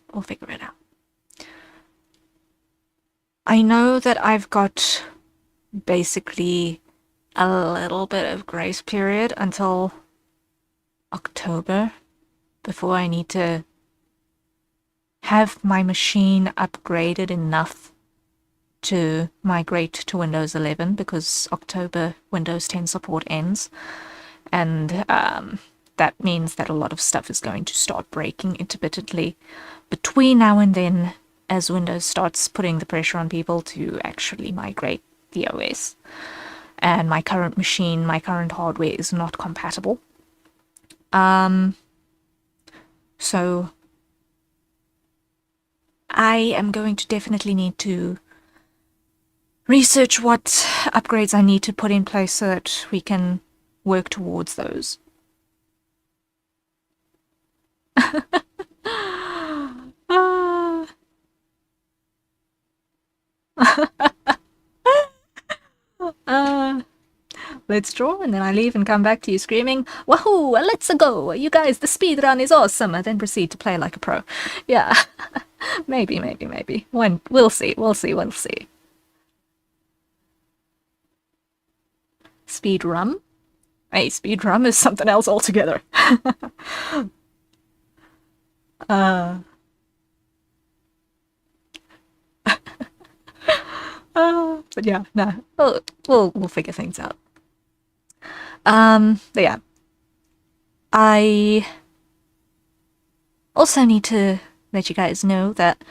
I know that I've got basically a little bit of grace period until October before I need to have my machine upgraded enough to migrate to Windows 11, because October Windows 10 support ends, and that means that a lot of stuff is going to start breaking intermittently between now and then, as Windows starts putting the pressure on people to actually migrate the OS. And my current machine, my current hardware is not compatible. So I am going to definitely need to research what upgrades I need to put in place so that we can work towards those. Let's draw, and then I leave and come back to you screaming, "Wahoo! Let's go! You guys, the speed run is awesome!" and then proceed to play like a pro. Yeah, maybe. When we'll see. Speed rum? Hey, speed rum is something else altogether. But yeah, no, we'll figure things out. But yeah, I also need to let you guys know that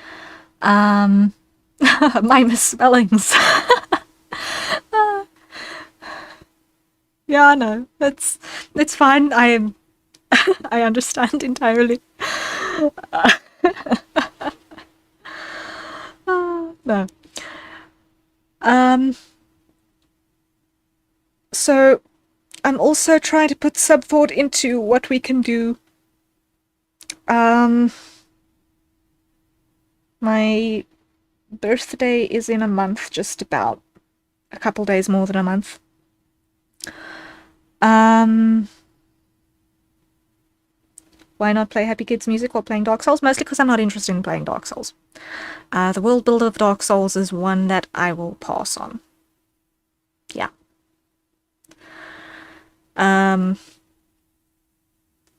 my misspellings. Yeah, no, that's fine. I understand entirely. No. So I'm also trying to put some thought into what we can do. My birthday is in a month, just about. A couple days more than a month. Why not play Happy Kids music while playing Dark Souls? Mostly because I'm not interested in playing Dark Souls. The world builder of Dark Souls is one that I will pass on. Yeah.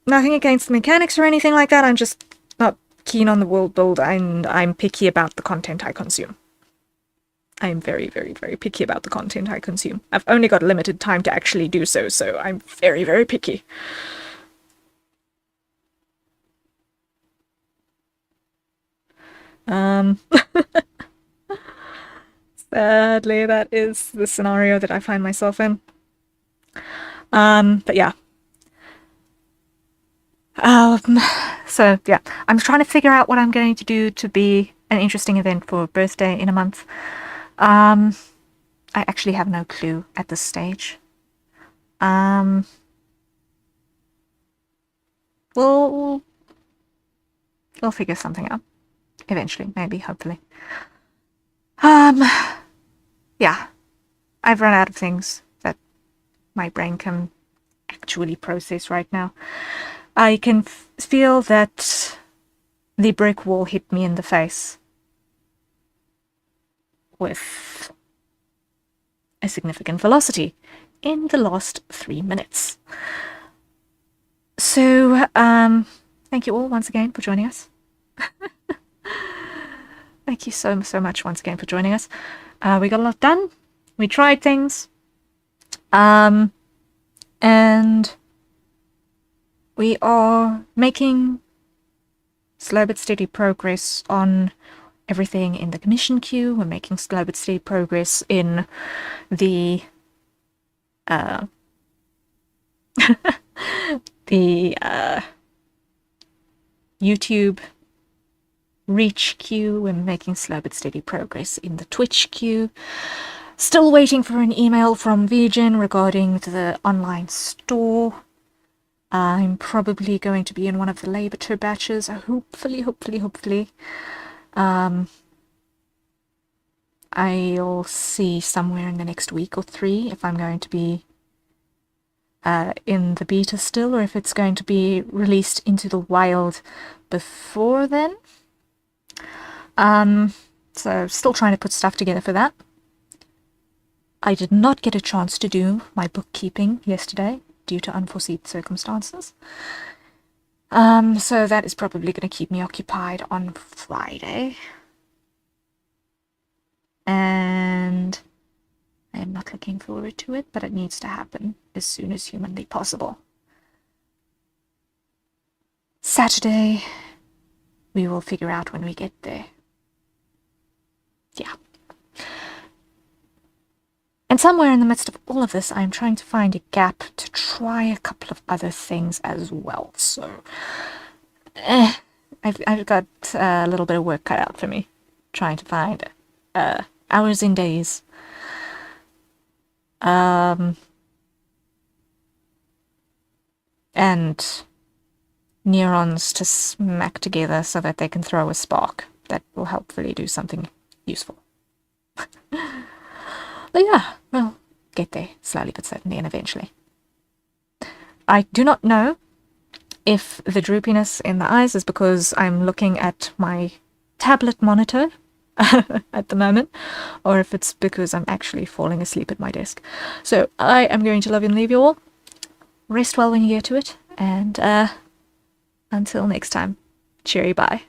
Nothing against the mechanics or anything like that, I'm just not keen on the world build, and I'm picky about the content I consume. I'm very, very, very picky about the content I consume. I've only got limited time to actually do so, so I'm very, very picky. Sadly, that is the scenario that I find myself in. But yeah. So yeah, I'm trying to figure out what I'm going to do to be an interesting event for birthday in a month. I actually have no clue at this stage. We'll figure something out eventually, maybe, hopefully. Yeah, I've run out of things that my brain can actually process right now. I can feel that the brick wall hit me in the face with a significant velocity in the last 3 minutes. So, thank you all once again for joining us. Thank you so much once again for joining us. We got a lot done. We tried things. And we are making slow but steady progress on everything in the commission queue. We're making slow but steady progress in the YouTube reach queue. We're making slow but steady progress in the Twitch queue. Still waiting for an email from Virgin regarding the online store. I'm probably going to be in one of the Labour Tour batches. Hopefully. I'll see somewhere in the next week or 3 if I'm going to be in the beta still, or if it's going to be released into the wild before then. So still trying to put stuff together for that. I did not get a chance to do my bookkeeping yesterday due to unforeseen circumstances. So that is probably going to keep me occupied on Friday. And I am not looking forward to it, but it needs to happen as soon as humanly possible. Saturday, we will figure out when we get there. Yeah. And somewhere in the midst of all of this, I'm trying to find a gap to try a couple of other things as well. So, I've got a little bit of work cut out for me, trying to find hours and days. And neurons to smack together so that they can throw a spark that will hopefully do something useful. But yeah, we'll get there slowly but certainly and eventually. I do not know if the droopiness in the eyes is because I'm looking at my tablet monitor at the moment, or if it's because I'm actually falling asleep at my desk. So I am going to love and leave you all. Rest well when you get to it, and until next time, cheery bye.